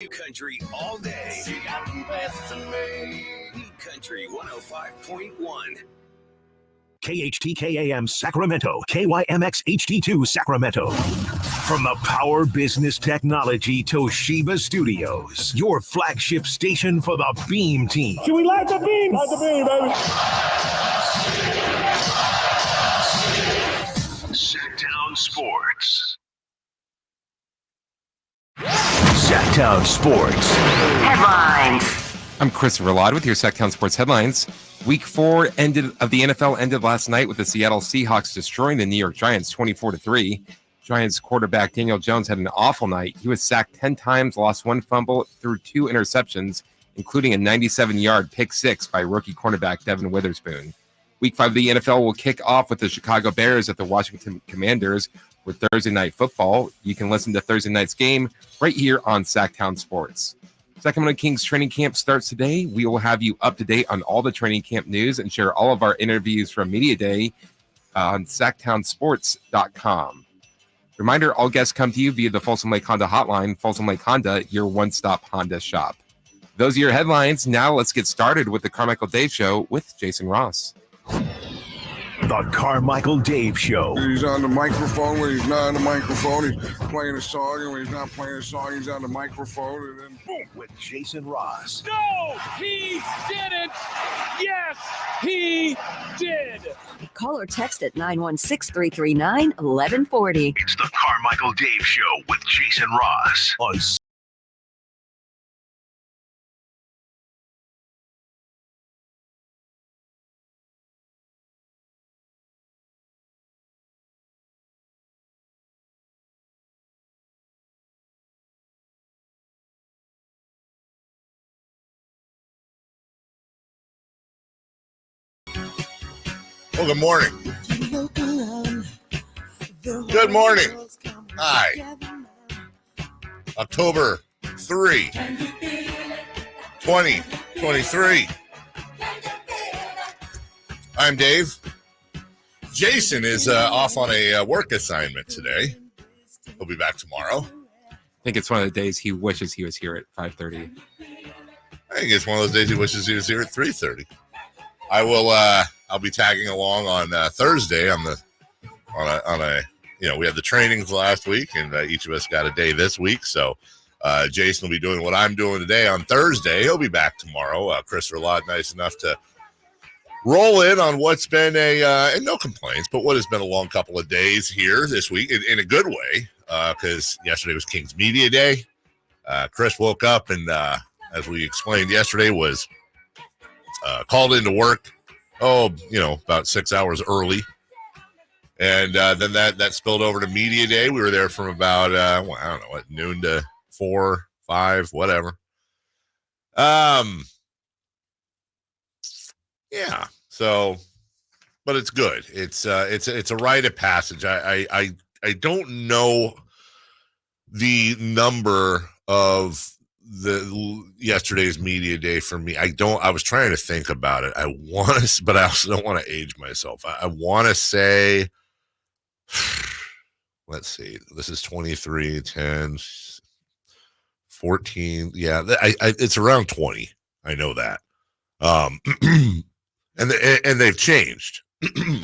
New Country all day. She got the best of me. New Country 105.1. KHTKAM Sacramento, KYMX HD2 Sacramento. From the Power Business Technology Toshiba Studios, your flagship station for the Beam Team. Should we light the beam? Light the beam, baby. Sactown Sports. Sactown Sports. Headlines. I'm Christopher Ladd with your Sactown Sports headlines. Week 4 of the NFL ended last night with the Seattle Seahawks destroying the New York Giants 24-3. Giants quarterback Daniel Jones had an awful night. He was sacked 10 times, lost 1 fumble, threw 2 interceptions, including a 97-yard pick six by rookie cornerback Devin Witherspoon. Week 5 of the NFL will kick off with the Chicago Bears at the Washington Commanders for Thursday Night Football. You can listen to Thursday night's game right here on Sactown Sports. Sacramento Kings training camp starts today. We will have you up to date on all the training camp news and share all of our interviews from Media Day on SactownSports.com. Reminder, all guests come to you via the Folsom Lake Honda hotline. Folsom Lake Honda, your one-stop Honda shop. Those are your headlines. Now let's get started with the Carmichael Dave Show with Jason Ross. The Carmichael Dave Show. He's on the microphone when he's not on the microphone. He's playing a song, and when he's not playing a song, he's on the microphone, and then boom. With Jason Ross. No, he didn't. Yes, he did. Call or text at 916-339-1140. It's the Carmichael Dave Show with Jason Ross on Well, good morning. Good morning. Hi. October 3, 2023. I'm Dave. Jason is off on a work assignment today. He'll be back tomorrow. I think it's one of the days he wishes he was here at 5:30. I think it's one of those days he wishes he was here at 3:30. I'll be tagging along on Thursday on a we had the trainings last week, and each of us got a day this week. So Jason will be doing what I'm doing today on Thursday. He'll be back tomorrow. Christopher Ladd, nice enough to roll in on what's been and no complaints, but what has been a long couple of days here this week in a good way, because yesterday was Kings Media Day. Chris woke up and, as we explained yesterday, was called into work, about 6 hours early. And then that spilled over to Media Day. We were there from about, noon to 4, 5, whatever. Yeah. So, but it's good. It's a rite of passage. I don't know the number of yesterday's Media Day for me. I was trying to think about it. But I also don't want to age myself. I want to say, let's see, this is 23, 10, 14. Yeah, it's around 20. I know that. And they've changed.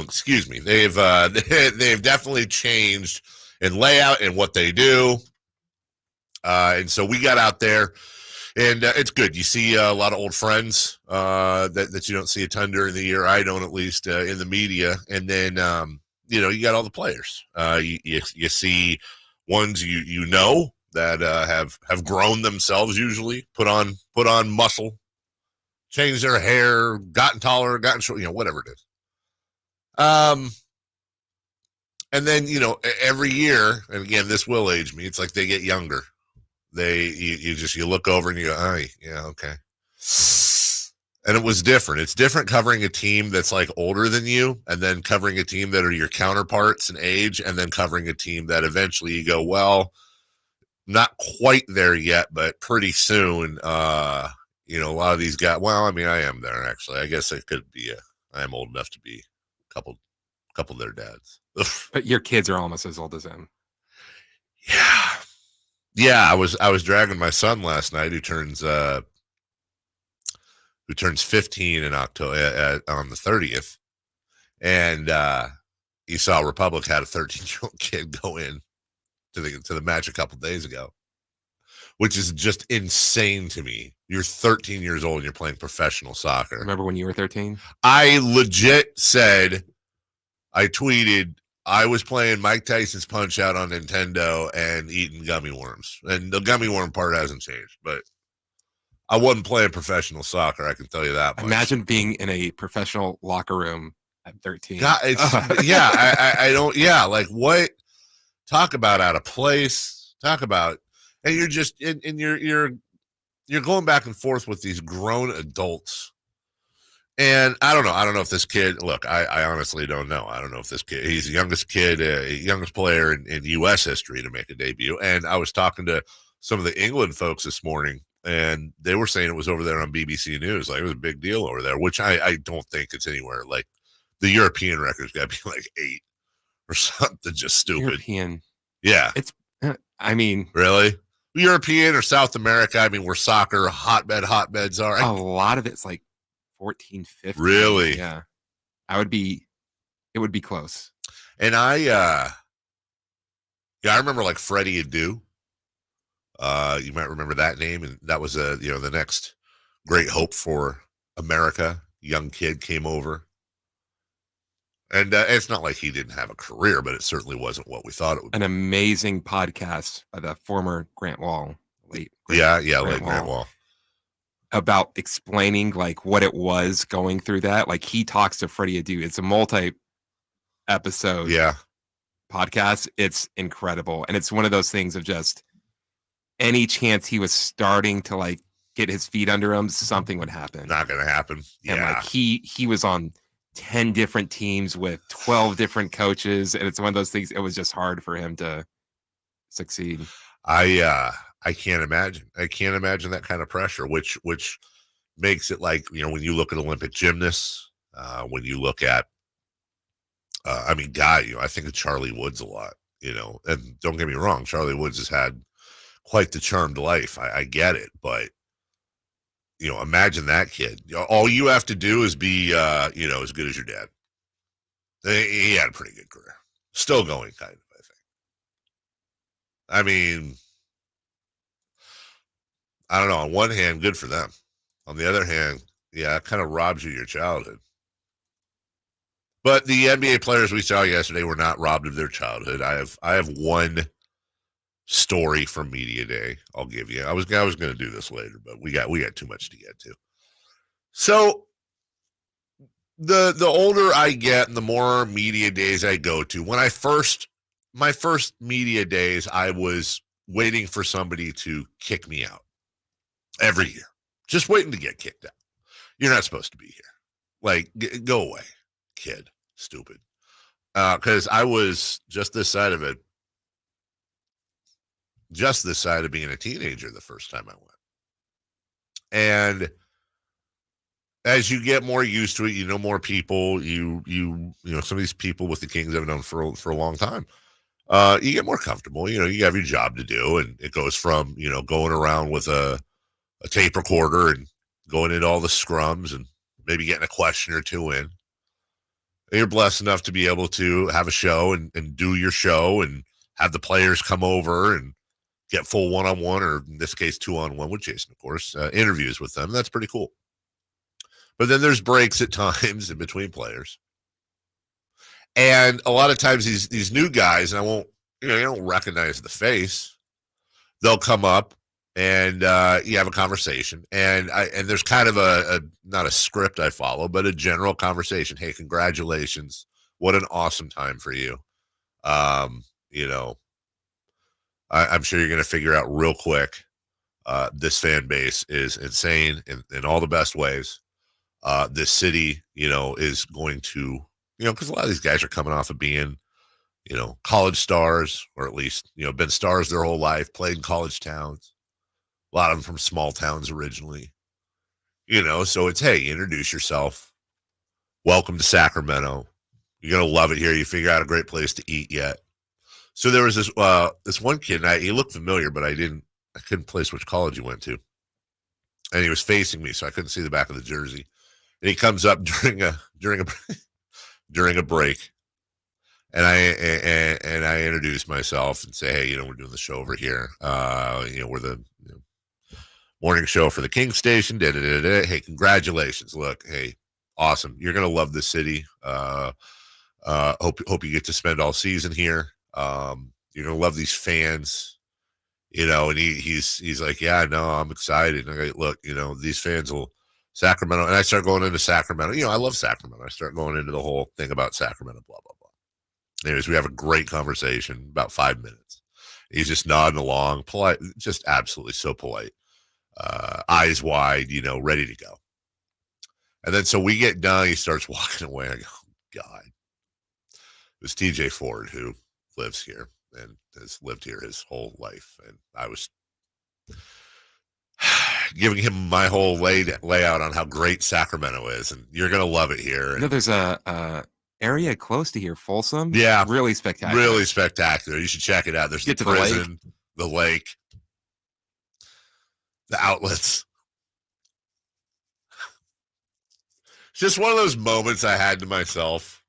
Excuse me. They've definitely changed in layout and what they do. And so we got out there, and it's good. You see a lot of old friends that you don't see a ton during the year. I don't, at least in the media. And then you got all the players. You see ones you know that have grown themselves, usually put on muscle, changed their hair, gotten taller, gotten short, whatever it is. And then every year, and again, this will age me. It's like they get younger. You look over and you go, oh, yeah, okay. And it was different. It's different covering a team that's like older than you, and then covering a team that are your counterparts in age, and then covering a team that eventually you go, well, not quite there yet, but pretty soon. A lot of these guys. Well, I mean, I am there actually. I guess it could be. I am old enough to be a couple of their dads. But your kids are almost as old as him. Yeah. Yeah, I was dragging my son last night who turns 15 in October on the 30th, and you saw Republic had a 13-year-old kid go in to the match a couple days ago, which is just insane to me. You're 13 years old and you're playing professional soccer. Remember when you were 13? I legit said, I tweeted, I was playing Mike Tyson's Punch-Out on Nintendo and eating gummy worms. And the gummy worm part hasn't changed, but I wasn't playing professional soccer, I can tell you that much. Imagine being in a professional locker room at 13. God, I don't, like what? Talk about out of place. Talk about, and you're just, and you're going back and forth with these grown adults. And I don't know if this kid, look, I honestly don't know. I don't know if this kid, he's the youngest player in U.S. history to make a debut. And I was talking to some of the England folks this morning, and they were saying it was over there on BBC News. Like, it was a big deal over there, which I don't think it's anywhere. Like, the European record's got to be like 8 or something just stupid. European. Yeah. It's, I mean. Really? European or South America, I mean, where soccer hotbeds are. A lot of it's like 14, 15. Really? Yeah. It would be close. And I remember like Freddie Adu. You might remember that name. And that was the next great hope for America. Young kid came over. And it's not like he didn't have a career, but it certainly wasn't what we thought it would be. An amazing podcast by the former Grant Wall. Late Grant Wall. About explaining like what it was going through that. Like, he talks to Freddie Adu. It's a multi-episode podcast. It's incredible. And it's one of those things of just any chance he was starting to like get his feet under him, something would happen. Not going to happen. And like he was on 10 different teams with 12 different coaches. And it's one of those things. It was just hard for him to succeed. I can't imagine. I can't imagine that kind of pressure, which makes it like, when you look at Olympic gymnasts, when you look at, I think of Charlie Woods a lot, and don't get me wrong, Charlie Woods has had quite the charmed life. I get it, but imagine that kid. All you have to do is be, as good as your dad. He had a pretty good career. Still going, kind of, I think. I mean, I don't know. On one hand, good for them. On the other hand, it kind of robs you of your childhood. But the NBA players we saw yesterday were not robbed of their childhood. I have one story from Media Day I'll give you. I was going to do this later, but we got too much to get to. So the older I get and the more media days I go to, my first media days, I was waiting for somebody to kick me out every year, just waiting to get kicked out. You're not supposed to be here. Like, go away, kid, stupid. Because I was just this side of being a teenager the first time I went. And as you get more used to it, more people, you some of these people with the Kings I've known for a long time. You get more comfortable, you have your job to do, and it goes from, going around with a tape recorder and going into all the scrums and maybe getting a question or two in. And you're blessed enough to be able to have a show and do your show and have the players come over and get full one-on-one, or in this case, 2-on-1 with Jason, of course, interviews with them. That's pretty cool. But then there's breaks at times in between players. And a lot of times these new guys, and I won't, you don't recognize the face. They'll come up and you have a conversation, and there's kind of a not a script I follow, but a general conversation. Hey, congratulations! What an awesome time for you. I'm sure you're going to figure out real quick. This fan base is insane in all the best ways. This city, is going to, because a lot of these guys are coming off of being, college stars, or at least, been stars their whole life, played in college towns. A lot of them from small towns originally, so it's, hey, introduce yourself. Welcome to Sacramento. You're going to love it here. You figure out a great place to eat yet. So there was this one kid, and he looked familiar, but I couldn't place which college he went to. And he was facing me, so I couldn't see the back of the jersey. And he comes up during a break, and I introduce myself and say, hey, we're doing the show over here. We're the morning show for the Kings station. Hey, congratulations! Look, hey, awesome. You're gonna love the city. Hope you get to spend all season here. You're gonna love these fans. And he's like, yeah, no, I'm excited. And I go, look, these fans will Sacramento. And I start going into Sacramento. I love Sacramento. I start going into the whole thing about Sacramento, blah, blah, blah. Anyways, we have a great conversation, about 5 minutes. He's just nodding along, polite, just absolutely so polite. Eyes wide, ready to go. And then so we get done. He starts walking away. I go, oh, God. It was TJ Ford, who lives here and has lived here his whole life. And I was giving him my whole layout on how great Sacramento is. And you're going to love it here. And, There's a area close to here, Folsom. Yeah. Really spectacular. Really spectacular. You should check it out. There's the prison, the lake, the outlets. It's just one of those moments I had to myself.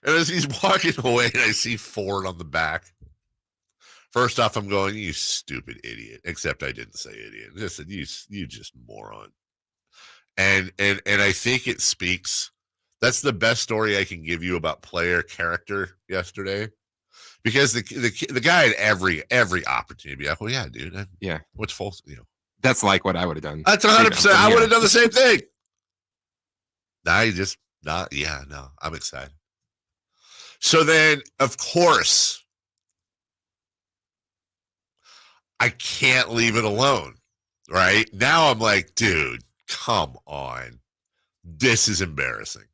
And as he's walking away, and I see Ford on the back. First off, I'm going, you stupid idiot. Except I didn't say idiot. I said, you just moron. And I think it speaks. That's the best story I can give you about player character yesterday. Because the guy had every opportunity to be like, well, yeah, dude. Yeah. What's false? That's like what I would have done. That's 100%. I would have done the same thing. I'm excited. So then, of course, I can't leave it alone, right? Now I'm like, dude, come on. This is embarrassing.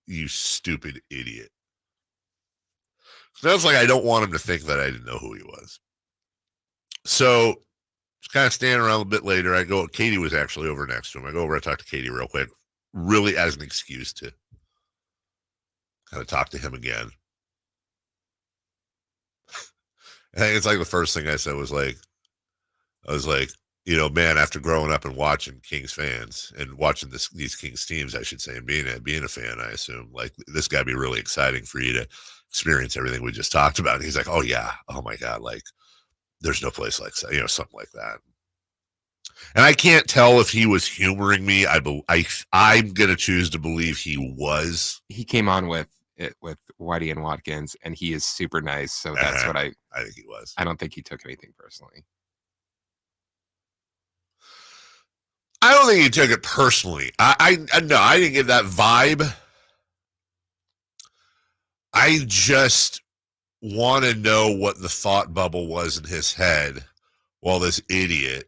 You stupid idiot. So that's like, I don't want him to think that I didn't know who he was. So just kind of standing around a bit later, Katie was actually over next to him. I go over, I talk to Katie real quick, really as an excuse to kind of talk to him again. I think it's like the first thing I said was like, man, after growing up and watching Kings fans and watching these Kings teams, I should say, and being a fan, I assume, like, this got to be really exciting for you to experience everything we just talked about. And he's like, oh, yeah. Oh, my God. Like, there's no place like that, something like that. And I can't tell if he was humoring me. I'm going to choose to believe he was. He came on with Whitey and Watkins, and he is super nice. So that's what I think he was. I don't think he took anything personally. I don't think he took it personally. I didn't get that vibe. I just want to know what the thought bubble was in his head while this idiot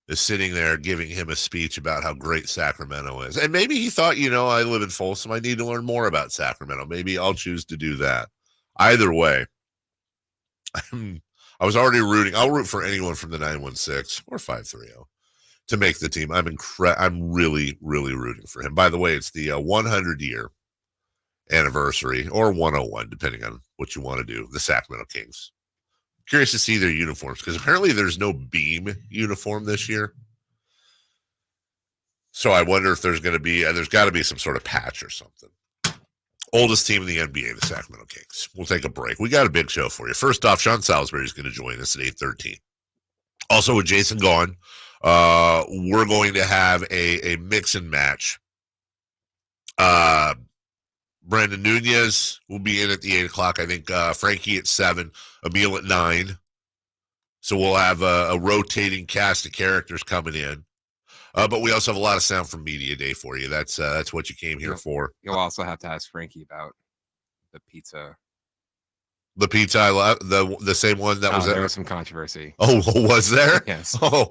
is sitting there giving him a speech about how great Sacramento is. And maybe he thought, I live in Folsom. I need to learn more about Sacramento. Maybe I'll choose to do that. Either way, I was already rooting. I'll root for anyone from the 916 or 530 to make the team. I'm really, really rooting for him. By the way, it's the 100-year anniversary, or 101, depending on what you want to do, the Sacramento Kings. Curious to see their uniforms, because apparently there's no beam uniform this year. So I wonder if there's got to be some sort of patch or something. Oldest team in the NBA, the Sacramento Kings. We'll take a break. We got a big show for you. First off, Sean Salisbury is going to join us at 8:13. Also with Jason Gaughan, we're going to have a mix and match. Brandon Nunez will be in at the 8 o'clock. I think Frankie at 7, Emil at 9. So we'll have a rotating cast of characters coming in. But we also have a lot of sound from Media Day for you. That's what you came here for. You'll also have to ask Frankie about the pizza. The pizza I love, the same one that was there. There was some controversy. Oh, was there? Yes. Oh,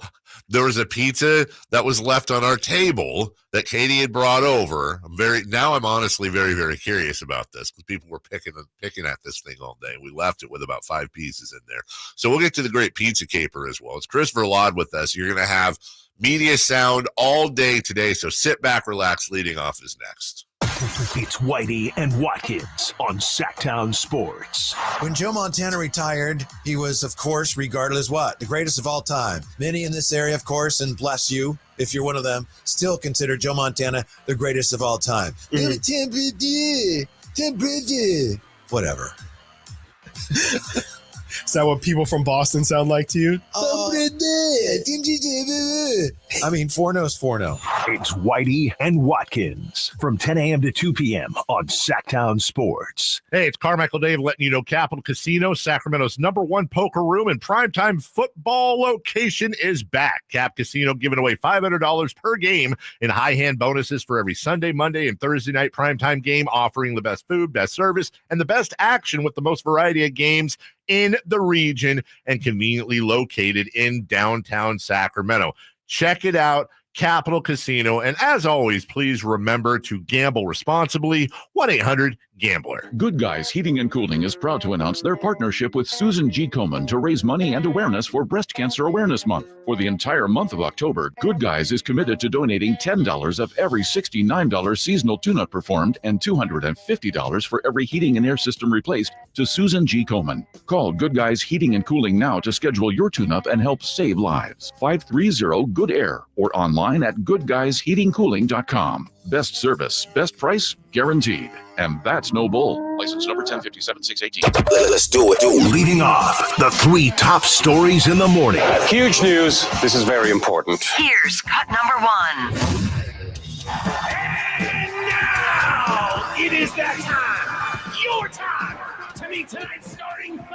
there was a pizza that was left on our table that Katie had brought over. I'm honestly very, very curious about this, because people were picking at this thing all day. We left it with about 5 pieces in there. So we'll get to the great pizza caper as well. It's Chris Verlaud with us. You're going to have media sound all day today. So sit back, relax. Leading off is next. It's Whitey and Watkins on Sactown Sports. When Joe Montana retired, he was, of course, regarded as what? The greatest of all time. Many in this area, of course, and bless you if you're one of them, still consider Joe Montana the greatest of all time. Whatever. Is that what people from Boston sound like to you? I mean, Forno's Forno. It's Whitey and Watkins from 10 a.m. to 2 p.m. on Sactown Sports. Hey, it's Carmichael Dave letting you know Capital Casino, Sacramento's #1 poker room and primetime football location is back. Cap Casino giving away $500 per game in high hand bonuses for every Sunday, Monday, and Thursday night primetime game, offering the best food, best service, and the best action with the most variety of games in the region and conveniently located in downtown Sacramento. Check it out, Capital Casino. And as always, please remember to gamble responsibly. 1-800-GAMBLER. Good Guys Heating and Cooling is proud to announce their partnership with Susan G. Komen to raise money and awareness for Breast Cancer Awareness Month. For the entire month of October, Good Guys is committed to donating $10 of every $69 seasonal tune-up performed and $250 for every heating and air system replaced to Susan G. Komen. Call Good Guys Heating and Cooling now to schedule your tune-up and help save lives. 530-GOOD-AIR or online at goodguysheatingcooling.com. Best service, best price, guaranteed. And that's no bull. License number 1057-618. Let's do it. Leading off, the 3 top stories in the morning. Huge news. This is very important. Here's cut number 1. And now it is that time, your time, to meet tonight's starting 5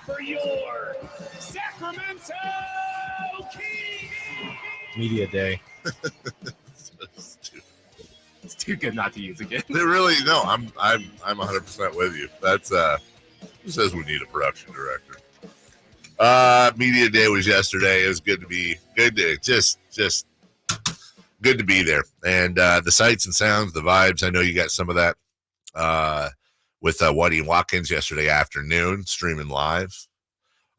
for your Sacramento Kings. Media day. It's too good not to use again. They really no. I'm 100% with you. That's who says we need a production director? Media day was yesterday. It was good to be just good to be there. And the sights and sounds, the vibes. I know you got some of that with Whitey and Watkins yesterday afternoon, streaming live.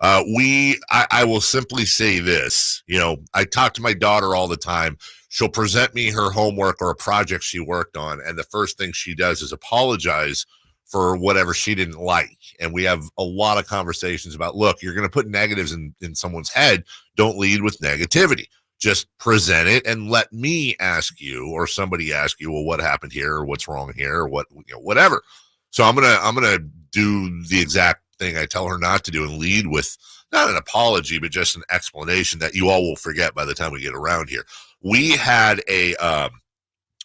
I will simply say this. You know, I talk to my daughter all the time. She'll present me her homework or a project she worked on, and the first thing she does is apologize for whatever she didn't like. And we have a lot of conversations about, look, you're going to put negatives in someone's head. Don't lead with negativity. Just present it and let me ask you, or somebody ask you, well, what happened here, or what's wrong here, or what, whatever. So I'm gonna do the exact thing I tell her not to do and lead with not an apology, but just an explanation that you all will forget by the time we get around here. We had a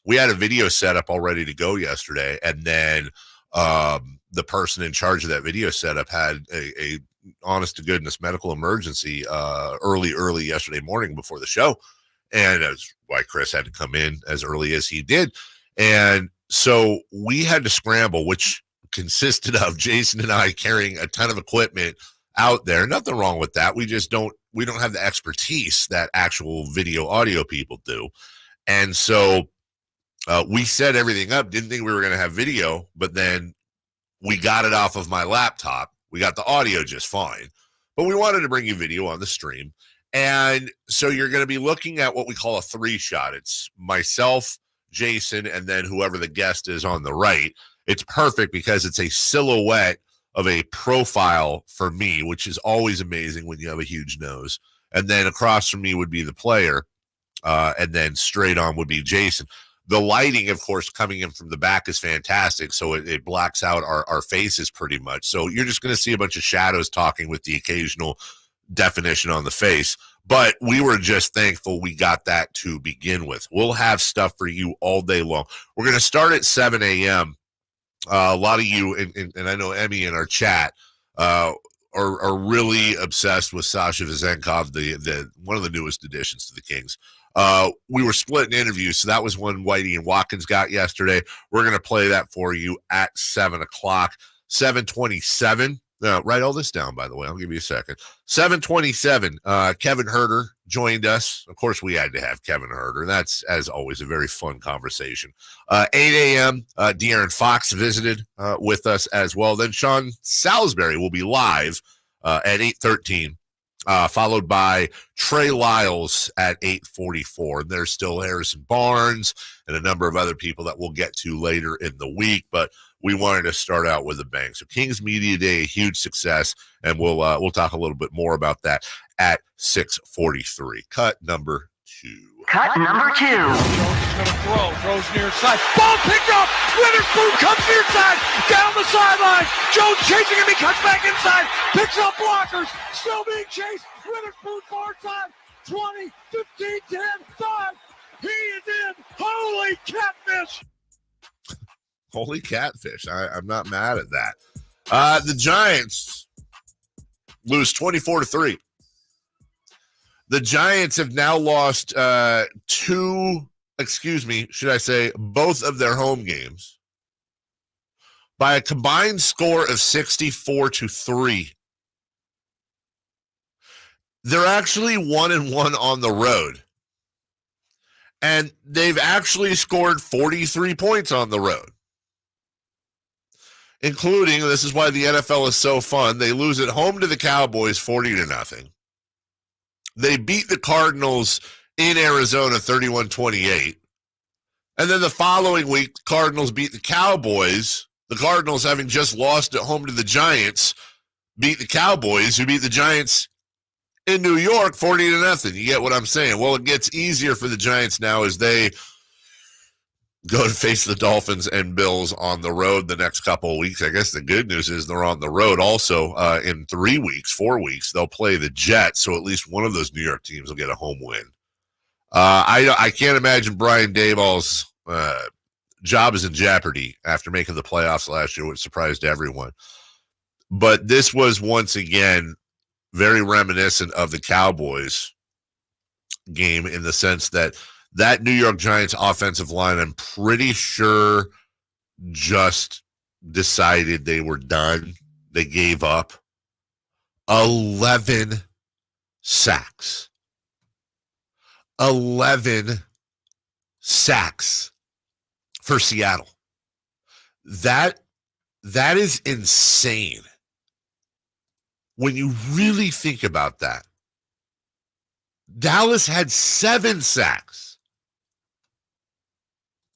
video set up all ready to go yesterday, and then the person in charge of that video setup had a honest to goodness medical emergency early yesterday morning before the show, and that's why Chris had to come in as early as he did. And so we had to scramble, which consisted of Jason and I carrying a ton of equipment out there. Nothing wrong with that. We don't have the expertise that actual video audio people do. And so we set everything up, didn't think we were going to have video, but then we got it off of my laptop. We got the audio just fine, but we wanted to bring you video on the stream. And so you're going to be looking at what we call a 3-shot. It's myself, Jason, and then whoever the guest is on the right. It's perfect because it's a silhouette of a profile for me, which is always amazing when you have a huge nose. And then across from me would be the player, and then straight on would be Jason. The lighting, of course, coming in from the back is fantastic, so it blacks out our faces pretty much. So you're just going to see a bunch of shadows talking with the occasional definition on the face. But we were just thankful we got that to begin with. We'll have stuff for you all day long. We're going to start at 7 a.m. A lot of you, and I know Emmy in our chat, are really obsessed with Sasha Vezenkov, the one of the newest additions to the Kings. We were splitting interviews, so that was one Whitey and Watkins got yesterday. We're going to play that for you at 7 o'clock. 7:27. Write all this down, by the way. I'll give you a second. 7:27. Kevin Huerter joined us. Of course, we had to have Kevin Huerter. That's, as always, a very fun conversation. 8 a.m., De'Aaron Fox visited with us as well. Then Sean Salisbury will be live at 8:13 followed by Trey Lyles at 8:44. And there's still Harrison Barnes and a number of other people that we'll get to later in the week, but we wanted to start out with a bang. So Kings Media Day, a huge success, and we'll talk a little bit more about that at 6:43. Cut number 2. Cut number 2. Jones is going to throws near side. Ball picked up. Witherspoon comes near side, down the sideline. Jones chasing him. He cuts back inside, picks up blockers, still being chased. Witherspoon far side, 20, 15, 10, 5. He is in. Holy catfish. Holy catfish. I'm not mad at that. The Giants lose 24-3. The Giants have now lost both of their home games by a combined score of 64-3. They're actually 1-1 on the road. And they've actually scored 43 points on the road. Including, this is why the NFL is so fun, they lose at home to the Cowboys 40-0. They beat the Cardinals in Arizona 31-28. And then the following week, Cardinals beat the Cowboys. The Cardinals, having just lost at home to the Giants, beat the Cowboys, who beat the Giants in New York 40-0. You get what I'm saying? Well, it gets easier for the Giants now as they go to face the Dolphins and Bills on the road the next couple of weeks. I guess the good news is they're on the road also in 4 weeks. They'll play the Jets, so at least one of those New York teams will get a home win. I can't imagine Brian Daboll's job is in jeopardy after making the playoffs last year, which surprised everyone. But this was once again very reminiscent of the Cowboys game in the sense that New York Giants offensive line, I'm pretty sure, just decided they were done. They gave up. 11 sacks. 11 sacks for Seattle. That is insane. When you really think about that. Dallas had 7 sacks.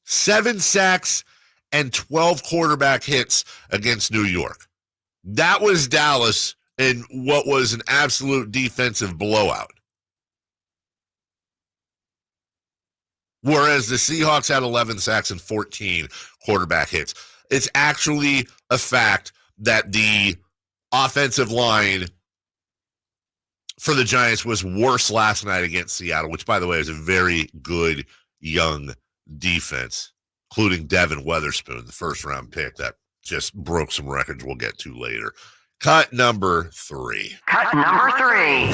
7 sacks and 12 quarterback hits against New York. That was Dallas in what was an absolute defensive blowout. Whereas the Seahawks had 11 sacks and 14 quarterback hits. It's actually a fact that the offensive line for the Giants was worse last night against Seattle, which, by the way, is a very good young defense, including Devin Witherspoon, the first-round pick that just broke some records we'll get to later. Cut number 3. Cut number 3.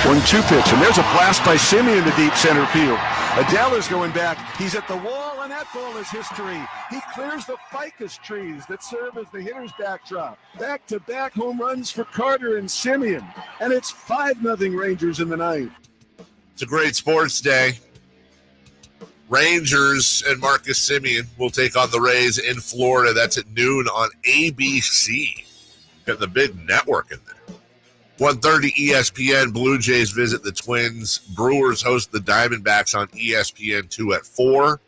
1-2 pitch, and there's a blast by Simeon to deep center field. Adela's going back. He's at the wall, and that ball is history. He clears the ficus trees that serve as the hitter's backdrop. Back-to-back home runs for Carter and Simeon, and it's 5-0 Rangers in the ninth. It's a great sports day. Rangers and Marcus Simeon will take on the Rays in Florida. That's at noon on ABC. Got the big network in there. 1:30 ESPN. Blue Jays visit the Twins. Brewers host the Diamondbacks on ESPN2 at 4.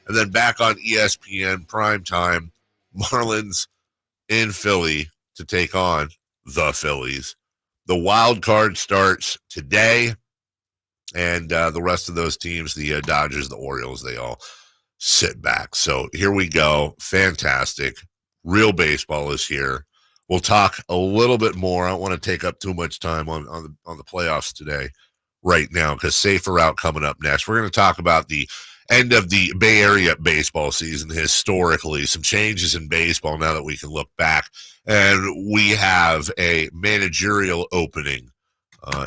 And then back on ESPN primetime, Marlins in Philly to take on the Phillies. The wild card starts today. And the rest of those teams, the Dodgers, the Orioles, they all sit back. So here we go. Fantastic. Real baseball is here. We'll talk a little bit more. I don't want to take up too much time on the playoffs today right now because Safer Out coming up next. We're going to talk about the end of the Bay Area baseball season historically, some changes in baseball now that we can look back. And we have a managerial opening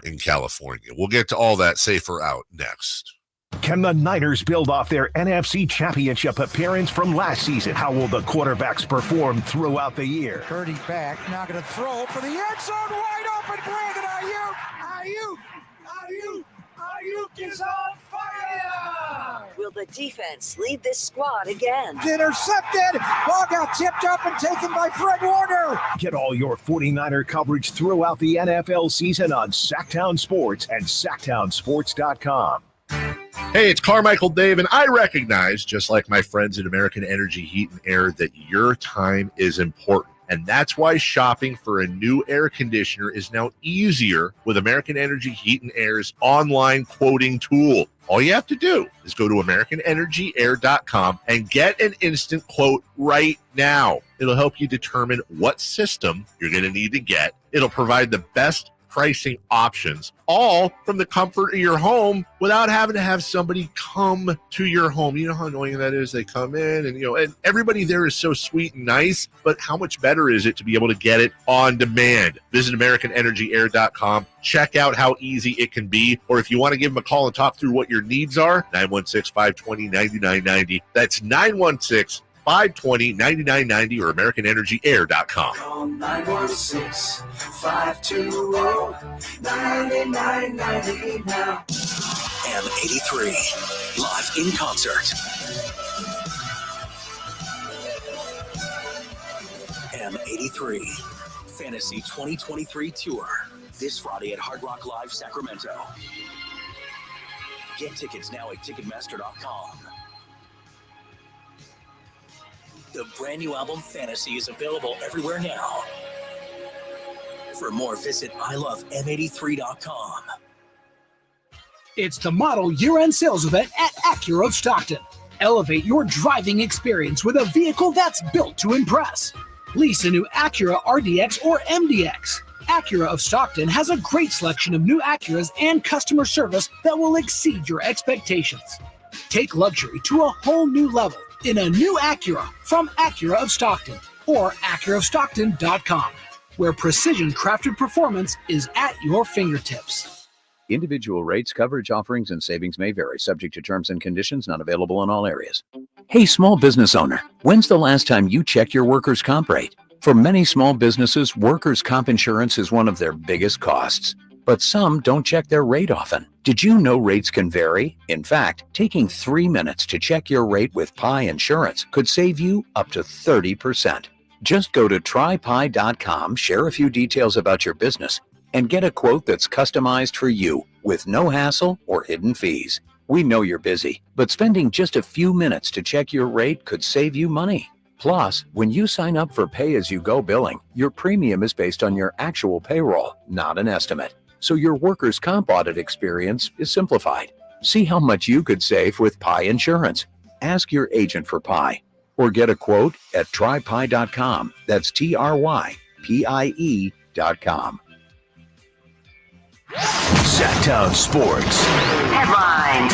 in California. We'll get to all that. Safer Out next. Can the Niners build off their NFC Championship appearance from last season? How will the quarterbacks perform throughout the year? Purdy back, now going to throw for the end zone, wide open, Brandon Ayuk is on fire! Will the defense lead this squad again. Intercepted. Ball got tipped up and taken by Fred Warner. Get all your 49er coverage throughout the NFL season on Sactown Sports and SactownSports.com. Hey, it's Carmichael Dave, and I recognize, just like my friends at American Energy Heat and Air, that your time is important. And that's why shopping for a new air conditioner is now easier with American Energy Heat and Air's online quoting tool. All you have to do is go to AmericanEnergyAir.com and get an instant quote right now. It'll help you determine what system you're going to need to get. It'll provide the best pricing options, all from the comfort of your home without having to have somebody come to your home. You know how annoying that is? They come in and everybody there is so sweet and nice, but how much better is it to be able to get it on demand? Visit AmericanEnergyAir.com. Check out how easy it can be. Or if you want to give them a call and talk through what your needs are, 916-520-9990. That's 916-520-9990 or AmericanEnergyAir.com. Call 916-520-9990 now. M83, live in concert. M83, Fantasy 2023 Tour. This Friday at Hard Rock Live Sacramento. Get tickets now at Ticketmaster.com. The brand new album Fantasy is available everywhere now. For more, visit ilovem83.com. It's the model year-end sales event at Acura of Stockton. Elevate your driving experience with a vehicle that's built to impress. Lease a new Acura RDX or MDX. Acura of Stockton has a great selection of new Acuras and customer service that will exceed your expectations. Take luxury to a whole new level in a new Acura from Acura of Stockton or AcuraofStockton.com, where precision-crafted performance is at your fingertips. Individual rates, coverage, offerings, and savings may vary, subject to terms and conditions, not available in all areas. Hey, small business owner, when's the last time you checked your workers' comp rate? For many small businesses, workers' comp insurance is one of their biggest costs. But some don't check their rate often. Did you know rates can vary? In fact, taking 3 minutes to check your rate with Pi Insurance could save you up to 30%. Just go to trypi.com, share a few details about your business, and get a quote that's customized for you with no hassle or hidden fees. We know you're busy, but spending just a few minutes to check your rate could save you money. Plus, when you sign up for pay-as-you-go billing, your premium is based on your actual payroll, not an estimate. So your workers' comp audit experience is simplified. See how much you could save with Pi Insurance. Ask your agent for Pi or get a quote at trypi.com. That's TRYPIE.com. Sactown Sports Headlines.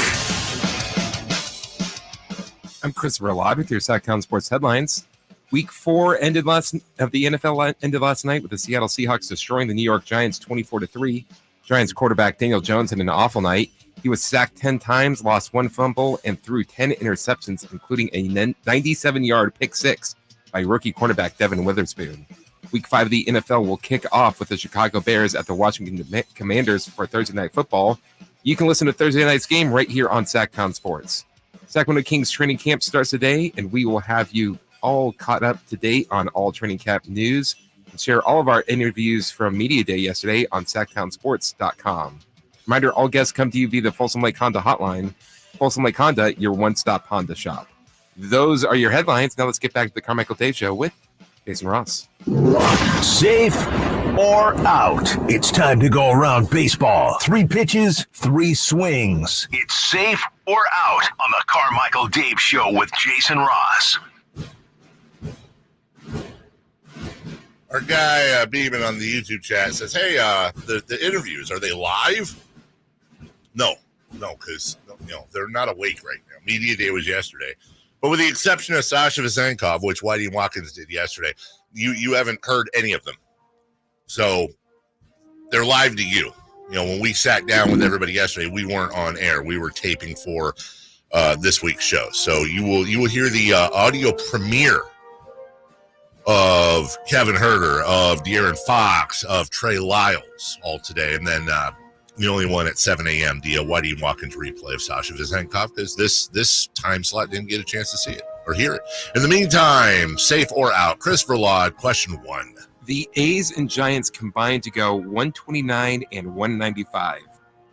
I'm Christopher Laud with your Sactown Sports headlines. Week 4 of the NFL ended last night with the Seattle Seahawks destroying the New York Giants 24-3. Giants quarterback Daniel Jones had an awful night. He was sacked 10 times, lost 1 fumble, and threw 10 interceptions, including a 97-yard pick six by rookie cornerback Devin Witherspoon. Week 5 of the NFL will kick off with the Chicago Bears at the Washington Commanders for Thursday Night Football. You can listen to Thursday night's game right here on Sactown Sports. Sacramento Kings training camp starts today, and we will have you all caught up to date on all training camp news and share all of our interviews from Media Day yesterday on SactownSports.com. Reminder, all guests come to you via the Folsom Lake Honda hotline. Folsom Lake Honda, your one-stop Honda shop. Those are your headlines. Now let's get back to the Carmichael Dave Show with Jason Ross. Safe or out? It's time to go around baseball. 3 pitches, 3 swings. It's safe or out on the Carmichael Dave Show with Jason Ross. Our guy Beeman on the YouTube chat says, "Hey, the interviews, are they live?" No, because they're not awake right now. Media Day was yesterday, but with the exception of Sasha Vezenkov, which Whitey Watkins did yesterday, you haven't heard any of them. So they're live to you. When we sat down with everybody yesterday, we weren't on air. We were taping for this week's show. So you will hear the audio premiere of Kevin Huerter, of De'Aaron Fox, of Trey Lyles all today. And then the only one at 7 a.m. Why do you walk into replay of Sasha Vezenkov? Because this time slot didn't get a chance to see it or hear it. In the meantime, safe or out? Christopher Laud, question 1. The A's and Giants combined to go 129 and 195.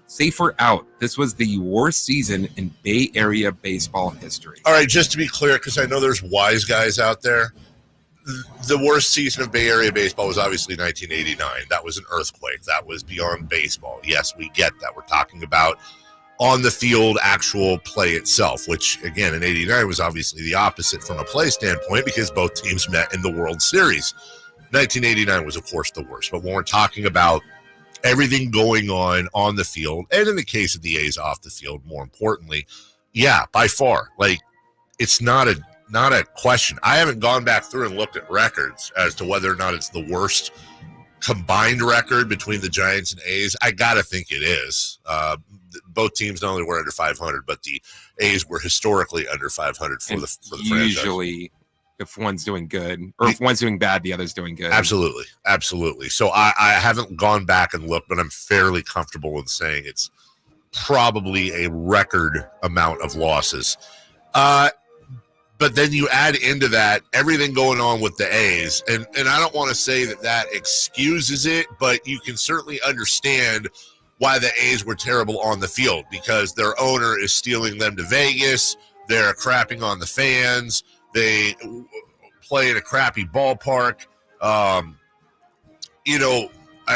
Safe or out? This was the worst season in Bay Area baseball history. All right, just to be clear, because I know there's wise guys out there, the worst season of Bay Area baseball was obviously 1989. That was an earthquake. That was beyond baseball. Yes, we get that. We're talking about on the field actual play itself, which, again, in 89 was obviously the opposite from a play standpoint because both teams met in the World Series. 1989 was, of course, the worst. But when we're talking about everything going on the field, and in the case of the A's off the field, more importantly, yeah, by far. Like, it's not a question. I haven't gone back through and looked at records as to whether or not it's the worst combined record between the Giants and A's. I got to think it is. Both teams not only were under 500, but the A's were historically under 500 for the franchise. Usually, if one's doing good, or if one's doing bad, the other's doing good. Absolutely. So I haven't gone back and looked, but I'm fairly comfortable in saying it's probably a record amount of losses. But then you add into that everything going on with the A's, and I don't want to say that excuses it, but you can certainly understand why the A's were terrible on the field, because their owner is stealing them to Vegas. They're crapping on the fans. They play in a crappy ballpark. I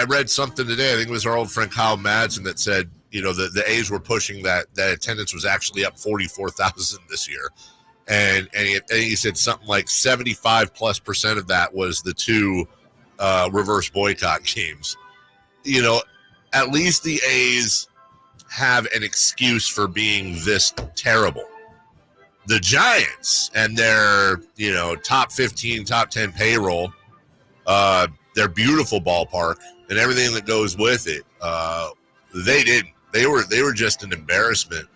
read something today. I think it was our old friend Kyle Madsen that said, the A's were pushing that attendance was actually up 44,000 this year. And he said something like 75+% of that was the 2 reverse boycott games. At least the A's have an excuse for being this terrible. The Giants and their, top 15, top 10 payroll, their beautiful ballpark and everything that goes with it, they didn't. They were just an embarrassment.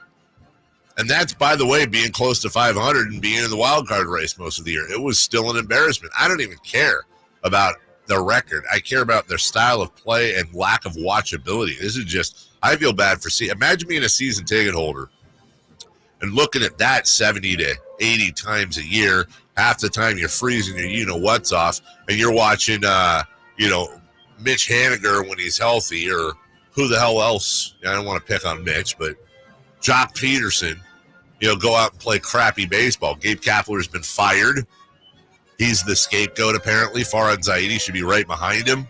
And that's, by the way, being close to 500 and being in the wild card race most of the year. It was still an embarrassment. I don't even care about the record. I care about their style of play and lack of watchability. This is just, I feel bad for imagine being a season ticket holder and looking at that 70 to 80 times a year. Half the time you're freezing your you-know-what's off, and you're watching, Mitch Haniger when he's healthy, or who the hell else. I don't want to pick on Mitch, but Jock Peterson, go out and play crappy baseball. Gabe Kapler's been fired. He's the scapegoat, apparently. Farhad Zaidi should be right behind him.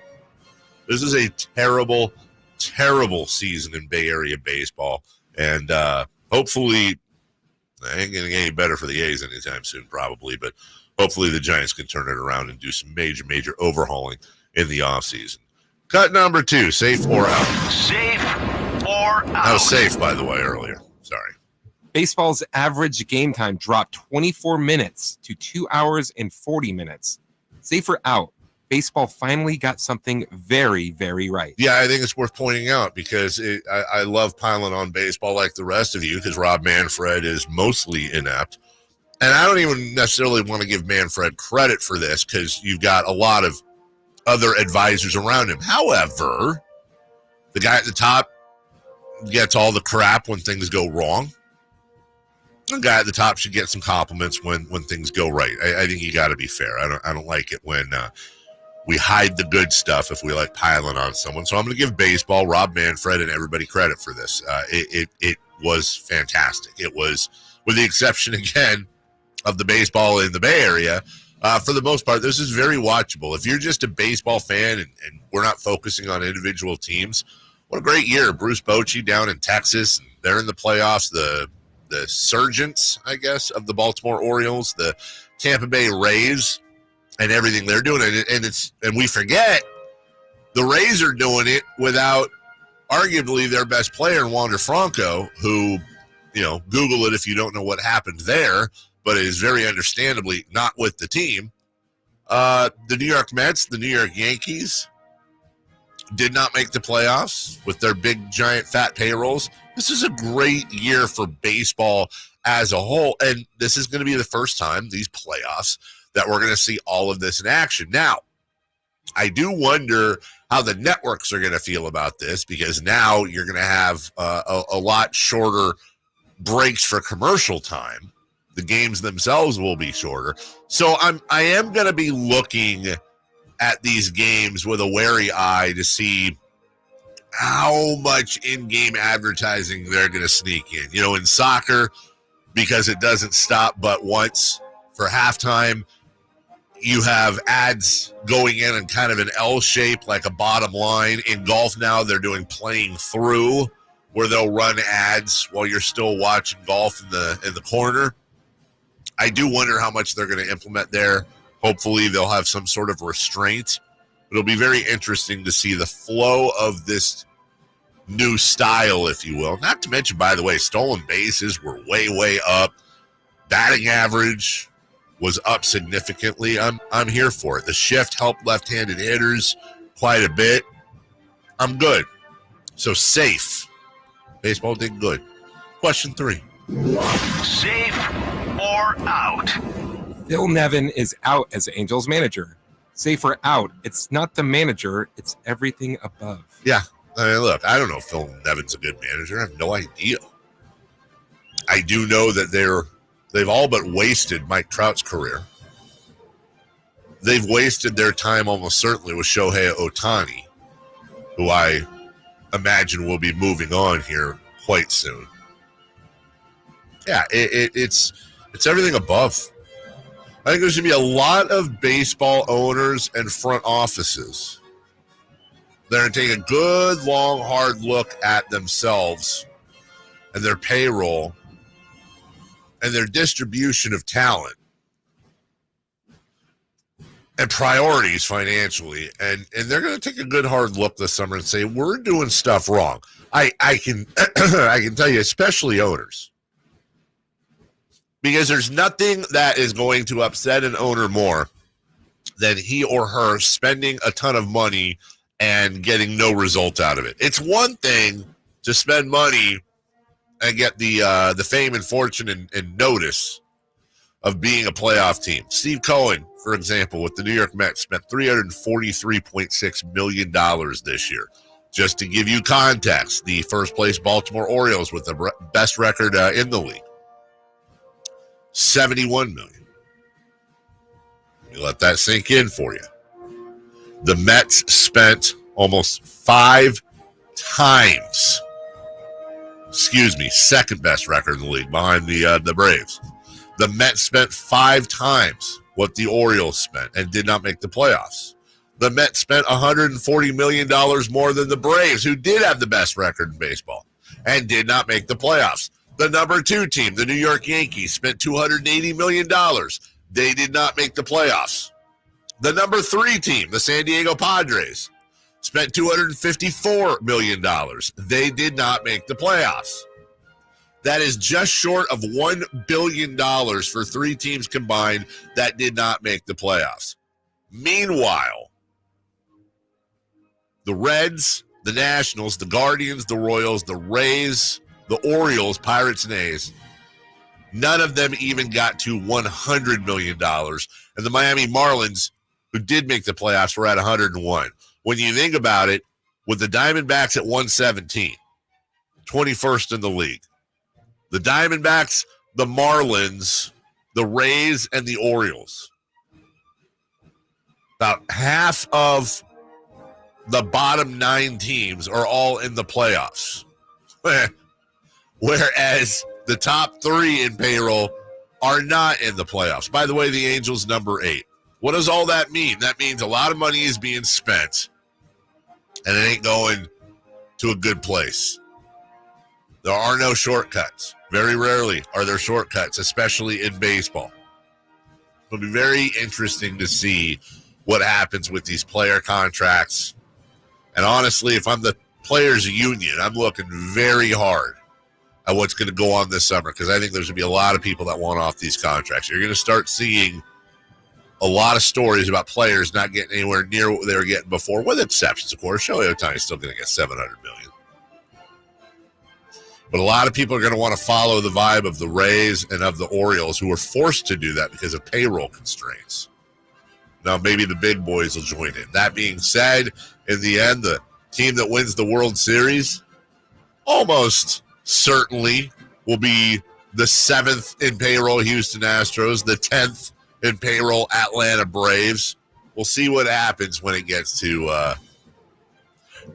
This is a terrible, terrible season in Bay Area baseball. And hopefully, I ain't going to get any better for the A's anytime soon, probably. But hopefully the Giants can turn it around and do some major, major overhauling in the offseason. Cut number 2, safe or out? Safe or out? I was safe, by the way, earlier. Sorry. Baseball's average game time dropped 24 minutes to 2 hours and 40 minutes. Safe or out? Baseball finally got something very, very right. Yeah, I think it's worth pointing out because I love piling on baseball like the rest of you because Rob Manfred is mostly inept. And I don't even necessarily want to give Manfred credit for this because you've got a lot of other advisors around him. However, the guy at the top gets all the crap when things go wrong. The guy at the top should get some compliments when things go right. I think you got to be fair. I don't like it when we hide the good stuff if we like piling on someone. So I'm going to give baseball, Rob Manfred, and everybody credit for this. It was fantastic. It was, with the exception again of the baseball in the Bay Area. For the most part, this is very watchable. If you're just a baseball fan and we're not focusing on individual teams, what a great year. Bruce Bochy down in Texas. They're in the playoffs. The Surgeons, I guess, of the Baltimore Orioles, the Tampa Bay Rays, and everything they're doing. And we forget the Rays are doing it without arguably their best player, Wander Franco, who, Google it if you don't know what happened there, but is very understandably not with the team. The New York Mets, the New York Yankees did not make the playoffs with their big, giant, fat payrolls. This is a great year for baseball as a whole, and this is going to be the first time, these playoffs, that we're going to see all of this in action. Now, I do wonder how the networks are going to feel about this, because now you're going to have a lot shorter breaks for commercial time. The games themselves will be shorter. So I am going to be looking at these games with a wary eye to see how much in-game advertising they're going to sneak in. You know, in soccer, because it doesn't stop but once for halftime, you have ads going in kind of an L shape, like a bottom line. In golf now, they're doing playing through, where they'll run ads while you're still watching golf in the corner. I do wonder how much they're going to implement there. Hopefully they'll have some sort of restraint. It'll be very interesting to see the flow of this new style, if you will. Not to mention, by the way, stolen bases were way, way up. Batting average was up significantly. I'm here for it. The shift helped left-handed hitters quite a bit. I'm good. So safe. Baseball did good. Question 3. Safe or out? Phil Nevin is out as Angels manager. Safe or out? It's not the manager. It's everything above. Yeah. I mean, look, I don't know if Phil Nevin's a good manager. I have no idea. I do know that they've all but wasted Mike Trout's career. They've wasted their time almost certainly with Shohei Ohtani, who I imagine will be moving on here quite soon. Yeah, it's everything above. I think there's going to be a lot of baseball owners and front offices that are going to take a good, long, hard look at themselves and their payroll and their distribution of talent and priorities financially. And they're going to take a good, hard look this summer and say, we're doing stuff wrong. I can I can tell you, especially owners, because there's nothing that is going to upset an owner more than he or her spending a ton of money and getting no result out of it. It's one thing to spend money and get the fame and fortune and notice of being a playoff team. Steve Cohen, for example, with the New York Mets, spent $343.6 million this year. Just to give you context, the first place Baltimore Orioles with the best record in the league, $71 million. You let that sink in for you. The Mets spent almost 5 times, second best record in the league behind the Braves. The Mets spent 5 times what the Orioles spent and did not make the playoffs. The Mets spent $140 million more than the Braves, who did have the best record in baseball, and did not make the playoffs. The number 2 team, the New York Yankees, spent $280 million. They did not make the playoffs. The number 3 team, the San Diego Padres, spent $254 million. They did not make the playoffs. That is just short of $1 billion for 3 teams combined that did not make the playoffs. Meanwhile, the Reds, the Nationals, the Guardians, the Royals, the Rays, the Orioles, Pirates, and A's, none of them even got to $100 million. And the Miami Marlins, who did make the playoffs, were at 101. When you think about it, with the Diamondbacks at 117, 21st in the league, the Diamondbacks, the Marlins, the Rays, and the Orioles, about half of the bottom 9 teams are all in the playoffs. Whereas the top 3 in payroll are not in the playoffs. By the way, the Angels, number 8. What does all that mean? That means a lot of money is being spent, and it ain't going to a good place. There are no shortcuts. Very rarely are there shortcuts, especially in baseball. It'll be very interesting to see what happens with these player contracts. And honestly, if I'm the players' union, I'm looking very hard at what's going to go on this summer, because I think there's going to be a lot of people that want off these contracts. You're going to start seeing a lot of stories about players not getting anywhere near what they were getting before, with exceptions, of course. Shohei Ohtani is still going to get $700 million. But a lot of people are going to want to follow the vibe of the Rays and of the Orioles, who were forced to do that because of payroll constraints. Now, maybe the big boys will join in. That being said, in the end, the team that wins the World Series almost certainly will be the 7th in payroll Houston Astros, the 10th in payroll Atlanta Braves. We'll see what happens when it gets to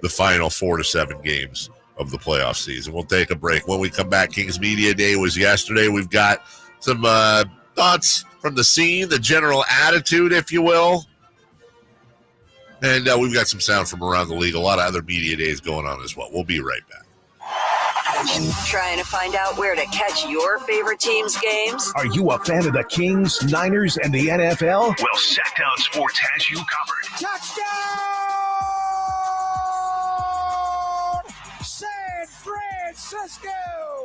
the final 4 to 7 games of the playoff season. We'll take a break. When we come back, Kings Media Day was yesterday. We've got some thoughts from the scene, the general attitude, if you will. And we've got some sound from around the league. A lot of other media days going on as well. We'll be right back. Trying to find out where to catch your favorite team's games? Are you a fan of the Kings, Niners, and the NFL? Well, Sactown Sports has you covered. Touchdown! San Francisco!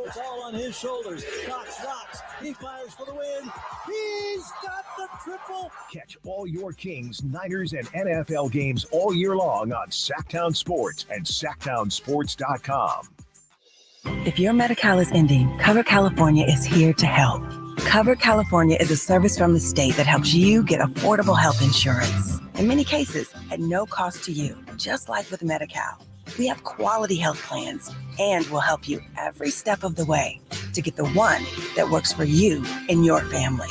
It's all on his shoulders. Cox rocks. He fires for the win. He's got the triple. Catch all your Kings, Niners, and NFL games all year long on Sactown Sports and SactownSports.com. If your Medi-Cal is ending, Cover California is here to help. Cover California is a service from the state that helps you get affordable health insurance. In many cases, at no cost to you, just like with Medi-Cal. We have quality health plans and will help you every step of the way to get the one that works for you and your family.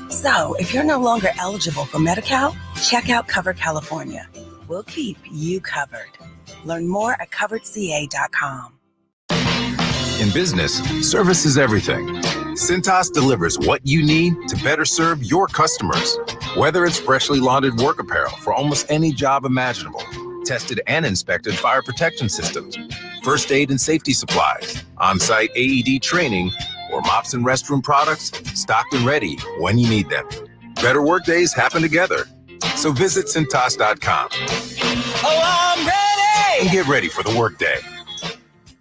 So if you're no longer eligible for Medi-Cal, check out Cover California. We'll keep you covered. Learn more at coveredca.com. In business, service is everything. Cintas delivers what you need to better serve your customers. Whether it's freshly laundered work apparel for almost any job imaginable, tested and inspected fire protection systems, first aid and safety supplies, on-site AED training, or mops and restroom products, stocked and ready when you need them. Better work days happen together. So visit Cintas.com. Oh, I'm ready! And get ready for the workday.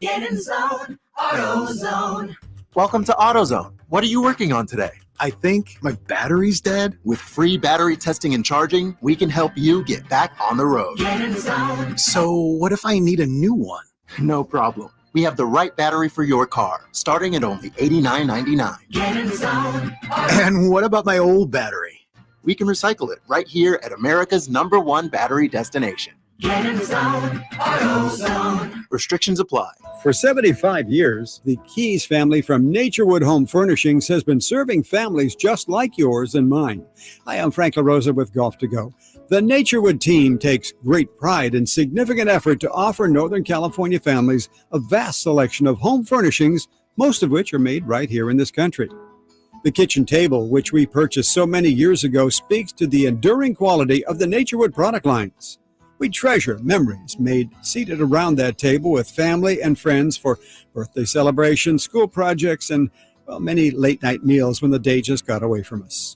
Get in zone, AutoZone. Welcome to AutoZone. What are you working on today? I think my battery's dead. With free battery testing and charging, we can help you get back on the road. Get in zone. So what if I need a new one? No problem. We have the right battery for your car, starting at only $89.99. Get in zone. And what about my old battery? We can recycle it right here at America's #1 battery destination. Get in zone, AutoZone. Restrictions apply. For 75 years, the Keys family from Naturewood Home Furnishings has been serving families just like yours and mine. Hi, I'm Frank LaRosa with Golf to Go. The Naturewood team takes great pride and significant effort to offer Northern California families a vast selection of home furnishings, most of which are made right here in this country. The kitchen table, which we purchased so many years ago, speaks to the enduring quality of the Naturewood product lines. We treasure memories made seated around that table with family and friends for birthday celebrations, school projects, and, well, many late-night meals when the day just got away from us.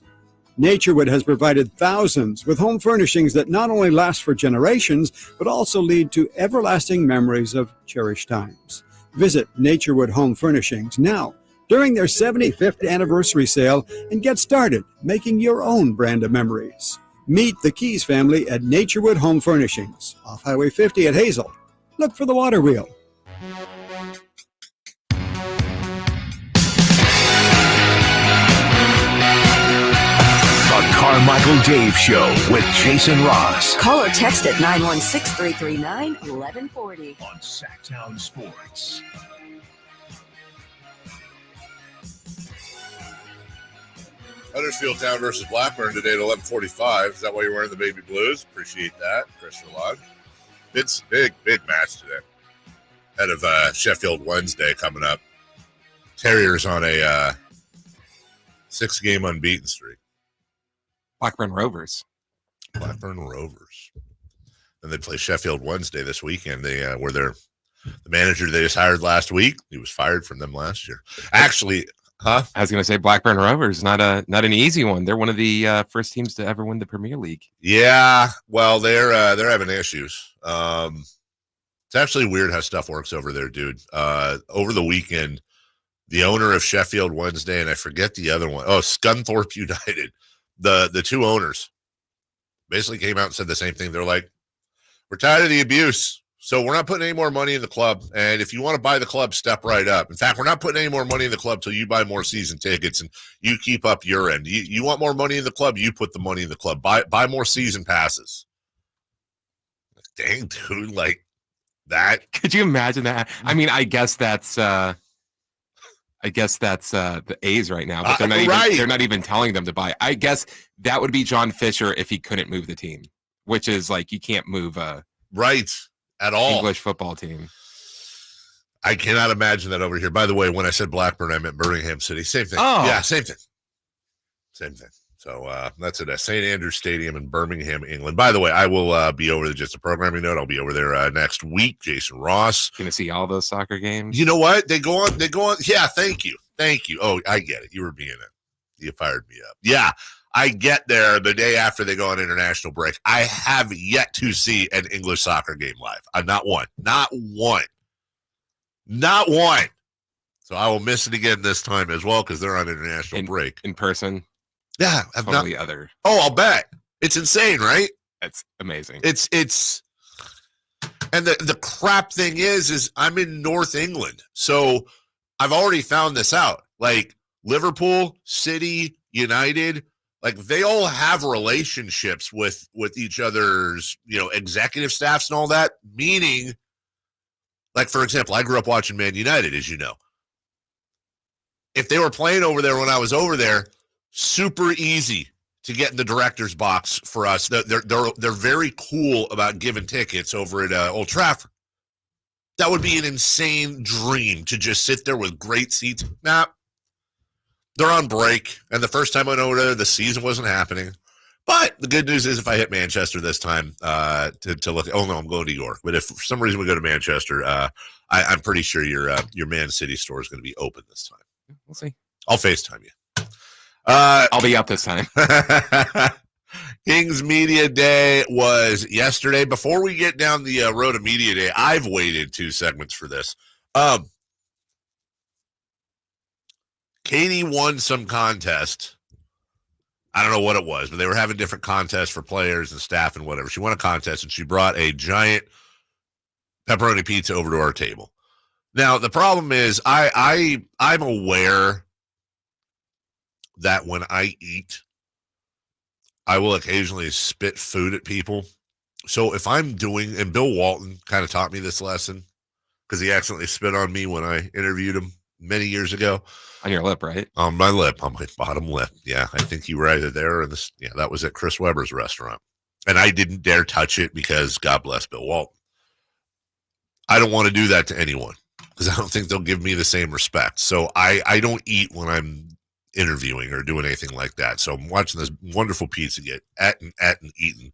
Naturewood has provided thousands with home furnishings that not only last for generations, but also lead to everlasting memories of cherished times. Visit Naturewood Home Furnishings now during their 75th anniversary sale and get started making your own brand of memories. Meet the Keys family at Naturewood Home Furnishings, off Highway 50 at Hazel. Look for the water wheel. The Carmichael Dave Show with Jason Ross. Call or text at 916-339-1140. On Sactown Sports. Huddersfield Town versus Blackburn today at 11:45. Is that why you're wearing the baby blues? Appreciate that, Chris Log. It's big match today. Ahead of Sheffield Wednesday coming up. Terriers on a 6-game unbeaten streak. Blackburn Rovers. And they play Sheffield Wednesday this weekend. They were the manager they just hired last week. He was fired from them last year. Actually. I was going to say Blackburn Rovers, not an easy one. They're one of the first teams to ever win the Premier League. Yeah, well, they're having issues. It's actually weird how stuff works over there, dude. Over the weekend, the owner of Sheffield Wednesday, and I forget the other one. Oh, Scunthorpe United. The two owners basically came out and said the same thing. They're like, we're tired of the abuse So we're not putting any more money in the club. And if you want to buy the club, step right up. In fact, we're not putting any more money in the club till you buy more season tickets and you keep up your end. You want more money in the club, you put the money in the club. Buy more season passes. Dang, dude, like that. Could you imagine that? I mean, I guess that's the A's right now, but they're not even telling them to buy. I guess that would be John Fisher if he couldn't move the team, which is like you can't move right at all English football team. I cannot imagine that over here. By the way, when I said Blackburn, I meant Birmingham City. Same thing. Oh. Yeah, same thing. Same thing. So that's it. St. Andrews Stadium in Birmingham, England. By the way, I will be over there. Just a programming note. I'll be over there next week. Jason Ross. Going to see all those soccer games. You know what? They go on. Yeah, thank you. Oh, I get it. You were being it. You fired me up. Yeah, I get there the day after they go on international break. I have yet to see an English soccer game live. Not one. So I will miss it again this time as well because they're on international break. In person? Yeah. I'll bet. It's insane, right? It's amazing. It's and the crap thing is I'm in North England. So I've already found this out. Like Liverpool, City, United, like they all have relationships with each other's, executive staffs and all that. Meaning, like, for example, I grew up watching Man United, as you know. If they were playing over there when I was over there, super easy to get in the director's box for us. They're very cool about giving tickets over at Old Trafford. That would be an insane dream to just sit there with great seats. Nah, they're on break. And the first time I went over there, the season wasn't happening. But the good news is if I hit Manchester this time to look, oh no, I'm going to York. But if for some reason we go to Manchester, I'm pretty sure your Man City store is going to be open this time. We'll see. I'll FaceTime you. I'll be up this time. Kings Media Day was yesterday. Before we get down the road to Media Day, I've waited 2 segments for this. Katie won some contest. I don't know what it was, but they were having different contests for players and staff and whatever. She won a contest, and she brought a giant pepperoni pizza over to our table. Now, the problem is I'm aware that when I eat, I will occasionally spit food at people. So if I'm doing, and Bill Walton kind of taught me this lesson because he accidentally spit on me when I interviewed him many years ago. On your lip, right? On my lip, on my bottom lip. Yeah, I think you were either there or this. Yeah, that was at Chris Webber's restaurant. And I didn't dare touch it because God bless Bill Walton. I don't want to do that to anyone because I don't think they'll give me the same respect. So I don't eat when I'm interviewing or doing anything like that. So I'm watching this wonderful pizza get at and eaten.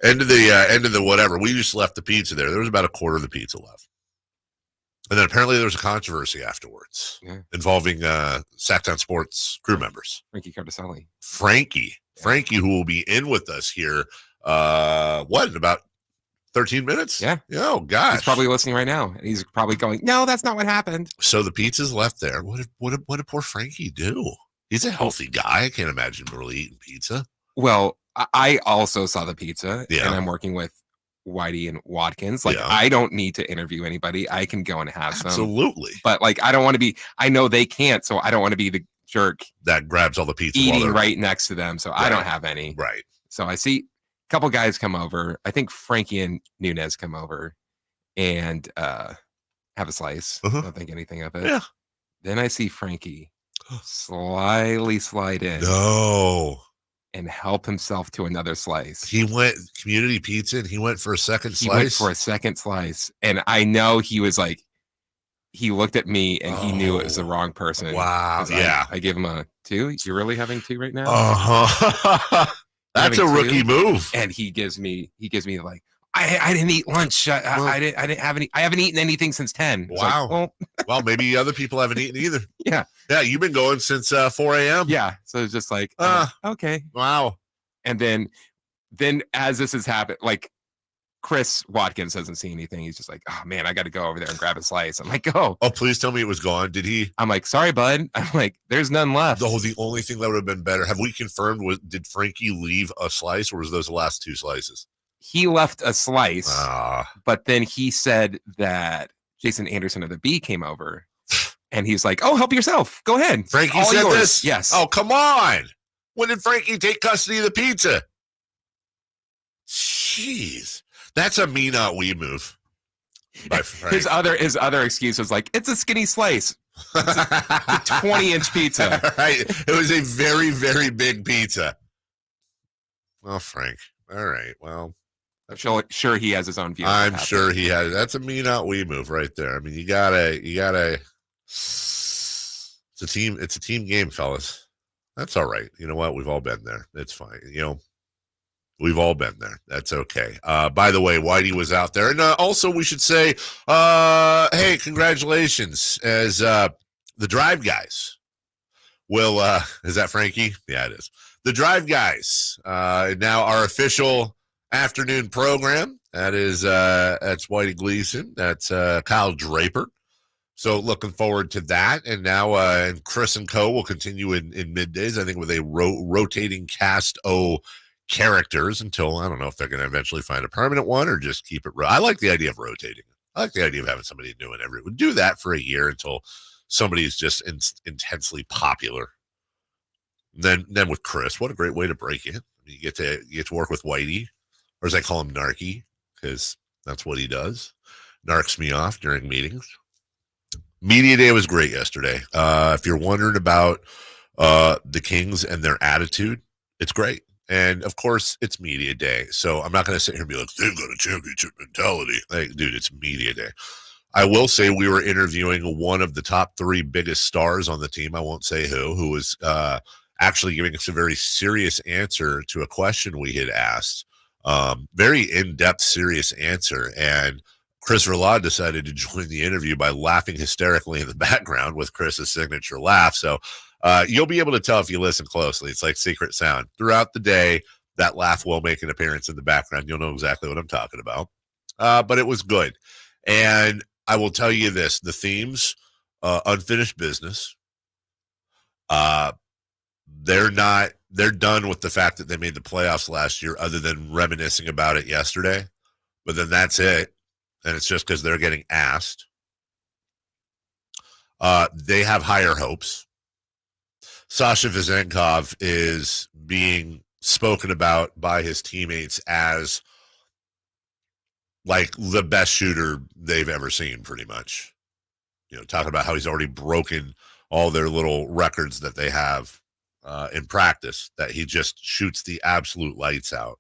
End of the whatever. We just left the pizza there. There was about a quarter of the pizza left. And then apparently there was a controversy afterwards involving Sactown Sports crew members. Frankie Cardicelli. Frankie, who will be in with us here, in about 13 minutes? Yeah. Oh, gosh. He's probably listening right now. And he's probably going, no, that's not what happened. So the pizza's left there. What did poor Frankie do? He's a healthy guy. I can't imagine him really eating pizza. Well, I also saw the pizza, and I'm working with Whitey and Watkins. Like, I don't need to interview anybody. I can go and have some. Absolutely. But, like, I don't want to be, I know they can't, so I don't want to be the jerk that grabs all the pizza eating right next to them, so I don't have any. Right. So I see a couple guys come over. I think Frankie and Nunez come over and have a slice. Don't think anything of it. Yeah. Then I see Frankie slyly slide in. No. And help himself to another slice. He went community pizza and he went for a second slice. He went for a second slice. And I know he was like, he looked at me and he knew it was the wrong person. Wow. Yeah. I gave him a 2. You're really having 2 right now? That's a rookie move. And he gives me like, I didn't eat lunch. I didn't have any. I haven't eaten anything since 10. Wow. Like, well, maybe other people haven't eaten either. Yeah. Yeah. You've been going since 4 a.m. Yeah. So it's just like, okay. Wow. And then as this has happened, like Chris Watkins doesn't see anything. He's just like, oh man, I got to go over there and grab a slice. I'm like, oh, please tell me it was gone. Did he? I'm like, sorry, bud. I'm like, there's none left. The only thing that would have been better. Have we confirmed did Frankie leave a slice or was those the last 2 slices? he left a slice, but then he said that Jason Anderson of the Bee came over, and he's like, "Oh, help yourself. Go ahead." Frankie All said yours. this? Yes. Oh, come on. When did Frankie take custody of the pizza? Jeez. That's a me not we move. By Frank. His other excuse was like, "It's a skinny slice. It's a 20-inch pizza." Right. It was a very, very big pizza. Well, Frank. All right. Well, I'm sure he has his own view. I'm sure he has. That's a me not we move right there. I mean, you gotta. It's a team game, fellas. That's all right. You know what? We've all been there. It's fine. We've all been there. That's okay. By the way, Whitey was out there. And also we should say, hey, congratulations as the Drive Guys will, is that Frankie? Yeah, it is. The Drive Guys, now our official afternoon program. That's Whitey Gleason. That's Kyle Draper. So looking forward to that. And now and Chris and Co. will continue in middays, I think, with a rotating cast O characters until, I don't know if they're going to eventually find a permanent one or just keep it. I like the idea of rotating. I like the idea of having somebody new in every. We'll do that for a year until somebody is just intensely popular. Then with Chris, what a great way to break in. You get to work with Whitey, or as I call him, Narky, because that's what he does. Narks me off during meetings. Media Day was great yesterday. If you're wondering about the Kings and their attitude, it's great. And, of course, it's Media Day. So I'm not going to sit here and be like, they've got a championship mentality. Like, dude, it's Media Day. I will say we were interviewing one of the top 3 biggest stars on the team. I won't say who was actually giving us a very serious answer to a question we had asked. Very in-depth, serious answer. And Chris Verlaud decided to join the interview by laughing hysterically in the background with Chris's signature laugh. So you'll be able to tell if you listen closely. It's like secret sound. Throughout the day, that laugh will make an appearance in the background. You'll know exactly what I'm talking about. But it was good. And I will tell you this, the themes, unfinished business, they're done with the fact that they made the playoffs last year other than reminiscing about it yesterday. But then that's it. And it's just because they're getting asked. They have higher hopes. Sasha Vezenkov is being spoken about by his teammates as like the best shooter they've ever seen, pretty much. Talking about how he's already broken all their little records that they have in practice, that he just shoots the absolute lights out.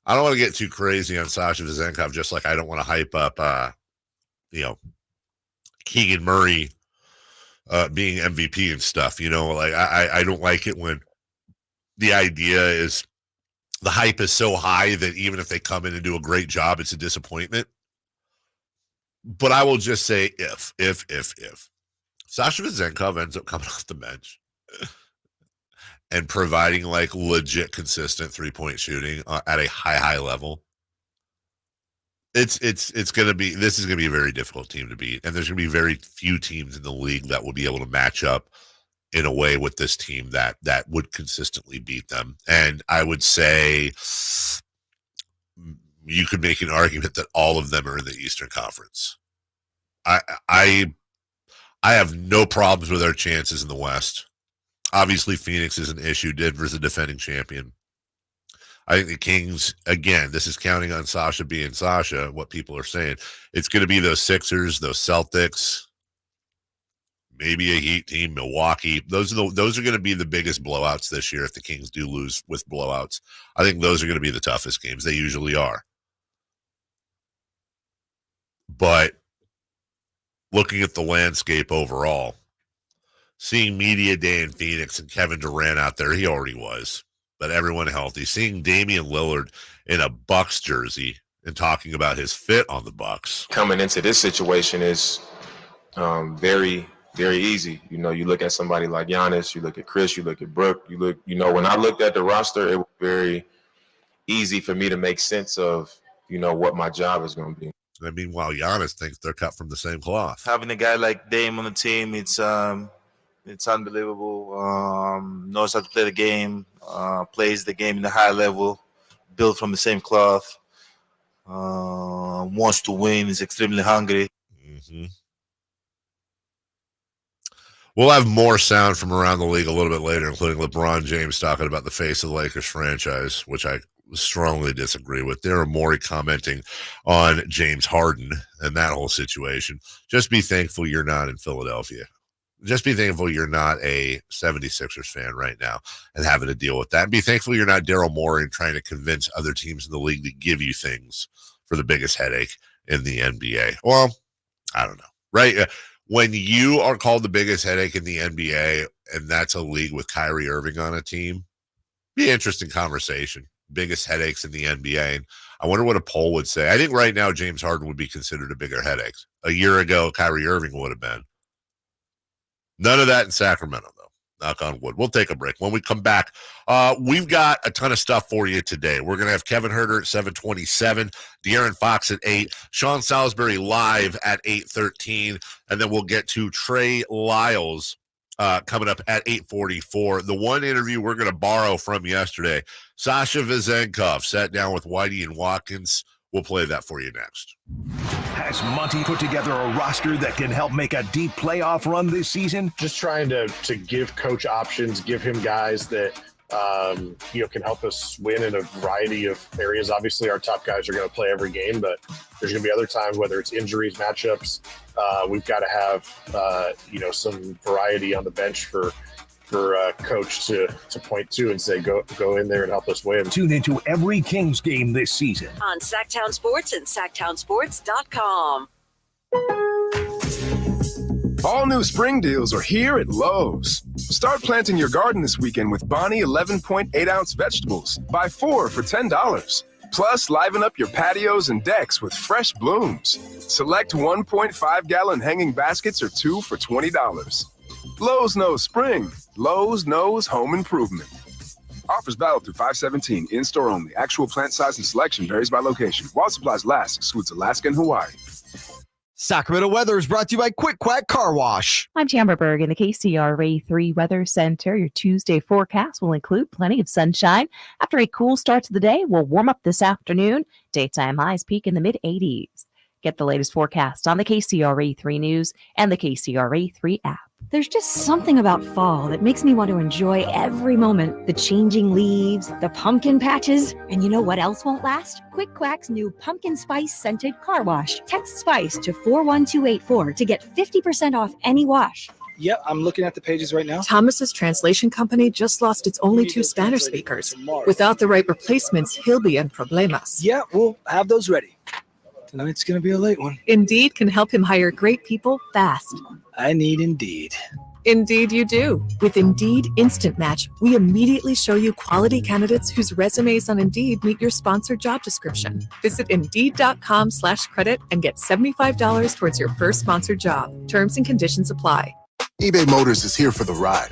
I don't want to get too crazy on Sasha Vezenkov, just like I don't want to hype up, Keegan Murray being MVP and stuff. Like I don't like it when the idea is the hype is so high that even if they come in and do a great job, it's a disappointment. But I will just say if Sasha Vezenkov ends up coming off the bench and providing like legit consistent 3-point shooting at a high level, this is going to be a very difficult team to beat. And there's going to be very few teams in the league that will be able to match up in a way with this team that would consistently beat them. And I would say you could make an argument that all of them are in the Eastern Conference. I have no problems with our chances in the West. Obviously, Phoenix is an issue. Denver's a defending champion. I think the Kings, again, this is counting on Sasha being Sasha, what people are saying. It's going to be those Sixers, those Celtics, maybe a Heat team, Milwaukee. Those are going to be the biggest blowouts this year if the Kings do lose with blowouts. I think those are going to be the toughest games. They usually are. But looking at the landscape overall, seeing Media Day in Phoenix and Kevin Durant out there, he already was, but everyone healthy. Seeing Damian Lillard in a Bucks jersey and talking about his fit on the Bucks. Coming into this situation is very, very easy. You look at somebody like Giannis, you look at Chris, you look at Brooke, when I looked at the roster, it was very easy for me to make sense of, what my job is going to be. I mean, while Giannis thinks they're cut from the same cloth. Having a guy like Dame on the team, it's unbelievable. Knows how to play the game, plays the game in a high level, built from the same cloth. Wants to win. Is extremely hungry. Mm-hmm. We'll have more sound from around the league a little bit later, including LeBron James talking about the face of the Lakers franchise, which I strongly disagree with. Darren Morey commenting on James Harden and that whole situation. Just be thankful you're not in Philadelphia. Just be thankful you're not a 76ers fan right now and having to deal with that. And be thankful you're not Daryl Morey and trying to convince other teams in the league to give you things for the biggest headache in the NBA. Well, I don't know, right? When you are called the biggest headache in the NBA, and that's a league with Kyrie Irving on a team, be an interesting conversation. Biggest headaches in the NBA. And I wonder what a poll would say. I think right now James Harden would be considered a bigger headache. A year ago, Kyrie Irving would have been. None of that in Sacramento, though. Knock on wood. We'll take a break. When we come back, we've got a ton of stuff for you today. We're going to have Kevin Huerter at 7:27, De'Aaron Fox at 8, Sean Salisbury live at 8:13, and then we'll get to Trey Lyles coming up at 8:44. The one interview we're going to borrow from yesterday, Sasha Vezenkov sat down with Whitey and Watkins. We'll play that for you next. Has Monty put together a roster that can help make a deep playoff run this season? Just trying to give coach options, give him guys that can help us win in a variety of areas. Obviously, our top guys are going to play every game, but there's going to be other times, whether it's injuries, matchups, we've got to have some variety on the bench for coach to point to and say, go in there and help us win. Tune into every Kings game this season on Sactown Sports and SactownSports.com. All new spring deals are here at Lowe's. Start planting your garden this weekend with Bonnie 11.8-ounce vegetables. Buy 4 for $10. Plus, liven up your patios and decks with fresh blooms. Select 1.5-gallon hanging baskets or 2 for $20. Lowe's knows spring. Lowe's knows home improvement. Offers valid through 5/17. In-store only. Actual plant size and selection varies by location. While supplies last, excludes Alaska and Hawaii. Sacramento weather is brought to you by Quick Quack Car Wash. I'm Tamara Berg in the KCRA 3 Weather Center. Your Tuesday forecast will include plenty of sunshine. After a cool start to the day, we'll warm up this afternoon. Daytime highs peak in the mid-80s. Get the latest forecast on the KCRA 3 News and the KCRA 3 app. There's just something about fall that makes me want to enjoy every moment. The changing leaves, the pumpkin patches, and you know what else won't last? Quick Quack's new pumpkin spice scented car wash. Text SPICE to 41284 to get 50% off any wash. Yep, I'm looking at the pages right now. Thomas's translation company just lost its only 2 Spanish speakers. Without the right replacements, he'll be in problemas. Yeah, we'll have those ready. Tonight's going to be a late one. Indeed can help him hire great people fast. I need Indeed. Indeed you do. With Indeed Instant Match, we immediately show you quality candidates whose resumes on Indeed meet your sponsored job description. Visit Indeed.com/credit and get $75 towards your first sponsored job. Terms and conditions apply. eBay Motors is here for the ride.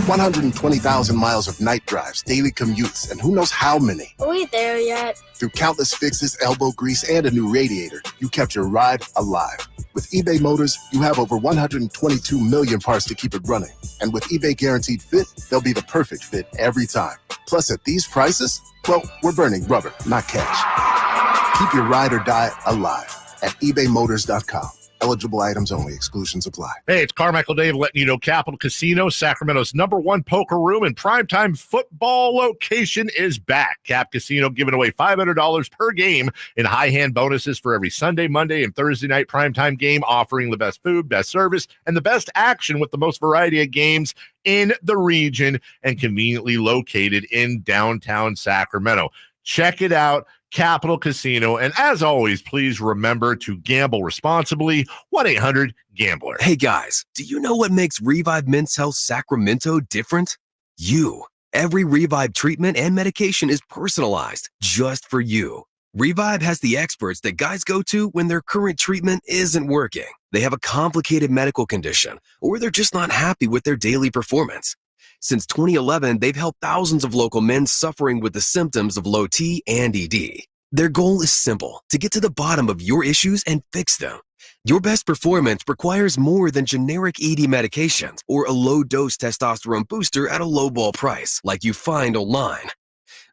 120,000 miles of night drives, daily commutes, and who knows how many. Are we there yet? Through countless fixes, elbow grease, and a new radiator, you kept your ride alive. With eBay Motors, you have over 122 million parts to keep it running. And with eBay Guaranteed Fit, they'll be the perfect fit every time. Plus, at these prices, well, we're burning rubber, not cash. Keep your ride or die alive at ebaymotors.com. Eligible items only. Exclusions apply. Hey, it's Carmichael Dave letting you know Capital Casino, Sacramento's #1 poker room and primetime football location is back. Cap Casino giving away $500 per game in high hand bonuses for every Sunday, Monday, and Thursday night primetime game, offering the best food, best service, and the best action with the most variety of games in the region and conveniently located in downtown Sacramento. Check it out. Capital Casino. And as always, please remember to gamble responsibly. 1-800-GAMBLER. Hey guys, do you know what makes Revive Men's Health Sacramento different? You. Every Revive treatment and medication is personalized just for you. Revive has the experts that guys go to when their current treatment isn't working. They have a complicated medical condition, or they're just not happy with their daily performance. Since 2011, they've helped thousands of local men suffering with the symptoms of low T and ED. Their goal is simple: to get to the bottom of your issues and fix them. Your best performance requires more than generic ED medications or a low-dose testosterone booster at a low-ball price like you find online.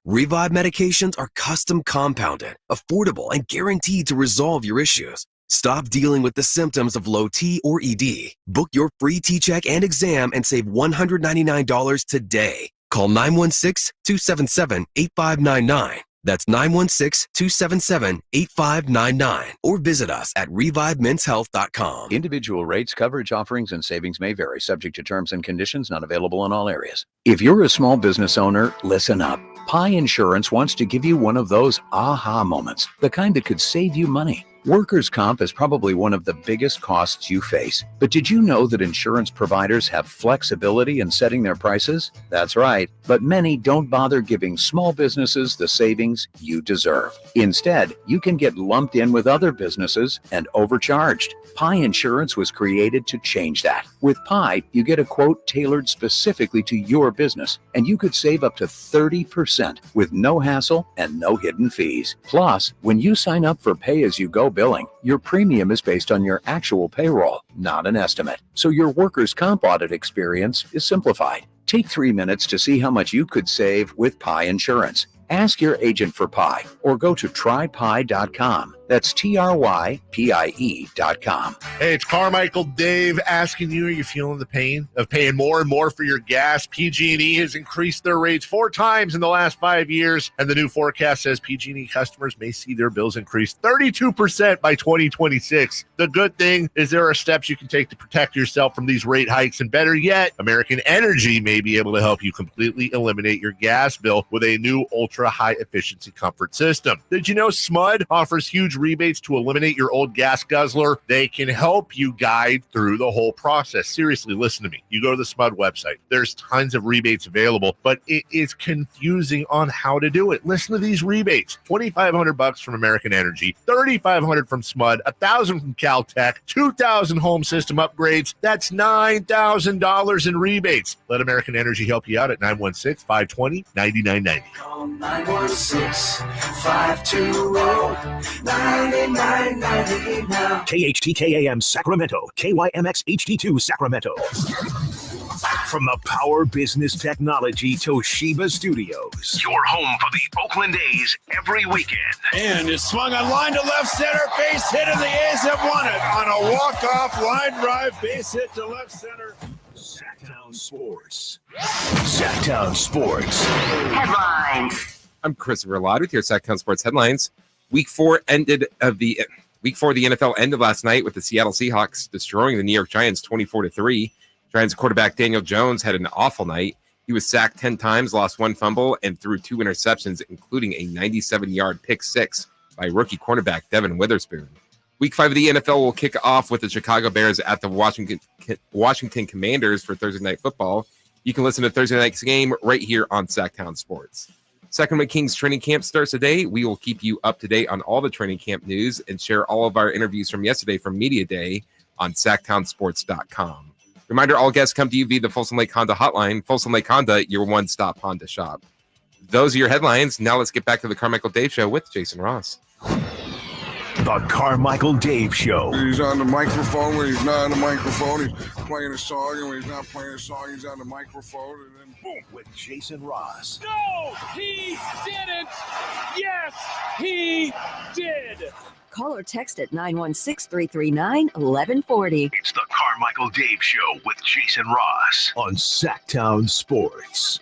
Revive medications are custom compounded, affordable, and guaranteed to resolve your issues. Stop dealing with the symptoms of low T or ED. Book your free T-check and exam and save $199 today. Call 916-277-8599. That's 916-277-8599. Or visit us at revivemen'shealth.com. Individual rates, coverage offerings, and savings may vary, subject to terms and conditions, not available in all areas. If you're a small business owner, listen up. Pi Insurance wants to give you one of those aha moments, the kind that could save you money. Workers' comp is probably one of the biggest costs you face. But did you know that insurance providers have flexibility in setting their prices? That's right. But many don't bother giving small businesses the savings you deserve. Instead, you can get lumped in with other businesses and overcharged. Pi Insurance was created to change that. With Pi, you get a quote tailored specifically to your business, and you could save up to 30% with no hassle and no hidden fees. Plus, when you sign up for pay-as-you-go billing, your premium is based on your actual payroll, not an estimate. So your workers' comp audit experience is simplified. Take 3 minutes to see how much you could save with Pi Insurance. Ask your agent for Pi or go to trypi.com. That's TRYPIE.com. Hey, it's Carmichael Dave asking you, are you feeling the pain of paying more and more for your gas? PG&E has increased their rates 4 times in the last 5 years, and the new forecast says PG&E customers may see their bills increase 32% by 2026. The good thing is there are steps you can take to protect yourself from these rate hikes, and better yet, American Energy may be able to help you completely eliminate your gas bill with a new ultra-high efficiency comfort system. Did you know SMUD offers huge rebates to eliminate your old gas guzzler? They can help you guide through the whole process. Seriously, listen to me. You go to the SMUD website. There's tons of rebates available, but it is confusing on how to do it. Listen to these rebates. $2,500 from American Energy, $3,500 from SMUD, $1,000 from Caltech, $2,000 home system upgrades. That's $9,000 in rebates. Let American Energy help you out at 916-520-9990. Call 916-520-9990 now. KHTKAM Sacramento, KYMX HD2 Sacramento. From the Power Business Technology Toshiba Studios, your home for the Oakland A's every weekend. And it's swung on line to left center, base hit, and the A's have won it on a walk-off line drive, base hit to left center. Sactown Sports. Sactown Sports. Headlines. I'm Christopher Ladd with your Sactown Sports headlines. Week 4 of the NFL ended last night with the Seattle Seahawks destroying the New York Giants 24-3. Giants quarterback Daniel Jones had an awful night. He was sacked 10 times, lost 1 fumble, and threw 2 interceptions, including a 97-yard pick 6 by rookie cornerback Devin Witherspoon. Week 5 of the NFL will kick off with the Chicago Bears at the Washington Commanders for Thursday Night Football. You can listen to Thursday night's game right here on Sactown Sports. Sacramento Kings training camp starts today. We will keep you up to date on all the training camp news and share all of our interviews from yesterday from Media Day on SactownSports.com. Reminder, all guests come to you via the Folsom Lake Honda hotline. Folsom Lake Honda, your one-stop Honda shop. Those are your headlines. Now let's get back to the Carmichael Dave Show with Jason Ross. The Carmichael Dave Show. He's on the microphone when he's not on the microphone. He's playing a song, and when he's not playing a song, he's on the microphone, and then boom. With Jason Ross. No, he didn't. Yes, he did. Call or text at 916-339-1140. It's the Carmichael Dave Show with Jason Ross on Sactown Sports.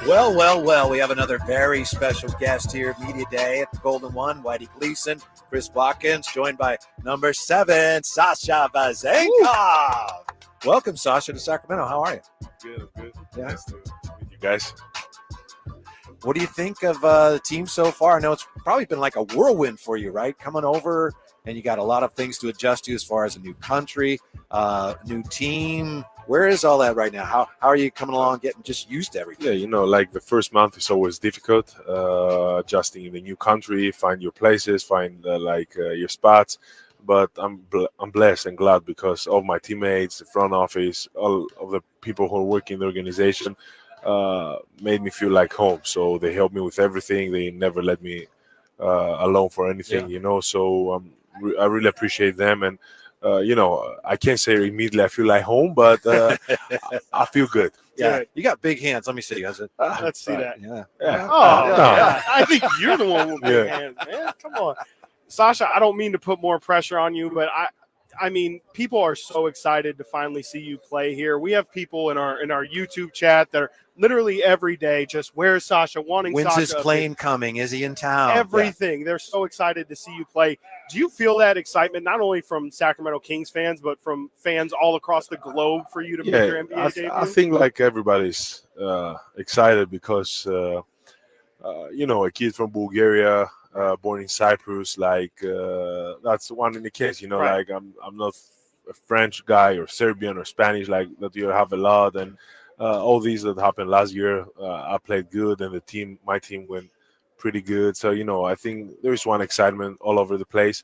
Well, we have another very special guest here at Media Day at the Golden One, Whitey Gleason, Chris Watkins, joined by number 7, Sasha Vezenkov. Welcome, Sasha, to Sacramento. How are you? Good. Yeah. Nice to meet you guys. What do you think of the team so far? I know it's probably been like a whirlwind for you, right? Coming over, and you got a lot of things to adjust to as far as a new country, new team. Where is all that right now? How are you coming along, getting just used to everything? Yeah, like the first month is always difficult, adjusting in the new country, find your places, find your spots. But I'm blessed and glad because of my teammates, the front office, all of the people who are working in the organization made me feel like home. So they helped me with everything. They never let me alone for anything, So I really appreciate them. And I can't say immediately I feel like home, but I feel good. Yeah, you got big hands. Let me see. Let's see that. Yeah. Oh, no. yeah. I think you're the one with big Yeah. hands, man. Come on. Sasha, I don't mean to put more pressure on you, but I mean, people are so excited to finally see you play here. We have people in our YouTube chat that are literally every day just, where's Sasha, wanting When's Sasha. his plane coming? Is he in town? Everything. They're so excited to see you play. Do you feel that excitement not only from Sacramento Kings fans, but from fans all across the globe for you to make your NBA debut? I think like everybody's excited because a kid from Bulgaria, born in Cyprus, like that's one in the case. Right. Like I'm not a French guy or Serbian or Spanish like that. You have a lot, and all these that happened last year. I played good, and my team went pretty good. So I think there is one excitement all over the place.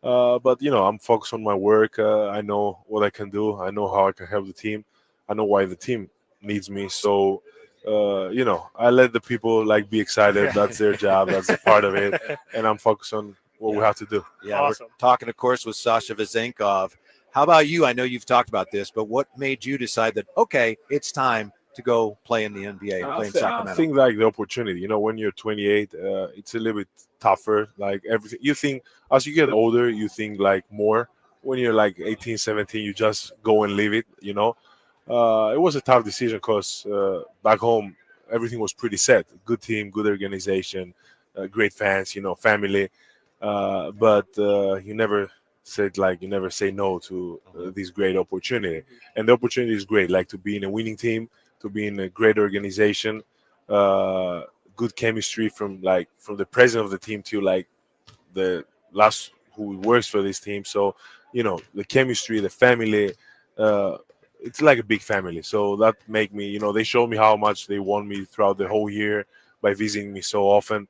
But I'm focused on my work. I know what I can do. I know how I can help the team. I know why the team needs me. So I let the people be excited. That's their job. That's a part of it. And I'm focused on what we have to do. Yeah, awesome. We're talking, of course, with Sasha Vezenkov. How about you? I know you've talked about this, but what made you decide that, okay, it's time to go play in the NBA and play in Sacramento? I think the opportunity, when you're 28, it's a little bit tougher. Like everything, you think as you get older, you think more. When you're 18, 17, you just go and live it, It was a tough decision because back home, everything was pretty set. Good team, good organization, great fans, family. But you never say no to this great opportunity. And the opportunity is great, to be in a winning team, to be in a great organization, good chemistry from the president of the team to the last who works for this team. So, the chemistry, the family, it's like a big family. So that make me, they showed me how much they want me throughout the whole year by visiting me so often.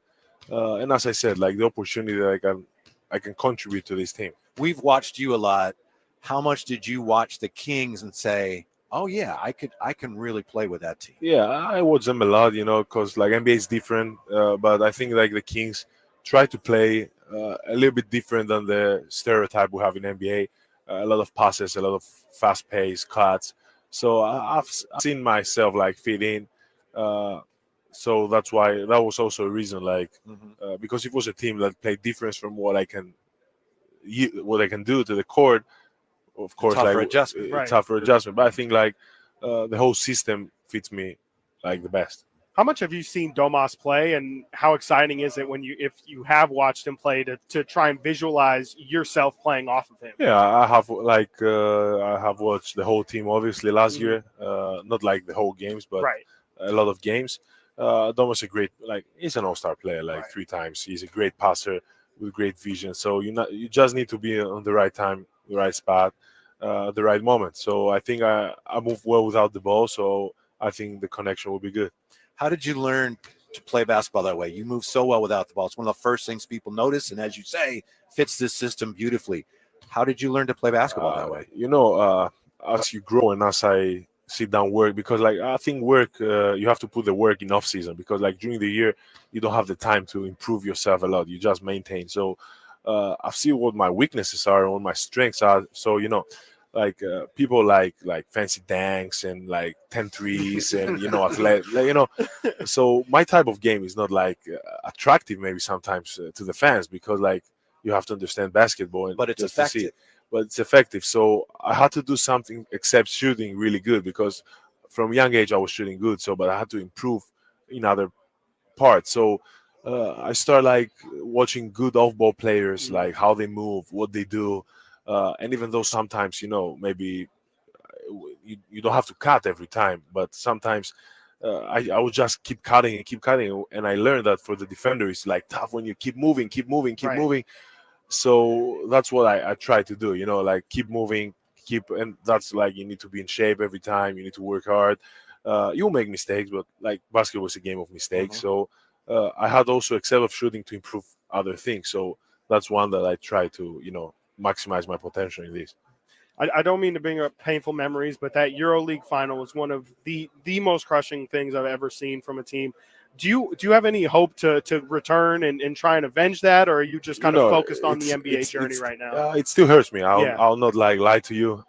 And as I said, the opportunity that I can contribute to this team. We've watched you a lot. How much did you watch the Kings and say, oh yeah, I can really play with that team? Yeah, I watch them a lot, because NBA is different. But I think the Kings try to play a little bit different than the stereotype we have in NBA. A lot of passes, a lot of fast-paced cuts. So I've seen myself fit in. So that's why that was also a reason, because it was a team that played different from what I can do to the court. Of course, tougher adjustment, right. Tougher adjustment. But I think the whole system fits me the best. How much have you seen Domas play, and how exciting is it if you have watched him play to try and visualize yourself playing off of him? Yeah, I have I have watched the whole team obviously last year, not the whole games, but a lot of games. Domas a great he's an all-star player 3 times. He's a great passer with great vision. So you just need to be on the right time, the right spot, the right moment. So I think I move well without the ball. So I think the connection will be good. How did you learn to play basketball that way? You move so well without the ball. It's one of the first things people notice, and as you say, fits this system beautifully. How did you learn to play basketball that way? As you grow and as I sit down work, because I think work, you have to put the work in off season, because during the year you don't have the time to improve yourself a lot. You just maintain. So I've seen what my weaknesses are and what my strengths are. So people like fancy danks and 10 threes and athletic, so my type of game is not attractive maybe sometimes to the fans, because you have to understand basketball, but it's effective. But it's effective. So I had to do something except shooting really good, because from a young age I was shooting good. So, but I had to improve in other parts. So I started watching good off-ball players, how they move, what they do. And even though sometimes, maybe you don't have to cut every time, but sometimes I would just keep cutting. And I learned that for the defender, it's tough when you keep moving. So that's what I try to do, keep moving, and that's you need to be in shape every time. You need to work hard. You'll make mistakes, but basketball is a game of mistakes. So I had also excel of shooting to improve other things. So that's one that I try to, maximize my potential in this. I don't mean to bring up painful memories, but that EuroLeague final was one of the most crushing things I've ever seen from a team. Do you have any hope to return and try and avenge that, or are you just kind of focused on the NBA journey right now? It still hurts me. I'll not lie to you.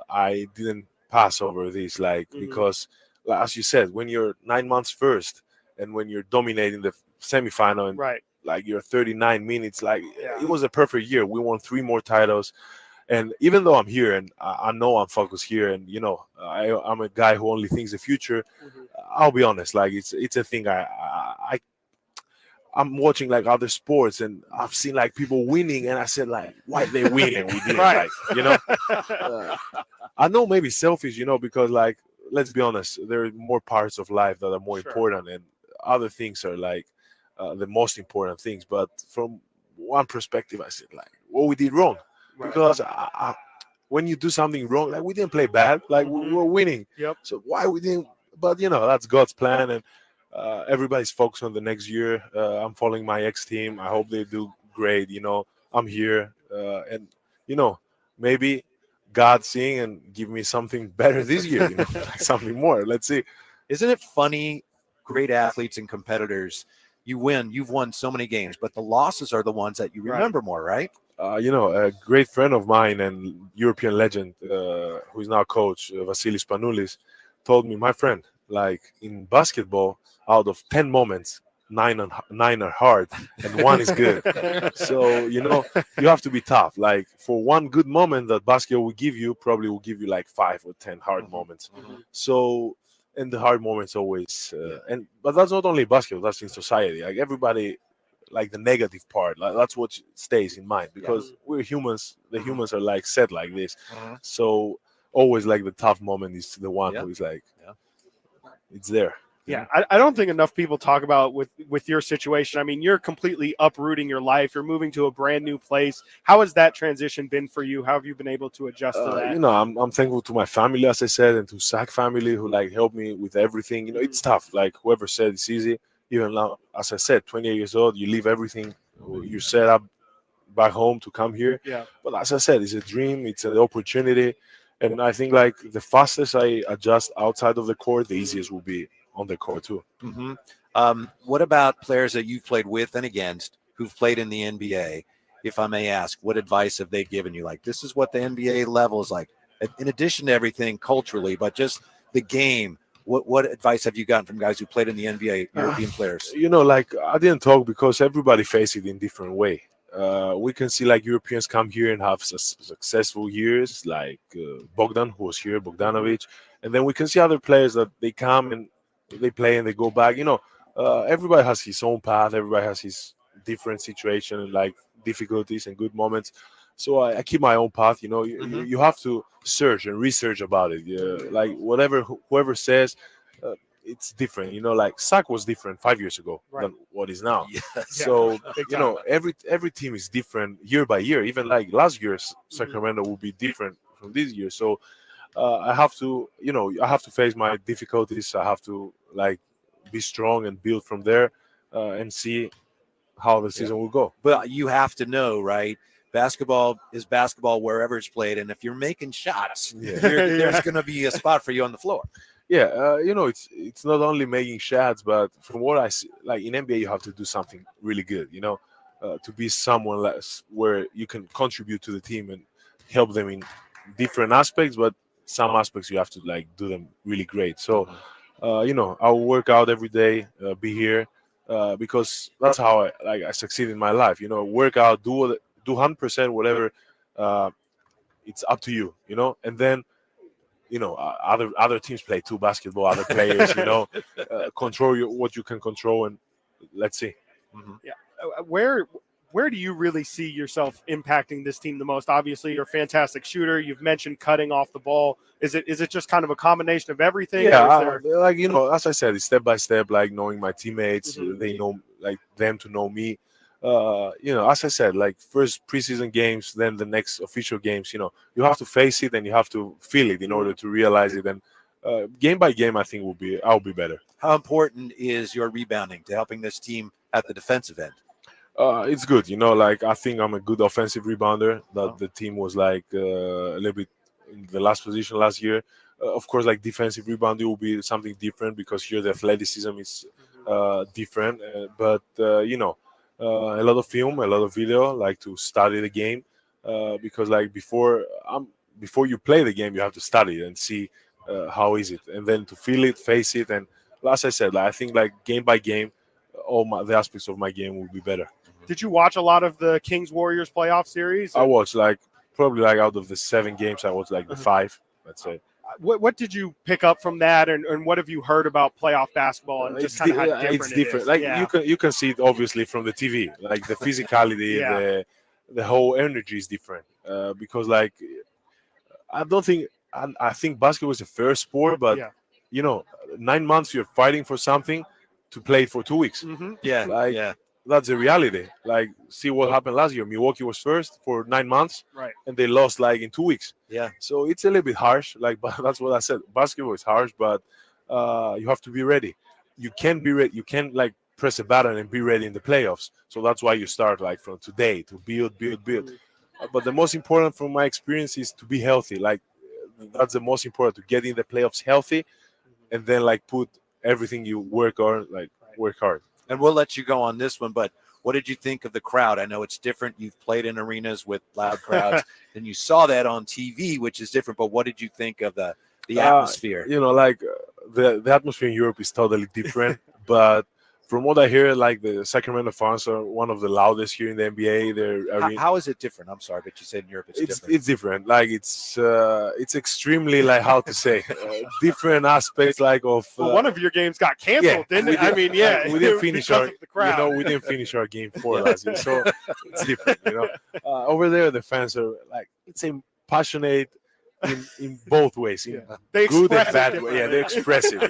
I didn't pass over this because, as you said, when you're 9 months first and when you're dominating the semifinal and you're 39 minutes, it was a perfect year. We won 3 more titles. And even though I'm here and I know I'm focused here, and I'm a guy who only thinks the future, I'll be honest. It's a thing. I'm watching other sports, and I've seen people winning, and I said why they win and we didn't. I know maybe selfish, because let's be honest, there are more parts of life that are more important, and other things are the most important things. But from one perspective, I said what we did wrong. Because when you do something wrong, we didn't play bad, we were winning. Yep. So why we didn't? But that's God's plan, and everybody's focused on the next year. I'm following my ex-team. I hope they do great. I'm here, and maybe God seeing and give me something better this year. Something more. Let's see. Isn't it funny? Great athletes and competitors, you win. You've won so many games, but the losses are the ones that you remember more, right? A great friend of mine and European legend, who is now coach, Vasilis Panoulis, told me, my friend, in basketball, out of 10 moments, 9 are hard and 1 is good. So, you have to be tough. For one good moment that basketball will give you, probably will give you 5 or 10 hard moments. So, and the hard moments always, but that's not only basketball, that's in society. Everybody, the negative part, that's what stays in mind, because we're humans. The humans are set like this. So always the tough moment is the one who is it's there. Yeah, I don't think enough people talk about with your situation. I mean, you're completely uprooting your life. You're moving to a brand new place. How has that transition been for you? How have you been able to adjust to that? I'm thankful to my family, as I said, and to Sac family who helped me with everything. It's tough. Whoever said it's easy. Even now, as I said, 28 years old, you leave everything you set up back home to come here. Yeah. But as I said, it's a dream, it's an opportunity. And I think the fastest I adjust outside of the court, the easiest will be on the court too. What about players that you've played with and against who've played in the NBA? If I may ask, what advice have they given you? This is what the NBA level is like, in addition to everything culturally, but just the game. What advice have you gotten from guys who played in the NBA, European players? I didn't talk because everybody faces it in different way. We can see Europeans come here and have successful years, Bogdan, who was here, Bogdanovic. And then we can see other players that they come and they play and they go back. Everybody has his own path. Everybody has his different situation and difficulties and good moments. So I keep my own path. You have to search and research about it. Whoever says it's different. Sac was different 5 years ago than what is now. So every team is different year by year. Even last year's Sacramento will be different from this year. So I have to face my difficulties. I have to be strong and build from there and see how the season will go. But you have to know, right? Basketball is basketball wherever it's played, and if you're making shots, there's going to be a spot for you on the floor. Yeah, it's not only making shots, but from what I see, in NBA, you have to do something really good. To be someone less where you can contribute to the team and help them in different aspects, but some aspects you have to do them really great. So, I'll work out every day, be here, because that's how I succeed in my life. Work out, do 100% whatever. It's up to you, and then other teams play too, basketball, other players, control what you can control, and let's see. Yeah, where do you really see yourself impacting this team the most? Obviously, you're a fantastic shooter. You've mentioned cutting off the ball. Is it just kind of a combination of everything? Yeah, as I said, it's step by step, knowing my teammates. They know them to know me. As I said, first preseason games, then the next official games, you have to face it and you have to feel it in order to realize it. And game by game, I think I'll be better. How important is your rebounding to helping this team at the defensive end? It's good. I think I'm a good offensive rebounder. That the team was a little bit in the last position last year. Of course, defensive rebounding will be something different because here the athleticism is different. But a lot of film, a lot of video, like to study the game, because like before you play the game, you have to study it and see how is it, and then to feel it, face it, and as I said, I think like game by game, the aspects of my game will be better. Did you watch a lot of the Kings Warriors playoff series? I watched probably out of the 7 games, I watched the 5, let's say. What did you pick up from that, and what have you heard about playoff basketball and just kind of how different it's different. it is? You can see it obviously from the TV, like the physicality, the whole energy is different. Because I think basketball is a fair sport, but 9 months you're fighting for something to play for 2 weeks. Mm-hmm. That's the reality. See what happened last year. Milwaukee was first for 9 months, right? And they lost in 2 weeks. Yeah. So it's a little bit harsh. But that's what I said. Basketball is harsh, but you have to be ready. You can't be ready. You can't press a button and be ready in the playoffs. So that's why you start from today to build. But the most important from my experience is to be healthy. That's the most important, to get in the playoffs healthy, and then put everything you work on, work hard. And we'll let you go on this one, but what did you think of the crowd? I know it's different. You've played in arenas with loud crowds, and you saw that on TV, which is different. But what did you think of the atmosphere? The atmosphere in Europe is totally different. But from what I hear, the Sacramento fans are one of the loudest here in the NBA. How is it different? I'm sorry, but you said in Europe it's different. It's different. It's extremely how to say different aspects of. One of your games got canceled, didn't it? We didn't finish we didn't finish our game 4 last year, so it's different. Over there the fans are it's passionate in both ways, in good and bad way. Yeah, they're expressive.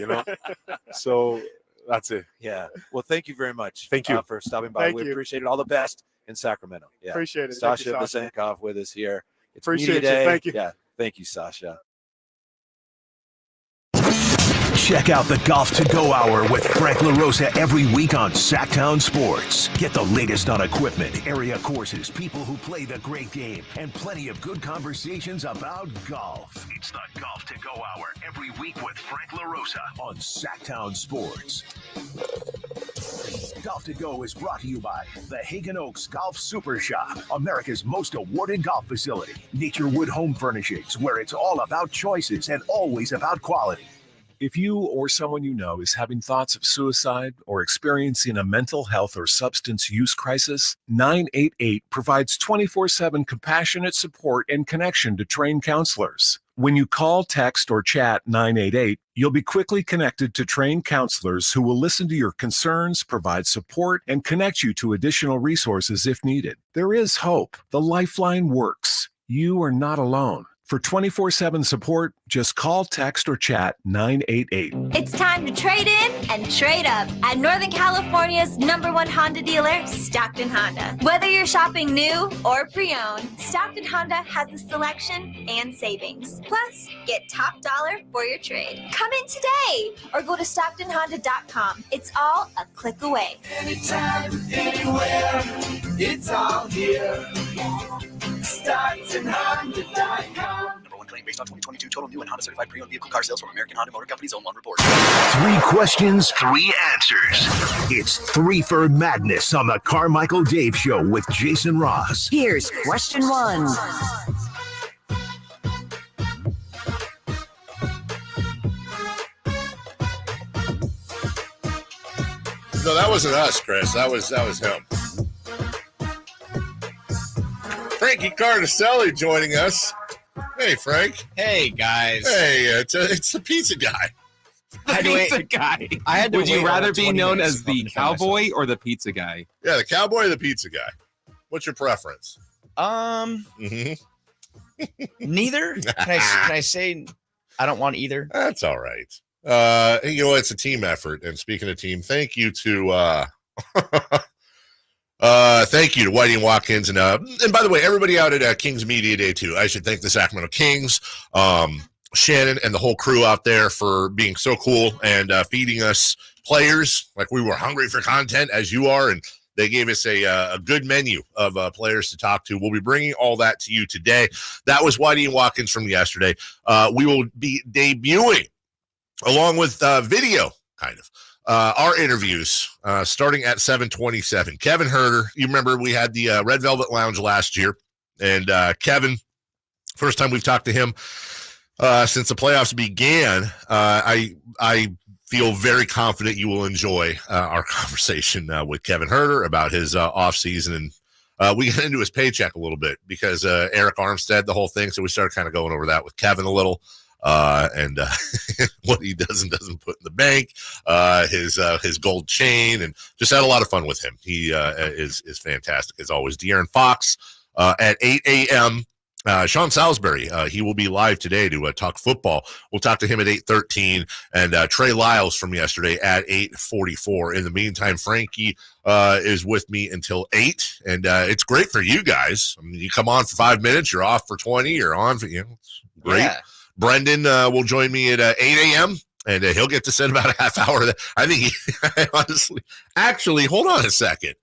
So. That's it. Yeah. Well, thank you very much. Thank you for stopping by. We appreciate it. All the best in Sacramento. Yeah. Appreciate it. Sasha Vezenkov with us here. It's appreciate Media Day. Thank you. Yeah. Thank you, Sasha. Check out the Golf to Go Hour with Frank LaRosa every week on Sactown Sports. Get the latest on equipment, area courses, people who play the great game, and plenty of good conversations about golf. It's the Golf to Go Hour every week with Frank LaRosa on Sactown Sports. Golf to Go is brought to you by the Hagen Oaks Golf Super Shop, America's most awarded golf facility. Naturewood Home Furnishings, where it's all about choices and always about quality. If you or someone you know is having thoughts of suicide or experiencing a mental health or substance use crisis, 988 provides 24/7 compassionate support and connection to trained counselors. When you call, text, or chat 988, you'll be quickly connected to trained counselors who will listen to your concerns, provide support, and connect you to additional resources if needed. There is hope. The Lifeline works. You are not alone. For 24/7 support, just call, text, or chat 988. It's time to trade in and trade up at Northern California's #1 Honda dealer, Stockton Honda. Whether you're shopping new or pre-owned, Stockton Honda has the selection and savings. Plus, get top dollar for your trade. Come in today or go to StocktonHonda.com. It's all a click away. Anytime, anywhere, it's all here. StocktonHonda.com. #1 claim based on 2022 total new and Honda certified pre-owned vehicle car sales from American Honda Motor Company's own one report. 3 questions, 3 answers. It's 3 for Madness on the Carmichael Dave Show with Jason Ross. Here's question 1. No, that wasn't us, Chris. That was him. Frankie Cardicelli joining us. Hey, Frank. Hey, guys. Hey, it's the pizza guy. The pizza guy. I had to Would you rather be known as the cowboy or the pizza guy? Yeah, the cowboy or the pizza guy? What's your preference? Neither. Can I say I don't want either? That's all right. It's a team effort. And speaking of team, thank you to Whitey and Watkins, and by the way, everybody out at Kings Media Day too. I should thank the Sacramento Kings, Shannon, and the whole crew out there for being so cool and feeding us players like we were hungry for content as you are, and they gave us a good menu of players to talk to. We'll be bringing all that to you today. That was Whitey and Watkins from yesterday. We will be debuting along with video, kind of. our interviews starting at 7:27. Kevin Huerter, you remember we had the Red Velvet Lounge last year, and Kevin, first time we've talked to him since the playoffs began. I feel very confident you will enjoy our conversation with Kevin Huerter about his offseason, and we got into his paycheck a little bit because Eric Armstead, the whole thing, so we started kind of going over that with Kevin a little. And what he does and doesn't put in the bank, his gold chain, and just had a lot of fun with him. He is fantastic as always. De'Aaron Fox at 8 a.m. Sean Salisbury, he will be live today to talk football. We'll talk to him at 8:13, and Trey Lyles from yesterday at 8:44. In the meantime, Frankie is with me until 8, and it's great for you guys. I mean, you come on for 5 minutes, you're off for 20, you're on for, it's great. Yeah. Brendan will join me at 8 a.m., and he'll get to sit about a half hour. I think he honestly, actually, hold on a second.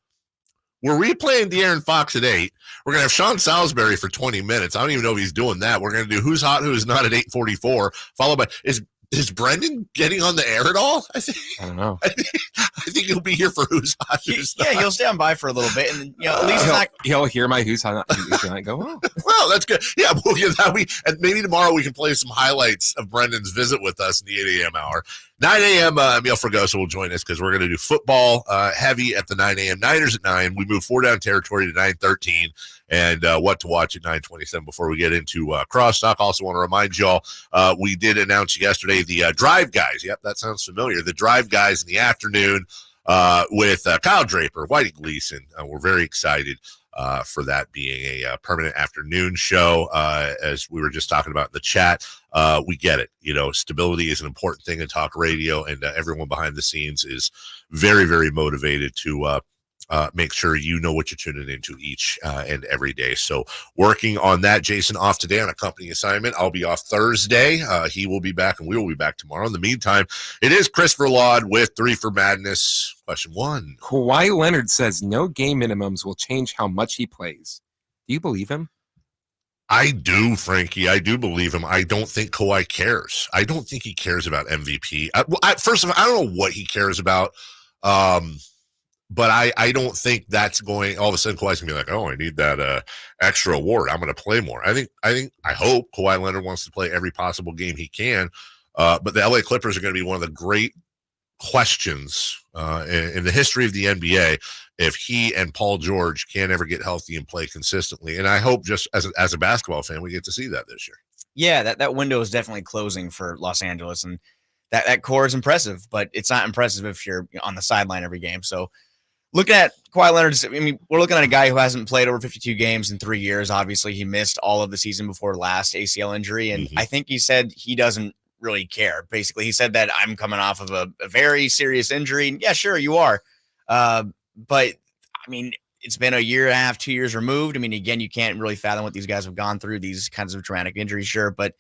We're replaying De'Aaron Fox at 8. We're going to have Sean Salisbury for 20 minutes. I don't even know if he's doing that. We're going to do Who's Hot, Who's Not at 8:44, followed by, is Brendan getting on the air at all? I don't know. I think he'll be here for Who's Hot, Who's Not. Yeah, he'll stand by for a little bit, and at least he'll hear my Who's Hot, Who's Not, and go, oh. Well, that's good. Yeah, we'll get that. And maybe tomorrow we can play some highlights of Brendan's visit with us in the 8 a.m. hour. 9 a.m., Emil Fragoso will join us because we're going to do football heavy at the 9 a.m. Niners at 9. We move 4 down territory to 9:13, and what to watch at 9:27 before we get into crosstalk. Also want to remind y'all, we did announce yesterday the Drive Guys. Yep, that sounds familiar. The Drive Guys in the afternoon with Kyle Draper, Whitey Gleason. We're very excited for that being a permanent afternoon show. As we were just talking about in the chat, we get it. Stability is an important thing in talk radio, and everyone behind the scenes is very, very motivated to make sure you know what you're tuning into each and every day. So working on that. Jason off today on a company assignment. I'll be off Thursday. He will be back, and we will be back tomorrow. In the meantime, it is Chris Verlaud with 3 for Madness. Question 1. Kawhi Leonard says no game minimums will change how much he plays. Do you believe him? I do, Frankie. I do believe him. I don't think Kawhi cares. I don't think he cares about MVP. First of all, I don't know what he cares about. But I don't think that's going, all of a sudden Kawhi's gonna be like, oh, I need that extra award. I'm gonna play more. I hope Kawhi Leonard wants to play every possible game he can. But the LA Clippers are gonna be one of the great questions in the history of the NBA if he and Paul George can't ever get healthy and play consistently. And I hope, just as a basketball fan, we get to see that this year. Yeah, that window is definitely closing for Los Angeles, and that core is impressive, but it's not impressive if you're on the sideline every game. So looking at Kawhi Leonard, I mean, we're looking at a guy who hasn't played over 52 games in 3 years. Obviously, he missed all of the season before last ACL injury, and I think he said he doesn't really care. Basically, he said that I'm coming off of a very serious injury. And yeah, sure, you are. But, I mean, it's been a year and a half, 2 years removed. I mean, again, you can't really fathom what these guys have gone through, these kinds of traumatic injuries, sure. But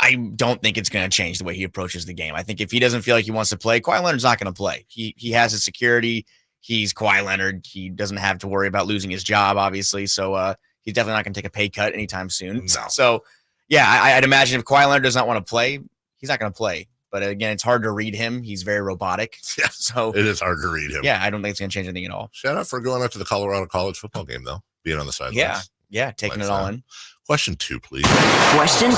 I don't think it's going to change the way he approaches the game. I think if he doesn't feel like he wants to play, Kawhi Leonard's not going to play. He has his security. He's Kawhi Leonard. He doesn't have to worry about losing his job, obviously. So he's definitely not going to take a pay cut anytime soon. No. So, yeah, I'd imagine if Kawhi Leonard does not want to play, he's not going to play. But again, it's hard to read him. He's very robotic. Yeah, so it is hard to read him. Yeah, I don't think it's going to change anything at all. Shout out for going up to the Colorado college football game, though, being on the sidelines. Yeah, taking it all in. Question 2, please. Question 2.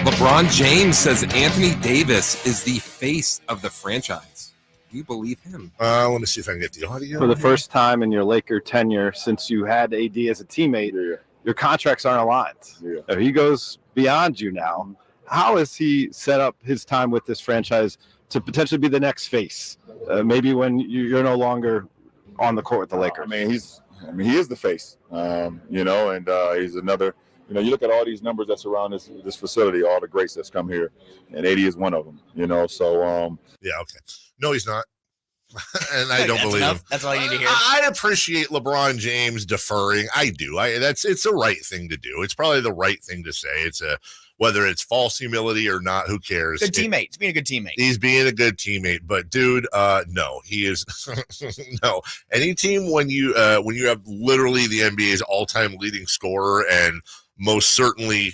LeBron James says Anthony Davis is the face of the franchise. Do you believe him? Let me see if I can get the audio. For the first time in your Laker tenure since you had AD as a teammate, your contracts aren't aligned. Yeah. If he goes beyond you now, how has he set up his time with this franchise to potentially be the next face? Maybe when you're no longer on the court with the Lakers. He is the face, and he's another. You look at all these numbers that surround this facility, all the greats that's come here, and AD is one of them. So yeah, okay. No, he's not, and I don't believe him. That's all you need to hear. I appreciate LeBron James deferring. I do. It's the right thing to do. It's probably the right thing to say. It's whether it's false humility or not, who cares? Good teammate. He's being a good teammate. He's being a good teammate. But dude, no, he is no. Any team when you have literally the NBA's all-time leading scorer and most certainly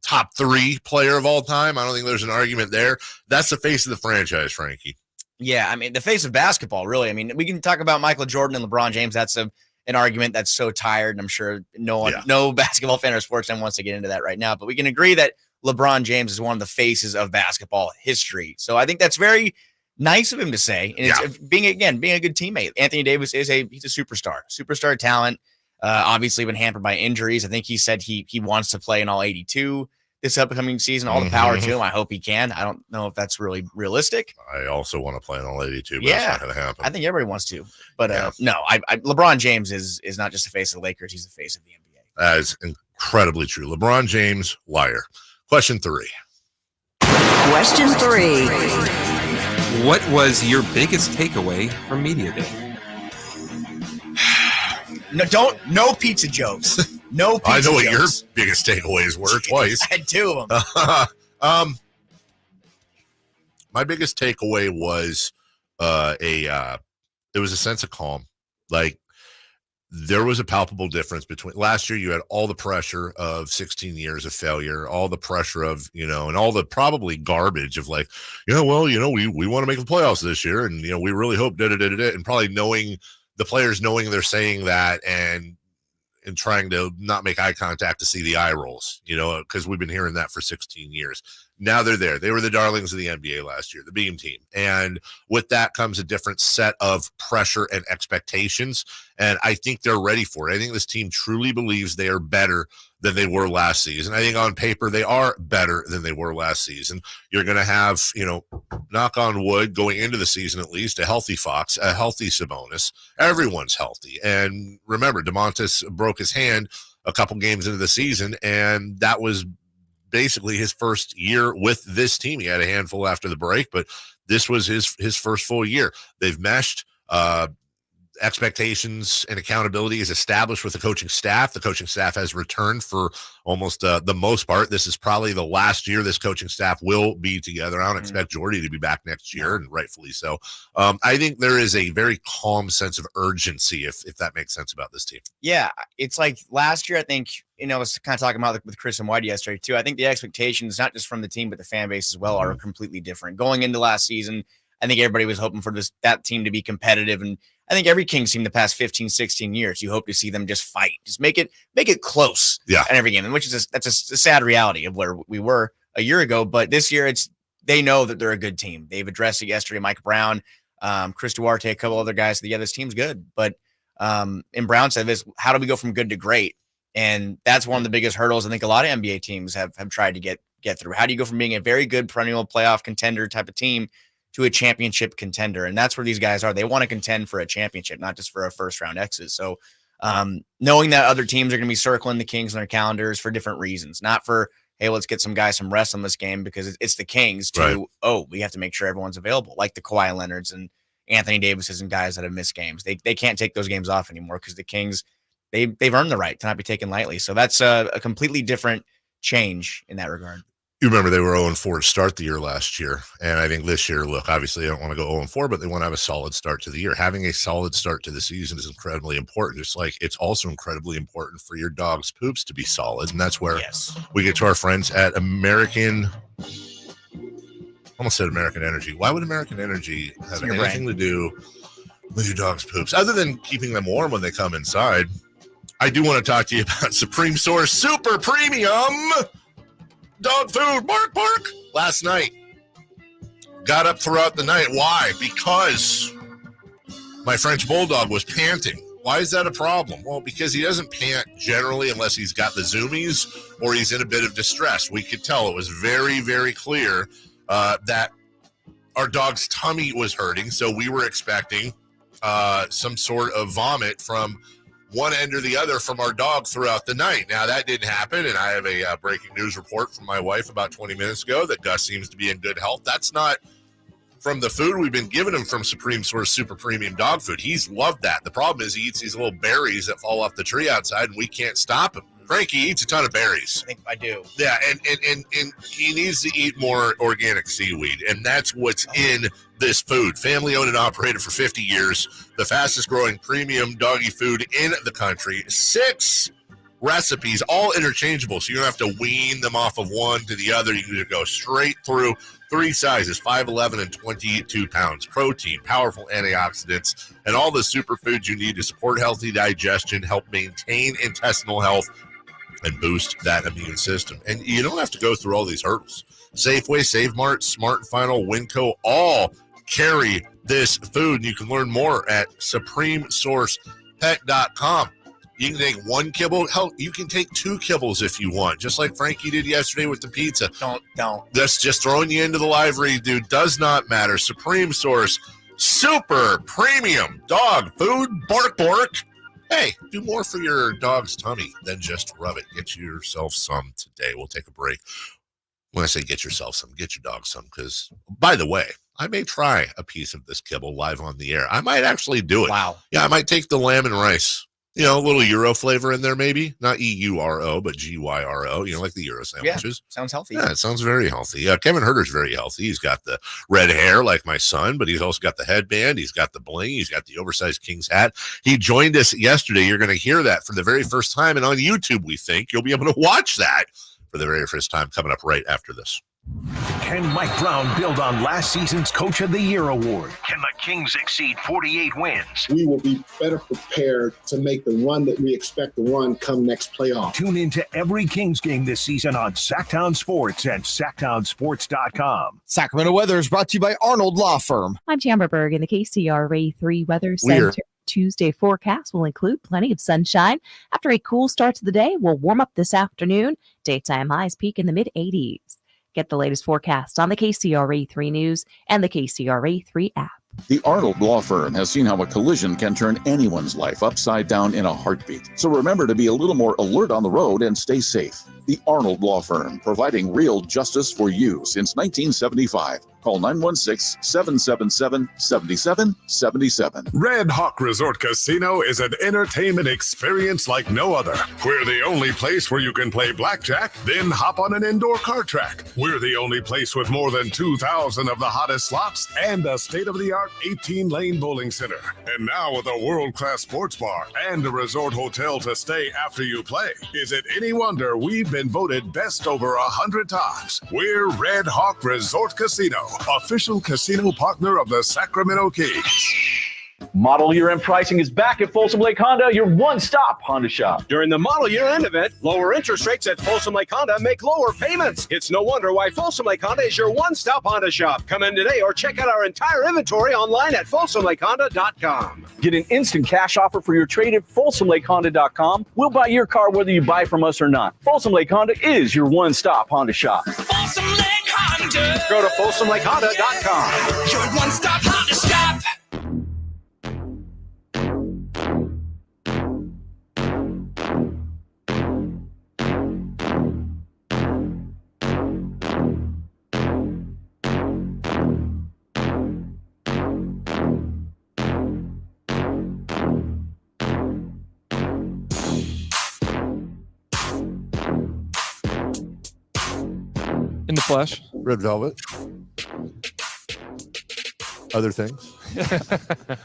top 3 player of all time. I don't think there's an argument there. That's the face of the franchise, Frankie. Yeah, I mean, the face of basketball, really. I mean, we can talk about Michael Jordan and LeBron James. That's an argument that's so tired, and I'm sure no basketball fan or sports fan wants to get into that right now. But we can agree that LeBron James is one of the faces of basketball history. So I think that's very nice of him to say. And it's being a good teammate. Anthony Davis he's a superstar talent. Obviously been hampered by injuries. I think he said he wants to play in all 82 this upcoming season. All the power to him. I hope he can. I don't know if that's really realistic. I also want to play in all 82, but that's not going to happen. I think everybody wants to. But no, LeBron James is not just the face of the Lakers. He's the face of the NBA. That is incredibly true. LeBron James, liar. Question 3. Question 3. What was your biggest takeaway from Media Day? No pizza jokes. No pizza I know what jokes. your biggest takeaways were twice. I had 2 of them. My biggest takeaway was it was a sense of calm. Like, there was a palpable difference between last year. You had all the pressure of 16 years of failure, all the pressure of, and all the probably garbage of like, we want to make the playoffs this year. And, we really hope and probably knowing the players, knowing they're saying that and trying to not make eye contact to see the eye rolls, because we've been hearing that for 16 years. Now they're there. They were the darlings of the NBA last year, the Beam team. And with that comes a different set of pressure and expectations. And I think they're ready for it. I think this team truly believes they are better than they were last season. I think on paper, they are better than they were last season. You're going to have, knock on wood, going into the season at least, a healthy Fox, a healthy Sabonis. Everyone's healthy. And remember, DeMontis broke his hand a couple games into the season, and that was basically his first year with this team. He had a handful after the break, but this was his first full year. They've meshed. Expectations and accountability is established with the coaching staff. The coaching staff has returned for almost the most part. This is probably the last year this coaching staff will be together. I don't expect Jordy to be back next year, and rightfully so. I think there is a very calm sense of urgency, if that makes sense, about this team. Yeah, it's like last year, I think, I was kind of talking about with Chris and Whitey yesterday too. I think the expectations, not just from the team, but the fan base as well, are completely different. Going into last season, I think everybody was hoping for that team to be competitive. And I think every Kings team the past 15, 16 years, you hope to see them just fight, just make it close in every game, and that's a sad reality of where we were a year ago. But this year, they know that they're a good team. They've addressed it yesterday. Mike Brown, Chris Duarte, a couple other guys. This team's good. But and Brown said this: how do we go from good to great? And that's one of the biggest hurdles I think a lot of NBA teams have tried to get through. How do you go from being a very good perennial playoff contender type of team to a championship contender? And that's where these guys are. They want to contend for a championship, not just for a first round exit. So knowing that other teams are going to be circling the Kings on their calendars for different reasons, not for, hey, let's get some guys some rest on this game because it's the Kings, to, we have to make sure everyone's available, like the Kawhi Leonards and Anthony Davises and guys that have missed games. They can't take those games off anymore because the Kings, they've earned the right to not be taken lightly. So that's a completely different change in that regard. You remember they were 0-4 to start the year last year. And I think this year, look, obviously they don't want to go 0-4, but they want to have a solid start to the year. Having a solid start to the season is incredibly important. Just like it's also incredibly important for your dog's poops to be solid. And that's where we get to our friends at American Energy. Why would American Energy have anything to do with your dog's poops other than keeping them warm when they come inside? I do want to talk to you about Supreme Source Super Premium dog food. Bark, bark. Last night, got up throughout the night. Why? Because my French Bulldog was panting. Why is that a problem? Well, because he doesn't pant generally unless he's got the zoomies or he's in a bit of distress. We could tell it was very, very clear that our dog's tummy was hurting, so we were expecting some sort of vomit from one end or the other from our dog throughout the night. Now, that didn't happen, and I have a breaking news report from my wife about 20 minutes ago that Gus seems to be in good health. That's not from the food we've been giving him from Supreme Source Super Premium Dog Food. He's loved that. The problem is he eats these little berries that fall off the tree outside, and we can't stop him. Frankie eats a ton of berries. I think I do. Yeah, and he needs to eat more organic seaweed, and that's what's in this food. Family owned and operated for 50 years. The fastest growing premium doggy food in the country. 6 recipes, all interchangeable, so you don't have to wean them off of one to the other. You can just go straight through. 3 sizes, 5'11" and 22 pounds. Protein, powerful antioxidants, and all the superfoods you need to support healthy digestion, help maintain intestinal health, and boost that immune system. And you don't have to go through all these hurdles. Safeway, Save Mart, Smart & Final, Winco, all carry this food. And you can learn more at SupremeSourcePet.com. You can take 1 kibble. Hell, you can take 2 kibbles if you want, just like Frankie did yesterday with the pizza. Don't. That's just throwing you into the live read, dude. Does not matter. Supreme Source, super premium dog food. Bark, bark. Hey, do more for your dog's tummy than just rub it. Get yourself some today. We'll take a break. When I say get yourself some, get your dog some, because, by the way, I may try a piece of this kibble live on the air. I might actually do it. Wow. Yeah, I might take the lamb and rice. You know, a little Euro flavor in there, maybe. Not EURO, but GYRO, you know, like the Euro sandwiches. Yeah, sounds healthy. Yeah, it sounds very healthy. Kevin Huerter's very healthy. He's got the red hair like my son, but he's also got the headband. He's got the bling. He's got the oversized Kings hat. He joined us yesterday. You're going to hear that for the very first time. And on YouTube, we think you'll be able to watch that for the very first time coming up right after this. Can Mike Brown build on last season's Coach of the Year award? Can the Kings exceed 48 wins? We will be better prepared to make the run that we expect to run come next playoff. Tune into every Kings game this season on Sactown Sports and SactownSports.com. Sacramento weather is brought to you by Arnold Law Firm. I'm Tamara Berg in the KCRA 3 Weather Center. Tuesday forecast will include plenty of sunshine. After a cool start to the day, we'll warm up this afternoon. Daytime highs peak in the mid-80s. Get the latest forecast on the KCRA 3 News and the KCRA 3 app. The Arnold Law Firm has seen how a collision can turn anyone's life upside down in a heartbeat. So remember to be a little more alert on the road and stay safe. The Arnold Law Firm, providing real justice for you since 1975. Call 916-777-7777. Red Hawk Resort Casino is an entertainment experience like no other. We're the only place where you can play blackjack, then hop on an indoor car track. We're the only place with more than 2,000 of the hottest slots and a state-of-the-art 18-lane bowling center. And now with a world-class sports bar and a resort hotel to stay after you play. Is it any wonder we've been voted best over 100 times? We're Red Hawk Resort Casino, official casino partner of the Sacramento Kings. Model year-end pricing is back at Folsom Lake Honda, your one-stop Honda shop. During the model year-end event, lower interest rates at Folsom Lake Honda make lower payments. It's no wonder why Folsom Lake Honda is your one-stop Honda shop. Come in today or check out our entire inventory online at folsomlakehonda.com. Get an instant cash offer for your trade at folsomlakehonda.com. We'll buy your car whether you buy from us or not. Folsom Lake Honda is your one-stop Honda shop. Folsom Lake Honda. Go to folsomlakehonda.com. Your one-stop Honda shop. In the flesh. Red Velvet. Other things. I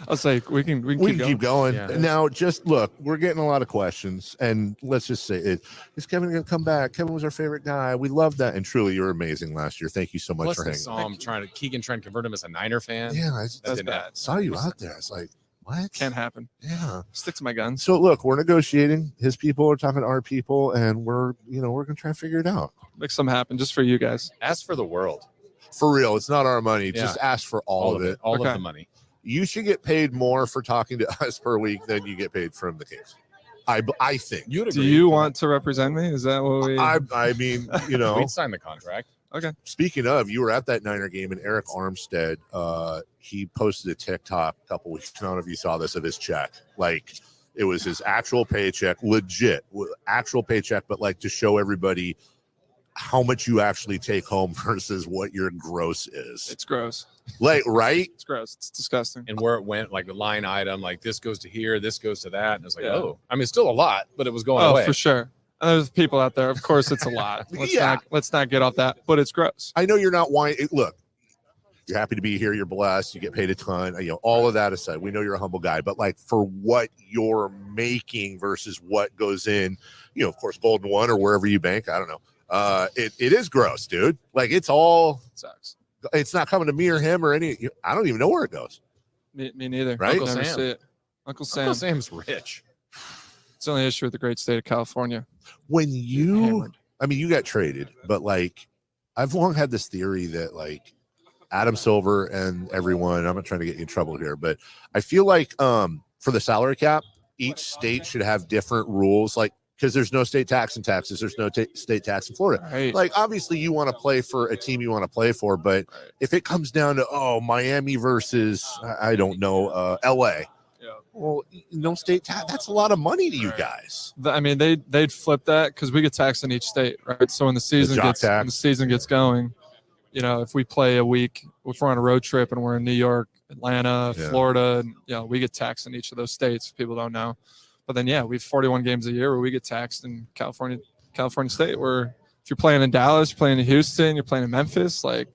was like, we can keep going. Yeah. Now, just look, we're getting a lot of questions, and let's just say it. Is Kevin going to come back? Kevin was our favorite guy. We love that, and truly, you're amazing last year. Thank you so much Plus for I hanging. saw him Keegan trying to convert him as a Niner fan. Yeah, I saw you happen. out there. It's like, what? Can't happen. Yeah. Stick to my guns. So look, we're negotiating. His people are talking to our people, and we're going to try to figure it out. Make something happen just for you guys. Ask for the world. For real, it's not our money. Yeah. Just ask for all of it. All of the money. You should get paid more for talking to us per week than you get paid from the Kings. I think. Do you want to represent me? Is that what we? I mean, We'd sign the contract. Okay. Speaking of, you were at that Niner game, and Eric Armstead, he posted a TikTok a couple weeks. I don't know if you saw this, of his check. Like, it was his actual paycheck, legit actual paycheck, but like to show everybody how much you actually take home versus what your gross is. It's gross. Like, right? It's gross. It's disgusting. And where it went, like the line item, like this goes to here, this goes to that. And it's like, Yeah. oh, I mean, it's still a lot, but it was going Oh, away. for sure. And there's people out there. Of course, it's a lot. Let's not get off that. But it's gross. I know you're not whining. Look, You're happy to be here. You're blessed. You get paid a ton. All of that aside, we know you're a humble guy, but like for what you're making versus what goes in, of course, Golden One or wherever you bank, I don't know. It is gross, dude. Like it sucks. It's not coming to me or him or any. I don't even know where it goes. Me neither. Right? Uncle Sam. Uncle Sam. Uncle Sam's rich. It's the only issue with the great state of California. When you got traded, but like I've long had this theory that like Adam Silver and everyone, I'm not trying to get you in trouble here, but I feel like for the salary cap, each state should have different rules, like because there's no state tax in Texas, there's no state tax in Florida. Right. Like obviously you want to play for a team you want to play for, but if it comes down to Miami versus I don't know LA. Well, no state tax. That's a lot of money to you guys. I mean, they'd flip that because we get taxed in each state, right? So when the season gets going, if we play a week, if we're on a road trip and we're in New York, Atlanta, Florida, and, we get taxed in each of those states. People don't know, but then we have 41 games a year where we get taxed in California State. Where if you're playing in Dallas, you're playing in Houston, you're playing in Memphis, like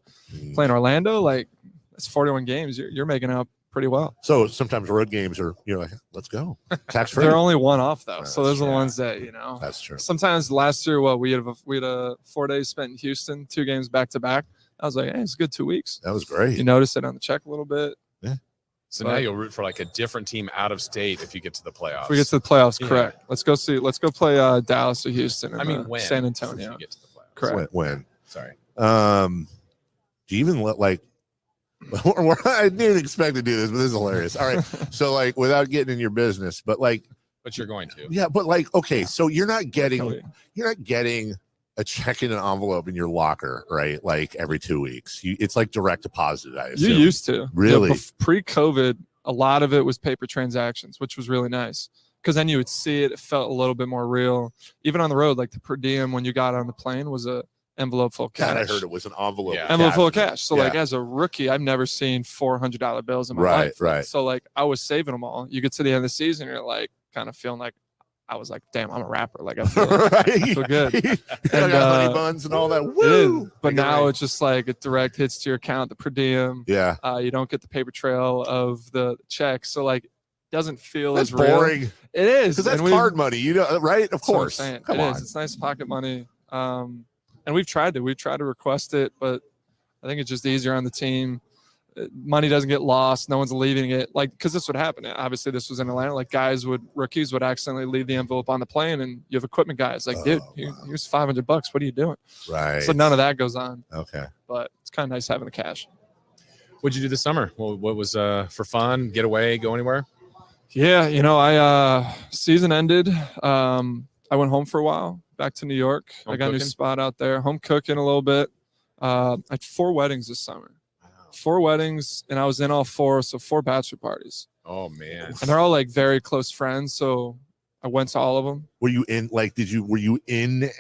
playing Orlando, like that's 41 games. You're making up pretty well. So sometimes road games are, like, let's go. Tax free. They're only one off though. So those are the ones that, That's true. Sometimes last year, we had a 4 days spent in Houston, 2 games back to back. I was like, hey, it's a good 2 weeks. That was great. You notice it on the check a little bit. Yeah. So now you'll root for like a different team out of state if you get to the playoffs. If we get to the playoffs, correct. Let's go play Dallas or Houston. When? San Antonio. If you get to the playoffs. Correct. When? Sorry. Do you even let like I didn't expect to do this, but this is hilarious. All right. So like without getting in your business, but you're going to. Yeah, but like, okay, so you're not getting a check in an envelope in your locker, right? Like every 2 weeks. It's like direct deposit, I assume. You used to. Really? Pre-COVID, a lot of it was paper transactions, which was really nice. Because then you would see it felt a little bit more real. Even on the road, like the per diem when you got on the plane was a envelope full of cash. God, I heard it was an envelope. Yeah. Envelope full of cash. So like as a rookie, I've never seen $400 bills in my life. Right. So like I was saving them all. You get to the end of the season, you're like kind of feeling like I was like, damn, I'm a rapper. Like I feel good. And honey buns and all that. Woo! But now it's just like it direct hits to your account, the per diem. Yeah. You don't get the paper trail of the check. So like it doesn't feel that's as real. Boring. It is. Because that's card money, right? Of course. Come on. It's nice pocket money. And we've tried to request it, but I think it's just easier on the team. Money doesn't get lost. No one's leaving it. Like, because this would happen. Obviously, this was in Atlanta. Like, rookies would accidentally leave the envelope on the plane, and you have equipment guys like, dude, here's $500. What are you doing? Right. So none of that goes on. Okay. But it's kind of nice having the cash. What'd you do this summer? What was for fun? Get away? Go anywhere? Yeah, I season ended. I went home for a while, back to New York. I got a new spot out there. Home cooking a little bit. I had 4 weddings this summer. 4 weddings, and I was in all 4, so 4 bachelor parties. Oh man! And they're all like very close friends, so I went to all of them. Were you in? Like, were you in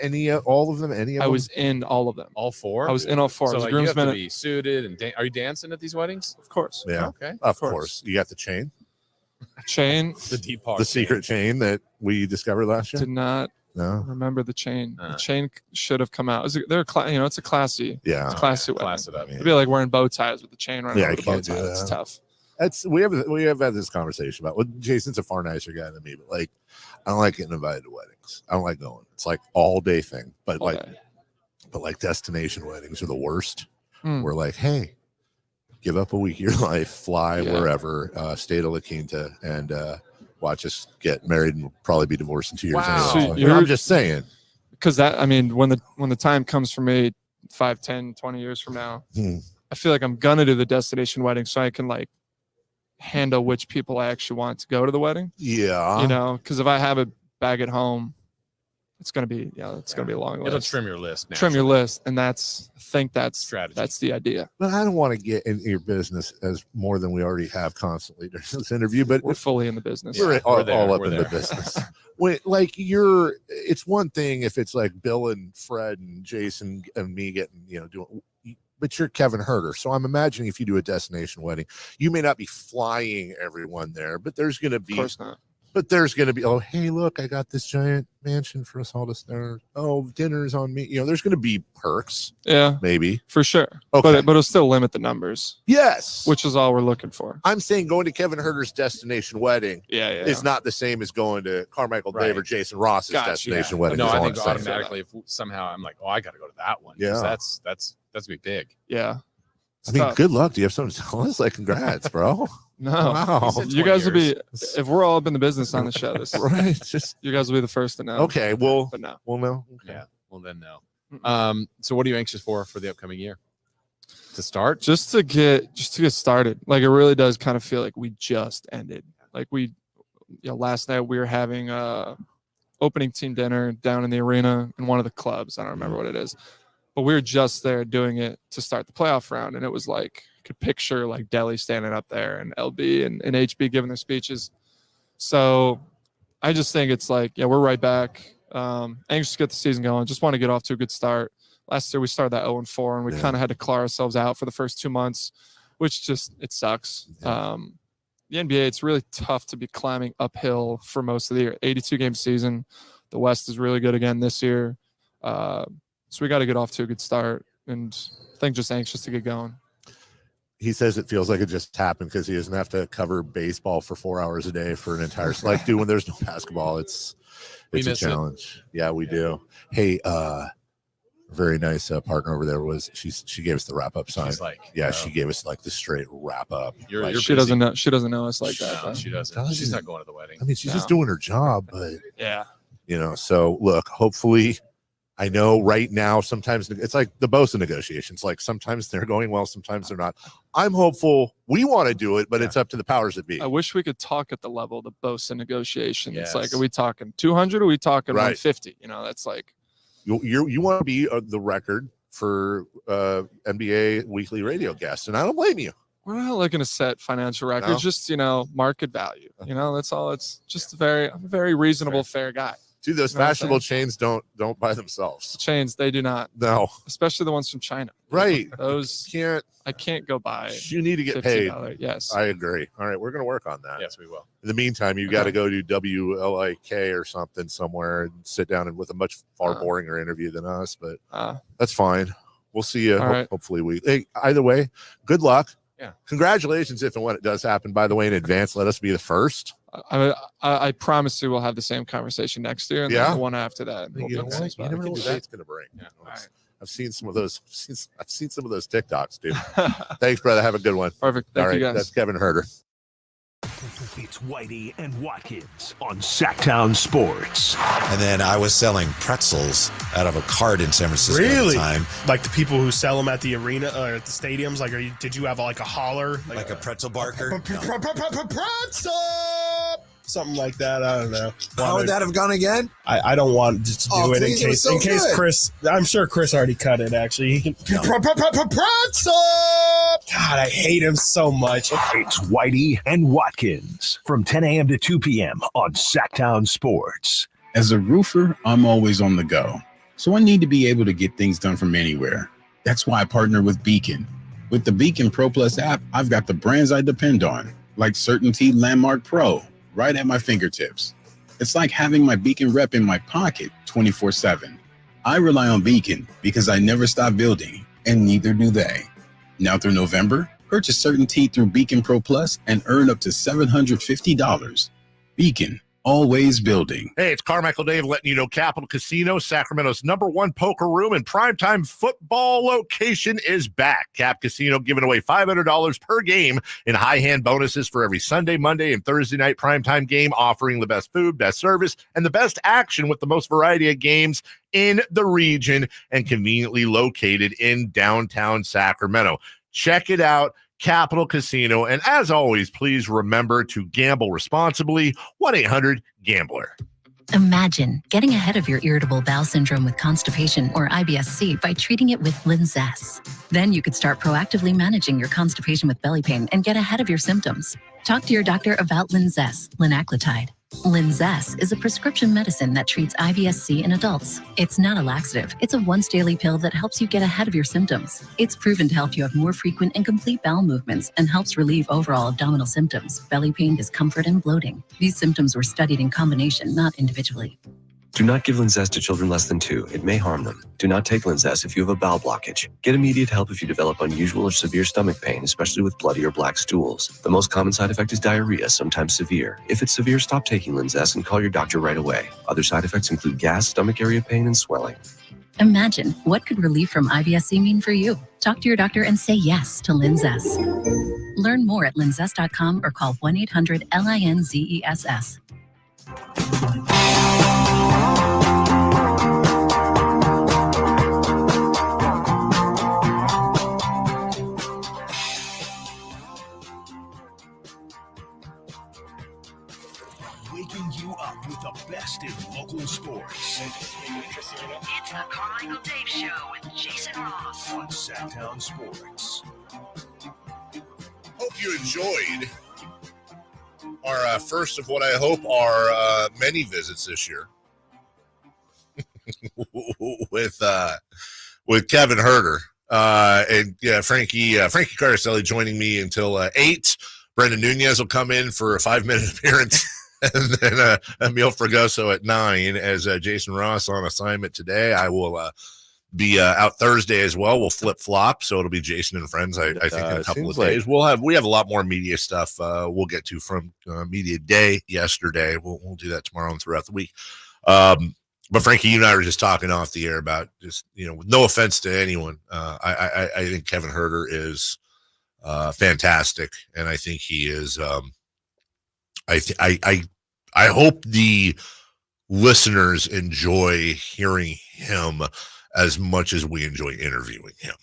all of them? Any of them? I was in all of them. All 4. I was in all 4. So I was like, you have to be suited and are you dancing at these weddings? Of course. Yeah. Okay. Of course. You got the chain. The deep part. The secret chain that we discovered last year. Did not. No. Remember the chain. The chain should have come out. It's a classy. Yeah. It's a classy wedding. Class it up. It'd be like wearing bow ties with the chain running over the bow tie. It's tough. We have had this conversation about. Well, Jason's a far nicer guy than me, but like, I don't like getting invited to weddings. I don't like going. It's like all day thing. But like destination weddings are the worst. We're like, hey, give up a week of your life, fly wherever, stay to La Quinta, and watch us get married and probably be divorced in 2 years. Wow. Anyway. So I'm just saying. Because when the time comes for me 5, 10, 20 years from now, I feel like I'm gonna do the destination wedding so I can like handle which people I actually want to go to the wedding. Yeah. Because if I have it back at home, it's gonna be gonna be a long list. It'll trim your list. Trim your list, and that's strategy. That's the idea. But I don't want to get in your business as more than we already have constantly during this interview. But we're fully in the business. We're all up in the business. It's one thing if it's like Bill and Fred and Jason and me getting doing. But you're Kevin Huerter, so I'm imagining if you do a destination wedding, you may not be flying everyone there, but there's going to be. Of course not. But there's going to be, oh, hey, look, I got this giant mansion for us all to start. Oh, dinner's on me. There's going to be perks. Yeah. Maybe. For sure. Okay. But it'll still limit the numbers. Yes. Which is all we're looking for. I'm saying going to Kevin Huerter's destination wedding is yeah. not the same as going to Carmichael Dave or Jason Ross's destination wedding. No, is I all think I'm saying. automatically, if somehow I'm like, oh, I got to go to that one. Yeah. That's going to be big. Yeah. I mean, good luck. Do you have something to tell us? Like, congrats, bro. No, wow. You guys will be, if we're all up in the business on the show, this right? Just you guys will be the first to know. Okay, we'll know. Okay. Yeah, well then no. So what are you anxious for the upcoming year? To start, just to get started. Like, it really does kind of feel like we just ended. Like last night we were having opening team dinner down in the arena in one of the clubs. I don't remember what it is, but we were just there doing it to start the playoff round, and it was like, could picture like Delhi standing up there and LB and HB giving their speeches. So I just think it's like, yeah, we're right back. Anxious to get the season going. Just want to get off to a good start. Last year we started that 0-4, and we kind of had to claw ourselves out for the first 2 months, which just, it sucks. The NBA, it's really tough to be climbing uphill for most of the year. 82-game season. The West is really good again this year. So we got to get off to a good start, and I think just anxious to get going. He says it feels like it just happened because he doesn't have to cover baseball for 4 hours a day for an entire like, dude, when there's no basketball, it's a challenge. Yeah, we do. Hey, very nice partner over there was she gave us the wrap up sign. She's like, she gave us like the straight wrap up. She doesn't know us like that. No, she doesn't. She's not going to the wedding. I mean, she's just doing her job, but yeah, so look, hopefully, I know right now sometimes it's like the BOSA negotiations. Like, sometimes they're going well, sometimes they're not. I'm hopeful. We want to do it, but it's up to the powers that be. I wish we could talk at the level of the BOSA negotiation. It's like, are we talking 200? Or are we talking 150? That's like, you want to be the record for NBA weekly radio guests, and I don't blame you. We're not looking to set financial records, just market value. That's all. It's just a very reasonable, fair guy. Dude, those fashionable chains don't buy themselves. Chains, they do not. No, especially the ones from China. Right. Those I can't go buy. You need to get paid. Yes, I agree. All right, we're going to work on that. Yes, we will. In the meantime, you got to go to WLIK or something somewhere and sit down and with a much far boringer interview than us, but that's fine. We'll see you. Hopefully Hey, either way, good luck. Yeah. Congratulations if and when it does happen. By the way, in advance, let us be the first. I promise you we'll have the same conversation next year, and then the one after that. You never know what that's going to bring. Yeah. Right. I've seen some of those. I've seen some of those TikToks, dude. Thanks, brother. Have a good one. Perfect. Thank you, guys. That's Kevin Huerter. It's Whitey and Watkins on Sactown Sports. And then I was selling pretzels out of a cart in San Francisco at the time. Like the people who sell them at the arena or at the stadiums? Like, did you have like a holler? Like a pretzel barker? Pretzel! Something like that. I don't know. How would that have gone again? I don't want just to do it in case Chris. I'm sure Chris already cut it. Actually, he can. Pretzel. God, I hate him so much. It's Whitey and Watkins from 10 a.m. to 2 p.m. on Sactown Sports. As a roofer, I'm always on the go, so I need to be able to get things done from anywhere. That's why I partner with Beacon. With the Beacon Pro Plus app, I've got the brands I depend on, like Certainty Landmark Pro, right at my fingertips. It's like having my Beacon rep in my pocket 24/7. I rely on Beacon because I never stop building, and neither do they. Now through November, purchase Certainty through Beacon Pro Plus and earn up to $750. Beacon, always building. Hey, it's Carmichael Dave letting you know Capital Casino, Sacramento's #1 poker room and primetime football location is back. Cap Casino giving away $500 per game in high hand bonuses for every Sunday, Monday, and Thursday night primetime game, offering the best food, best service, and the best action with the most variety of games in the region and conveniently located in downtown Sacramento. Check it out. Capital Casino. And as always, please remember to gamble responsibly. 1-800-GAMBLER. Imagine getting ahead of your irritable bowel syndrome with constipation or IBS-C by treating it with Linzess. Then you could start proactively managing your constipation with belly pain and get ahead of your symptoms. Talk to your doctor about Linzess, linaclotide. Linzess is a prescription medicine that treats IBS-C in adults. It's not a laxative. It's a once daily pill that helps you get ahead of your symptoms. It's proven to help you have more frequent and complete bowel movements and helps relieve overall abdominal symptoms, belly pain, discomfort, and bloating. These symptoms were studied in combination, not individually. Do not give Linzess to children less than 2. It may harm them. Do not take Linzess if you have a bowel blockage. Get immediate help if you develop unusual or severe stomach pain, especially with bloody or black stools. The most common side effect is diarrhea, sometimes severe. If it's severe, stop taking Linzess and call your doctor right away. Other side effects include gas, stomach area pain, and swelling. Imagine, what could relief from IBS-C mean for you? Talk to your doctor and say yes to Linzess. Learn more at linzess.com or call 1-800-LINZESS. Waking you up with the best in local sports. It's the Carmichael Dave Show with Jason Ross on Sactown Sports. Hope you enjoyed our first of what I hope are many visits this year with Kevin Huerter and Frankie Cardicelli joining me until 8. Brendan Nunez will come in for a 5-minute appearance. And then Emil Fragoso at 9 as Jason Ross on assignment today. I will be out Thursday as well. We'll flip-flop, so it'll be Jason and friends, I think, in a couple of days. We have a lot more media stuff we'll get to from Media Day yesterday. We'll do that tomorrow and throughout the week. But Frankie, you and I were just talking off the air about just, with no offense to anyone, I think Kevin Huerter is fantastic, and I think he is I hope the listeners enjoy hearing him as much as we enjoy interviewing him.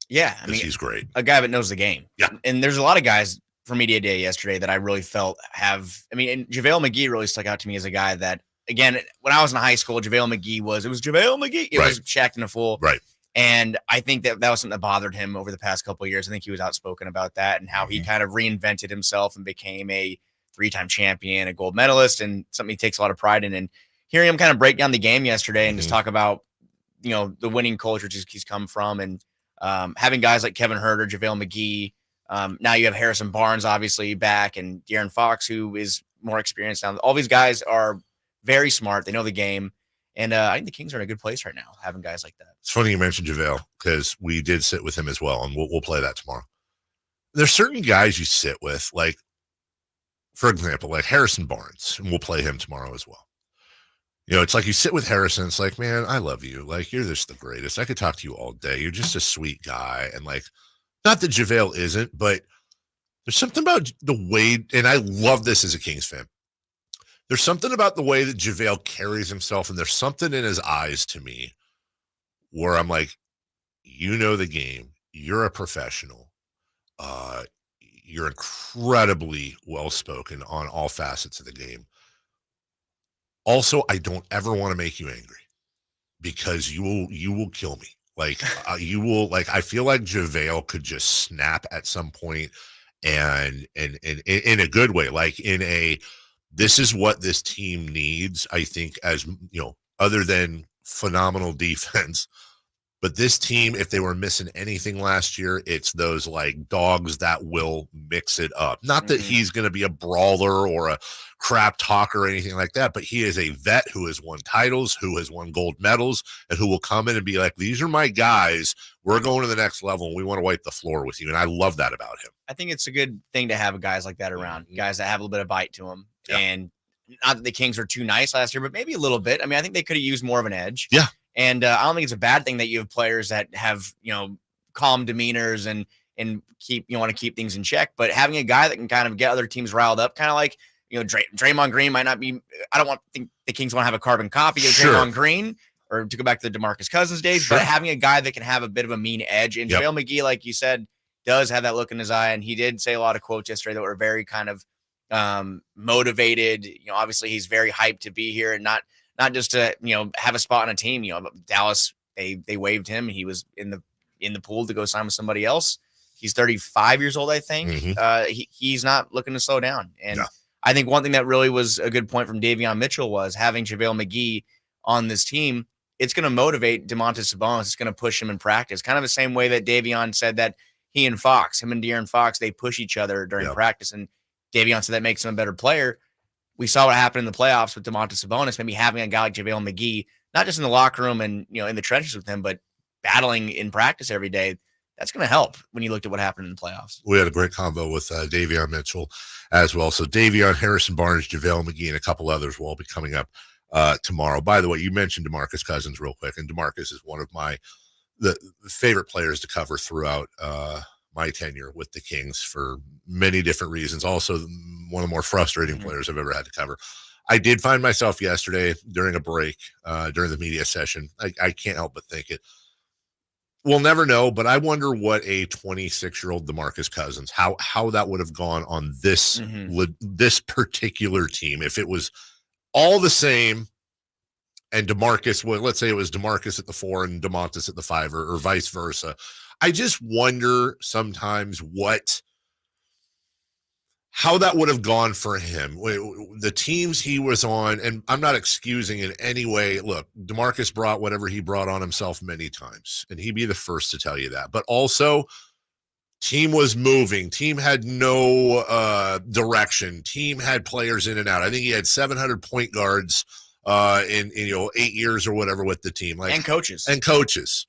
Yeah, I mean, he's great. A guy that knows the game. Yeah. And there's a lot of guys for Media Day yesterday that I really felt and JaVale McGee really stuck out to me as a guy that, again, when I was in high school, JaVale McGee was JaVale McGee. It was Shaq and a fool. Right. And I think that was something that bothered him over the past couple of years. I think he was outspoken about that and how he kind of reinvented himself and became a 3-time champion, a gold medalist, and something he takes a lot of pride in. And hearing him kind of break down the game yesterday and just talk about, the winning culture he's come from, and having guys like Kevin Huerter, JaVale McGee. Now you have Harrison Barnes, obviously, back, and De'Aaron Fox, who is more experienced now. All these guys are very smart. They know the game. And I think the Kings are in a good place right now, having guys like that. It's funny you mentioned JaVale, because we did sit with him as well, and we'll play that tomorrow. There's certain guys you sit with, like, for example, like Harrison Barnes, and we'll play him tomorrow as well. It's like you sit with Harrison, it's like, man, I love you. Like, you're just the greatest. I could talk to you all day. You're just a sweet guy. And, like, not that JaVale isn't, but there's something about the way, and I love this as a Kings fan. There's something about the way that JaVale carries himself, and there's something in his eyes to me where I'm like, you know the game. You're a professional. You're incredibly well-spoken on all facets of the game. Also, I don't ever want to make you angry, because you will kill me. Like, you will, like, I feel like JaVale could just snap at some point, and in a good way, like this is what this team needs, I think, as, other than phenomenal defense. But this team, if they were missing anything last year, it's those, like, dogs that will mix it up. Not that he's going to be a brawler or a crap talker or anything like that, but he is a vet who has won titles, who has won gold medals, and who will come in and be like, these are my guys. We're going to the next level, and we want to wipe the floor with you. And I love that about him. I think it's a good thing to have guys like that around, guys that have a little bit of bite to them. Yeah. And not that the Kings were too nice last year, but maybe a little bit. I mean, I think they could have used more of an edge. Yeah. And I don't think it's a bad thing that you have players that have, calm demeanors and want to keep things in check. But having a guy that can kind of get other teams riled up, kind of like, Draymond Green might not be, I don't think the Kings want to have a carbon copy of Draymond Green, or to go back to the DeMarcus Cousins days, but having a guy that can have a bit of a mean edge. And JaVale McGee, like you said, does have that look in his eye. And he did say a lot of quotes yesterday that were very kind of motivated. Obviously he's very hyped to be here, and not just to, have a spot on a team. Dallas, they waived him. He was in the pool to go sign with somebody else. He's 35 years old, I think. He's not looking to slow down. And I think one thing that really was a good point from Davion Mitchell was having JaVale McGee on this team. It's going to motivate Domantas Sabonis. It's going to push him in practice. Kind of the same way that Davion said that him and De'Aaron Fox, they push each other during practice. And Davion said that makes him a better player. We saw what happened in the playoffs with Domantas Sabonis, maybe having a guy like JaVale McGee, not just in the locker room and, in the trenches with him, but battling in practice every day. That's going to help when you looked at what happened in the playoffs. We had a great combo with Davion Mitchell as well. So Davion, Harrison Barnes, JaVale McGee, and a couple others will all be coming up tomorrow. By the way, you mentioned DeMarcus Cousins real quick, and DeMarcus is one of the favorite players to cover throughout my tenure with the Kings for many different reasons. Also, one of the more frustrating players I've ever had to cover. I did find myself yesterday during a break, during the media session. I can't help but think it. We'll never know, but I wonder what a 26-year-old DeMarcus Cousins, how that would have gone on this this particular team if it was all the same. And DeMarcus, well, let's say it was DeMarcus at the 4 and Domantas at the 5, or vice versa. I just wonder sometimes how that would have gone for him. The teams he was on, and I'm not excusing in any way. Look, DeMarcus brought whatever he brought on himself many times, and he'd be the first to tell you that. But also, team was moving. Team had no direction. Team had players in and out. I think he had 700 point guards in 8 years or whatever with the team, and coaches.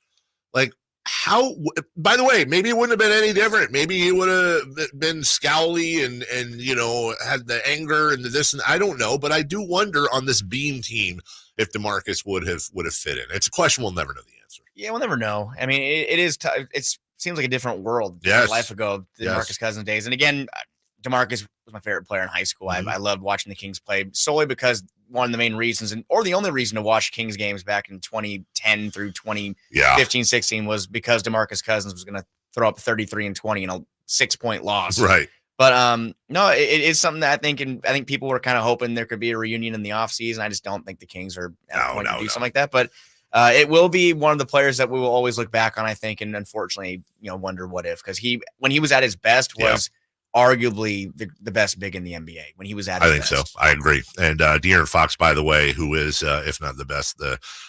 Like, how, by the way, maybe it wouldn't have been any different. Maybe he would have been scowly and had the anger and this, and I don't know, but I do wonder on this Beam team if DeMarcus would have fit in. It's a question we'll never know the answer. Yeah, we'll never know. I mean, it is it seems like a different world yes. life ago, the DeMarcus Cousins days. And again, DeMarcus was my favorite player in high school. I loved watching the Kings play solely because one of the main reasons, or the only reason to watch Kings games back in 2010 through 2015, 16 was because DeMarcus Cousins was going to throw up 33 and 20 in a 6-point loss. Right. But no, it is something that I think people were kind of hoping there could be a reunion in the offseason. I just don't think the Kings are at a point to do something like that. But it will be one of the players that we will always look back on, I think, and unfortunately, wonder what if, because when he was at his best was arguably the best big in the NBA when he was at his best. I think so. I agree. And De'Aaron Fox, by the way, who is, if not the best,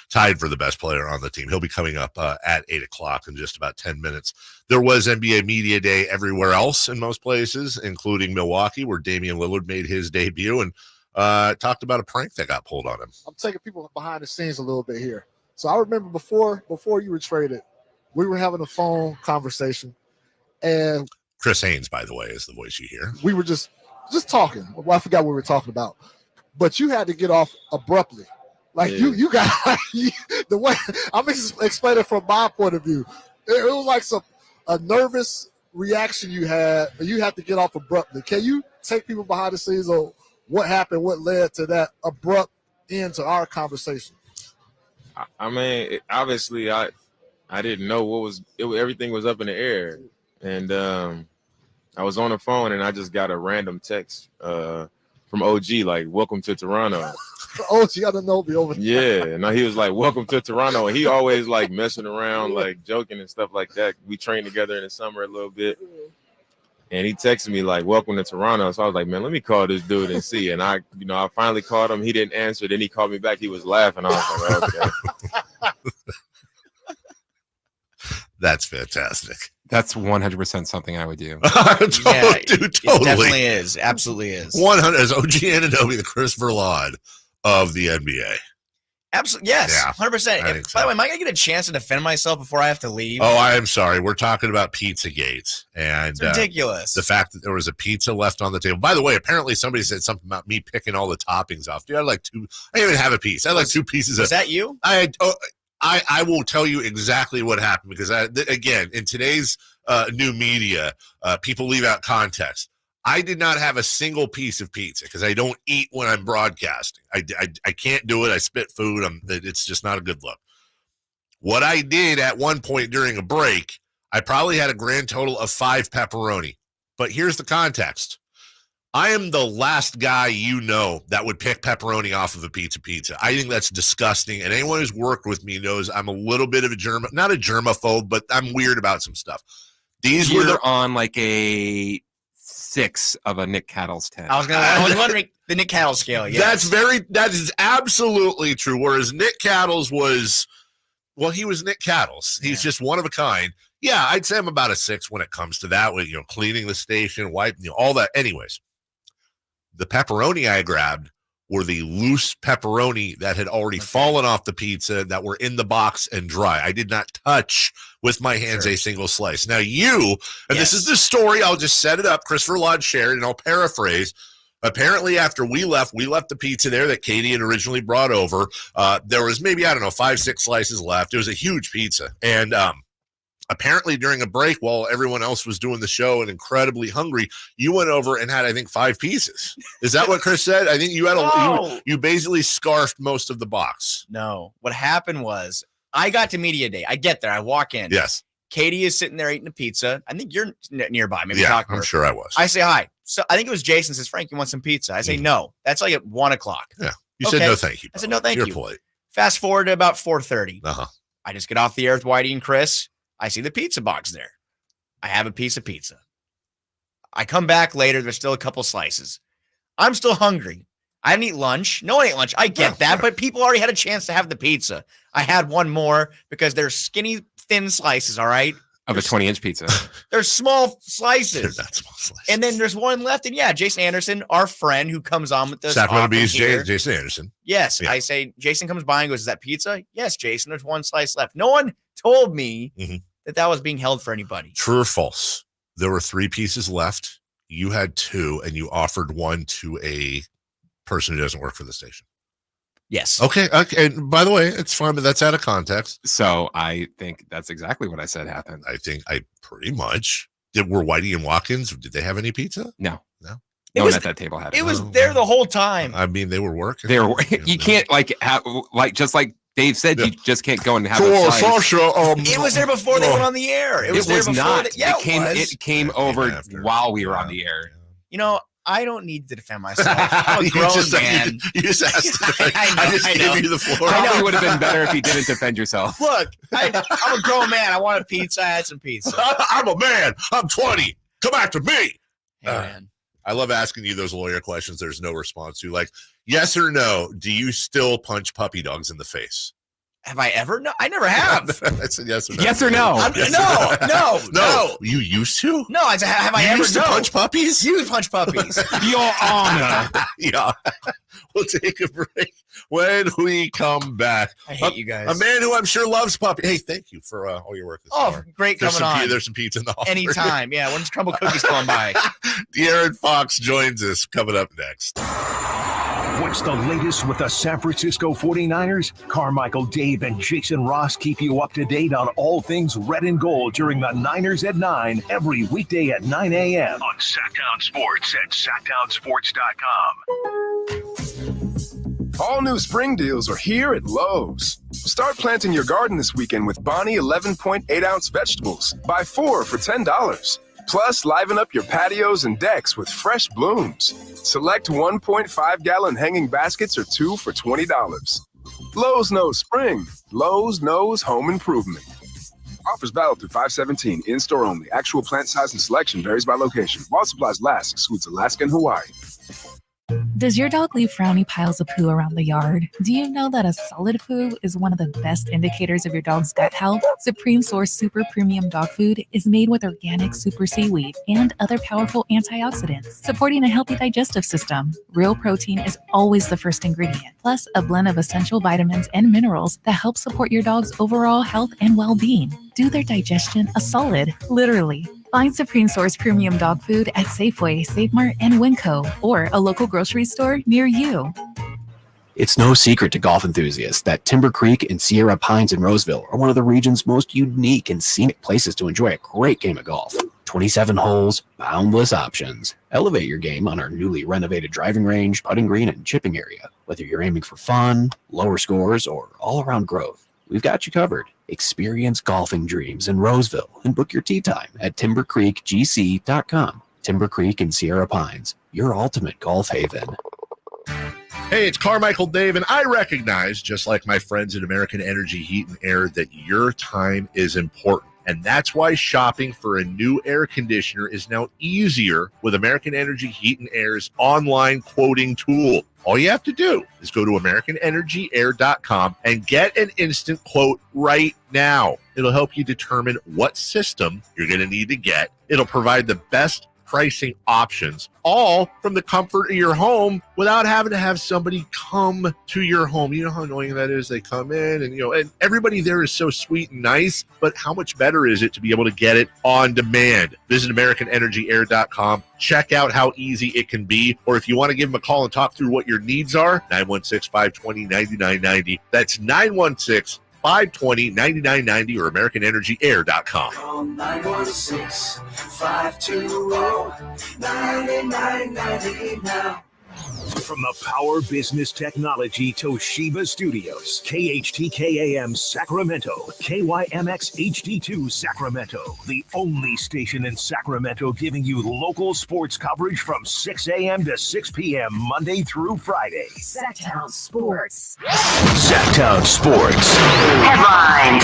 tied for the best player on the team. He'll be coming up at 8 o'clock in just about 10 minutes. There was NBA Media Day everywhere else in most places, including Milwaukee, where Damian Lillard made his debut and talked about a prank that got pulled on him. I'm taking people behind the scenes a little bit here. So I remember before you were traded, we were having a phone conversation, and Chris Haynes, by the way, is the voice you hear. We were just talking. Well, I forgot what we were talking about, but you had to get off abruptly. Like you got the way I'm explaining it from my point of view. It was like a nervous reaction you had, and you had to get off abruptly. Can you take people behind the scenes on what happened, what led to that abrupt end to our conversation? I mean, obviously, I didn't know everything was up in the air, and I was on the phone and I just got a random text from OG like, "Welcome to Toronto." OG, I don't know, be over there. Yeah, no, he was like, "Welcome to Toronto," and he always like messing around, like joking and stuff like that. We trained together in the summer a little bit, and he texted me like, "Welcome to Toronto." So I was like, "Man, let me call this dude and see." And I finally called him. He didn't answer. Then he called me back. He was laughing. I was like, "Okay." That's fantastic. That's 100% something I would do. Dude, totally. It definitely is. Absolutely is. 100 as OG Anunoby, the Chris Verlaud of the NBA. Absolutely. Yes. Yeah, 100%. By the way, am I going to get a chance to defend myself before I have to leave? Oh, I am sorry. We're talking about Pizzagate. And it's ridiculous. The fact that there was a pizza left on the table. By the way, apparently somebody said something about me picking all the toppings off. Dude, I didn't even have a piece. I had like 2 pieces. Was that you? I will tell you exactly what happened because, again, in today's new media, people leave out context. I did not have a single piece of pizza because I don't eat when I'm broadcasting. I can't do it. I spit food. It's just not a good look. What I did at one point during a break, I probably had a grand total of 5 pepperoni. But here's the context. I am the last guy that would pick pepperoni off of a pizza. I think that's disgusting. And anyone who's worked with me knows I'm a little bit of not a germaphobe, but I'm weird about some stuff. You're on like a 6 of a Nick Cattle's 10. I was wondering the Nick Cattle scale. Yes. That is absolutely true. Whereas Nick Cattle's was, well, he was Nick Cattle's. He's just one of a kind. Yeah, I'd say I'm about a 6 when it comes to that, with cleaning the station, wiping, all that. Anyways, the pepperoni I grabbed were the loose pepperoni that had already fallen off the pizza that were in the box and dry. I did not touch with my hands a single slice. Now this is the story. I'll just set it up. Christopher Lodge shared, and I'll paraphrase. Apparently, after we left the pizza there that Katie had originally brought over. There was maybe, 5-6 slices left. It was a huge pizza. And apparently during a break while everyone else was doing the show and incredibly hungry, you went over and had, I think, 5 pieces. Is that what Chris said? I think you had you basically scarfed most of the box. No. What happened was I got to media day. I get there. I walk in. Yes. Katie is sitting there eating a pizza. I think you're nearby. Maybe talking to her. I'm sure I was. I say hi. So I think it was Jason says, Frank, you want some pizza? I say, no. That's like at 1:00. Yeah. You said no thank you. I said, no thank You're you. polite. Fast forward to about 4:30. Uh-huh. I just get off the air with Whitey and Chris. I see the pizza box there. I have a piece of pizza. I come back later. There's still a couple slices. I'm still hungry. I didn't eat lunch. No one ate lunch. I get that, but people already had a chance to have the pizza. I had one more because they're skinny, thin slices, all right? Of a 20-inch pizza. They're small slices. They're not small slices. And then there's one left. And yeah, Jason Anderson, our friend who comes on with us. Sacramento Bees, Jason Anderson. Yes. Yeah. I say, Jason comes by and goes, is that pizza? Yes, Jason, there's one slice left. No one told me that was being held for anybody. True or false? There were 3 pieces left. You had 2, and you offered one to a person who doesn't work for the station. Yes. Okay. And by the way, it's fine, but that's out of context. So I think that's exactly what I said happened. I think I pretty much did. Were Whitey and Watkins? Did they have any pizza? No. No. No one at that table had it. It was there the whole time. I mean, they were working. They were. You can't just like Dave said, you just can't go and have a slice. Sasha, it was there before they went on the air. It was not. It came over while we were on the air. I don't need to defend myself. I'm a grown man. You just asked to defend. I just gave you the floor. Probably would have been better if you didn't defend yourself. Look, I'm a grown man. I want a pizza. I had some pizza. I'm a man. I'm 20. Come after me. Hey, man. I love asking you those lawyer questions there's no response to. Like, yes or no, do you still punch puppy dogs in the face? Have I ever? No, I never have. I said yes or no. Yes or no? No. You used to? No, I said, have I ever used to punch puppies? You punch puppies. Your Honor. Yeah. We'll take a break. When we come back, I hate you guys. A man who I'm sure loves puppies. Hey, thank you for all your work this summer. Great coming on. There's some pizza in the hall. Anytime. Yeah, when's Crumble Cookies going by? De'Aaron Fox joins us coming up next. What's the latest with the San Francisco 49ers? Carmichael Dave and Jason Ross keep you up to date on all things red and gold during the Niners at 9 every weekday at 9 a.m. on Sactown Sports at SactownSports.com. All new spring deals are here at Lowe's. Start planting your garden this weekend with Bonnie 11.8-ounce vegetables. Buy 4 for $10. Plus, liven up your patios and decks with fresh blooms. Select 1.5-gallon hanging baskets or 2 for $20. Lowe's knows spring. Lowe's knows home improvement. Offers valid through 5/17. In-store only. Actual plant size and selection varies by location. While supplies last, excludes Alaska and Hawaii. Does your dog leave frowny piles of poo around the yard? Do you know that a solid poo is one of the best indicators of your dog's gut health? Supreme Source Super Premium Dog Food is made with organic super seaweed and other powerful antioxidants, supporting a healthy digestive system. Real protein is always the first ingredient, plus a blend of essential vitamins and minerals that help support your dog's overall health and well-being. Do their digestion a solid, literally. Find Supreme Source Premium Dog Food at Safeway, Save Mart, and Winco, or a local grocery store near you. It's no secret to golf enthusiasts that Timber Creek and Sierra Pines in Roseville are one of the region's most unique and scenic places to enjoy a great game of golf. 27 holes, boundless options. Elevate your game on our newly renovated driving range, putting green, and chipping area. Whether you're aiming for fun, lower scores, or all-around growth, we've got you covered. Experience golfing dreams in Roseville and book your tee time at timbercreekgc.com. Timber Creek and Sierra Pines, your ultimate golf haven. Hey, it's Carmichael Dave, and I recognize, just like my friends at American Energy Heat and Air, that your time is important. And that's why shopping for a new air conditioner is now easier with American Energy Heat and Air's online quoting tool. All you have to do is go to AmericanEnergyAir.com and get an instant quote right now. It'll help you determine what system you're going to need to get. It'll provide the best pricing options, all from the comfort of your home without having to have somebody come to your home. You know how annoying that is? They come in and everybody there is so sweet and nice, but how much better is it to be able to get it on demand? Visit AmericanEnergyAir.com. Check out how easy it can be. Or if you want to give them a call and talk through what your needs are, 916-520-9990. That's 916-520-9990 or AmericanEnergyAir.com. Call 916-520-9990 now. From the Power Business Technology Toshiba Studios, KHTKAM Sacramento, KYMX HD2 Sacramento, the only station in Sacramento giving you local sports coverage from 6 a.m. to 6 p.m. Monday through Friday. Sactown Sports. Sactown Sports. Headlines.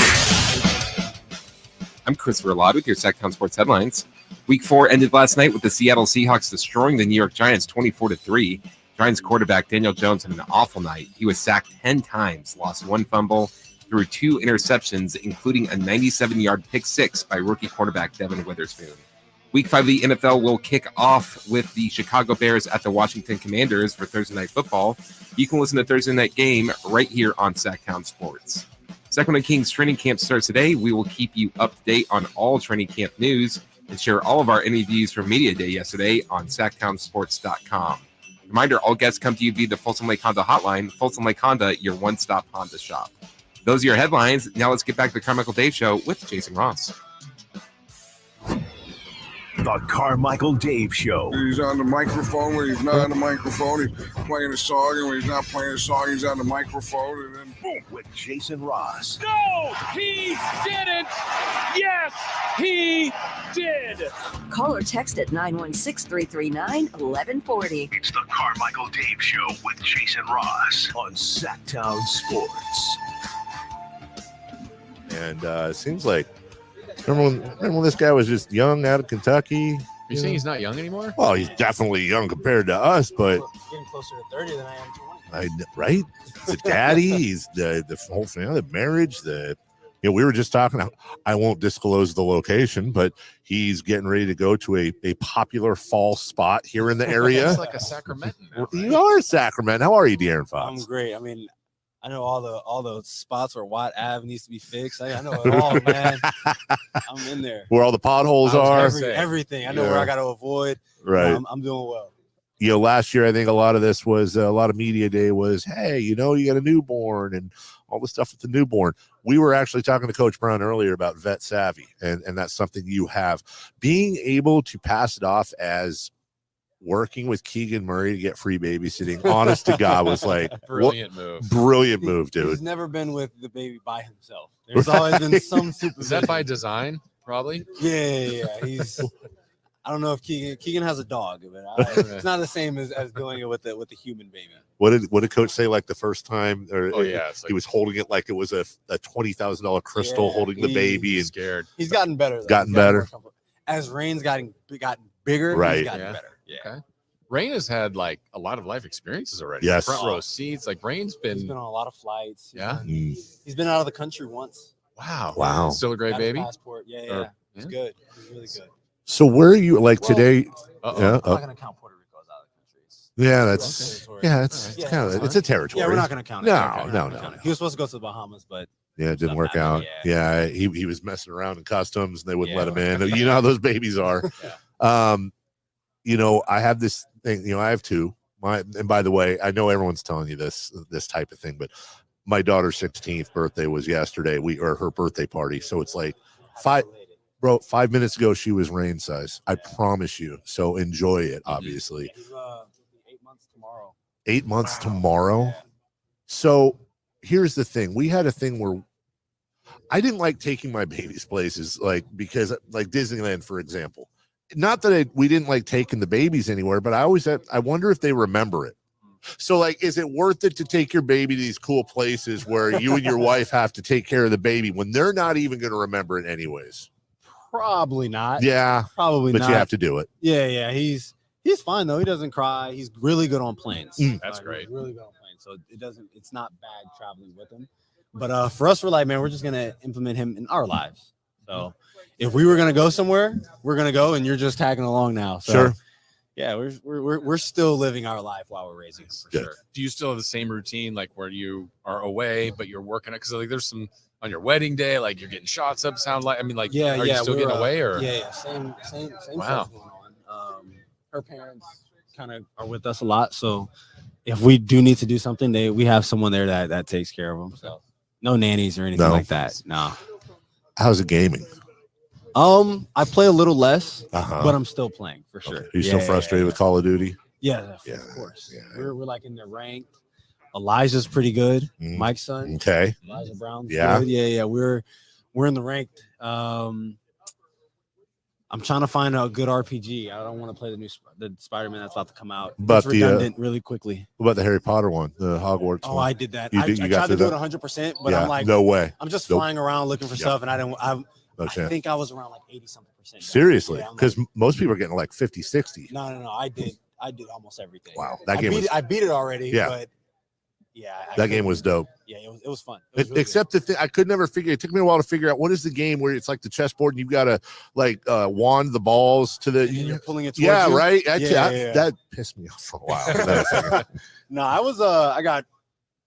I'm Christopher Ladd with your Sactown Sports headlines. Week 4 ended last night with the Seattle Seahawks destroying the New York Giants 24-3. Giants quarterback Daniel Jones had an awful night. He was sacked 10 times, lost 1 fumble, threw 2 interceptions, including a 97-yard pick six by rookie quarterback Devin Witherspoon. Week 5 of the NFL will kick off with the Chicago Bears at the Washington Commanders for Thursday Night Football. You can listen to Thursday Night Game right here on Sactown Sports. Sacramento Kings training camp starts today. We will keep you up to date on all training camp news and share all of our interviews from Media Day yesterday on SactownSports.com. Reminder, all guests come to you via the Folsom Lake Honda hotline. Folsom Lake Honda, your one-stop Honda shop. Those are your headlines. Now let's get back to the Carmichael Dave Show with Jason Ross. The Carmichael Dave Show. He's on the microphone when he's not on the microphone. He's playing a song, and when he's not playing a song, he's on the microphone, and then boom. With Jason Ross. No, he didn't. Yes, he did. Call or text at 916-339-1140. It's the Carmichael Dave Show with Jason Ross on Sactown Sports. And it seems like, remember when this guy was just young out of Kentucky? Are you saying he's not young anymore? Well, he's definitely young compared to us, but Getting closer to 30 than I am 20. right? He's a daddy. He's the whole family, the marriage. We were just talking. I won't disclose the location, but he's getting ready to go to a popular fall spot here in the area. It's like a Sacramento. Now, right? You are Sacramento. How are you, De'Aaron Fox? I'm great. I mean, I know all the spots where Watt Ave needs to be fixed. I know it all, man. I'm in there. Where all the potholes are. Everything. I know where I got to avoid. Right. I'm doing well. Last year, I think a lot of this was a lot of media day was, hey, you got a newborn and all the stuff with the newborn. We were actually talking to Coach Brown earlier about vet savvy, and that's something you have. Being able to pass it off as working with Keegan Murray to get free babysitting, honest to God, was like brilliant move. Brilliant move, dude. He's never been with the baby by himself. There's always been some supervision. Is that by design? Probably. Yeah. He's. I don't know if Keegan has a dog, but it's not the same as doing it with the human baby. What did Coach say like the first time? He was holding it like it was a $20,000 crystal holding the baby and scared. He's gotten better. Gotten better. As Rain's gotten bigger, right? He's gotten better. Yeah. Okay. Rain has had like a lot of life experiences already. Yes. Front row seats. Like Rain's been. He's been on a lot of flights. Yeah. He's been out of the country once. Wow. Still a great baby. Passport. Yeah. He's good. He's really good. So where are you today? I'm not going to count Puerto Rico as out of the country. It's kind of it's a territory. Yeah, we're not going to count it. No. He was supposed to go to the Bahamas, but it didn't work out. Yeah, he was messing around in customs and they wouldn't let him in. You know how those babies are. I have this thing. I have two. And by the way, I know everyone's telling you this type of thing, but my daughter's 16th birthday was yesterday. Her birthday party. So it's like 5 minutes ago, she was Rain size. I promise you. So enjoy it, obviously. He's 8 months tomorrow. 8 months tomorrow. Yeah. So here's the thing. We had a thing where I didn't like taking my babies places, because Disneyland, for example. Not that we didn't like taking the babies anywhere, but I wonder if they remember it. So, like, is it worth it to take your baby to these cool places where you and your wife have to take care of the baby when they're not even going to remember it anyways? Probably not. Yeah, probably but not. you have to do it. Yeah. He's fine though. He doesn't cry. He's really good on planes. That's great. He's really good on planes. So it's not bad traveling with him. But for us, we're like, man, we're just gonna implement him in our lives. So if we were gonna go somewhere, we're gonna go, and you're just tagging along now. So, Sure. Yeah, we're still living our life while we're raising him for sure. Do you still have the same routine, like where you are away but you're working it? Because like there's some on your wedding day, like you're getting shots up. Sound like, I mean, like, are you still getting away or? Yeah, same Wow. stuff going on. Her parents kind of are with us a lot, so if we do need to do something, we have someone there that takes care of them. So no nannies or anything like that. No. How's it gaming? I play a little less, Uh-huh. but I'm still playing for sure. Are you still frustrated with Call of Duty? Yeah, of course. We're like in the ranked. Elijah's pretty good. Mike's son. Okay. Elijah Brown's Yeah. good. Yeah. We're in the ranked. I'm trying to find a good RPG. I don't want to play the Spider-Man that's about to come out. But it's redundant really quickly. What about the Harry Potter one, the Hogwarts Oh, one? I did that. You I got tried to through do it that? 100%, but Yeah, I'm like, no way. I'm just Nope. flying around looking for Yeah. stuff, and I No chance. think I was around like 80-something percent. Seriously, Yeah, I'm because most people are getting like 50, 60. No. I did almost everything. Wow, that game I beat it already. Yeah. But yeah, That game was dope. Yeah, it was fun. It was really Except the thing, I could never figure. It took me a while to figure out what is the game where it's like the chessboard and you've got to like wand the balls to the. And you're pulling it towards Yeah, you? right. Yeah. That pissed me off for a while. No,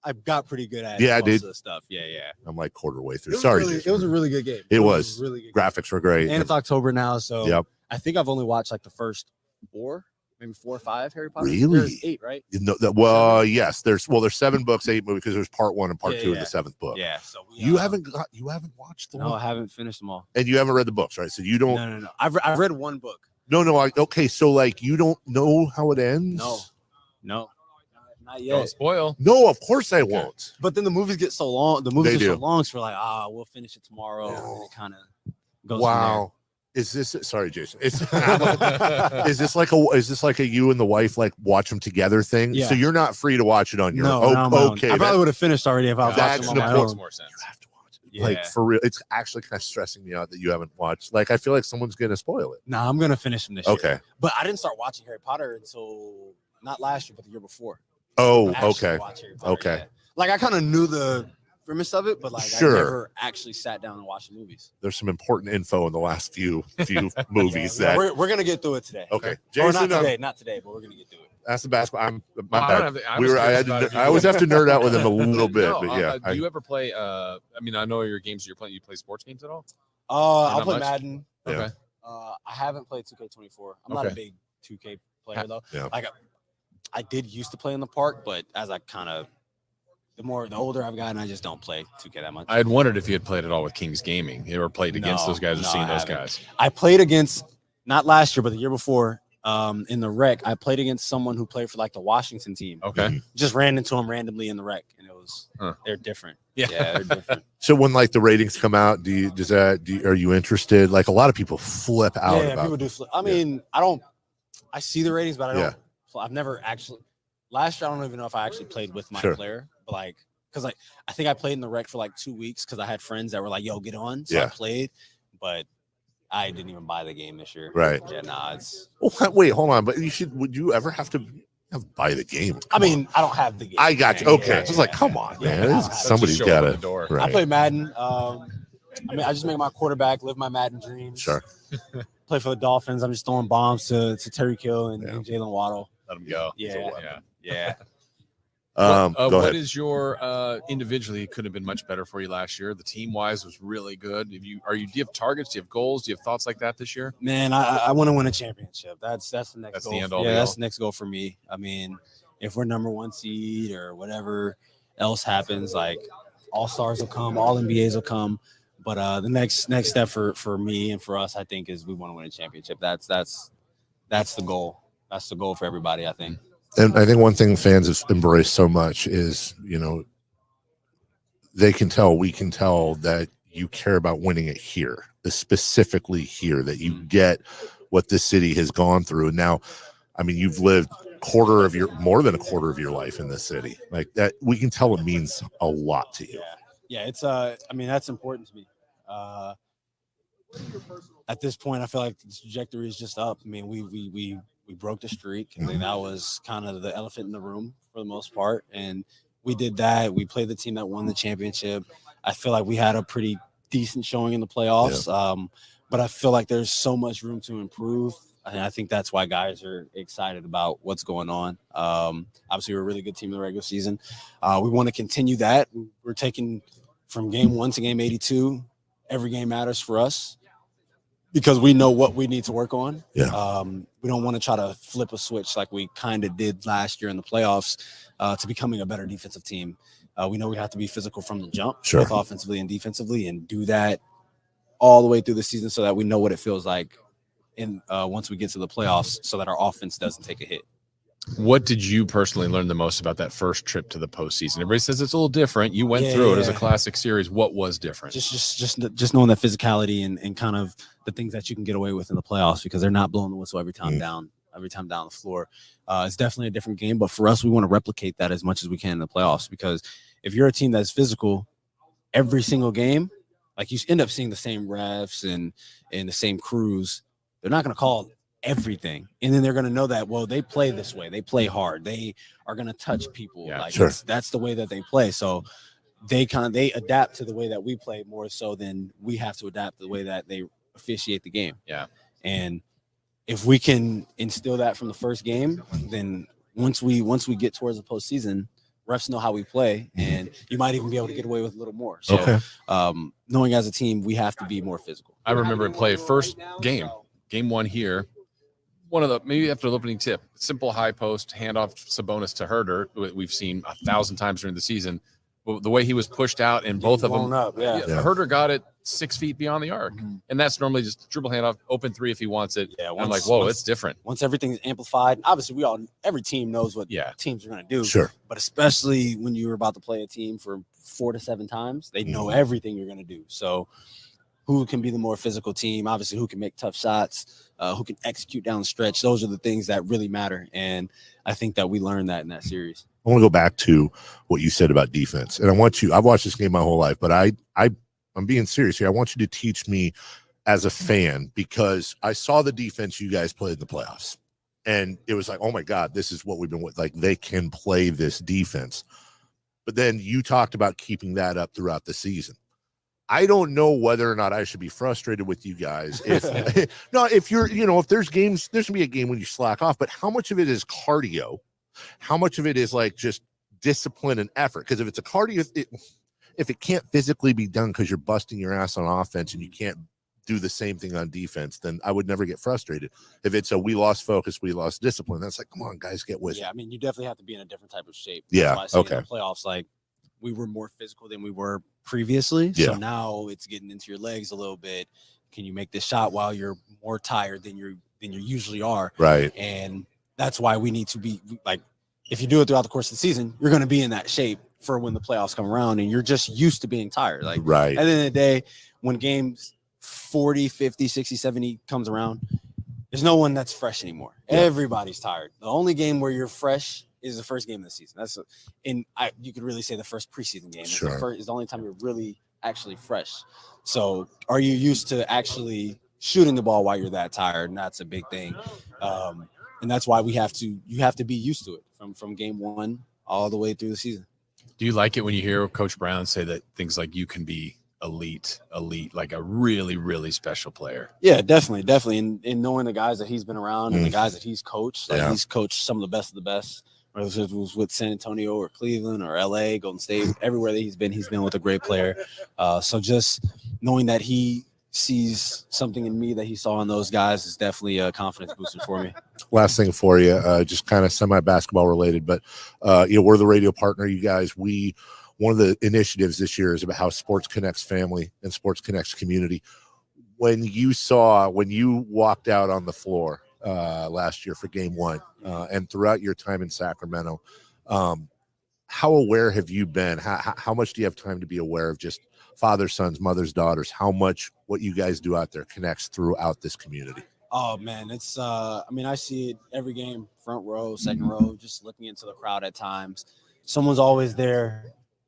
I got pretty good at Yeah, most dude. of the stuff. Yeah. I'm like quarter way It through. was Sorry, really- Jason. it was a really good game. It was really good. Graphics were great. And it's October now, so Yep. I think I've only watched like the first 4, maybe 4 or 5 Harry Potter. Really? There's 8, right? Well, yes. There's 7 books, 8 movies because there's part 1 and part 2 of the 7th book. Yeah. So You haven't watched the No, one? I haven't finished them all. And you haven't read the books, right? So you don't. No. I've read one book. No. Okay, so like you don't know how it ends. No, not yet. Don't spoil. No, of course I won't. But then the movies get so long. The movies They are so do. long, so we're like, we'll finish it tomorrow. And it kind of goes. Wow. Is this sorry, Jason? Is this like a you and the wife like watch them together thing? Yeah. So you're not free to watch it on your No, own. not on my own. Okay, I probably would have finished already if I was that's watching on my the own. point. More sense. You have to watch it. Yeah. Like for real. It's actually kind of stressing me out that you haven't watched. Like I feel like someone's gonna spoil it. Nah, I'm gonna finish them this year. Okay. But I didn't start watching Harry Potter until not last year, but the year before. Oh, Actually okay. watch Harry Potter, Okay. yeah. Like I kind of knew the premise of it, but like Sure. I never actually sat down and watched the movies. There's some important info in the last few movies that We're gonna get through it today. Okay. Or Jason, not today, but we're gonna get through it. that's the basketball. My I don't bad. have the- I was curious about if you I always have to nerd out with him a little bit, No, but yeah. do you ever play? I mean, I know your games you're playing. You play sports games at all? I'll not play much? Madden. Okay. I haven't played 2K24. I'm not a Okay. big 2K player though. Yeah. Like I did used to play in the park, but as I kind of the older I've gotten, I just don't play 2K that much. I had wondered if you had played at all with Kings Gaming. You ever played against No, those guys or no, seen I those haven't. guys? I played against not last year, but the year before. In the rec, I played against someone who played for like the Washington team. Okay. Just ran into him randomly in the rec, and it was they're different. Yeah. They're different. So when like the ratings come out, are you interested? Like a lot of people flip out Yeah, about people do. I mean, I see the ratings, but I don't. Yeah. I've never actually. Last year, I don't even know if I actually played with my Sure. player, but like, because like I think I played in the rec for like 2 weeks because I had friends that were like, "Yo, get on." So I Yeah. played, but I didn't even buy the game this year. Right. Yeah, nah, it's. Wait, hold on. But would you ever have to buy the game? I mean, I don't have the game. I got you. Okay. I was like, come on, Yeah, man. I don't have it. Somebody's Just show up got at to. the door. I play Madden. I mean, I just make my quarterback live my Madden dreams. Sure. Play for the Dolphins. I'm just throwing bombs to Tyreek Hill and Jalen Waddle. Let them go. Yeah. Go What ahead. is your individually could have been much better for you last year? The team wise was really good. Do you have targets? Do you have goals? Do you have thoughts like that this year? Man, I want to win a championship. That's the next That's goal. the end all Yeah, be that's all. the next goal for me. I mean, if we're number 1 seed or whatever else happens, like all stars will come, all NBAs will come. But the next step for me and for us, I think, is we want to win a championship. That's the goal. That's the goal for everybody, I think. And I think one thing fans have embraced so much is, we can tell that you care about winning it here, specifically here, that you get what this city has gone through. And now, I mean, you've lived more than a quarter of your life in this city. Like that, we can tell it means a lot to you. Yeah, it's I mean, that's important to me. At this point, I feel like the trajectory is just up. I mean, we broke the streak. I think that was kind of the elephant in the room for the most part, and we did that. We played the team that won the championship. I feel like we had a pretty decent showing in the playoffs, but I feel like there's so much room to improve. And I think that's why guys are excited about what's going on. Obviously, we're a really good team in the regular season. We want to continue that. We're taking from game 1 to game 82. Every game matters for us because we know what we need to work on. We don't want to try to flip a switch like we kind of did last year in the playoffs to becoming a better defensive team. We know we have to be physical from the jump, both offensively and defensively, and do that all the way through the season so that we know what it feels like once we get to the playoffs so that our offense doesn't take a hit. What did you personally learn the most about that first trip to the postseason? Everybody says it's a little different. You went through it as a classic series. What was different? Just knowing that physicality and kind of the things that you can get away with in the playoffs because they're not blowing the whistle every time down the floor. It's definitely a different game, but for us, we want to replicate that as much as we can in the playoffs because if you're a team that's physical every single game, like you end up seeing the same refs and the same crews, they're not going to call everything. And then they're going to know that, well, they play this way. They play hard. They are going to touch people. That's the way that they play. So they adapt to the way that we play more so than we have to adapt to the way that they officiate the game. Yeah. And if we can instill that from the first game, then once we get towards the postseason, refs know how we play, and you might even be able to get away with a little more. So knowing as a team, we have to be more physical. I remember play first game 1 here. One of the maybe after the opening tip, simple high post handoff Sabonis to Huerter. We've seen 1,000 times during the season. The way he was pushed out and both of them, Huerter got it 6 feet beyond the arc, and that's normally just dribble handoff, open three if he wants it. Yeah, I'm like, whoa, it's different. Once everything's amplified, obviously every team knows what teams are going to do. Sure, but especially when you're about to play a team for 4 to 7 times, they know everything you're going to do. So, who can be the more physical team? Obviously, who can make tough shots? Who can execute down the stretch? Those are the things that really matter, and I think that we learned that in that series. I want to go back to what you said about defense. And I've watched this game my whole life, but I'm being serious here. I want you to teach me as a fan because I saw the defense you guys played in the playoffs. And it was like, oh my God, this is what we've been with. Like they can play this defense. But then you talked about keeping that up throughout the season. I don't know whether or not I should be frustrated with you guys. If you're, if there's games, there's gonna be a game when you slack off, but how much of it is cardio? How much of it is like just discipline and effort? Because if it's a cardio, if it can't physically be done because you're busting your ass on offense and you can't do the same thing on defense, then I would never get frustrated. If it's we lost focus, we lost discipline, that's like, come on, guys, get with it. Yeah, I mean, you definitely have to be in a different type of shape. Yeah, that's why I say in the playoffs, like we were more physical than we were previously. Yeah. So now it's getting into your legs a little bit. Can you make this shot while you're more tired than you usually are? Right. And that's why we need to be like, if you do it throughout the course of the season, you're going to be in that shape for when the playoffs come around and you're just used to being tired. Like right. At the end of the day, when games 40, 50, 60, 70 comes around, there's no one that's fresh anymore. Yeah. Everybody's tired. The only game where you're fresh is the first game of the season. You could really say the first preseason game. Sure. It's the only time you're really actually fresh. So are you used to actually shooting the ball while you're that tired? And that's a big thing. And that's why you have to be used to it from game 1 all the way through the season. Do you like it when you hear Coach Brown say that things like you can be elite, like a really, really special player? Yeah, definitely. And knowing the guys that he's been around and the guys that he's coached, he's coached some of the best of the best, whether it was with San Antonio or Cleveland or LA, Golden State, everywhere that he's been with a great player. So just knowing that he sees something in me that he saw in those guys is definitely a confidence booster for me. Last thing for you, just kind of semi-basketball related, but we're the radio partner. You guys, one of the initiatives this year is about how sports connects family and sports connects community. When you walked out on the floor last year for game 1 and throughout your time in Sacramento, how aware have you been? How much do you have time to be aware of just fathers, sons, mothers, daughters, how much what you guys do out there connects throughout this community? Oh man, it's I mean, I see it every game, front row, second row, just looking into the crowd at times. Someone's always there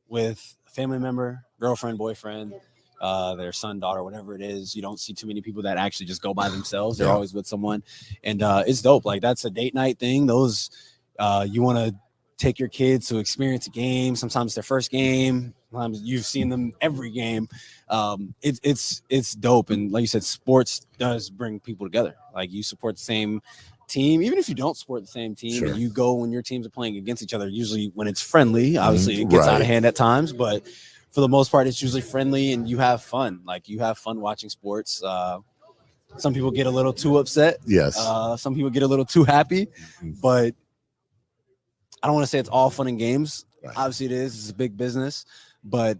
with a family member, girlfriend, boyfriend, their son, daughter, whatever it is. You don't see too many people that actually just go by themselves. They're always with someone, and it's dope. Like that's a date night thing. Those you want to take your kids to experience a game. Sometimes their first game. Sometimes you've seen them every game. It's dope, and like you said, sports does bring people together. Like you support the same team, even if you don't support the same team, and you go when your teams are playing against each other. Usually, when it's friendly, obviously it gets out of hand at times, but for the most part, it's usually friendly, and you have fun. Like you have fun watching sports. Some people get a little too upset. Yes. Some people get a little too happy, but I don't want to say it's all fun and games. Obviously, it is. It's a big business, but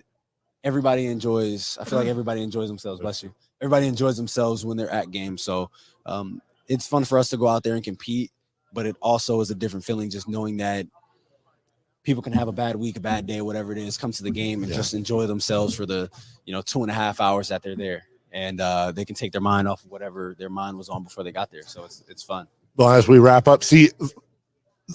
everybody enjoys. I feel like everybody enjoys themselves. Bless you. Everybody enjoys themselves when they're at games. So it's fun for us to go out there and compete, but it also is a different feeling just knowing that people can have a bad week, a bad day, whatever it is, come to the game and just enjoy themselves for the 2.5 hours that they're there, and they can take their mind off of whatever their mind was on before they got there. So it's fun. Well, as we wrap up, see,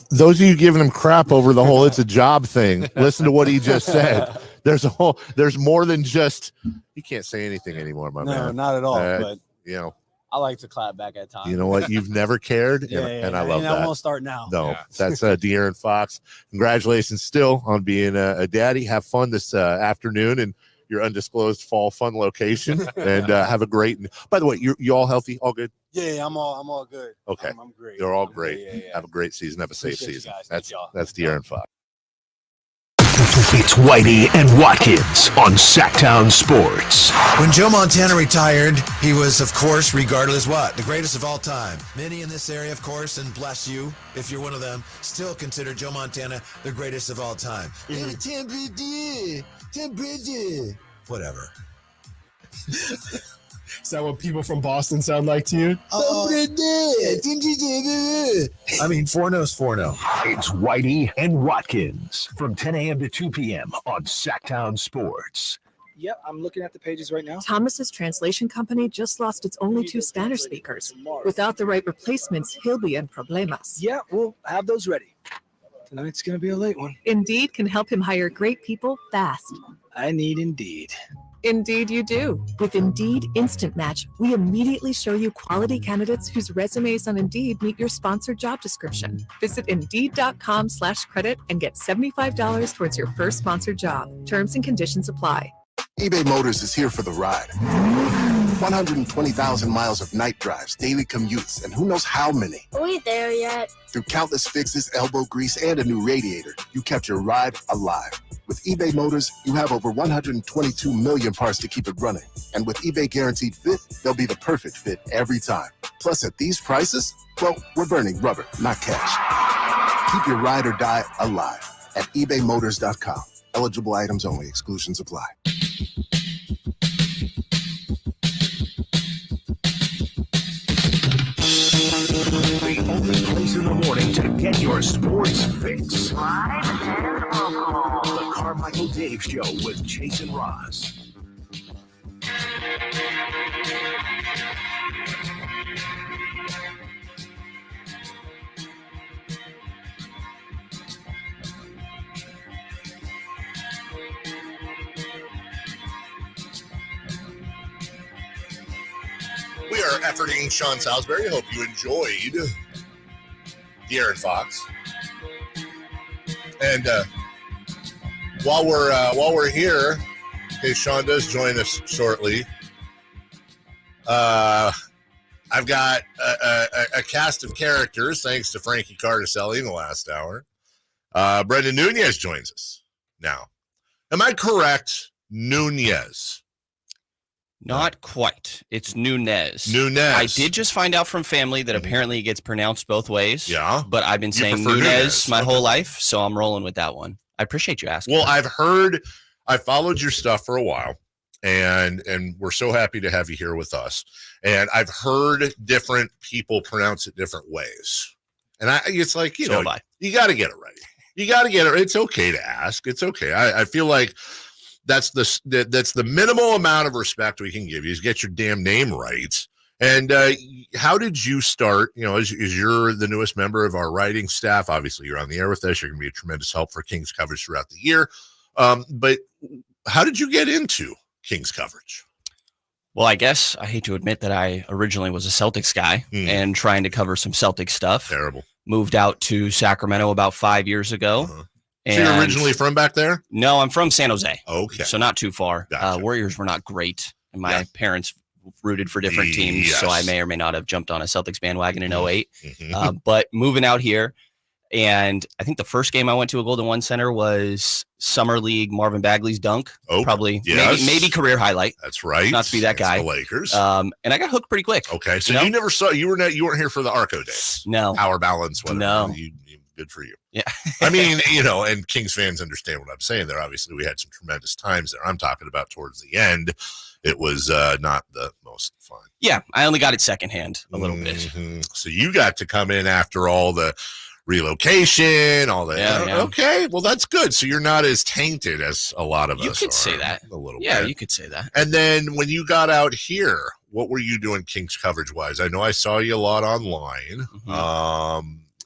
those of you giving him crap over the whole it's a job thing, listen to what he just said. There's more than just, you can't say anything anymore, my man. No, not at all. But I like to clap back at times. You know what? You've never cared, and I love that. I won't start now. No, that's De'Aaron Fox. Congratulations still on being a daddy. Have fun this afternoon in your undisclosed fall fun location, and have a great. By the way, you all healthy? All good? Yeah, I'm all good. Okay, I'm great. You're all great. Yeah. Have a great season. Have a safe Appreciate you season. guys. That's De'Aaron Fox. It's Whitey and Watkins on Sactown Sports. When Joe Montana retired, he was, of course, regarded as what? The greatest of all time. Many in this area, of course, and bless you if you're one of them, still consider Joe Montana the greatest of all time. Whatever. Is that what people from Boston sound like to you? I mean, Forno's Forno. It's Whitey and Watkins from 10 a.m. to 2 p.m. on Sactown Sports. Yep, I'm looking at the pages right now. Thomas's translation company just lost its only 2 Spanish speakers. Without the right replacements, he'll be in problemas. Yeah, we'll have those ready. Tonight's going to be a late one. Indeed can help him hire great people fast. I need Indeed. Indeed you do. With Indeed Instant Match, we immediately show you quality candidates whose resumes on Indeed meet your sponsored job description. Visit Indeed.com/credit and get $75 towards your first sponsored job. Terms and conditions apply. eBay Motors is here for the ride. 120,000 miles of night drives, daily commutes, and who knows how many. Are we there yet? Through countless fixes, elbow grease, and a new radiator, you kept your ride alive. With eBay Motors, you have over 122 million parts to keep it running. And with eBay Guaranteed Fit, they'll be the perfect fit every time. Plus, at these prices, well, we're burning rubber, not cash. Keep your ride or die alive at ebaymotors.com. Eligible items only. Exclusions apply. The only place in the morning to get your sports fix. The Carmichael Dave Show with Jason Ross. We are efforting Sean Salisbury. Hope you enjoyed De'Aaron Fox. And while we're here, in case Sean does join us shortly, I've got a cast of characters, thanks to Frankie Cardicelli in the last hour. Brendan Nunez joins us now. Am I correct? Nunez. Not quite. It's Nunez. Nunez. I did just find out from family that apparently it gets pronounced both ways. Yeah. But I've been saying Nunez my whole life, so I'm rolling with that one. I appreciate you asking. Well, I followed your stuff for a while, and we're so happy to have you here with us. And I've heard different people pronounce it different ways. And it's like, you got to get it right. You got to get it. It's okay to ask. It's okay. I feel like that's the minimal amount of respect we can give you is get your damn name right. And how did you start? As you're the newest member of our writing staff, obviously you're on the air with us. You're going to be a tremendous help for Kings coverage throughout the year. But how did you get into Kings coverage? Well, I guess I hate to admit that I originally was a Celtics guy and trying to cover some Celtics stuff. Terrible. Moved out to Sacramento about 5 years ago. So you're originally from back there? No, I'm from San Jose. Okay. So not too far. Gotcha. Warriors were not great. And my parents rooted for different teams. So I may or may not have jumped on a Celtics bandwagon in 08. But moving out here, and I think the first game I went to a Golden One Center was Summer League Marvin Bagley's dunk. Probably maybe career highlight. That's right. Not to be that guy. The Lakers. And I got hooked pretty quick. Okay, so you never saw you weren't here for the Arco days. No. Power balance. Whatever. No. Good for you. Yeah. I mean, and Kings fans understand what I'm saying there. Obviously, we had some tremendous times there. I'm talking about towards the end. It was not the most fun. Yeah, I only got it secondhand a little bit. So you got to come in after all the relocation, all that. Yeah. Okay, well, that's good. So you're not as tainted as a lot of us. You could say that. A little Yeah, bit. you could say that. And then when you got out here, what were you doing Kings coverage wise? I know I saw you a lot online.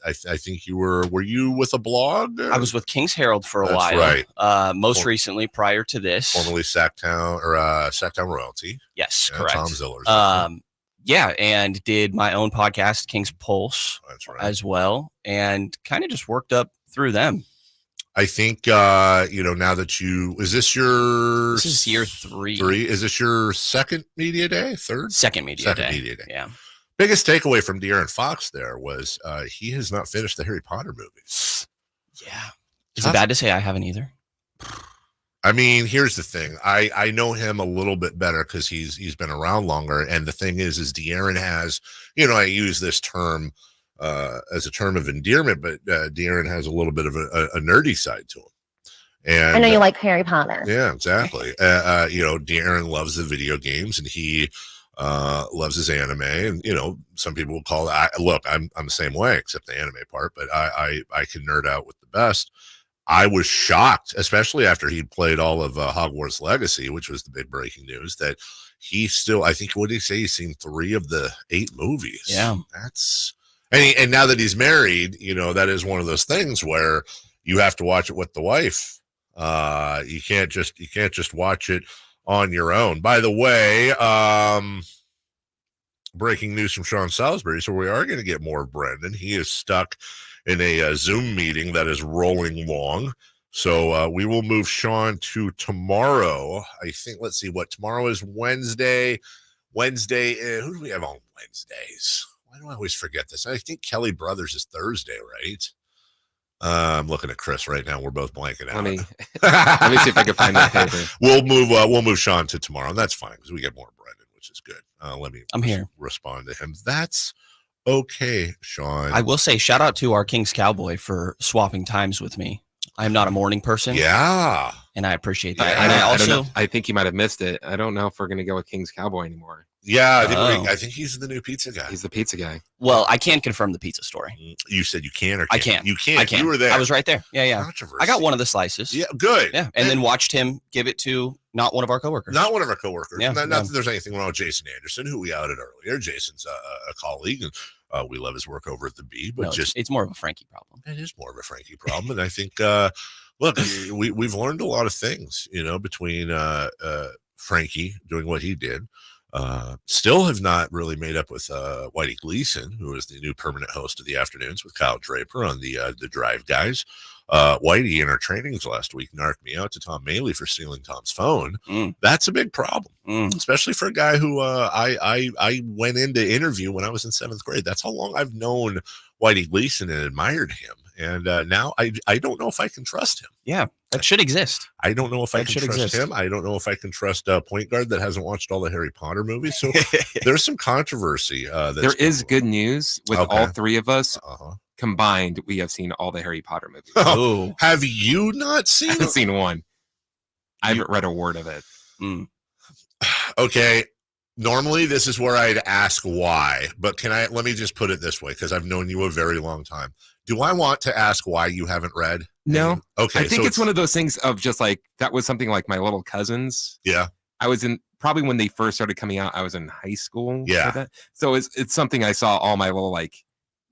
I think you were you with a blog? I was with Kings Herald for a That's while. right. Most recently, prior to this. Formerly Sactown Royalty. Yes, Yeah, correct. Tom Ziller's. Yeah, and did my own podcast, Kings Pulse, as well, and kind of just worked up through them. I think now that is this is year 3. Is this your second media day? Third? Second media day. Media day. Yeah. Biggest takeaway from De'Aaron Fox there was he has not finished the Harry Potter movies. Yeah. Is it bad to say I haven't either? I mean, here's the thing. I know him a little bit better because he's been around longer. And the thing is De'Aaron has, I use this term as a term of endearment, but De'Aaron has a little bit of a nerdy side to him. And I know you like Harry Potter. Yeah, exactly. De'Aaron loves the video games and he loves his anime. And, some people will call it, look, I'm the same way, except the anime part, but I can nerd out with the best. I was shocked, especially after he'd played all of Hogwarts Legacy, which was the big breaking news, that he still, I think, what did he say? He's seen 3 of the 8 movies. Yeah. And now that he's married, that is one of those things where you have to watch it with the wife. You can't just watch it on your own. By the way, breaking news from Sean Salisbury. So we are going to get more of Brendan. He is stuck in a Zoom meeting that is rolling long. So we will move Sean to tomorrow. I think, let's see what tomorrow is. Wednesday. Who do we have on Wednesdays? Why do I always forget this? I think Kelly Brothers is Thursday, right? I'm looking at Chris right now. We're both blanking out. Let me see if I can find that paper. We'll move Sean to tomorrow. And that's fine because we get more Brendan, which is good. I'm here. Respond to him. That's okay, Sean. I will say shout out to our Kings Cowboy for swapping times with me. I'm not a morning person. Yeah. And I appreciate that. I And I don't also know. I think you might have missed it. I don't know if we're going to go with King's Cowboy anymore. Yeah, I think he's the new pizza guy. He's the pizza guy. Well, I can confirm the pizza story. You said you can or I can't? can. You can't. I can. You were there. I was right there. Yeah. Controversy. I got one of the slices. Yeah, good. Yeah, and then watched him give it to not one of our coworkers. Not one of our coworkers. Yeah, Not that there's anything wrong with Jason Anderson, who we outed earlier. Jason's a colleague, and we love his work over at the B. But No, it's more of a Frankie problem. It is more of a Frankie problem, and I think look, we've learned a lot of things, between Frankie doing what he did. Still have not really made up with Whitey Gleason, who is the new permanent host of the afternoons with Kyle Draper on the Drive Guys. Whitey in our trainings last week narked me out to Tom Maley for stealing Tom's phone. That's a big problem, especially for a guy who I went in to interview when I was in 7th grade. That's how long I've known Whitey Gleason and admired him. And now I don't know if I can trust him. Yeah, that should exist. I don't know if I That can should trust exist. him. I don't know if I can trust a point guard that hasn't watched all the Harry Potter movies. So there's some controversy. There is good news with Okay. all 3 of us combined. We have seen all the Harry Potter movies. Oh, have you not seen? I haven't seen one. I haven't read a word of it. Okay. Normally, this is where I'd ask why, but let me just put it this way, because I've known you a very long time. Do I want to ask why you haven't read? No. Okay. I think it's one of those things of just like, that was something like my little cousins. Yeah. I was in probably when they first started coming out. I was in high school. Yeah. So it's something I saw all my little like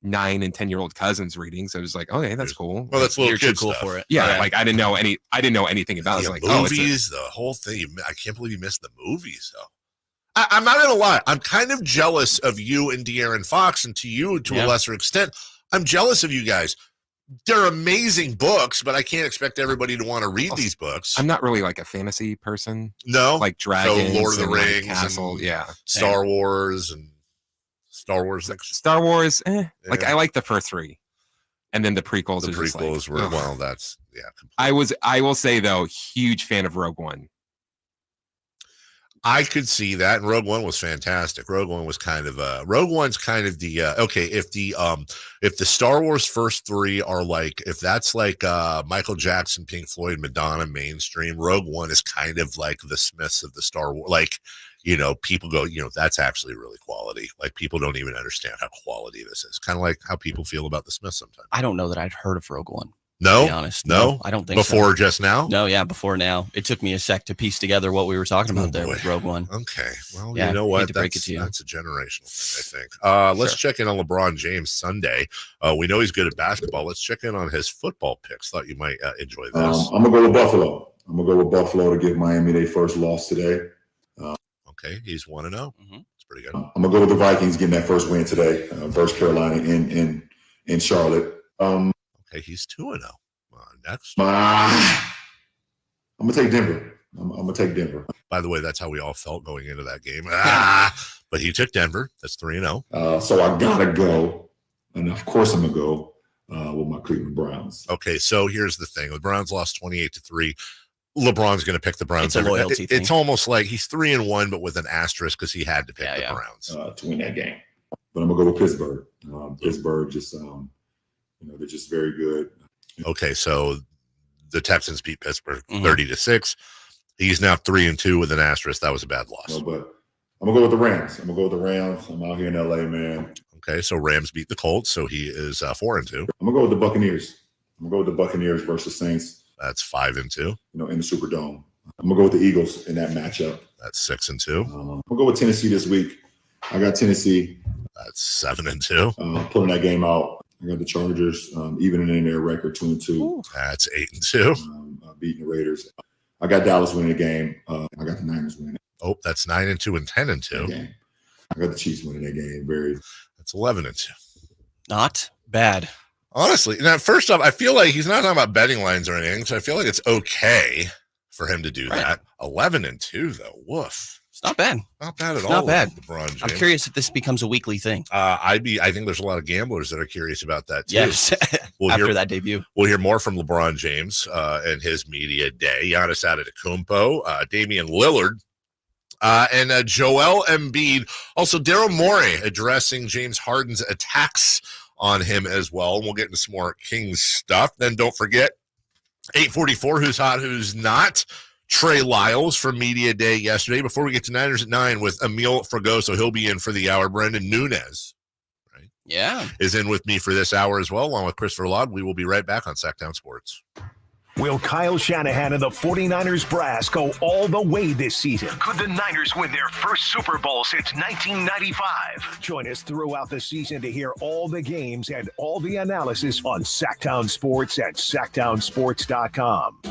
9 and 10-year-old cousins reading. So I was like, okay, that's cool. Well, that's little You're kid too cool stuff. for it. Yeah, like I didn't know anything about it. The I was like, movies, the whole thing. I can't believe you missed the movies, though. I'm not gonna lie. I'm kind of jealous of you and De'Aaron Fox, and to you to a lesser extent. I'm jealous of you guys. They're amazing books, but I can't expect everybody to want to read these books. I'm not really like a fantasy person. No, like dragons, so Lord of the and, like, Rings, Castle, and Star Wars, and Star Wars. Like I like the first 3, and then the prequels. The prequels were well. That's I will say though, huge fan of Rogue One. I could see that, and Rogue One was fantastic. Rogue One's kind of the okay. If the Star Wars first 3 are like, if that's like Michael Jackson, Pink Floyd, Madonna mainstream, Rogue One is kind of like the Smiths of the Star Wars. Like, people go, that's actually really quality. Like people don't even understand how quality this is. Kind of like how people feel about the Smiths sometimes. I don't know that I'd heard of Rogue One. No, to be honest. No, I don't think before just now. No, yeah, before now. It took me a sec to piece together what we were talking about there with Rogue One. Okay, well, Yeah, you know hate what? to break it to you. That's a generational thing, I think. Let's check in on LeBron James Sunday. We know he's good at basketball. Let's check in on his football picks. Thought you might enjoy this. I'm gonna go with Buffalo. I'm gonna go with Buffalo to give Miami their first loss today. Okay, he's 1-0. It's pretty good. I'm gonna go with the Vikings getting that first win today versus Carolina in Charlotte. Okay, he's 2-0. Next, I'm gonna take Denver. I'm gonna take Denver. By the way, that's how we all felt going into that game. But he took Denver. That's 3-0. So I gotta go, and of course I'm gonna go with my Cleveland Browns. Okay, so here's the thing: the Browns lost 28-3. LeBron's going to pick the Browns. It's a loyalty thing. It's almost like he's 3-1, but with an asterisk because he had to pick the Browns to win that game. But I'm gonna go with Pittsburgh. Pittsburgh just, they're just very good. Okay, so the Texans beat Pittsburgh 30-6. He's now 3-2 with an asterisk. That was a bad loss. No, but I'm gonna go with the Rams. I'm out here in LA, man. Okay, so Rams beat the Colts, so he is 4-2. I'm gonna go with the Buccaneers. I'm gonna go with the Buccaneers versus Saints. That's 5-2. In the Superdome. I'm gonna go with the Eagles in that matchup. That's 6-2. I'm gonna go with Tennessee this week. I got Tennessee. That's 7-2. Pulling that game out. I got the Chargers, even in their record 2-2. That's 8-2. Beating the Raiders. I got Dallas winning the game. I got the Niners winning. Oh, that's 9-2 and 10-2. Okay. I got the Chiefs winning that game. That's 11-2. Not bad. Honestly, now first off, I feel like he's not talking about betting lines or anything, so I feel like it's okay for him to do that. 11-2 though, woof. It's not bad. Not bad at all. Not bad. LeBron James. I'm curious if this becomes a weekly thing. I think there's a lot of gamblers that are curious about that too. Yes. After that debut. We'll hear more from LeBron James and his media day. Giannis Antetokounmpo, Damian Lillard, and Joel Embiid. Also, Daryl Morey addressing James Harden's attacks on him as well. We'll get into some more Kings stuff. Then don't forget 8:44. Who's hot? Who's not? Trey Lyles from Media Day yesterday. Before we get to Niners at 9 with Emil Fragoso, he'll be in for the hour. Brendan Nunez, is in with me for this hour as well, along with Christopher Laud. We will be right back on Sactown Sports. Will Kyle Shanahan and the 49ers brass go all the way this season? Could the Niners win their first Super Bowl since 1995? Join us throughout the season to hear all the games and all the analysis on Sactown Sports at SactownSports.com.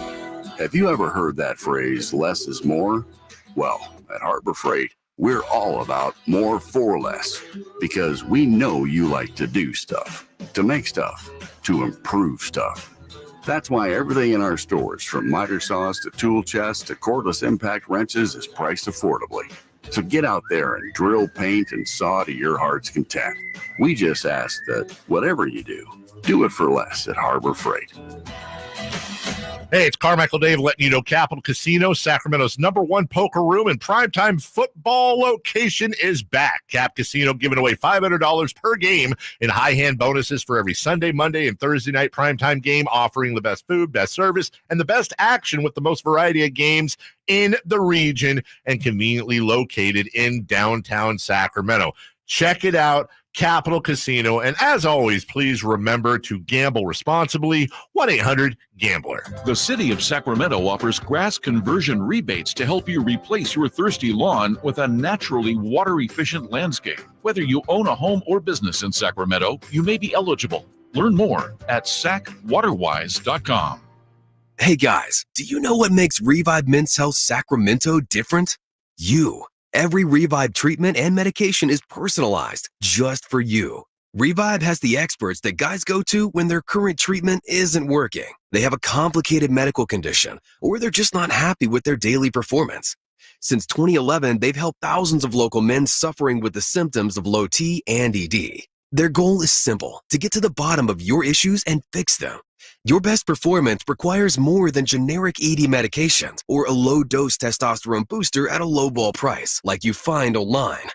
Have you ever heard that phrase, less is more? Well, at Harbor Freight, we're all about more for less, because we know you like to do stuff, to make stuff, to improve stuff. That's why everything in our stores, from miter saws to tool chests to cordless impact wrenches, is priced affordably. So get out there and drill, paint, and saw to your heart's content. We just ask that whatever you do it for less at Harbor Freight. Hey, it's Carmichael Dave letting you know Capital Casino, Sacramento's #1 poker room and primetime football location, is back. Cap Casino giving away $500 per game in high hand bonuses for every Sunday, Monday, and Thursday night primetime game, offering the best food, best service, and the best action with the most variety of games in the region and conveniently located in downtown Sacramento. Check it out, Capital Casino. And as always, please remember to gamble responsibly. 1-800-GAMBLER. The city of Sacramento offers grass conversion rebates to help you replace your thirsty lawn with a naturally water-efficient landscape. Whether you own a home or business in Sacramento, you may be eligible. Learn more at sacwaterwise.com. Hey guys, do you know what makes Revive Men's Health Sacramento different? You. Every Revive treatment and medication is personalized just for you. Revive has the experts that guys go to when their current treatment isn't working. They have a complicated medical condition, or they're just not happy with their daily performance. Since 2011, they've helped thousands of local men suffering with the symptoms of low T and ED. Their goal is simple: to get to the bottom of your issues and fix them. Your best performance requires more than generic ED medications or a low-dose testosterone booster at a low-ball price like you find online.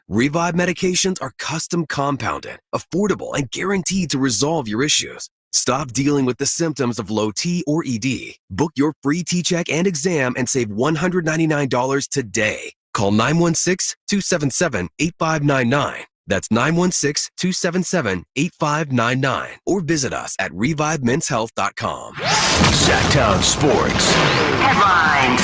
Revive medications are custom compounded, affordable, and guaranteed to resolve your issues. Stop dealing with the symptoms of low T or ED. Book your free T-check and exam and save $199 today. Call 916-277-8599. That's 916-277-8599. Or visit us at revivemenshealth.com. Sactown Sports. Headlines.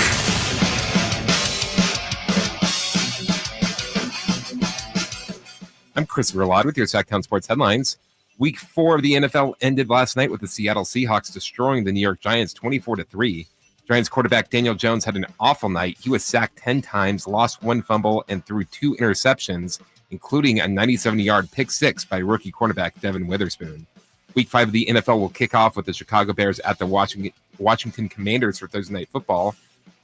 I'm Chris Verlod with your Sactown Sports headlines. Week 4 of the NFL ended last night with the Seattle Seahawks destroying the New York Giants 24-3. Giants quarterback Daniel Jones had an awful night. He was sacked 10 times, lost 1 fumble, and threw 2 interceptions, including a 97-yard pick six by rookie cornerback Devin Witherspoon. Week 5 of the NFL will kick off with the Chicago Bears at the Washington Commanders for Thursday Night Football.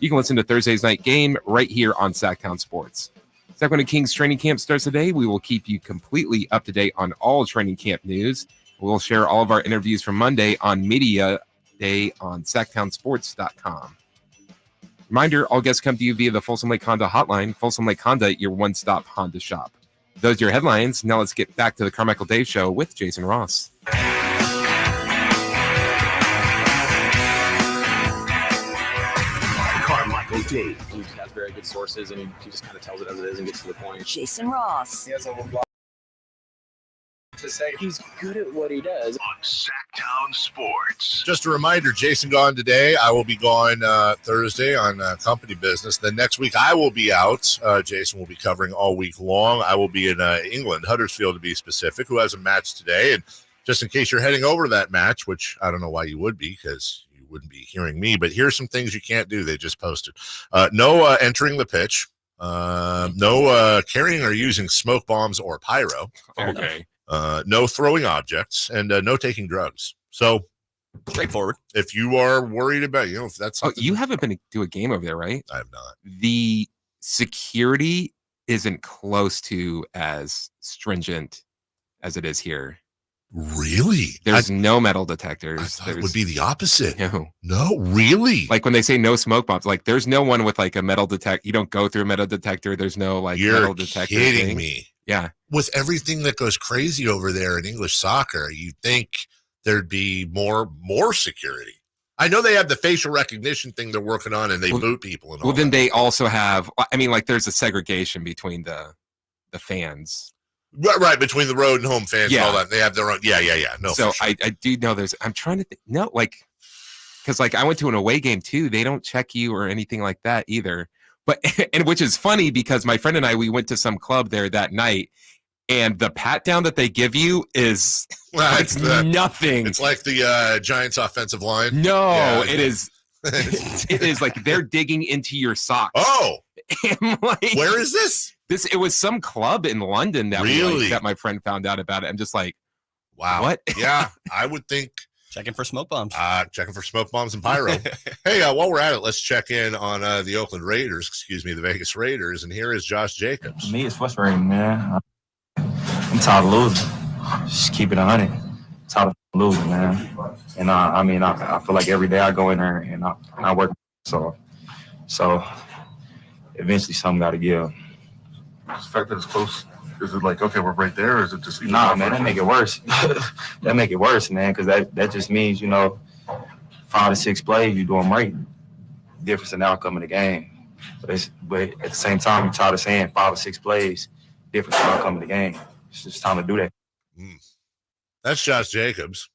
You can listen to Thursday's night game right here on Sactown Sports. Sacramento Kings training camp starts today. We will keep you completely up to date on all training camp news. We'll share all of our interviews from Monday on Media Day on SactownSports.com. Reminder, all guests come to you via the Folsom Lake Honda hotline. Folsom Lake Honda, your one-stop Honda shop. Those are your headlines. Now let's get back to the Carmichael Dave Show with Jason Ross. Carmichael Dave. He has very good sources, and he just kind of tells it as it is and gets to the point. Jason Ross. He has a lot to say. He's good at what he does. On Sactown Sports. Just a reminder, Jason gone today. I will be gone Thursday on company business. Then next week I will be out. Jason will be covering all week long. I will be in England, Huddersfield to be specific, who has a match today. And just in case you're heading over to that match, which I don't know why you would be, because you wouldn't be hearing me, but here's some things you can't do. They just posted. No entering the pitch. No carrying or using smoke bombs or pyro. Okay. No throwing objects, and no taking drugs. So straightforward. If you are worried about, if that's you haven't been to a game over there, right? I have not. The security isn't close to as stringent as it is here. Really? There's no metal detectors. It would be the opposite. No, really? Like when they say no smoke bombs, like there's no one with like a metal detector. You don't go through a metal detector. There's no like metal detector. You're kidding thing. me. Yeah. With everything that goes crazy over there in English soccer, you'd think there'd be more security. I know they have the facial recognition thing they're working on, and they boot people. And all then they also have, I mean, like there's a segregation between the fans. Right, between the road and home fans and all that. They have their own. Yeah. No. So for sure. I do know I'm trying to think. No, like, because like I went to an away game too. They don't check you or anything like that either. But and which is funny because my friend and I, we went to some club there that night, and the pat down that they give you is it's nothing. It's like the Giants offensive line. No, Yeah, it is. It is like they're digging into your socks. Oh, and like, where is this? It was some club in London that that my friend found out about it. I'm just like, wow, what? Yeah, I would think. Checking for smoke bombs. Checking for smoke bombs and pyro. Hey, while we're at it, let's check in on the Oakland Raiders, the Vegas Raiders. And here is Josh Jacobs. For me, it's frustrating, man. I'm tired of losing. Just keep it 100. Tired of losing, man. And I feel like every day I go in there and I work. So eventually something got to give. The fact that it's close. Is it like, okay, we're right there, or is it just... Nah, man, that make it worse. That make it worse, man, because that just means, 5 to 6 plays, you're doing right. Difference in the outcome of the game. But at the same time, you're tired of saying 5 or 6 plays, different outcome of the game. It's just time to do that. That's Josh Jacobs.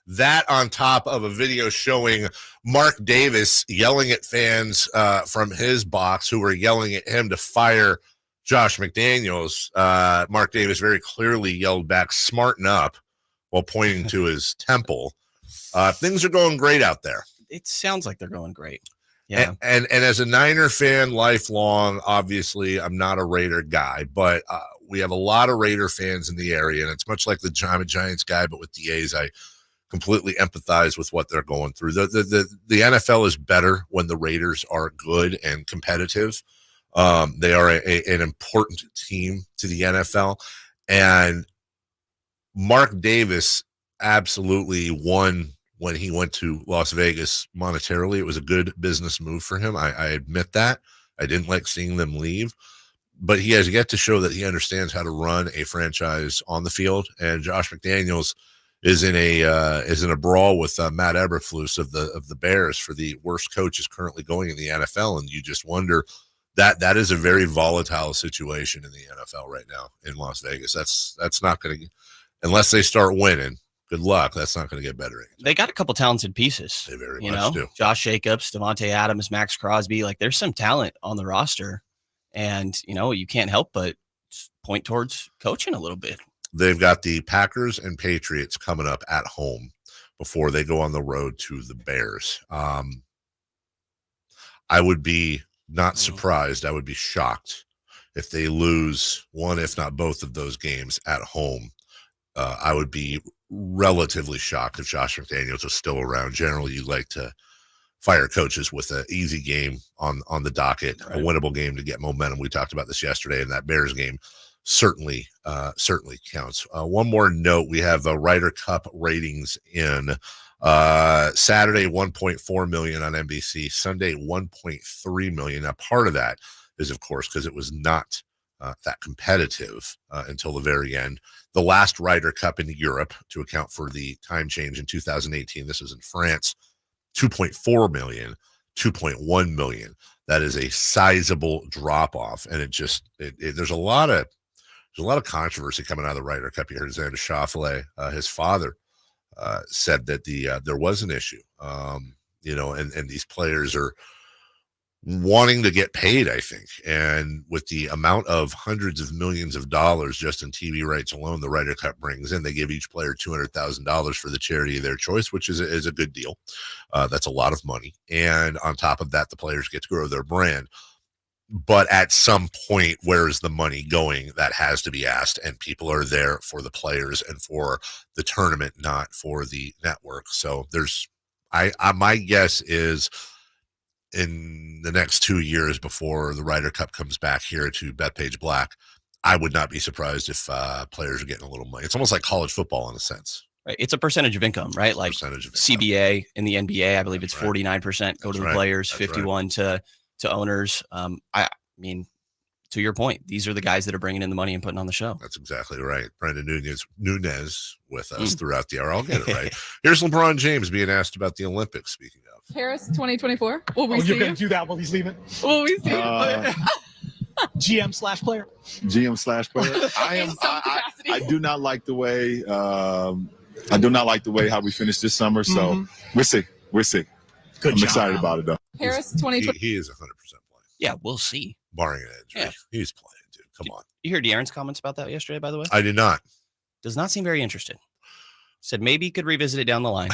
That on top of a video showing Mark Davis yelling at fans from his box who were yelling at him to fire Josh McDaniels. Mark Davis very clearly yelled back, "Smarten up," while pointing to his temple. Things are going great out there. It sounds like they're going great. Yeah. And as a Niner fan, lifelong, obviously, I'm not a Raider guy, but we have a lot of Raider fans in the area, and it's much like I'm a Giants guy, but with the A's, I completely empathize with what they're going through. The NFL is better when the Raiders are good and competitive. They are an important team to the NFL, and Mark Davis absolutely won when he went to Las Vegas monetarily. It was a good business move for him. I admit that. I didn't like seeing them leave, but he has yet to show that he understands how to run a franchise on the field. And Josh McDaniels is in a brawl with Matt Eberflus of the Bears for the worst coaches currently going in the NFL. And you just wonder that is a very volatile situation in the NFL right now in Las Vegas. That's not going to, unless they start winning. Good luck. That's not going to get better. They got a couple talented pieces. They very much do. Josh Jacobs, Devontae Adams, Max Crosby. Like, there's some talent on the roster, and you can't help but point towards coaching a little bit. They've got the Packers and Patriots coming up at home before they go on the road to the Bears. I would be not surprised. I would be shocked if they lose one, if not both of those games at home. I would be relatively shocked if Josh McDaniels was still around. Generally, you like to fire coaches with an easy game on the docket, right. A winnable game to get momentum. We talked about this yesterday, and that Bears game certainly counts. One more note: we have Ryder Cup ratings in Saturday 1.4 million on NBC, Sunday 1.3 million. Now, part of that is, of course, because it was not that competitive until the very end. The last Ryder Cup in Europe, to account for the time change in 2018, this was in France, 2.4 million, 2.1 million. That is a sizable drop off, and there's a lot of controversy coming out of the Ryder Cup. You heard Xander Schauffele, his father, said that there was an issue, and these players are wanting to get paid, I think. And with the amount of hundreds of millions of dollars just in TV rights alone the Ryder Cup brings in, they give each player $200,000 for the charity of their choice, which is a good deal. That's a lot of money. And on top of that, the players get to grow their brand. But at some point, where is the money going? That has to be asked. And people are there for the players and for the tournament, not for the network. So my guess is, in the next 2 years before the Ryder Cup comes back here to Bethpage Black, I would not be surprised if players are getting a little money. It's almost like college football in a sense. Right. It's a percentage of income, right? Like CBA in the NBA, I believe it's 49% go to the players, 51 to owners. I mean, to your point, these are the guys that are bringing in the money and putting on the show. That's exactly right. Brandon Nunez with us throughout the hour. I'll get it right. Here's LeBron James being asked about the Olympics, speaking of. Paris 2024. Will we see you're going to do that while he's leaving? Will we see GM/player? GM/player. I do not like the way how we finished this summer. So we'll see. I'm excited about it though. Paris 2020. He is 100% playing. Yeah, we'll see. Barring an injury, he's playing, dude. Come on. You heard De'Aaron's comments about that yesterday, by the way? I did not. Does not seem very interested. Said maybe he could revisit it down the line.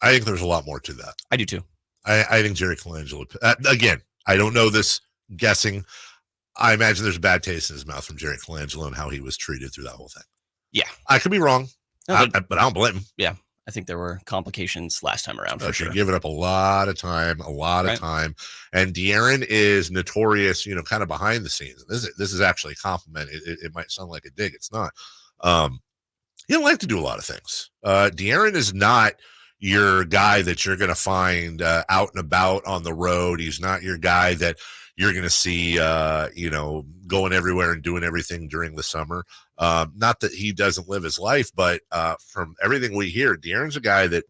I think there's a lot more to that. I do too. I think Jerry Colangelo, again, I don't know this, guessing. I imagine there's a bad taste in his mouth from Jerry Colangelo and how he was treated through that whole thing. Yeah. I could be wrong, but I don't blame him. Yeah. I think there were complications last time around for sure. Giving up a lot of time, And De'Aaron is notorious, kind of behind the scenes. This is actually a compliment. It might sound like a dig. It's not. He don't like to do a lot of things. De'Aaron is not your guy that you're going to find out and about on the road. He's not your guy that you're going to see, going everywhere and doing everything during the summer. Not that he doesn't live his life, but from everything we hear, De'Aaron's a guy that,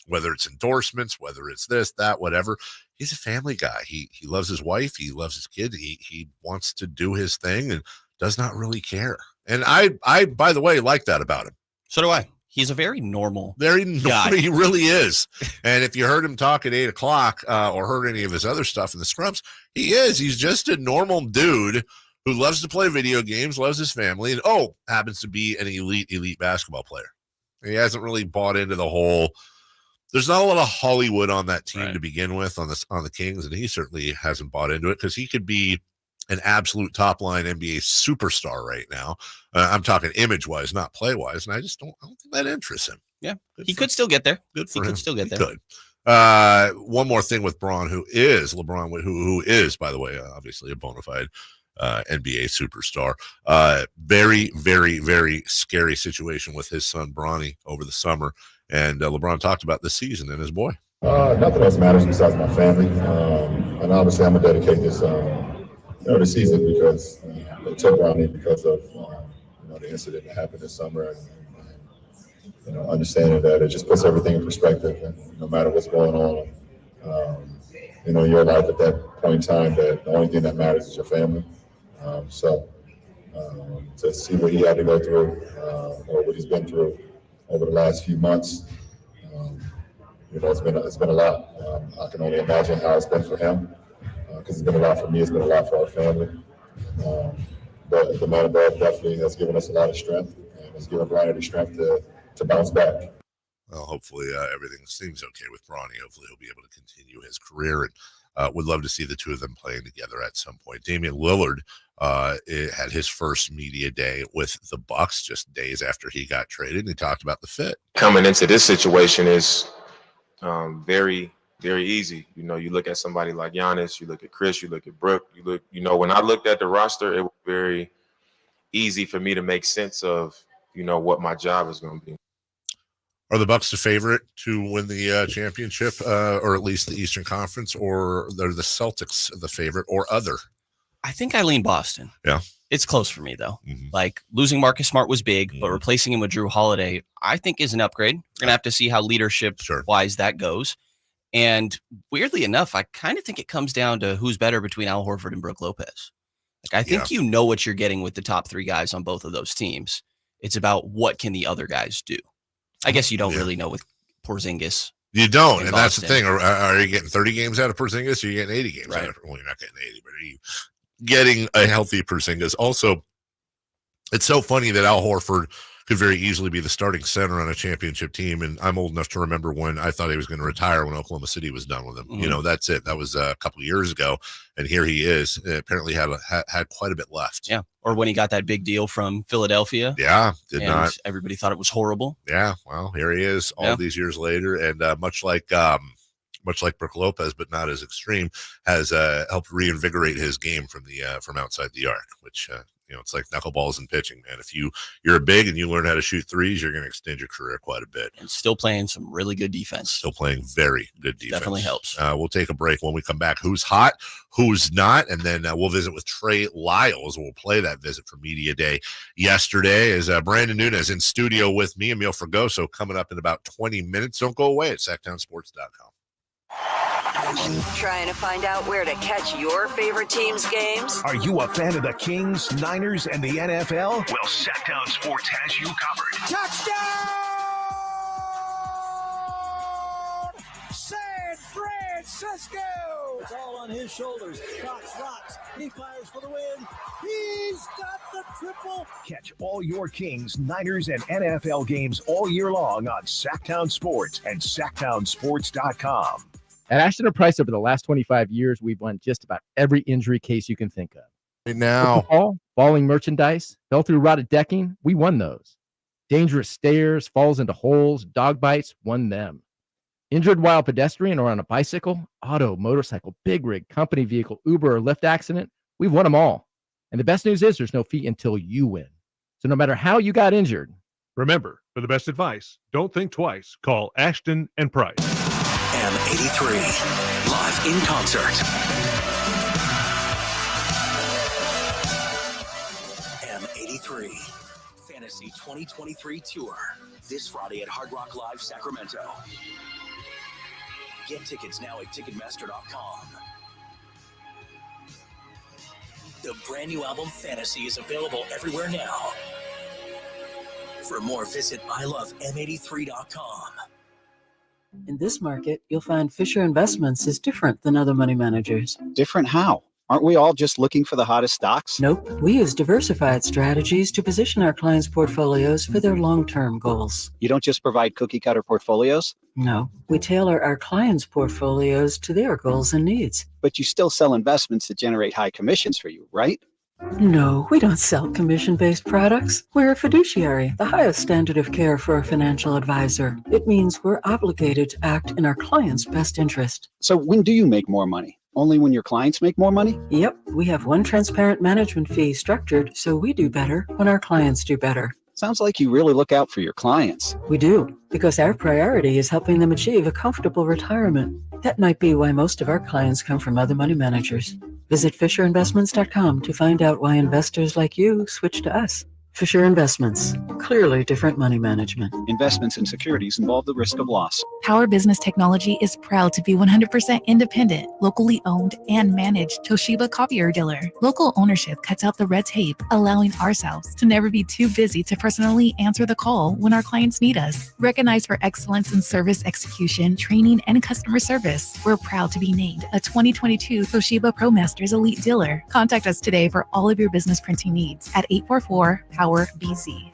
whether it's endorsements, whether it's this, that, whatever, he's a family guy. He loves his wife. He loves his kid. He wants to do his thing and does not really care. And I by the way, like that about him. So do I. He's a very normal guy. He really is. And if you heard him talk at 8 o'clock or heard any of his other stuff in the scrums, he is. He's just a normal dude who loves to play video games, loves his family, and happens to be an elite basketball player. He hasn't really bought into the whole. There's not a lot of Hollywood on that team to begin with on the Kings, and he certainly hasn't bought into it because he could be an absolute top-line NBA superstar right now. I'm talking image-wise, not play-wise, and I don't think that interests him. Yeah, he could still get there. Good for him. He could still get there. Could. One more thing with LeBron, who is, by the way, obviously a bona fide NBA superstar. Very, very, very scary situation with his son Bronny over the summer, and LeBron talked about this season and his boy. Nothing else matters besides my family, and obviously I'm gonna dedicate this, the season because to Bronny because of the incident that happened this summer, and understanding that it just puts everything in perspective, and no matter what's going on, in your life at that point in time, that the only thing that matters is your family. So to see what he had to go through, or what he's been through over the last few months, it's been a lot. I can only imagine how it's been for him, because it's been a lot for me. It's been a lot for our family. But the man above definitely has given us a lot of strength, and has given Bronny the strength to bounce back. Well, hopefully everything seems okay with Bronny. Hopefully he'll be able to continue his career, and would love to see the two of them playing together at some point. Damian Lillard had his first media day with the Bucks just days after he got traded, and he talked about the fit. Coming into this situation is very, very easy. You look at somebody like Giannis, you look at Chris, you look at Brooke, when I looked at the roster, it was very easy for me to make sense of, what my job is going to be. Are the Bucks the favorite to win the championship, or at least the Eastern Conference, or are the Celtics the favorite, or other? I think I lean Boston. Yeah. It's close for me, though. Like, losing Marcus Smart was big, but replacing him with Drew Holiday, I think, is an upgrade. We're going to have to see how leadership-wise that goes. And weirdly enough, I kind of think it comes down to who's better between Al Horford and Brook Lopez. Like, I think you know what you're getting with the top three guys on both of those teams. It's about what can the other guys do. I guess you don't really know with Porzingis. You don't, and that's the thing. Are you getting 30 games out of Porzingis, or are you getting 80 games out of? Well, you're not getting 80, but are you getting a healthy Porzingis? Also, it's so funny that Al Horford could very easily be the starting center on a championship team, and I'm old enough to remember when I thought he was going to retire when Oklahoma City was done with him. That's it. That was a couple of years ago, and here he is. Apparently had quite a bit left. Yeah, or when he got that big deal from Philadelphia. Yeah, everybody thought it was horrible. Yeah, well, here he is all these years later, and much like Brook Lopez, but not as extreme, has helped reinvigorate his game from outside the arc, which it's like knuckleballs and pitching, man. If you're big and you learn how to shoot threes, you're going to extend your career quite a bit. And still playing some really good defense. Still playing very good defense. Definitely helps. We'll take a break. When we come back, who's hot, who's not, and then we'll visit with Trey Lyles. We'll play that visit for Media Day yesterday. Is Brandon Nunez in studio with me, Emil Fragoso, coming up in about 20 minutes. Don't go away at SactownSports.com. Trying to find out where to catch your favorite team's games? Are you a fan of the Kings, Niners, and the NFL? Well, Sactown Sports has you covered. Touchdown! San Francisco! It's all on his shoulders. Cox rocks. He fires for the win. He's got the triple. Catch all your Kings, Niners, and NFL games all year long on Sactown Sports and SactownSports.com. At Ashton & Price, over the last 25 years, we've won just about every injury case you can think of. Right now, falling merchandise, fell through rotted decking, we won those. Dangerous stairs, falls into holes, dog bites, won them. Injured while pedestrian or on a bicycle, auto, motorcycle, big rig, company vehicle, Uber, or Lyft accident, we've won them all. And the best news is there's no fee until you win. So no matter how you got injured, remember, for the best advice, don't think twice. Call Ashton & Price. M83, live in concert. M83, Fantasy 2023 Tour. This Friday at Hard Rock Live Sacramento. Get tickets now at Ticketmaster.com. The brand new album Fantasy is available everywhere now. For more, visit ilovem83.com. In this market, you'll find Fisher Investments is different than other money managers. Different how? Aren't we all just looking for the hottest stocks? Nope. We use diversified strategies to position our clients' portfolios for their long-term goals. You don't just provide cookie-cutter portfolios? No. We tailor our clients' portfolios to their goals and needs. But you still sell investments that generate high commissions for you, right? No, we don't sell commission-based products. We're a fiduciary, the highest standard of care for a financial advisor. It means we're obligated to act in our client's best interest. So when do you make more money? Only when your clients make more money? Yep, we have one transparent management fee structured so we do better when our clients do better. Sounds like you really look out for your clients. We do, because our priority is helping them achieve a comfortable retirement. That might be why most of our clients come from other money managers. Visit FisherInvestments.com to find out why investors like you switch to us. Fisher Investments, clearly different money management. Investments in securities involve the risk of loss. Power Business Technology is proud to be 100% independent, locally owned, and managed Toshiba copier dealer. Local ownership cuts out the red tape, allowing ourselves to never be too busy to personally answer the call when our clients need us. Recognized for excellence in service execution, training, and customer service, we're proud to be named a 2022 Toshiba ProMasters Elite Dealer. Contact us today for all of your business printing needs at 844-POWER-BZ.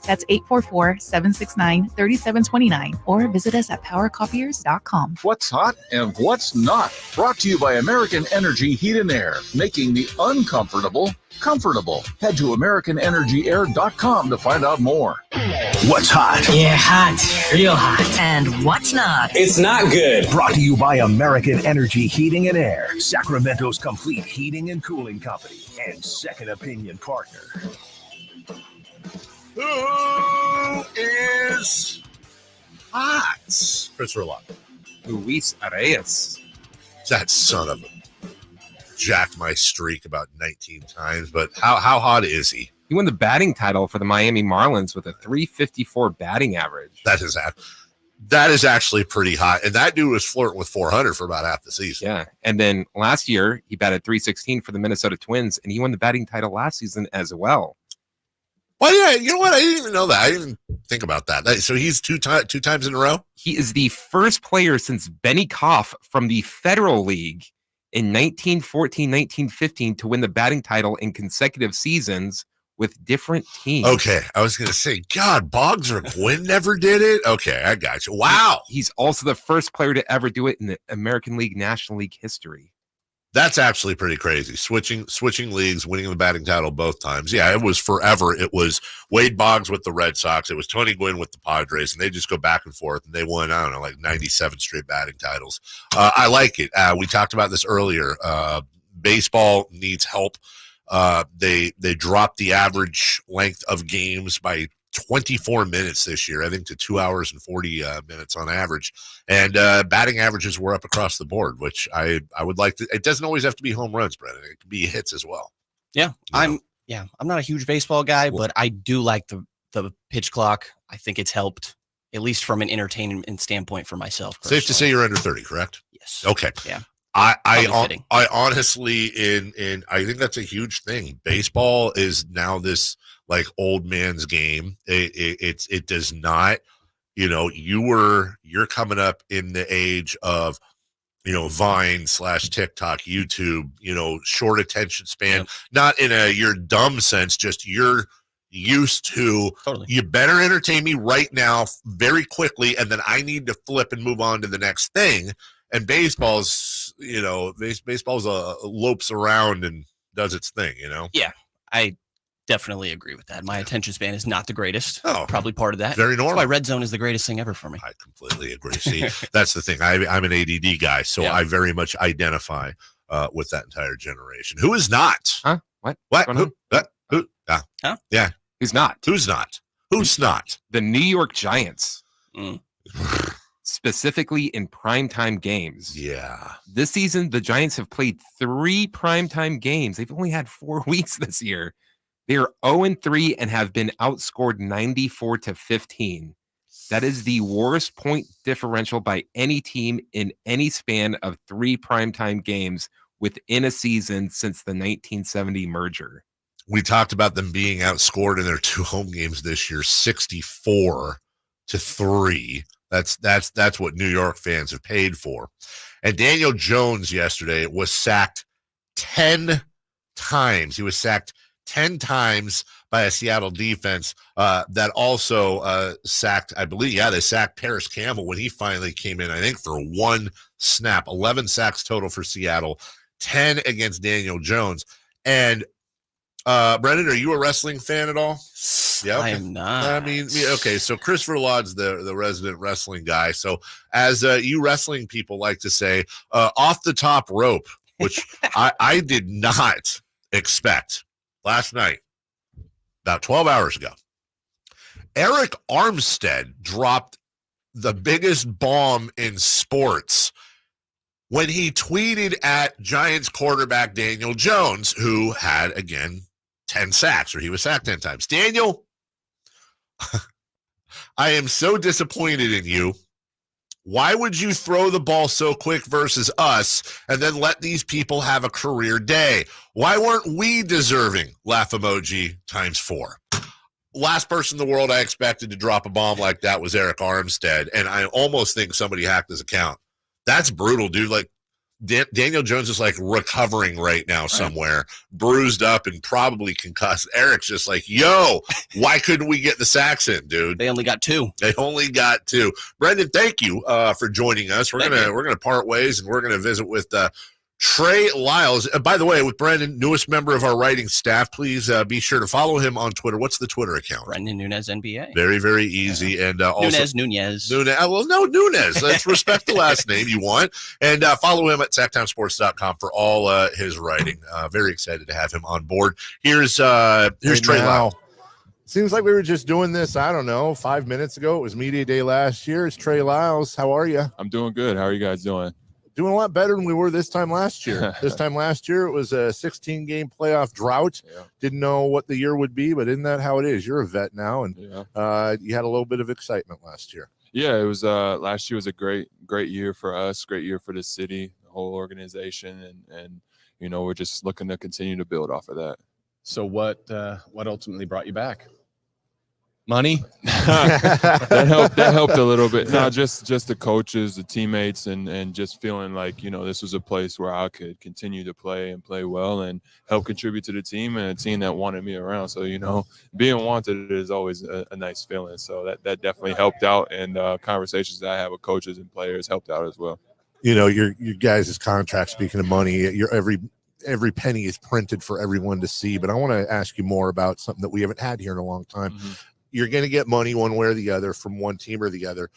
That's 844-769-3729, or visit us at powercopiers.com. What's hot and what's not. Brought to you by American Energy Heat and Air, making the uncomfortable comfortable. Head to AmericanEnergyAir.com to find out more. What's hot? Yeah, hot. Real hot. And what's not? It's not good. Brought to you by American Energy Heating and Air, Sacramento's complete heating and cooling company, and second opinion partner. Who is hot? Christopher Lott. Luis Arias. That son of a jacked my streak about 19 times, but how hot is he? He won the batting title for the Miami Marlins with a .354 batting average. That is actually pretty hot, and that dude was flirting with 400 for about half the season. Yeah, and then last year he batted .316 for the Minnesota Twins, and he won the batting title last season as well. Well, yeah, you know what? I didn't even know that. I didn't even think about that. So he's two times in a row? He is the first player since Benny Koff from the Federal League in 1914-1915 to win the batting title in consecutive seasons with different teams. Okay, I was going to say, God, Boggs or Gwynn never did it? Okay, I got you. Wow. He's also the first player to ever do it in the American League National League history. That's actually pretty crazy. Switching leagues, winning the batting title both times. Yeah, it was forever. It was Wade Boggs with the Red Sox. It was Tony Gwynn with the Padres, and they just go back and forth, and they won, I don't know, like 97 straight batting titles. I like it. We talked about this earlier. Baseball needs help. They dropped the average length of games by 24 minutes this year, I think, to 2 hours and 40 minutes on average. And batting averages were up across the board, which I would like to. It doesn't always have to be home runs, Brennan. It can be hits as well. Yeah, I'm not a huge baseball guy, but I do like the pitch clock. I think it's helped, at least from an entertainment standpoint for myself. Safe to say you're under 30, correct? Yes. Okay. Yeah. I honestly, I think that's a huge thing. Baseball is now this like old man's game. It does not, you're coming up in the age of, Vine / TikTok, YouTube, short attention span, not in a you're dumb sense, just you're used to, you better entertain me right now very quickly, and then I need to flip and move on to the next thing. And baseball's, baseball's lopes around and does its thing, Yeah, I definitely agree with that. My attention span is not the greatest. Oh, probably part of that. Very normal. That's why Red Zone is the greatest thing ever for me. I completely agree. See, that's the thing. I'm an ADD guy, so I very much identify with that entire generation. Who is not? Huh? What? Who? Who? Yeah. Huh? Yeah. Who's not? Who's not? Who's not? The New York Giants. Specifically in primetime games. Yeah. This season, the Giants have played 3 primetime games. They've only had 4 weeks this year. They are 0-3 and have been outscored 94-15. That is the worst point differential by any team in any span of 3 primetime games within a season since the 1970 merger. We talked about them being outscored in their 2 home games this year, 64-3. That's what New York fans have paid for. And Daniel Jones yesterday was sacked 10 times. He was sacked 10 times by a Seattle defense that also sacked, I believe, they sacked Paris Campbell when he finally came in, I think, for 1 snap. 11 sacks total for Seattle, 10 against Daniel Jones. And Brendan, are you a wrestling fan at all? Yeah, I am not. I mean, okay, so Christopher Laud's the resident wrestling guy. So as you wrestling people like to say, off the top rope, which I did not expect last night, about 12 hours ago, Eric Armstead dropped the biggest bomb in sports when he tweeted at Giants quarterback Daniel Jones, who had, again, 10 sacks, or he was sacked 10 times. Daniel, I am so disappointed in you. Why would you throw the ball so quick versus us and then let these people have a career day? Why weren't we deserving? Laugh emoji ×4. Last person in the world I expected to drop a bomb like that was Eric Armstead, and I almost think somebody hacked his account. That's brutal, dude. Like, Daniel Jones is like recovering right now somewhere, bruised up and probably concussed. Eric's just like, yo, why couldn't we get the sacks in, dude? They only got 2. Brendan, thank you for joining us. We're gonna part ways, and we're gonna visit with Trey Lyles. By the way, with Brendan, newest member of our writing staff, please be sure to follow him on Twitter. What's the Twitter account? Brendan Nunez NBA. Very, very easy. Yeah. And also Nunez. Well, no, Nunez. Let's respect the last name you want. And follow him at sactownsports.com for all his writing. Very excited to have him on board. Here's Trey Lyles. Seems like we were just doing this, I don't know, 5 minutes ago. It was media day last year. It's Trey Lyles. How are you? I'm doing good. How are you guys doing? Doing a lot better than we were this time last year. This time last year, it was a 16-game playoff drought. Yeah. Didn't know what the year would be, but isn't that how it is? You're a vet now, and you had a little bit of excitement last year. Yeah, it was. Last year was a great year for us, great year for the city, the whole organization, and we're just looking to continue to build off of that. So what ultimately brought you back? Money? that helped a little bit. No, just the coaches, the teammates, and just feeling like this was a place where I could continue to play and play well and help contribute to the team, and a team that wanted me around. So being wanted is always a nice feeling. So that definitely helped out, and conversations that I have with coaches and players helped out as well. Your guys' contract. Speaking of money, every penny is printed for everyone to see. But I want to ask you more about something that we haven't had here in a long time. Mm-hmm. You're going to get money one way or the other from one team or the other,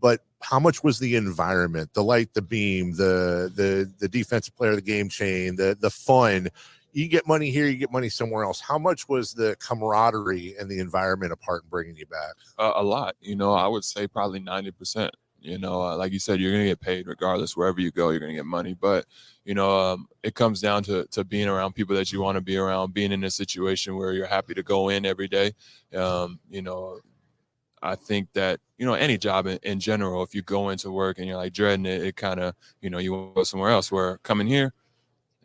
but how much was the environment, the light, the beam, the defensive player, the game chain, the fun? You get money here, you get money somewhere else. How much was the camaraderie and the environment a part in bringing you back? A lot. I would say probably 90%. Like you said, you're going to get paid regardless. Wherever you go, you're going to get money. But, it comes down to being around people that you want to be around, being in a situation where you're happy to go in every day. I think that, any job in general, if you go into work and you're like dreading it, it kind of, you want to go somewhere else. Where coming here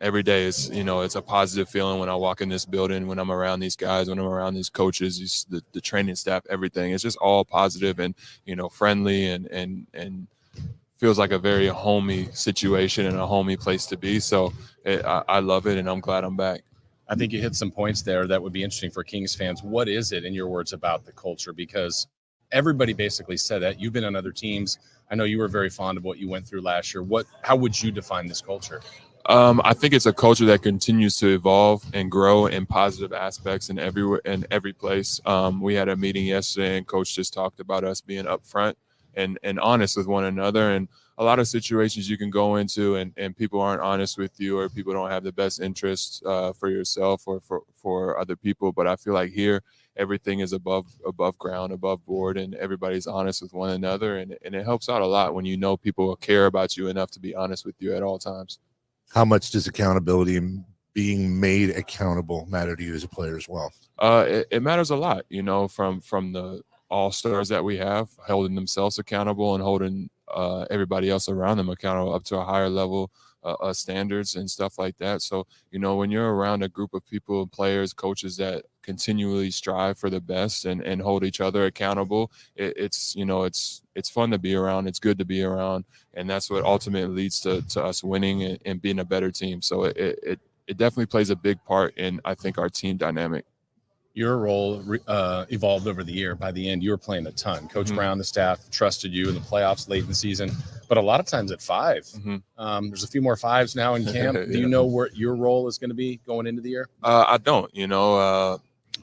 every day is, it's a positive feeling when I walk in this building, when I'm around these guys, when I'm around these coaches, the training staff, everything. It's just all positive and, friendly and feels like a very homey situation and a homey place to be. So I love it, and I'm glad I'm back. I think you hit some points there that would be interesting for Kings fans. What is it, in your words, about the culture? Because everybody basically said that. You've been on other teams. I know you were very fond of what you went through last year. How would you define this culture? I think it's a culture that continues to evolve and grow in positive aspects in every place. We had a meeting yesterday, and Coach just talked about us being upfront and honest with one another. And a lot of situations you can go into and people aren't honest with you, or people don't have the best interests for yourself or for other people. But I feel like here, everything is above ground, above board, and everybody's honest with one another. And it helps out a lot when people care about you enough to be honest with you at all times. How much does accountability and being made accountable matter to you as a player as well? It matters a lot, from the all-stars that we have, holding themselves accountable and holding everybody else around them accountable up to a higher level standards and stuff like that. So, you know, when you're around a group of people, players, coaches that continually strive for the best and hold each other accountable, it's fun to be around. It's good to be around. And that's what ultimately leads to us winning and being a better team. So it definitely plays a big part in, I think, our team dynamic. Your role evolved over the year. By the end, you were playing a ton. Coach Brown, the staff, trusted you in the playoffs late in the season, but a lot of times at 5. There's a few more 5s now in camp. Do you know what your role is going to be going into the year? I don't.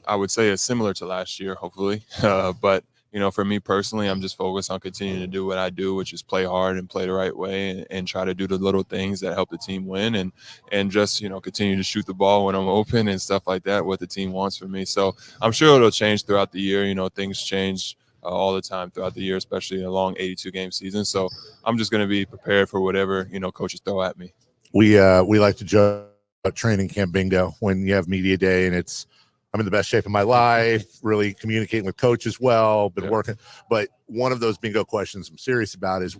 I would say it's similar to last year, hopefully. But, you know, for me personally, I'm just focused on continuing to do what I do, which is play hard and play the right way and try to do the little things that help the team win and just, you know, continue to shoot the ball when I'm open and stuff like that, what the team wants from me. So I'm sure it'll change throughout the year. You know, things change all the time throughout the year, especially in a long 82-game season. So I'm just going to be prepared for whatever, you know, coaches throw at me. We like to joke about training camp bingo when you have media day and I'm in the best shape of my life, really communicating with coaches well, been working. But one of those bingo questions I'm serious about is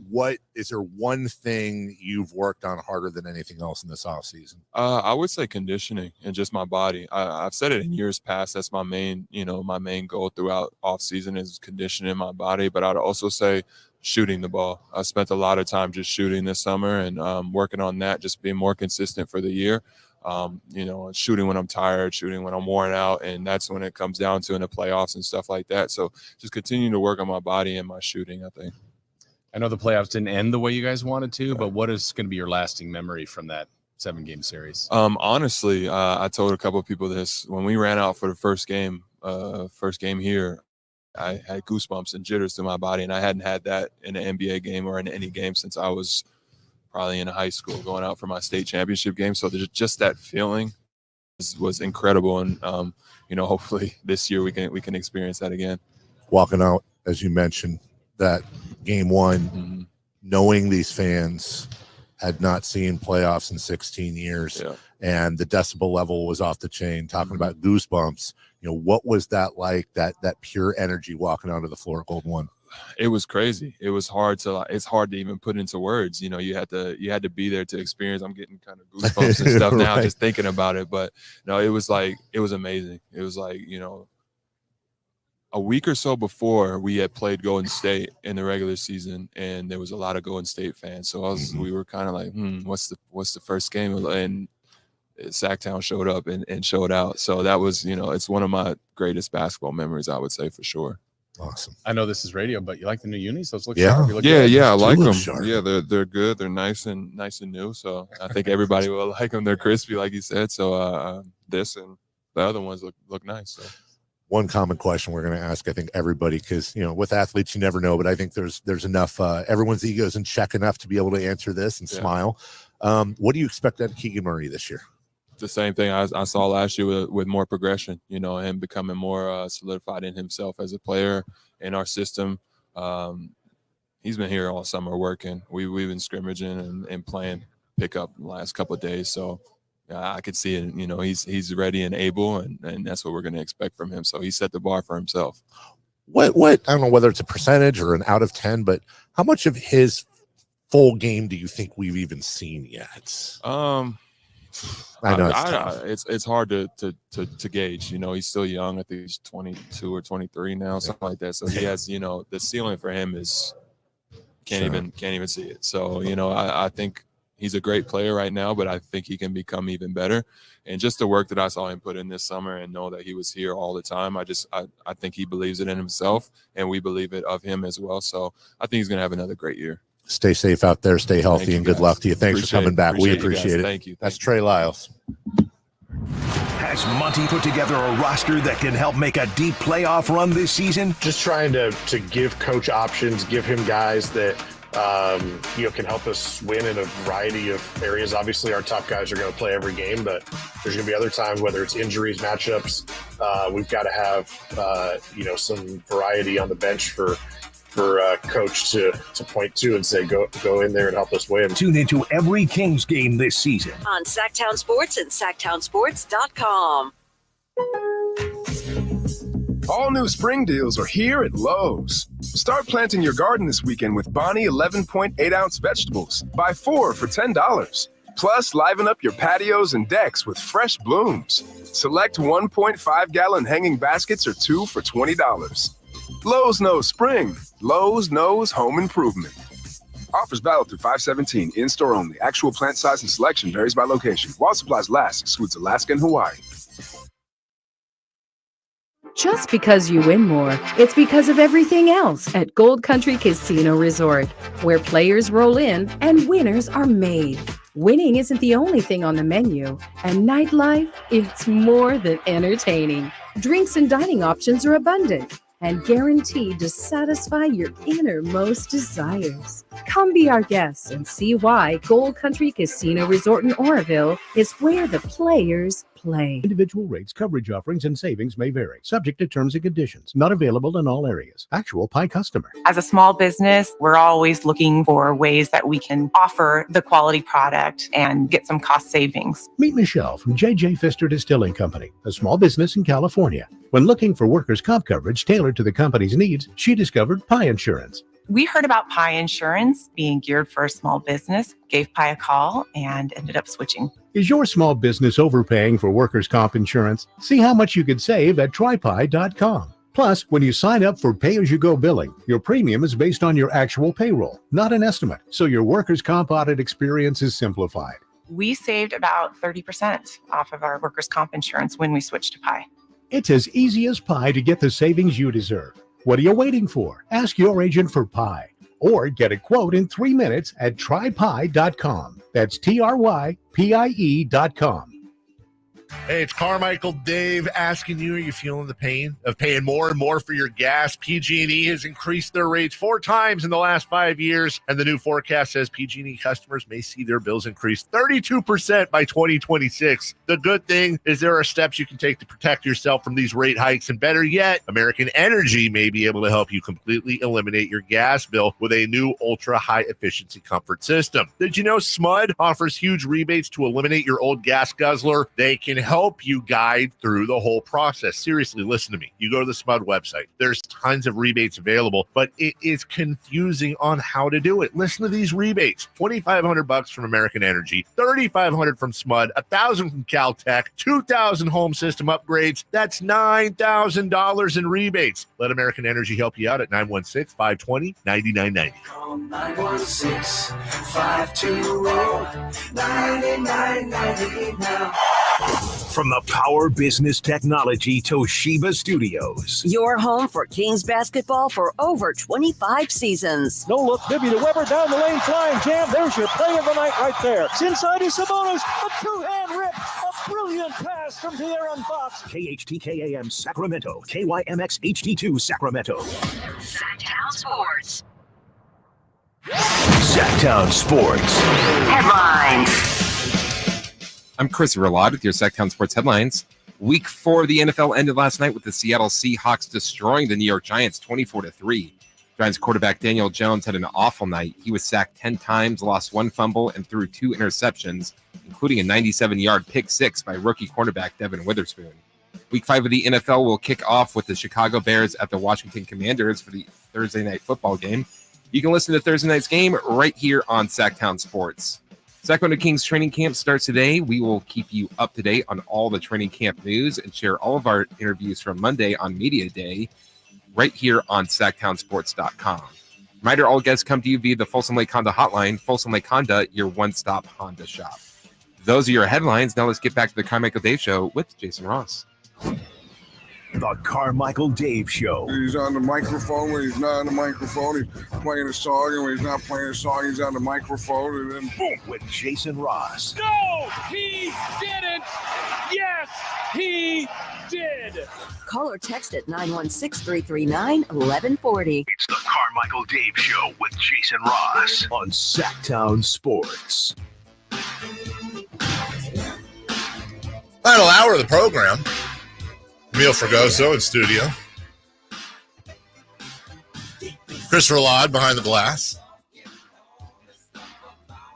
there one thing you've worked on harder than anything else in this offseason? I would say conditioning and just my body. I've said it in years past. That's my main goal throughout offseason is conditioning my body. But I'd also say shooting the ball. I spent a lot of time just shooting this summer and working on that, just being more consistent for the year. Shooting when I'm tired, shooting when I'm worn out, and that's when it comes down to in the playoffs and stuff like that. So just continuing to work on my body and my shooting, I think. I know the playoffs didn't end the way you guys wanted to, but what is going to be your lasting memory from that 7-game series? Honestly, I told a couple of people this when we ran out for the first game here. I had goosebumps and jitters through my body, and I hadn't had that in an NBA game or in any game since I was probably in high school going out for my state championship game. So just that feeling was incredible. And, hopefully this year we can experience that again. Walking out, as you mentioned, that game 1, knowing these fans had not seen playoffs in 16 years and the decibel level was off the chain, talking about goosebumps, what was that like, that pure energy walking onto the floor at Gold One? It was crazy. It was it's hard to even put into words. You had to be there to experience. I'm getting kind of goosebumps and stuff now just thinking about it. But no, it was amazing. It was like, a week or so before we had played Golden State in the regular season, and there was a lot of Golden State fans. So we were kind of like, what's the first game? And Sactown showed up and showed out. So that was, it's one of my greatest basketball memories, I would say, for sure. Awesome. I know this is radio, but you like the new unis? Those look sharp. You look good. I like them. Yeah, they're good. They're nice and new. So I think everybody will like them. They're crispy, like you said. So this and the other ones look nice. So. One common question we're going to ask, I think, everybody, because with athletes you never know, but I think there's enough. Everyone's egos in check enough to be able to answer this and smile. What do you expect out of Keegan Murray this year? The same thing I saw last year with more progression, him becoming more solidified in himself as a player in our system. He's been here all summer working. We've been scrimmaging and playing pickup the last couple of days. So I could see it, he's ready and able, and that's what we're going to expect from him. So he set the bar for himself. What I don't know whether it's a percentage or an out of 10, but how much of his full game do you think we've even seen yet? I know it's hard to gauge. He's still young. I think he's 22 or 23 now, something like that. So he has, the ceiling for him is can't even see it. So I think he's a great player right now, but I think he can become even better. And just the work that I saw him put in this summer and know that he was here all the time, I think he believes it in himself, and we believe it of him as well. So I think he's going to have another great year. Stay safe out there. Stay healthy, and good luck to you. Thanks for coming back. We appreciate it. Thank you. That's Trey Lyles. Has Monty put together a roster that can help make a deep playoff run this season? Just trying to give coach options, give him guys that can help us win in a variety of areas. Obviously, our top guys are going to play every game, but there's going to be other times, whether it's injuries, matchups, we've got to have some variety on the bench for coach to point to and say, go in there and help us win. Tune into every Kings game this season on Sactown Sports and SactownSports.com. All new spring deals are here at Lowe's. Start planting your garden this weekend with Bonnie 11.8-ounce vegetables. Buy 4 for $10. Plus, liven up your patios and decks with fresh blooms. Select 1.5-gallon hanging baskets or 2 for $20. Lowe's knows spring. Lowe's knows home improvement. Offers valid through 5/17. In-store only. Actual plant size and selection varies by location. While supplies last, excludes Alaska and Hawaii. Just because you win more, it's because of everything else at Gold Country Casino Resort, where players roll in and winners are made. Winning isn't the only thing on the menu, and nightlife, it's more than entertaining. Drinks and dining options are abundant and guaranteed to satisfy your innermost desires. Come be our guests and see why Gold Country Casino Resort in Oroville is where the players play. Individual rates, coverage offerings, and savings may vary. Subject to terms and conditions. Not available in all areas. Actual Pie customer. As a small business, we're always looking for ways that we can offer the quality product and get some cost savings. Meet Michelle from J.J. Pfister Distilling Company, a small business in California. When looking for workers' comp coverage tailored to the company's needs, she discovered Pie Insurance. We heard about Pie Insurance being geared for a small business, gave Pie a call, and ended up switching. Is your small business overpaying for workers' comp insurance? See how much you could save at trypie.com. Plus, when you sign up for pay-as-you-go billing, your premium is based on your actual payroll, not an estimate, so your workers' comp audit experience is simplified. We saved about 30% off of our workers' comp insurance when we switched to Pie. It's as easy as pie to get the savings you deserve. What are you waiting for? Ask your agent for Pie or get a quote in 3 minutes at trypie.com. That's trypie.com. Hey, it's Carmichael Dave asking you, are you feeling the pain of paying more and more for your gas? PG&E has increased their rates 4 times in the last 5 years, and the new forecast says PG&E customers may see their bills increase 32% by 2026. The good thing is there are steps you can take to protect yourself from these rate hikes, and better yet, American Energy may be able to help you completely eliminate your gas bill with a new ultra-high efficiency comfort system. Did you know SMUD offers huge rebates to eliminate your old gas guzzler? They can help you guide through the whole process. Seriously, listen to me. You go to the SMUD website. There's tons of rebates available, but it is confusing on how to do it. Listen to these rebates. $2,500 from American Energy, $3,500 from SMUD, $1,000 from Caltech, $2,000 home system upgrades. That's $9,000 in rebates. Let American Energy help you out at 916-520-9990. Call 916-520-9990 now. From the Power Business Technology Toshiba Studios. Your home for Kings basketball for over 25 seasons. No look, Bibby to Weber down the lane, flying jam. There's your play of the night right there. It's inside is Sabonis, a two-hand rip, a brilliant pass from De'Aaron Fox. KHTKAM Sacramento, KYMX HD2 Sacramento. Sactown Sports. Sactown Sports. Headlines. I'm Chris Verlod with your Sactown Sports headlines. Week 4 of the NFL ended last night with the Seattle Seahawks destroying the New York Giants 24-3. Giants quarterback Daniel Jones had an awful night. He was sacked 10 times, lost 1 fumble, and threw 2 interceptions, including a 97-yard pick 6 by rookie cornerback Devin Witherspoon. Week 5 of the NFL will kick off with the Chicago Bears at the Washington Commanders for the Thursday night football game. You can listen to Thursday night's game right here on Sactown Sports. Sacramento Kings training camp starts today. We will keep you up to date on all the training camp news and share all of our interviews from Monday on Media Day right here on SactownSports.com. Reminder, all guests come to you via the Folsom Lake Honda hotline. Folsom Lake Honda, your one-stop Honda shop. Those are your headlines. Now let's get back to the Carmichael Dave Show with Jason Ross. The Carmichael Dave Show. He's on the microphone when he's not on the microphone. He's playing a song, and when he's not playing a song, he's on the microphone, and then boom. With Jason Ross. No, he didn't. Yes, he did. Call or text at 916-339-1140. It's the Carmichael Dave Show with Jason Ross on Sactown Sports. Final hour of the program. Emil Fregoso in studio. Chris Verlod behind the glass.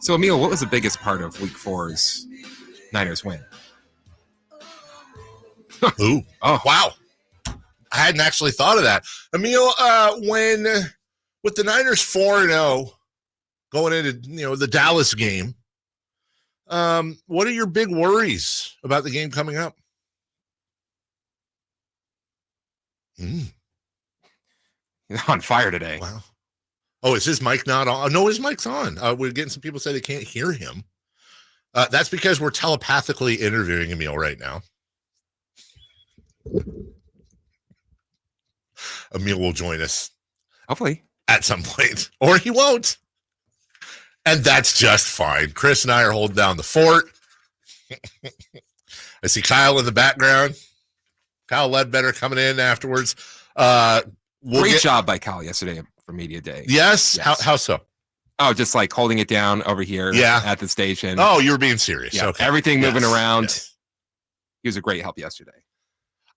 So, Emil, what was the biggest part of Week 4's Niners win? Ooh. Oh, wow. I hadn't actually thought of that. Emil, when with the Niners 4-0 going into the Dallas game, What are your big worries about the game coming up? He's on fire today. Wow. Oh, is his mic not on? No, his mic's on. We're getting some people say they can't hear him. That's because we're telepathically interviewing Emil right now. Emil will join us. Hopefully. At some point. Or he won't. And that's just fine. Chris and I are holding down the fort. I see Kyle in the background. Kyle Ledbetter coming in afterwards. Great job by Kyle yesterday for Media Day. Yes? How so? Oh, just like holding it down over here at the station. Oh, you were being serious. Yeah, okay. Everything moving around. Yes. He was a great help yesterday.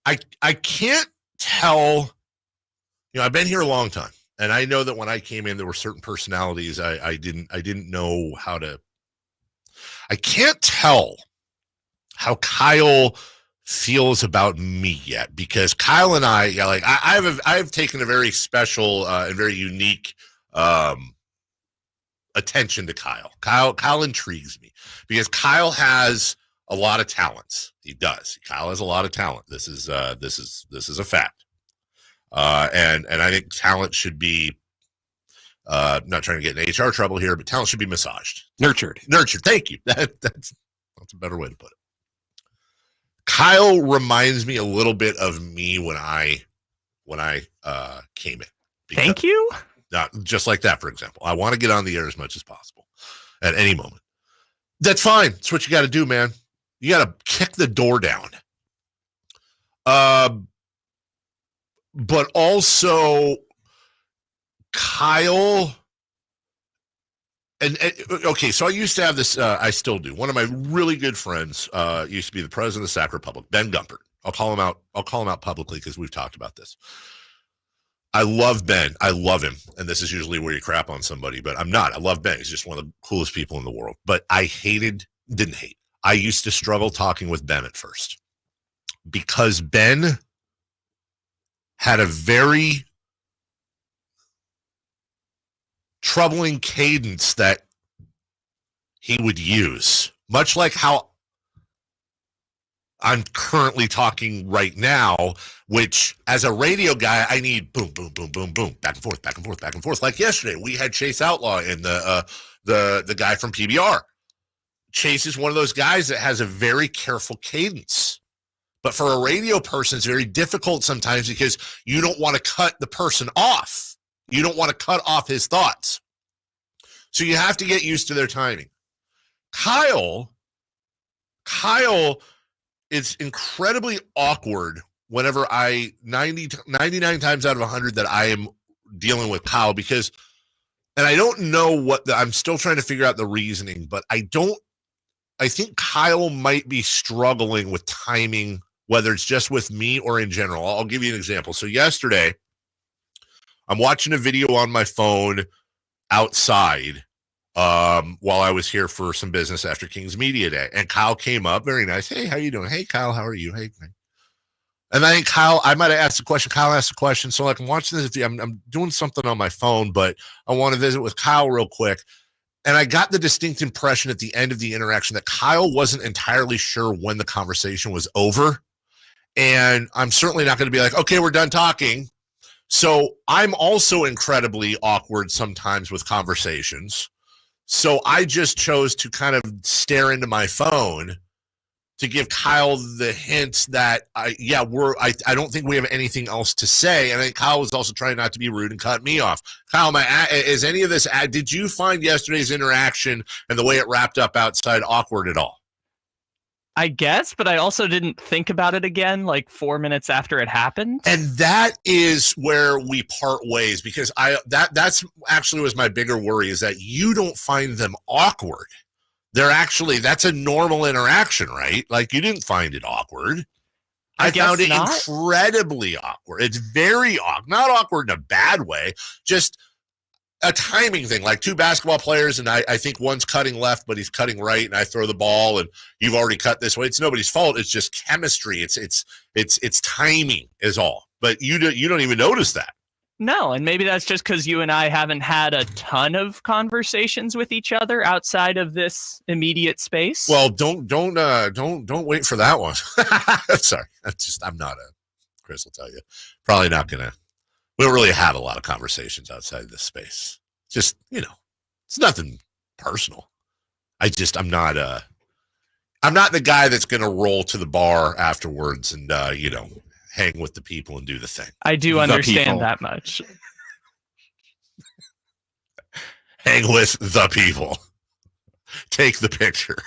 I can't tell. I've been here a long time, and I know that when I came in, there were certain personalities I didn't know how to. I can't tell how Kyle feels about me yet, because Kyle and I have taken a very special and very unique attention to Kyle. Kyle intrigues me because Kyle has a lot of talents. He does. Kyle has a lot of talent. This is a fact. And I think talent should be not trying to get in HR trouble here, but talent should be massaged. Nurtured. Thank you. That's a better way to put it. Kyle reminds me a little bit of me when I came in. Thank you. Just like that, for example. I want to get on the air as much as possible at any moment. That's fine. That's what you got to do, man. You got to kick the door down. But also, Kyle, and okay, so I used to have this, I still do. One of my really good friends used to be the president of the Sac Republic, Ben Gumpert. I'll call him out publicly because we've talked about this. I love Ben. I love him. And this is usually where you crap on somebody, but I'm not. I love Ben. He's just one of the coolest people in the world. But I I used to struggle talking with Ben at first because Ben had a very troubling cadence that he would use, much like how I'm currently talking right now, which as a radio guy, I need boom, boom, boom, boom, boom, back and forth, back and forth, back and forth. Like yesterday, we had Chase Outlaw and the guy from PBR. Chase is one of those guys that has a very careful cadence. But for a radio person, it's very difficult sometimes because you don't want to cut the person off. You don't want to cut off his thoughts. So you have to get used to their timing. Kyle is incredibly awkward whenever 99 times out of 100 that I am dealing with Kyle because, and I don't know I'm still trying to figure out the reasoning, but I think Kyle might be struggling with timing, whether it's just with me or in general. I'll give you an example. So yesterday, I'm watching a video on my phone outside while I was here for some business after Kings Media Day. And Kyle came up, very nice. Hey, how you doing? Hey, Kyle, how are you? Hey. And I think I might have asked a question. Kyle asked a question. So like I'm watching this. I'm doing something on my phone, but I want to visit with Kyle real quick. And I got the distinct impression at the end of the interaction that Kyle wasn't entirely sure when the conversation was over. And I'm certainly not going to be like, okay, we're done talking. So I'm also incredibly awkward sometimes with conversations. So I just chose to kind of stare into my phone to give Kyle the hint that I don't think we have anything else to say. And I think Kyle was also trying not to be rude and cut me off. Kyle, is any of this, did you find yesterday's interaction and the way it wrapped up outside awkward at all? I guess, but I also didn't think about it again like 4 minutes after it happened. And that is where we part ways because that's actually was my bigger worry is that you don't find them awkward. That's a normal interaction, right? Like you didn't find it awkward. I found it incredibly awkward. It's very awkward, not awkward in a bad way, just a timing thing, like two basketball players, and I think one's cutting left, but he's cutting right, and I throw the ball, and you've already cut this way. It's nobody's fault. It's just chemistry. It's timing is all. But you don't even notice that. No, and maybe that's just because you and I haven't had a ton of conversations with each other outside of this immediate space. Well, don't wait for that one. Sorry, I'm not a. Chris will tell you, probably not gonna. We don't really have a lot of conversations outside of this space. Just it's nothing personal. I'm not the guy that's gonna roll to the bar afterwards and hang with the people and do the thing. I do understand that much. Hang with the people. Take the picture.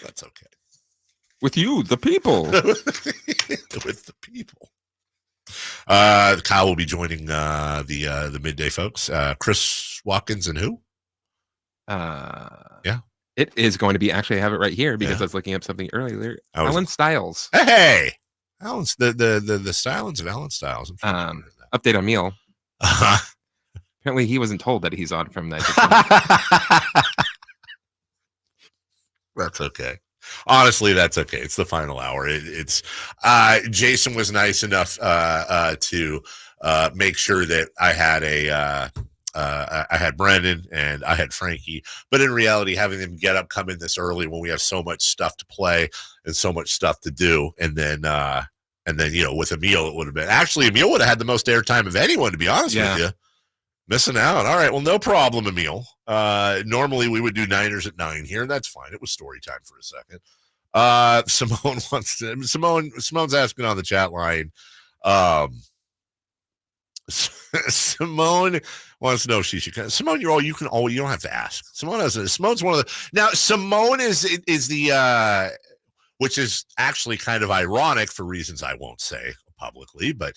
That's okay. With you, the people. With the people. Kyle will be joining the midday folks. Chris Watkins and who? Yeah. It is going to be, actually I have it right here because I was looking up something earlier. Alan Stiles. Hey, Alan's the Stylings of Alan Stiles. Update on Meal. Apparently he wasn't told that he's on from that. That's okay. Honestly, that's okay. It's the final hour. It's Jason was nice enough to make sure that I had I had Brandon and I had Frankie, but in reality, having them get up, come in this early when we have so much stuff to play and so much stuff to do, and then with Emil, it would have been Emil would have had the most airtime of anyone, to be honest with you. Missing out. All right, well, no problem, Emil. Normally we would do Niners at 9 here, and that's fine. It was story time for a second. Simone's asking on the chat line. Simone wants to know if she should. Simone, you don't have to ask. Simone's one of the. Now Simone is the which is actually kind of ironic for reasons I won't say publicly, but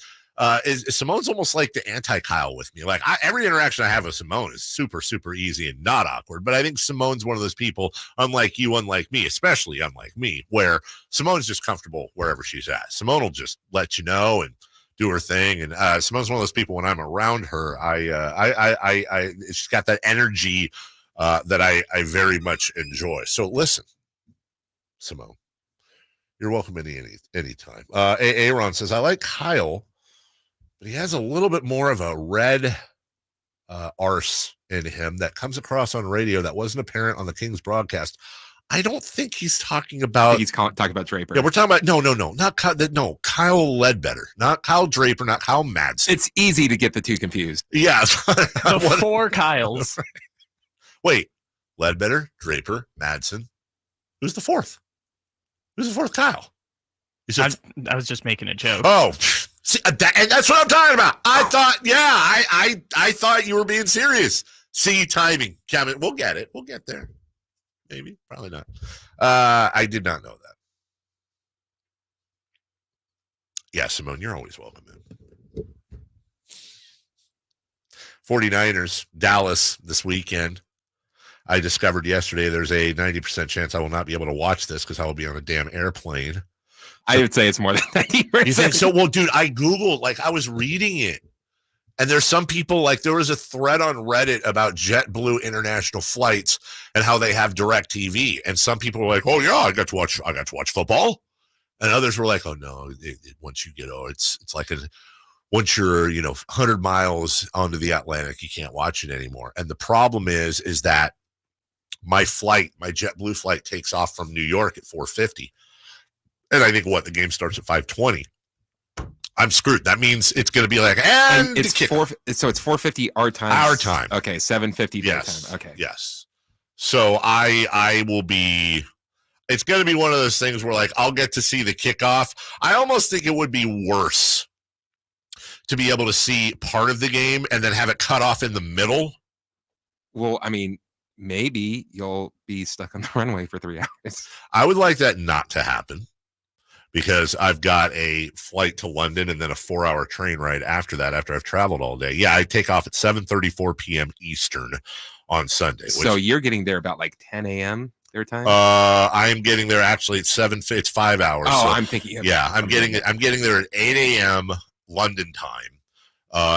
Simone's almost like the anti-Kyle with me. Like every interaction I have with Simone is super, super easy and not awkward. But I think Simone's one of those people, unlike you, unlike me, especially unlike me, where Simone's just comfortable wherever she's at. Simone will just let you know and do her thing. And Simone's one of those people when I'm around her, she's got that energy that I very much enjoy. So listen, Simone, you're welcome anytime. Aaron says, I like Kyle, but he has a little bit more of a red arse in him that comes across on radio that wasn't apparent on the Kings broadcast. I don't think he's talking about. He's talking about Draper. Yeah, we're talking about not Kyle Ledbetter, not Kyle Draper, not Kyle Madsen. It's easy to get the two confused. Yeah, the four Kyles. Wait, Ledbetter, Draper, Madsen. Who's the fourth? Who's the fourth Kyle? I was just making a joke. Oh, see, and that's what I'm talking about. I thought, I thought you were being serious. See, timing, Kevin. We'll get it. We'll get there. Maybe, probably not. I did not know that. Yeah, Simone, you're always welcome, man. 49ers, Dallas this weekend. I discovered yesterday there's a 90% chance I will not be able to watch this because I will be on a damn airplane. I would say it's more than 90%. You think so? Well, dude, I Googled, I was reading it. And there's some people, there was a thread on Reddit about JetBlue international flights and how they have direct TV. And some people were like, oh, yeah, I got to watch football. And others were like, oh, no, once you get, it's like once you're, 100 miles onto the Atlantic, you can't watch it anymore. And the problem is that my JetBlue flight takes off from New York at 4:50. And I think the game starts at 5:20. I'm screwed. That means it's going to be and it's 4:50 our time. Our time. Okay, 7:50 their yes. time. Okay. Yes. So I will be. It's going to be one of those things where I'll get to see the kickoff. I almost think it would be worse to be able to see part of the game and then have it cut off in the middle. Well, I mean, maybe you'll be stuck on the runway for 3 hours. I would like that not to happen. Because I've got a flight to London and then a 4-hour train ride after that, after I've traveled all day. Yeah, I take off at 7:34 p.m. Eastern on Sunday. So you're getting there about 10 a.m. their time? I'm getting there actually at 7. It's 5 hours. Oh, so, I'm thinking. Okay. Yeah, I'm getting there at 8 a.m. London time.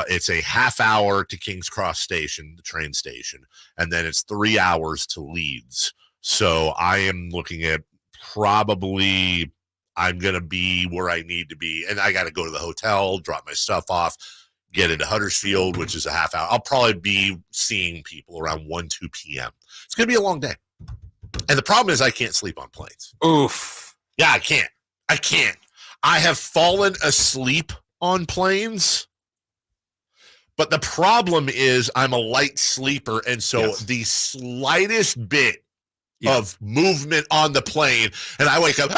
It's a half hour to King's Cross Station, the train station, and then it's 3 hours to Leeds. So I am looking at probably I'm going to be where I need to be. And I got to go to the hotel, drop my stuff off, get into Huddersfield, which is a half hour. I'll probably be seeing people around 1, 2 p.m. It's going to be a long day. And the problem is I can't sleep on planes. Oof. Yeah, I can't. I have fallen asleep on planes. But the problem is I'm a light sleeper. And so the slightest bit of movement on the plane, and I wake up,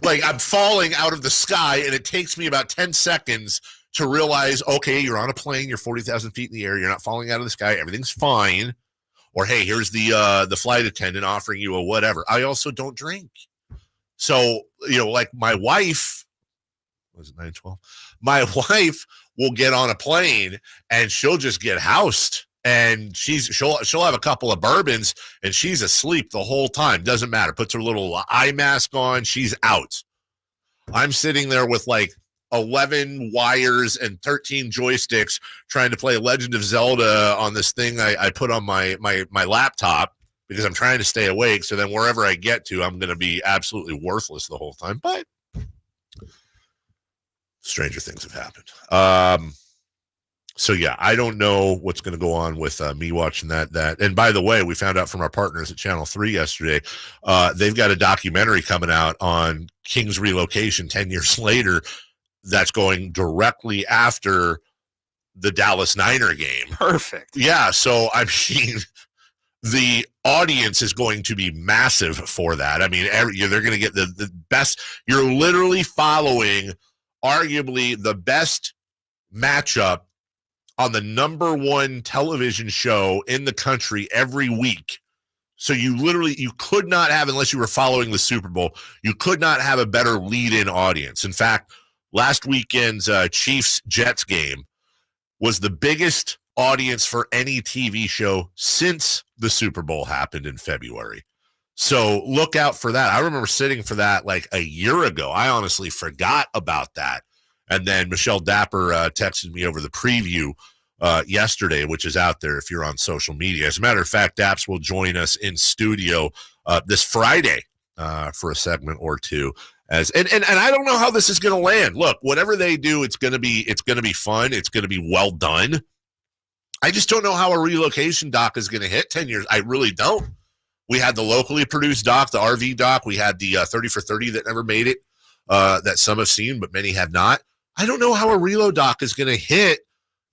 like I'm falling out of the sky, and it takes me about 10 seconds to realize, okay, you're on a plane, you're 40,000 feet in the air, you're not falling out of the sky, everything's fine. Or, hey, here's the flight attendant offering you a whatever. I also don't drink. So, like my wife, was it 9:12? My wife will get on a plane and she'll just get housed, and she'll have a couple of bourbons and she's asleep the whole time. Doesn't matter. Puts her little eye mask on. She's out. I'm sitting there with like 11 wires and 13 joysticks trying to play Legend of Zelda on this thing I put on my laptop because I'm trying to stay awake. So then wherever I get to, I'm going to be absolutely worthless the whole time. But stranger things have happened. So yeah, I don't know what's going to go on with me watching that. And by the way, we found out from our partners at Channel 3 yesterday, they've got a documentary coming out on Kings relocation 10 years later that's going directly after the Dallas Niner game. Perfect. Yeah, so I mean, the audience is going to be massive for that. I mean, they're going to get the best. You're literally following arguably the best matchup on the #1 television show in the country every week. So you could not have, unless you were following the Super Bowl, you could not have a better lead-in audience. In fact, last weekend's Chiefs-Jets game was the biggest audience for any TV show since the Super Bowl happened in February. So look out for that. I remember sitting for that like a year ago. I honestly forgot about that. And then Michelle Dapper texted me over the preview yesterday, which is out there if you're on social media. As a matter of fact, Daps will join us in studio this Friday for a segment or two. And I don't know how this is going to land. Look, whatever they do, it's going to be fun. It's going to be well done. I just don't know how a relocation doc is going to hit 10 years. I really don't. We had the locally produced doc, the RV doc. We had the 30 for 30 that never made it, that some have seen, but many have not. I don't know how a relo doc is going to hit,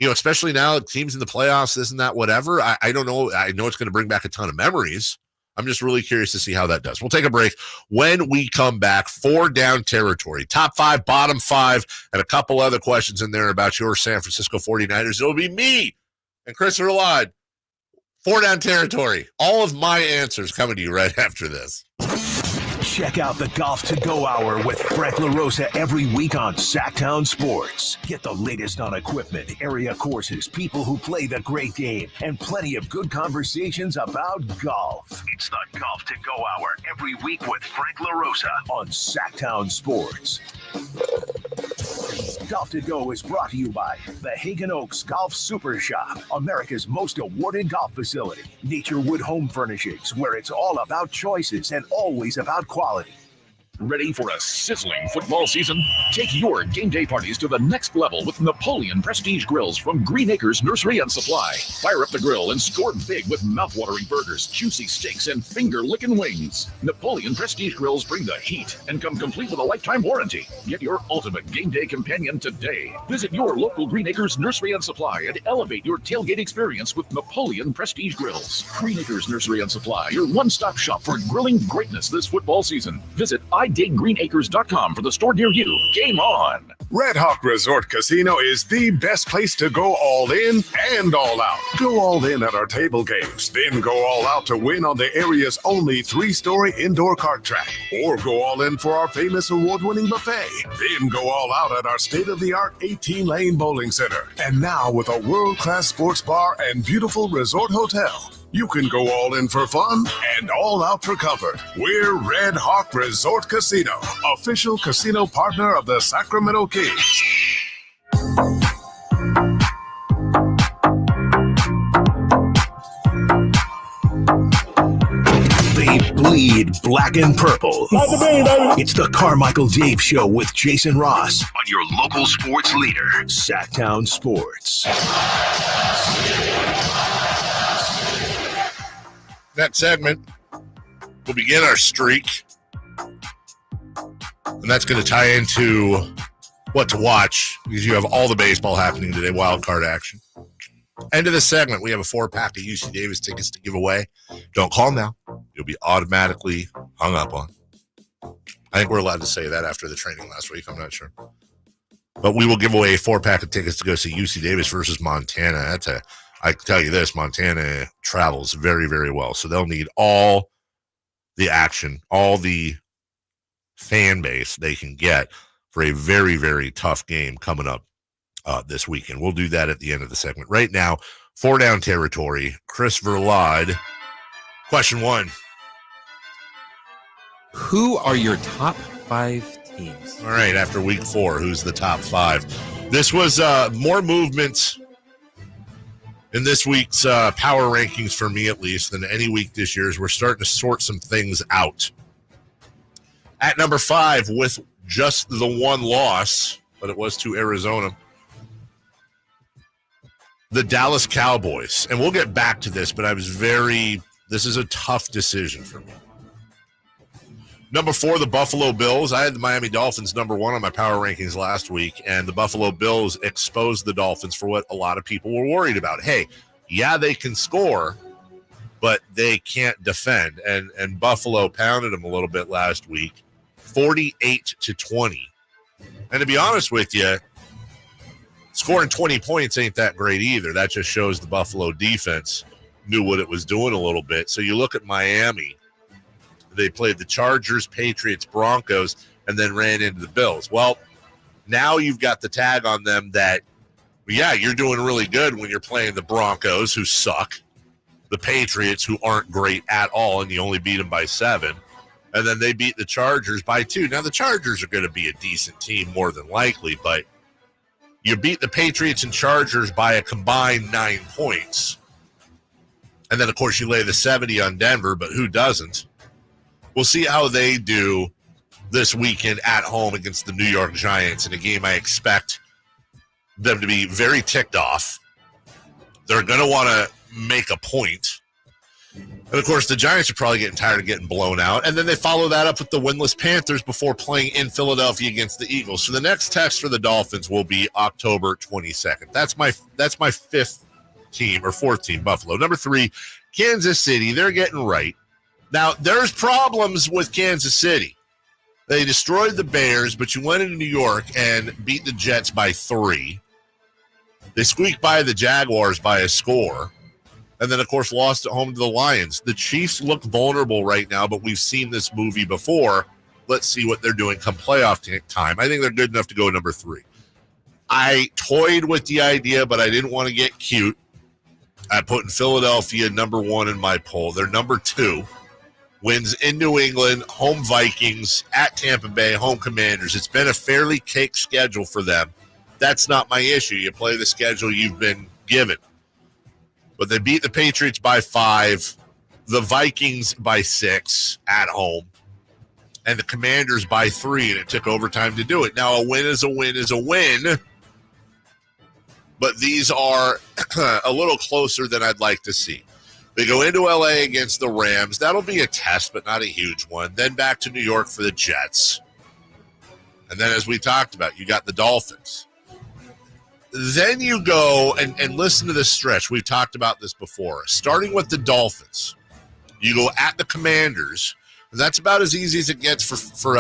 especially now teams in the playoffs, this and that, whatever. I don't know. I know it's going to bring back a ton of memories. I'm just really curious to see how that does. We'll take a break. When we come back, 4 down territory, top 5, bottom 5, and a couple other questions in there about your San Francisco 49ers. It'll be me and Chris Erlad. 4 down territory. All of my answers coming to you right after this. Check out the Golf to Go Hour with Frank LaRosa every week on Sactown Sports. Get the latest on equipment, area courses, people who play the great game, and plenty of good conversations about golf. It's the Golf to Go Hour every week with Frank LaRosa on Sactown Sports. Golf to Go is brought to you by the Hagen Oaks Golf Super Shop, America's most awarded golf facility. Naturewood Home Furnishings, where it's all about choices and always about quality. Ready for a sizzling football season? Take your game day parties to the next level with Napoleon Prestige Grills from Green Acres Nursery and Supply. Fire up the grill and score big with mouthwatering burgers, juicy steaks, and finger-licking wings. Napoleon Prestige Grills bring the heat and come complete with a lifetime warranty. Get your ultimate game day companion today. Visit your local Green Acres Nursery and Supply and elevate your tailgate experience with Napoleon Prestige Grills. Green Acres Nursery and Supply, your one-stop shop for grilling greatness this football season. Visit idategreenacres.com for the store near you. Game on! Red Hawk Resort Casino is the best place to go all in and all out. Go all in at our table games, then go all out to win on the area's only 3-story indoor kart track. Or go all in for our famous award-winning buffet. Then go all out at our state-of-the-art 18-lane bowling center. And now with a world-class sports bar and beautiful resort hotel, you can go all in for fun and all out for comfort. We're Red Hawk Resort Casino, official casino partner of the Sacramento Kings. They bleed black and purple. It's the Carmichael Dave Show with Jason Ross on your local sports leader, Sactown Sports. That segment will begin our streak, and that's going to tie into what to watch because you have all the baseball happening today, wild card action. End of the segment, we have a 4-pack of UC Davis tickets to give away. Don't call now. You'll be automatically hung up on. I think we're allowed to say that after the training last week. I'm not sure. But we will give away a 4-pack of tickets to go see UC Davis versus Montana. I can tell you this, Montana travels very, very well. So they'll need all the action, all the fan base they can get for a very, very tough game coming up this weekend. We'll do that at the end of the segment. Right now, 4 down territory. Chris Verlade. Question 1. Who are your top 5 teams? All right, after week 4, who's the top 5? This was more movement in this week's power rankings for me, at least, than any week this year, as we're starting to sort some things out. At number 5, with just the one loss, but it was to Arizona, the Dallas Cowboys. And we'll get back to this, but this is a tough decision for me. Number 4, the Buffalo Bills. I had the Miami Dolphins number 1 on my power rankings last week, and the Buffalo Bills exposed the Dolphins for what a lot of people were worried about. Hey, yeah, they can score, but they can't defend. And Buffalo pounded them a little bit last week, 48-20. And to be honest with you, scoring 20 points ain't that great either. That just shows the Buffalo defense knew what it was doing a little bit. So you look at Miami. They played the Chargers, Patriots, Broncos, and then ran into the Bills. Well, now you've got the tag on them that, yeah, you're doing really good when you're playing the Broncos, who suck, the Patriots, who aren't great at all, and you only beat them by 7. And then they beat the Chargers by 2. Now, the Chargers are going to be a decent team more than likely, but you beat the Patriots and Chargers by a combined 9 points. And then, of course, you lay the 70 on Denver, but who doesn't? We'll see how they do this weekend at home against the New York Giants in a game I expect them to be very ticked off. They're going to want to make a point. And, of course, the Giants are probably getting tired of getting blown out. And then they follow that up with the winless Panthers before playing in Philadelphia against the Eagles. So the next test for the Dolphins will be October 22nd. That's my 5th team, or 4th team, Buffalo. Number 3, Kansas City. They're getting right. Now, there's problems with Kansas City. They destroyed the Bears, but you went into New York and beat the Jets by 3. They squeaked by the Jaguars by a score. And then, of course, lost at home to the Lions. The Chiefs look vulnerable right now, but we've seen this movie before. Let's see what they're doing come playoff time. I think they're good enough to go number 3. I toyed with the idea, but I didn't want to get cute. I put in Philadelphia number 1 in my poll. They're number 2. Wins in New England, home Vikings, at Tampa Bay, home Commanders. It's been a fairly cake schedule for them. That's not my issue. You play the schedule you've been given. But they beat the Patriots by 5, the Vikings by 6 at home, and the Commanders by 3, and it took overtime to do it. Now, a win is a win is a win, but these are a little closer than I'd like to see. They go into L.A. against the Rams. That'll be a test, but not a huge one. Then back to New York for the Jets. And then, as we talked about, you got the Dolphins. Then you go and listen to this stretch. We've talked about this before. Starting with the Dolphins, you go at the Commanders. And that's about as easy as it gets for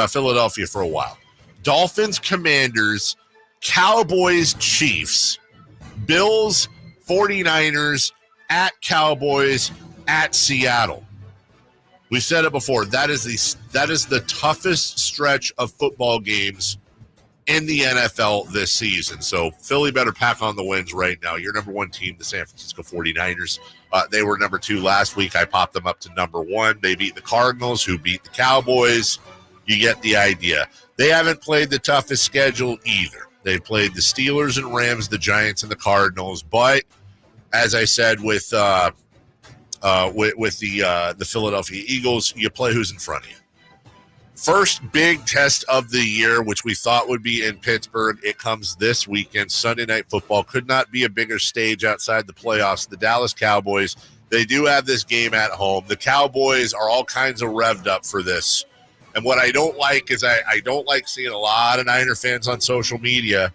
Philadelphia for a while. Dolphins, Commanders, Cowboys, Chiefs, Bills, 49ers, at Cowboys, at Seattle. We said it before. That is the toughest stretch of football games in the NFL this season. So Philly better pack on the wins right now. Your number 1 team, the San Francisco 49ers. They were number 2 last week. I popped them up to number 1. They beat the Cardinals, who beat the Cowboys. You get the idea. They haven't played the toughest schedule either. They played the Steelers and Rams, the Giants and the Cardinals. But as I said with with the Philadelphia Eagles. You play who's in front of you. First big test of the year, which we thought would be in Pittsburgh. It comes this weekend, Sunday Night Football. Could not be a bigger stage outside the playoffs. The Dallas Cowboys, they do have this game at home. The Cowboys are all kinds of revved up for this. And what I don't like is I don't like seeing a lot of Niner fans on social media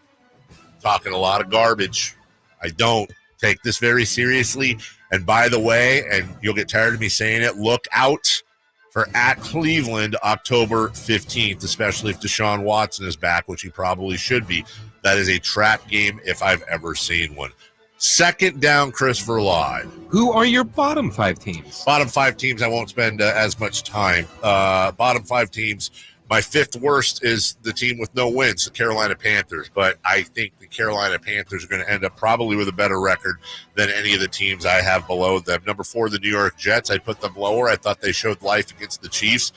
talking a lot of garbage. I don't take this very seriously. And by the way, and you'll get tired of me saying it, look out for at Cleveland October 15th, especially if Deshaun Watson is back, which he probably should be. That is a trap game if I've ever seen one. Second down, Christopher Law. Who are your bottom 5 teams? Bottom 5 teams, I won't spend as much time. Bottom 5 teams, my 5th worst is the team with no wins, the Carolina Panthers. But I think the Carolina Panthers are going to end up probably with a better record than any of the teams I have below them. Number 4, the New York Jets. I put them lower. I thought they showed life against the Chiefs.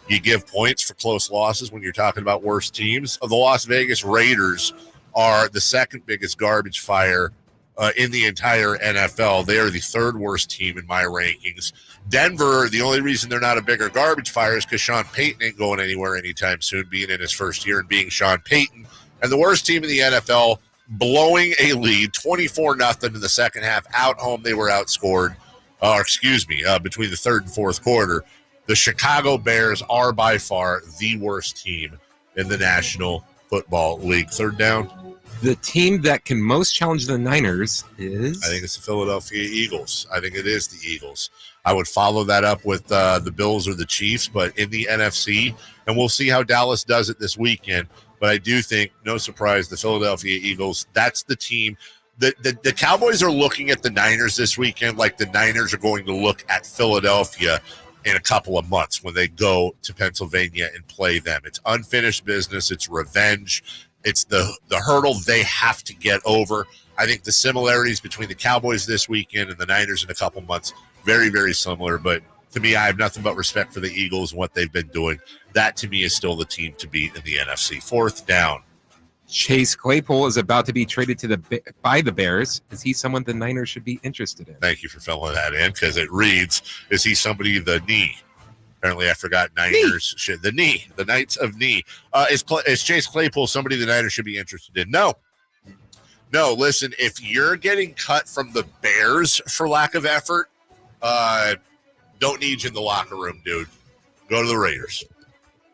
You give points for close losses when you're talking about worst teams. The Las Vegas Raiders are the second biggest garbage fire in the entire NFL. They are the 3rd worst team in my rankings. Denver, the only reason they're not a bigger garbage fire is because Sean Payton ain't going anywhere anytime soon, being in his first year and being Sean Payton. And the worst team in the NFL, blowing a lead, 24-0 in the second half. Out home, they were outscored, between the 3rd and 4th quarter. The Chicago Bears are by far the worst team in the National Football League. Third down. The team that can most challenge the Niners is? I think it's the Philadelphia Eagles. I think it is the Eagles. I would follow that up with the Bills or the Chiefs, but in the NFC, and we'll see how Dallas does it this weekend. But I do think, no surprise, the Philadelphia Eagles, that's the team. The Cowboys are looking at the Niners this weekend like the Niners are going to look at Philadelphia in a couple of months when they go to Pennsylvania and play them. It's unfinished business. It's revenge. It's the hurdle they have to get over. I think the similarities between the Cowboys this weekend and the Niners in a couple months, very, very similar. But to me, I have nothing but respect for the Eagles and what they've been doing. That, to me, is still the team to beat in the NFC. Fourth down. Chase Claypool is about to be traded by the Bears. Is he someone the Niners should be interested in? Thank you for filling that in, because it reads, is he somebody the knee? Apparently, I forgot Niners. The knee. The Knights of knee. Is Chase Claypool somebody the Niners should be interested in? No. No, listen, if you're getting cut from the Bears for lack of effort, don't need you in the locker room, dude. Go to the Raiders.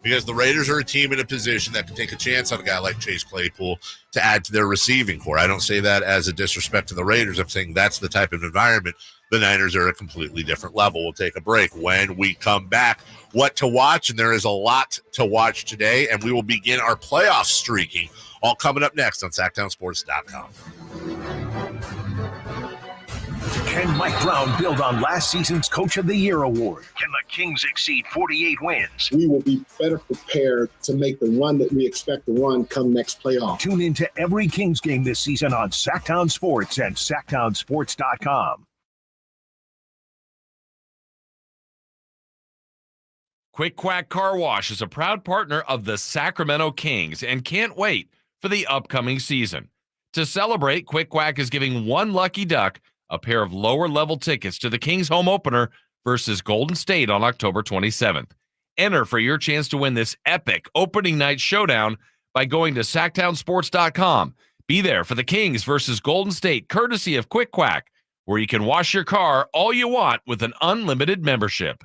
Because the Raiders are a team in a position that can take a chance on a guy like Chase Claypool to add to their receiving core. I don't say that as a disrespect to the Raiders. I'm saying that's the type of environment. The Niners are at a completely different level. We'll take a break. When we come back, what to watch, and there is a lot to watch today, and we will begin our playoff streaking, all coming up next on SactownSports.com. Can Mike Brown build on last season's Coach of the Year award? Can the Kings exceed 48 wins? We will be better prepared to make the run that we expect to run come next playoff. Tune into every Kings game this season on Sactown Sports and SactownSports.com. Quick Quack Car Wash is a proud partner of the Sacramento Kings and can't wait for the upcoming season. To celebrate, Quick Quack is giving one lucky duck a pair of lower-level tickets to the Kings home opener versus Golden State on October 27th. Enter for your chance to win this epic opening night showdown by going to SactownSports.com. Be there for the Kings versus Golden State, courtesy of Quick Quack, where you can wash your car all you want with an unlimited membership.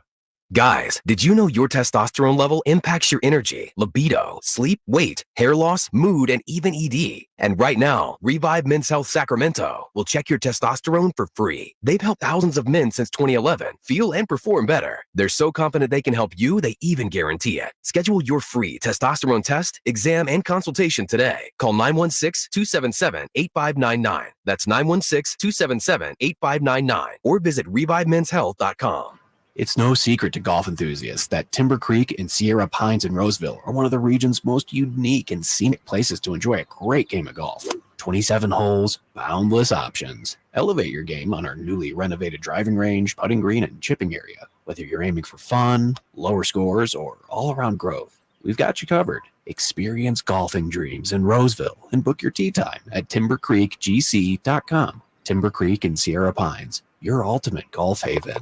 Guys, did you know your testosterone level impacts your energy, libido, sleep, weight, hair loss, mood, and even ED? And right now, Revive Men's Health Sacramento will check your testosterone for free. They've helped thousands of men since 2011 feel and perform better. They're so confident they can help you, they even guarantee it. Schedule your free testosterone test, exam, and consultation today. Call 916-277-8599. That's 916-277-8599. Or visit ReviveMen'sHealth.com. It's no secret to golf enthusiasts that Timber Creek and Sierra Pines in Roseville are one of the region's most unique and scenic places to enjoy a great game of golf. 27 holes, boundless options. Elevate your game on our newly renovated driving range, putting green, and chipping area. Whether you're aiming for fun, lower scores, or all-around growth, we've got you covered. Experience golfing dreams in Roseville and book your tee time at timbercreekgc.com. Timber Creek and Sierra Pines, your ultimate golf haven.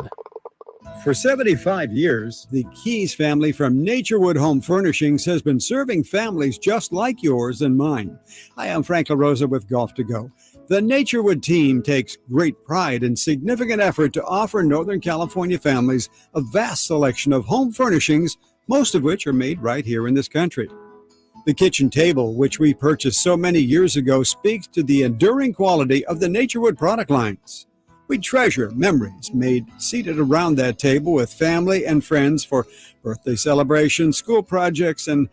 For 75 years, the Keys family from Naturewood Home Furnishings has been serving families just like yours and mine. Hi, I'm Frank LaRosa with Golf to Go. The Naturewood team takes great pride and significant effort to offer Northern California families a vast selection of home furnishings, most of which are made right here in this country. The kitchen table, which we purchased so many years ago, speaks to the enduring quality of the Naturewood product lines. We treasure memories made seated around that table with family and friends for birthday celebrations, school projects, and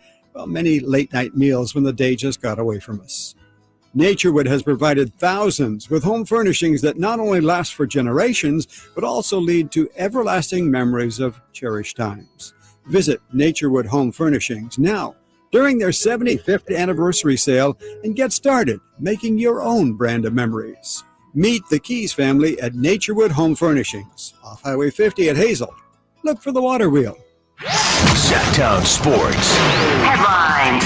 many late-night meals when the day just got away from us. Naturewood has provided thousands with home furnishings that not only last for generations, but also lead to everlasting memories of cherished times. Visit Naturewood Home Furnishings now during their 75th anniversary sale and get started making your own brand of memories. Meet the Keys family at Naturewood Home Furnishings, off Highway 50 at Hazel. Look for the water wheel. Sactown Sports. Headlines.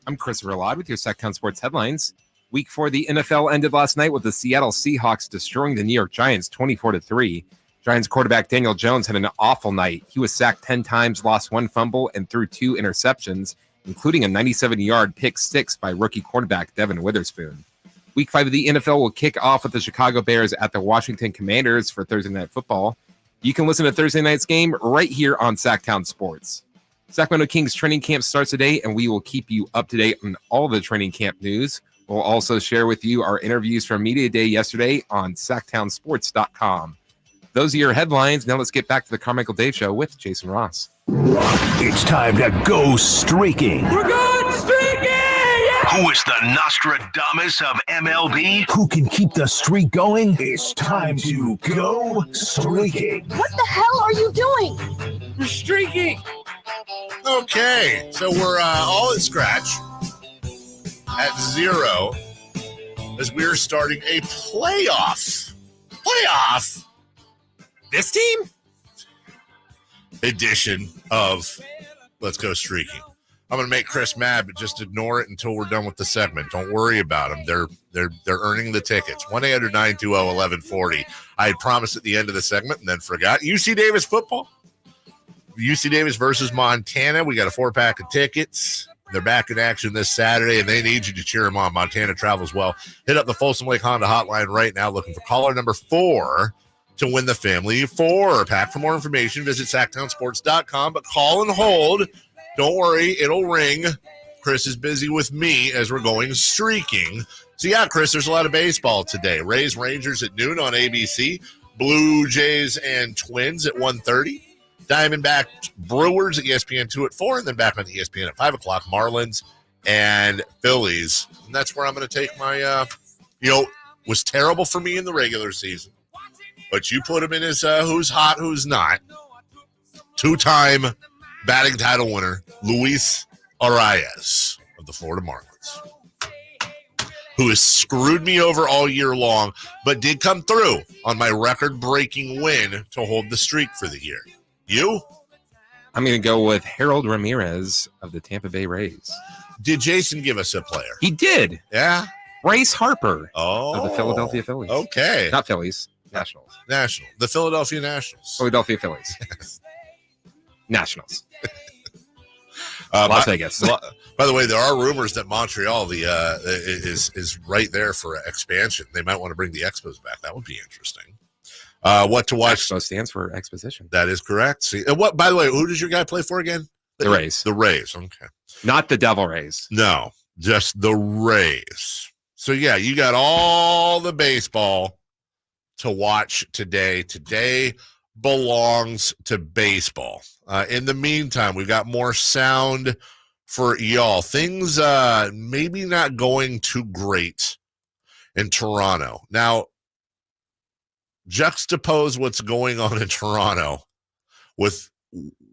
I'm Christopher Ladd with your Sactown Sports headlines. Week 4 of the NFL ended last night with the Seattle Seahawks destroying the New York Giants 24-3. Giants quarterback Daniel Jones had an awful night. He was sacked 10 times, lost 1 fumble, and threw 2 interceptions, including a 97-yard pick six by rookie quarterback Devin Witherspoon. Week 5 of the NFL will kick off with the Chicago Bears at the Washington Commanders for Thursday Night Football. You can listen to Thursday night's game right here on Sactown Sports. Sacramento Kings training camp starts today, and we will keep you up to date on all the training camp news. We'll also share with you our interviews from Media Day yesterday on SactownSports.com. Those are your headlines. Now let's get back to the Carmichael Dave Show with Jason Ross. It's time to go streaking. We're going streaking! Yeah! Who is the Nostradamus of MLB? Who can keep the streak going? It's time to go streaking. What the hell are you doing? We're streaking! Okay, so we're all at scratch at 0 as we're starting a playoff This team edition of Let's Go Streaking. I'm going to make Chris mad, but just ignore it until we're done with the segment. Don't worry about them. They're earning the tickets. 1-800-920-1140. I had promised at the end of the segment and then forgot. UC Davis football. UC Davis versus Montana. We got a 4-pack of tickets. They're back in action this Saturday, and they need you to cheer them on. Montana travels well. Hit up the Folsom Lake Honda hotline right now, looking for caller number 4 to win the family 4-pack. For more information, visit SactownSports.com, but call and hold. Don't worry, it'll ring. Chris is busy with me as we're going streaking. So, yeah, Chris, there's a lot of baseball today. Rays, Rangers at noon on ABC. Blue Jays and Twins at 1:30. Diamondback Brewers at ESPN2 at 4, and then back on ESPN at 5 o'clock. Marlins and Phillies. And that's where I'm going to take my, was terrible for me in the regular season. But you put him in as who's hot, who's not. 2-time batting title winner, Luis Arias of the Florida Marlins, who has screwed me over all year long, but did come through on my record-breaking win to hold the streak for the year. You? I'm going to go with Harold Ramirez of the Tampa Bay Rays. Did Jason give us a player? He did. Yeah? Bryce Harper of the Oh. Philadelphia Phillies. Okay. Not Phillies. Nationals. The Philadelphia Nationals. Philadelphia Phillies. Nationals. Las Vegas. By the way, there are rumors that Montreal is right there for expansion. They might want to bring the Expos back. That would be interesting. What to watch? Expo stands for exposition. That is correct. See, what? By the way, who does your guy play for again? The Rays. The Rays. Okay. Not the Devil Rays. No, just the Rays. So yeah, you got all the baseball to watch today. Today belongs to baseball. In the meantime, we've got more sound for y'all. Things maybe not going too great in Toronto. Now, juxtapose what's going on in Toronto with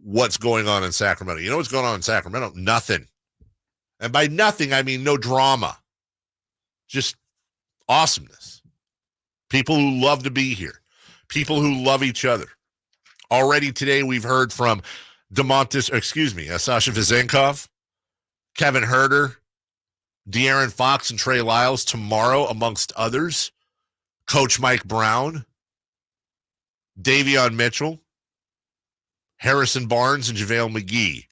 what's going on in Sacramento. You know what's going on in Sacramento? Nothing. And by nothing, I mean no drama. Just awesomeness. People who love to be here. People who love each other. Already today, we've heard from Sasha Vezenkov, Kevin Huerter, De'Aaron Fox and Trey Lyles tomorrow, amongst others. Coach Mike Brown, Davion Mitchell, Harrison Barnes, and JaVale McGee.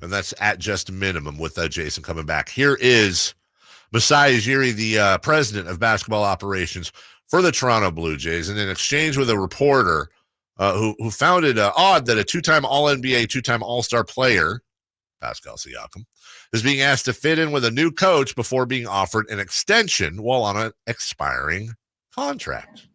And that's at just a minimum with Jason coming back. Here is Masai Ujiri, the president of basketball operations for the Toronto Blue Jays, and in exchange with a reporter who found it odd that a two-time All-NBA, two-time All-Star player, Pascal Siakam, is being asked to fit in with a new coach before being offered an extension while on an expiring contract.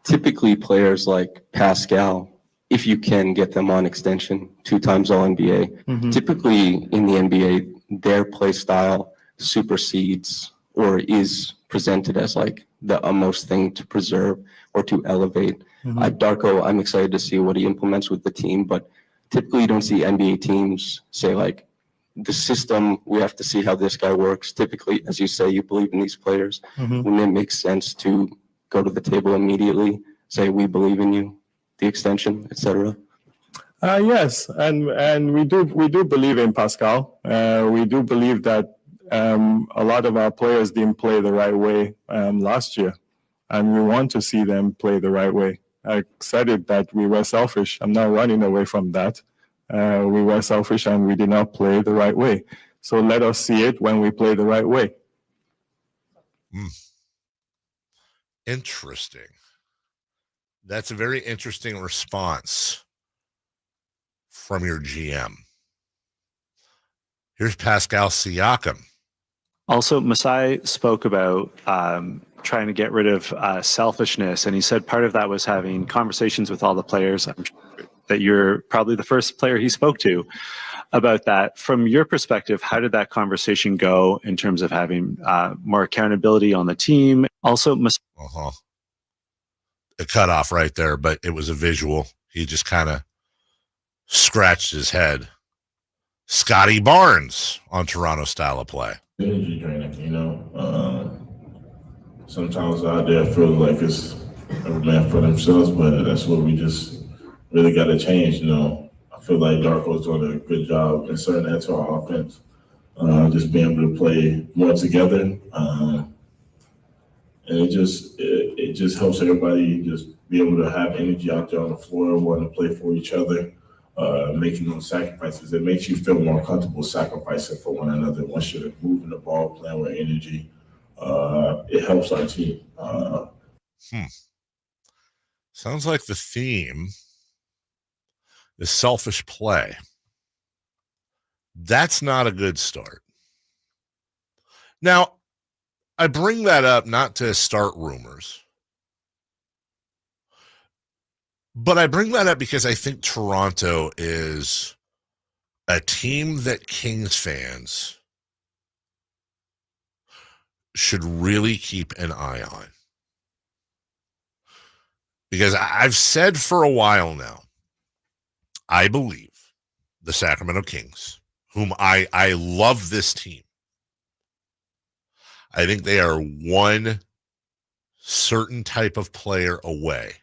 Typically, players like Pascal, if you can get them on extension, 2 times All-NBA, typically in the NBA, their play style supersedes or is presented as like the utmost thing to preserve or to elevate. Darko, I'm excited to see what he implements with the team, but typically you don't see NBA teams say like, the system, we have to see how this guy works. Typically, as you say, you believe in these players. When it makes sense to go to the table immediately, say, we believe in you, the extension, etc. Yes, and we do believe in Pascal. We do believe that a lot of our players didn't play the right way last year, and we want to see them play the right way. I said it that we were selfish. I'm not running away from that. We were selfish and we did not play the right way. So let us see it when we play the right way. Interesting. That's a very interesting response from your GM. Here's Pascal Siakam. Also, Masai spoke about trying to get rid of selfishness, and he said part of that was having conversations with all the players. I'm sure that you're probably the first player he spoke to about that. From your perspective, how did that conversation go in terms of having more accountability on the team? Also, It cut off right there, but it was a visual. He just kind of scratched his head. Scotty Barnes on Toronto style of play. Energy draining, sometimes out there feel like it's every man for themselves, but that's what we just really got to change. I feel like Darko's doing a good job inserting that to our offense, just being able to play more together, and it just helps everybody just be able to have energy out there on the floor, wanting to play for each other, making those sacrifices. It makes you feel more comfortable sacrificing for one another. Once you're moving the ball, playing with energy, it helps our team. Sounds like the theme is selfish play. That's not a good start. Now, I bring that up not to start rumors, but I bring that up because I think Toronto is a team that Kings fans should really keep an eye on. Because I've said for a while now, I believe the Sacramento Kings, whom I love this team. I think they are one certain type of player away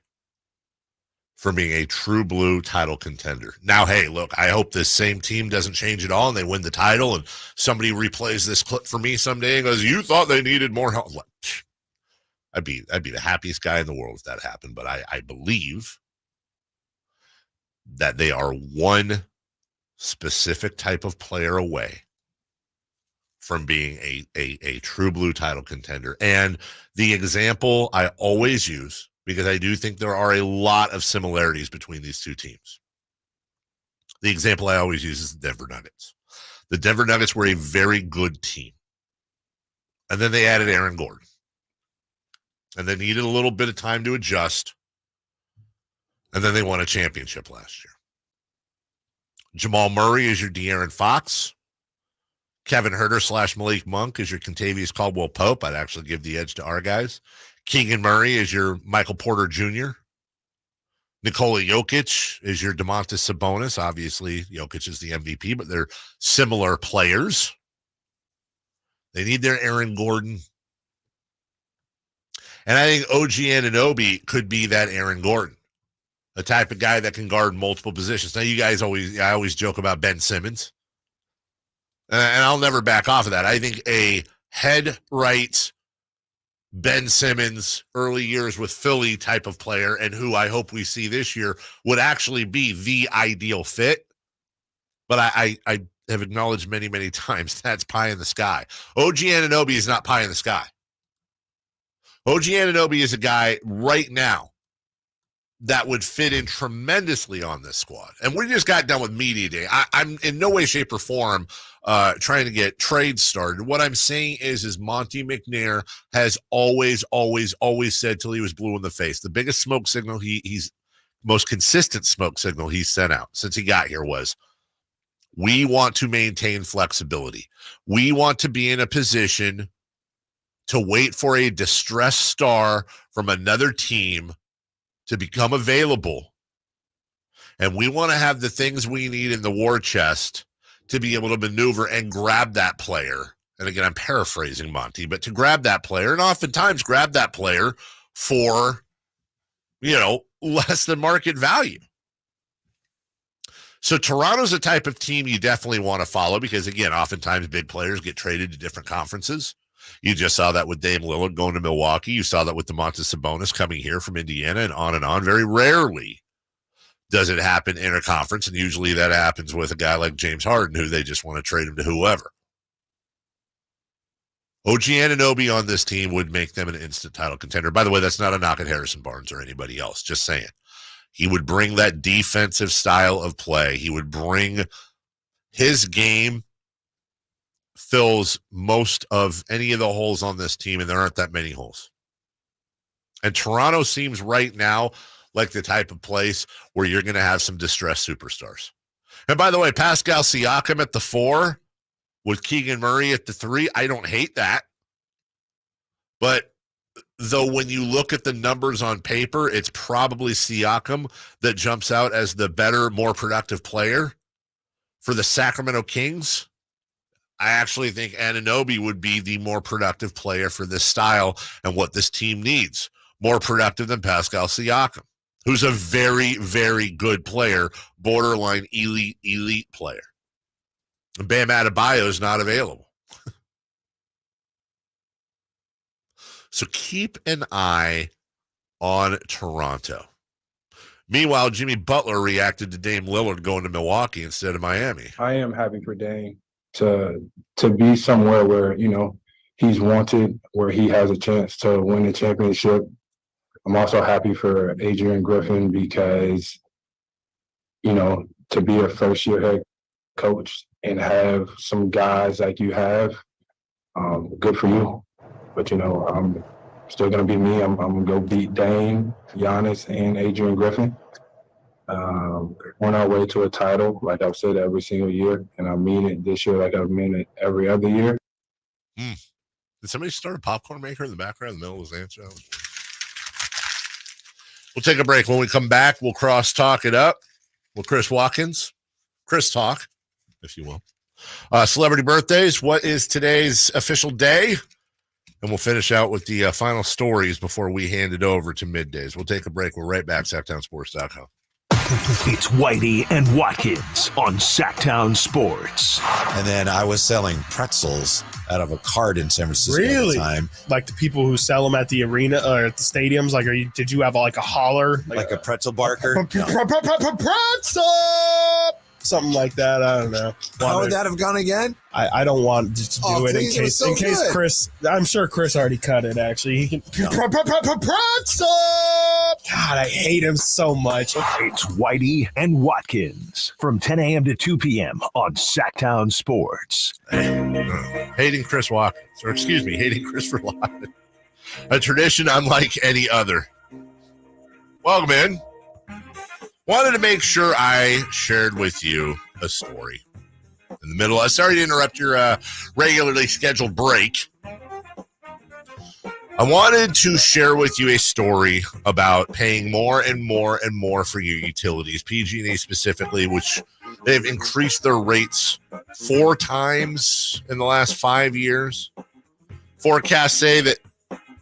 from being a true blue title contender. Now, hey, look, I hope this same team doesn't change at all and they win the title and somebody replays this clip for me someday and goes, you thought they needed more help. I'd be the happiest guy in the world if that happened. But I believe that they are one specific type of player away from being a true blue title contender. And the example I always use, because I do think there are a lot of similarities between these two teams. The example I always use is the Denver Nuggets. The Denver Nuggets were a very good team. And then they added Aaron Gordon. And they needed a little bit of time to adjust. And then they won a championship last year. Jamal Murray is your De'Aaron Fox. Kevin Huerter / Malik Monk is your Kentavious Caldwell-Pope. I'd actually give the edge to our guys. Keegan Murray is your Michael Porter Jr. Nikola Jokic is your Domantas Sabonis. Obviously, Jokic is the MVP, but they're similar players. They need their Aaron Gordon. And I think OG Anunoby could be that Aaron Gordon, the type of guy that can guard multiple positions. Now, you guys I always joke about Ben Simmons. And I'll never back off of that. I think a head right Ben Simmons, early years with Philly type of player, and who I hope we see this year, would actually be the ideal fit. But I have acknowledged many, many times that's pie in the sky. OG Anunoby is not pie in the sky. OG Anunoby is a guy right now that would fit in tremendously on this squad. And we just got done with media day. I'm in no way, shape, or form trying to get trades started. What I'm saying is Monty McNair has always said till he was blue in the face, the biggest smoke signal he's most consistent smoke signal he sent out since he got here was, we want to maintain flexibility. We want to be in a position to wait for a distressed star from another team to become available. And we want to have the things we need in the war chest to be able to maneuver and grab that player. And again, I'm paraphrasing Monty, but to grab that player, and oftentimes grab that player for, less than market value. So Toronto's a type of team you definitely want to follow because, again, oftentimes big players get traded to different conferences. You just saw that with Dame Lillard going to Milwaukee. You saw that with Domantas Sabonis coming here from Indiana and on and on. Very rarely does it happen interconference, and usually that happens with a guy like James Harden, who they just want to trade him to whoever. OG Anunoby on this team would make them an instant title contender. By the way, that's not a knock at Harrison Barnes or anybody else. Just saying. He would bring that defensive style of play. He would bring his game fills most of any of the holes on this team, and there aren't that many holes. And Toronto seems right now like the type of place where you're going to have some distressed superstars. And by the way, Pascal Siakam at the 4 with Keegan Murray at the 3, I don't hate that. But though when you look at the numbers on paper, it's probably Siakam that jumps out as the better, more productive player for the Sacramento Kings. I actually think Anunoby would be the more productive player for this style and what this team needs. More productive than Pascal Siakam, who's a very, very good player, borderline elite player. And Bam Adebayo is not available. So keep an eye on Toronto. Meanwhile, Jimmy Butler reacted to Dame Lillard going to Milwaukee instead of Miami. I am happy for Dame to be somewhere where, he's wanted, where he has a chance to win the championship. I'm also happy for Adrian Griffin because, to be a first-year head coach and have some guys like you have, good for you. But, I'm still going to be me. I'm going to go beat Dame, Giannis, and Adrian Griffin. On our way to a title, like I've said every single year, and I mean it this year like I've meant it every other year. Did somebody start a popcorn maker in the background in the middle of his answer? We'll take a break. When we come back, we'll cross-talk it up with Chris Watkins. Chris Talk, if you will. Celebrity birthdays. What is today's official day? And we'll finish out with the final stories before we hand it over to middays. We'll take a break. We're right back. SactownSports.com. It's Whitey and Watkins on Sactown Sports. And then I was selling pretzels out of a cart in San Francisco at Really? the time. Like the people who sell them at the arena or at the stadiums? Like, did you have like a holler? Like a pretzel barker? Pretzel! Something like that. I don't know. How would that have gone again? I don't want to do it please, in case good. Chris. I'm sure Chris already cut it. Actually, he can. Pretzel. God, I hate him so much. It's Whitey and Watkins from 10 a.m. to 2 p.m. on Sactown Sports. Hating Chris Watkins, or excuse me, hating Christopher Watkins. A tradition unlike any other. Welcome in. Wanted to make sure I shared with you a story. In the middle, sorry to interrupt your regularly scheduled break. I wanted to share with you a story about paying more and more and more for your utilities, PG&E specifically, which they've increased their rates 4 times in the last 5 years. Forecasts say that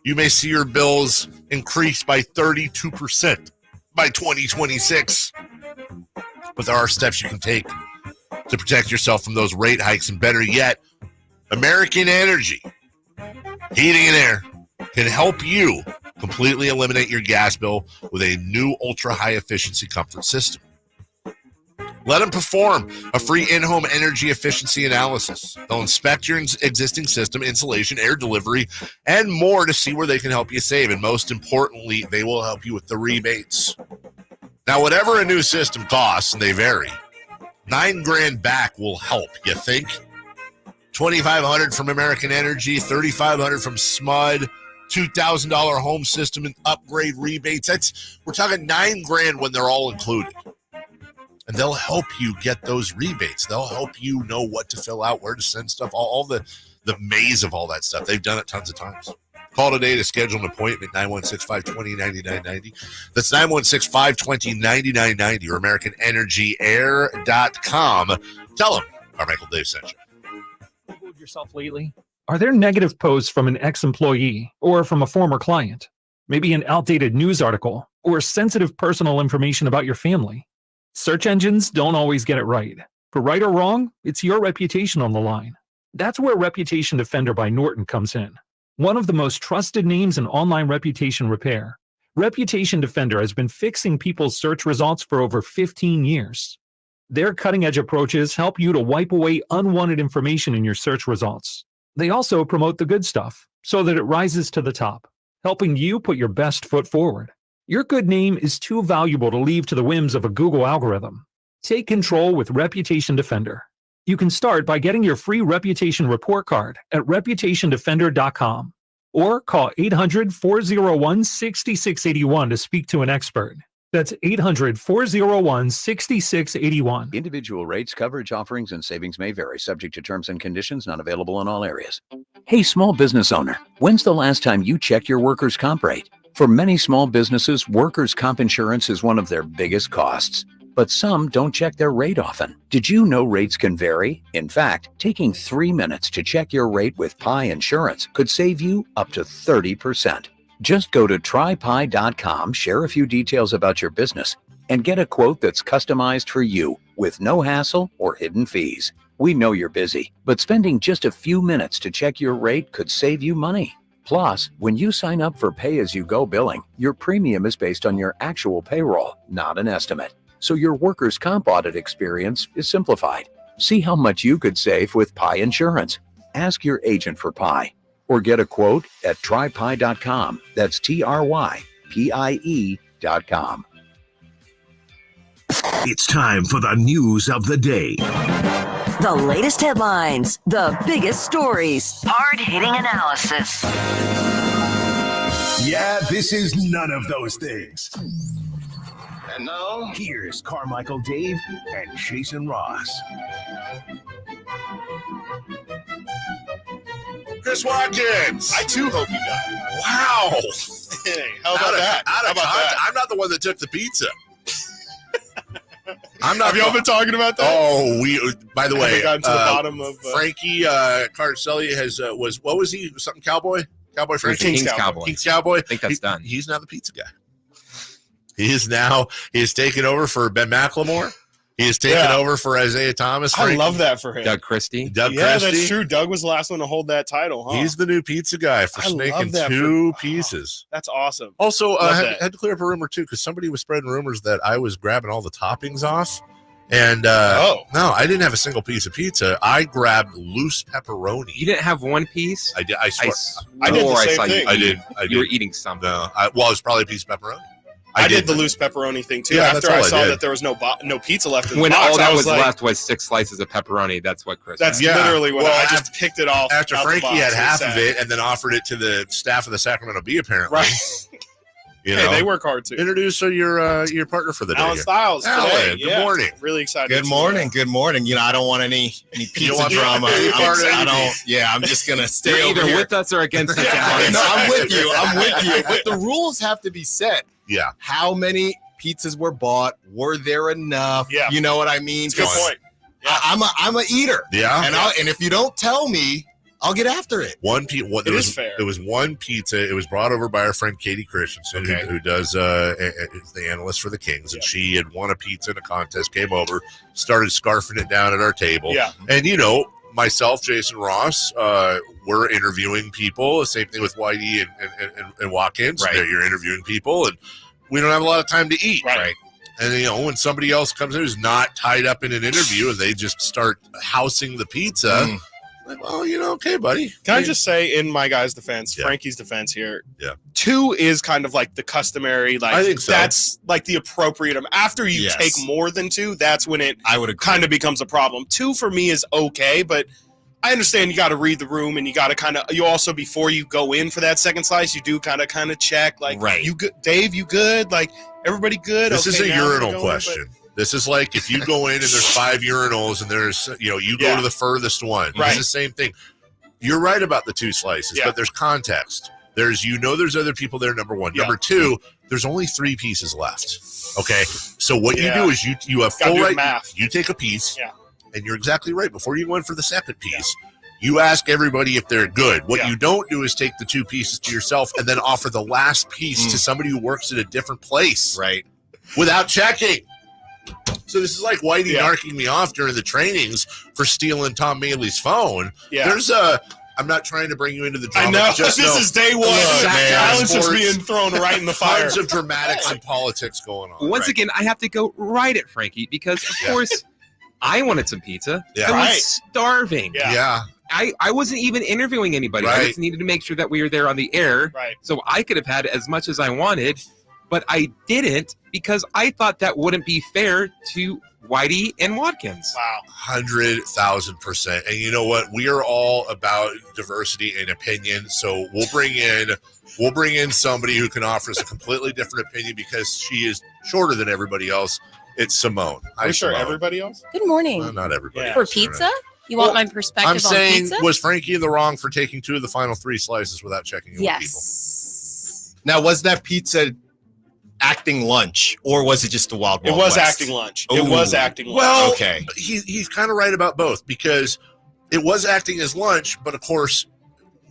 you may see your bills increase by 32% by 2026. But there are steps you can take to protect yourself from those rate hikes. And better yet, American Energy Heating and Air can help you completely eliminate your gas bill with a new ultra-high efficiency comfort system. Let them perform a free in-home energy efficiency analysis. They'll inspect your existing system, insulation, air delivery, and more to see where they can help you save. And most importantly, they will help you with the rebates. Now, whatever a new system costs, and they vary, $9,000 back will help. You think? $2,500 from American Energy, $3,500 from SMUD, $2,000 home system and upgrade rebates. We're talking $9,000 when they're all included. And they'll help you get those rebates. They'll help you know what to fill out, where to send stuff, all the maze of all that stuff. They've done it tons of times. Call today to schedule an appointment, 916-520-9990. That's 916-520-9990 or AmericanEnergyAir.com. Tell them Carmichael Dave sent you. Googled yourself lately? Are there negative posts from an ex-employee or from a former client? Maybe an outdated news article or sensitive personal information about your family? Search engines don't always get it right. For right or wrong, it's your reputation on the line. That's where Reputation Defender by Norton comes in. One of the most trusted names in online reputation repair, Reputation Defender has been fixing people's search results for over 15 years. Their cutting-edge approaches help you to wipe away unwanted information in your search results. They also promote the good stuff so that it rises to the top, helping you put your best foot forward. Your good name is too valuable to leave to the whims of a Google algorithm. Take control with Reputation Defender. You can start by getting your free reputation report card at reputationdefender.com or call 800-401-6681 to speak to an expert. That's 800-401-6681. Individual rates, coverage, offerings, and savings may vary, subject to terms and conditions, not available in all areas. Hey, small business owner, when's the last time you checked your workers' comp rate? For many small businesses, workers' comp insurance is one of their biggest costs. But some don't check their rate often. Did you know rates can vary? In fact, taking 3 minutes to check your rate with Pi Insurance could save you up to 30%. Just go to trypi.com, share a few details about your business, and get a quote that's customized for you with no hassle or hidden fees. We know you're busy, but spending just a few minutes to check your rate could save you money. Plus, when you sign up for pay-as-you-go billing, your premium is based on your actual payroll, not an estimate. So your workers' comp audit experience is simplified. See how much you could save with Pi Insurance. Ask your agent for Pi or get a quote at trypi.com. That's TRYPIE.com. It's time for the news of the day. The latest headlines, the biggest stories, hard-hitting analysis. Yeah, this is none of those things. And now, here's Carmichael Dave and Jason Ross. Chris Watkins. I too hope you die. Wow. Hey, how about that? I'm not the one that took the pizza. Have y'all been talking about that? Oh, by the way, gotten to the bottom of Frankie Carcelli what was he? Something cowboy? Cowboy Frankie? King's Cowboy. King's Cowboy. I think that's done. He's now the pizza guy. He is taken over for Ben McLemore. He is taken over for Isaiah Thomas. I love that for him. Doug Christie. That's true. Doug was the last one to hold that title, huh? He's the new pizza guy for snaking two pieces. That's awesome. Also, had to clear up a rumor, too, because somebody was spreading rumors that I was grabbing all the toppings off. And no, I didn't have a single piece of pizza. I grabbed loose pepperoni. You didn't have one piece? I did. I swear. I did the same thing. I did. You were eating something. No, it was probably a piece of pepperoni. I did the loose pepperoni thing too. Yeah, after I saw that there was no pizza left in the when box, all that I was like, left was 6 slices of pepperoni. That's what Chris. That's had. literally what I just picked it off. After out Frankie the box, had half sad. of it and then offered it to the staff of the Sacramento Bee, apparently. Right. You Hey, know, they work hard too. Introduce your partner for the day. Alan Styles. Alan, today. good morning. Really excited. Good morning. Good morning. You know, I don't want any pizza drama. I'm just gonna stay You're over either here. with us or against us. No, I'm with you. But the rules have to be set. Yeah. How many pizzas were bought? Were there enough? Yeah. You know what I mean? Good point. I'm a eater. Yeah. And if you don't tell me, I'll get after it. There was one pizza. It was brought over by our friend Katie Christensen, who does is the analyst for the Kings, and she had won a pizza in a contest. Came over, started scarfing it down at our table. Yeah. And myself, Jason Ross, we're interviewing people. The same thing with Whitey and Watkins. Right. You're interviewing people, and we don't have a lot of time to eat. Right. And when somebody else comes in who's not tied up in an interview and they just start housing the pizza. Like, well, okay, buddy. Can I just say, in my guy's defense, Frankie's defense here, 2 is kind of like the customary, like I think so. That's like the appropriate. After you take more than 2, that's when it kind of becomes a problem. 2 for me is okay, but I understand you got to read the room and you got to you also, before you go in for that second slice, you do kind of check, like, you good, Dave, you good? Like, everybody good? This is a urinal question. This is like if you go in and there's 5 urinals and there's, you go to the furthest one. Right. It's the same thing. You're right about the 2 slices, but there's context. There's other people there, number 1. Number 2, there's only 3 pieces left. Okay. So what you do is you have full right. Math. You take a piece, and you're exactly right. Before you go in for the second piece, you ask everybody if they're good. What you don't do is take the 2 pieces to yourself and then offer the last piece to somebody who works at a different place. Right. Without checking. So this is like Whitey narking me off during the trainings for stealing Tom Maley's phone. Yeah. I'm not trying to bring you into the drama. I know. This is day 1. Violence is being thrown right in the fire. Tons of dramatics and politics going on. Once again, I have to go right at Frankie because, of course, I wanted some pizza. Yeah. I was starving. Yeah. I wasn't even interviewing anybody. I just needed to make sure that we were there on the air. Right. So I could have had as much as I wanted, but I didn't because I thought that wouldn't be fair to Whitey and Watkins. Wow. 100,000%. And you know what? We are all about diversity and opinion. So we'll bring in somebody who can offer us a completely different opinion because she is shorter than everybody else. It's Simone. Are you sure everybody else? Good morning. Well, not everybody. For pizza? You want my perspective I'm saying, on pizza? was Frankie in the wrong for taking 2 of the final 3 slices without checking in with people? Yes. Now, was that pizza acting lunch, or was it just the Wild It was West? acting lunch. Ooh. It was acting lunch. Well, okay. He's kind of right about both because it was acting as lunch, but of course,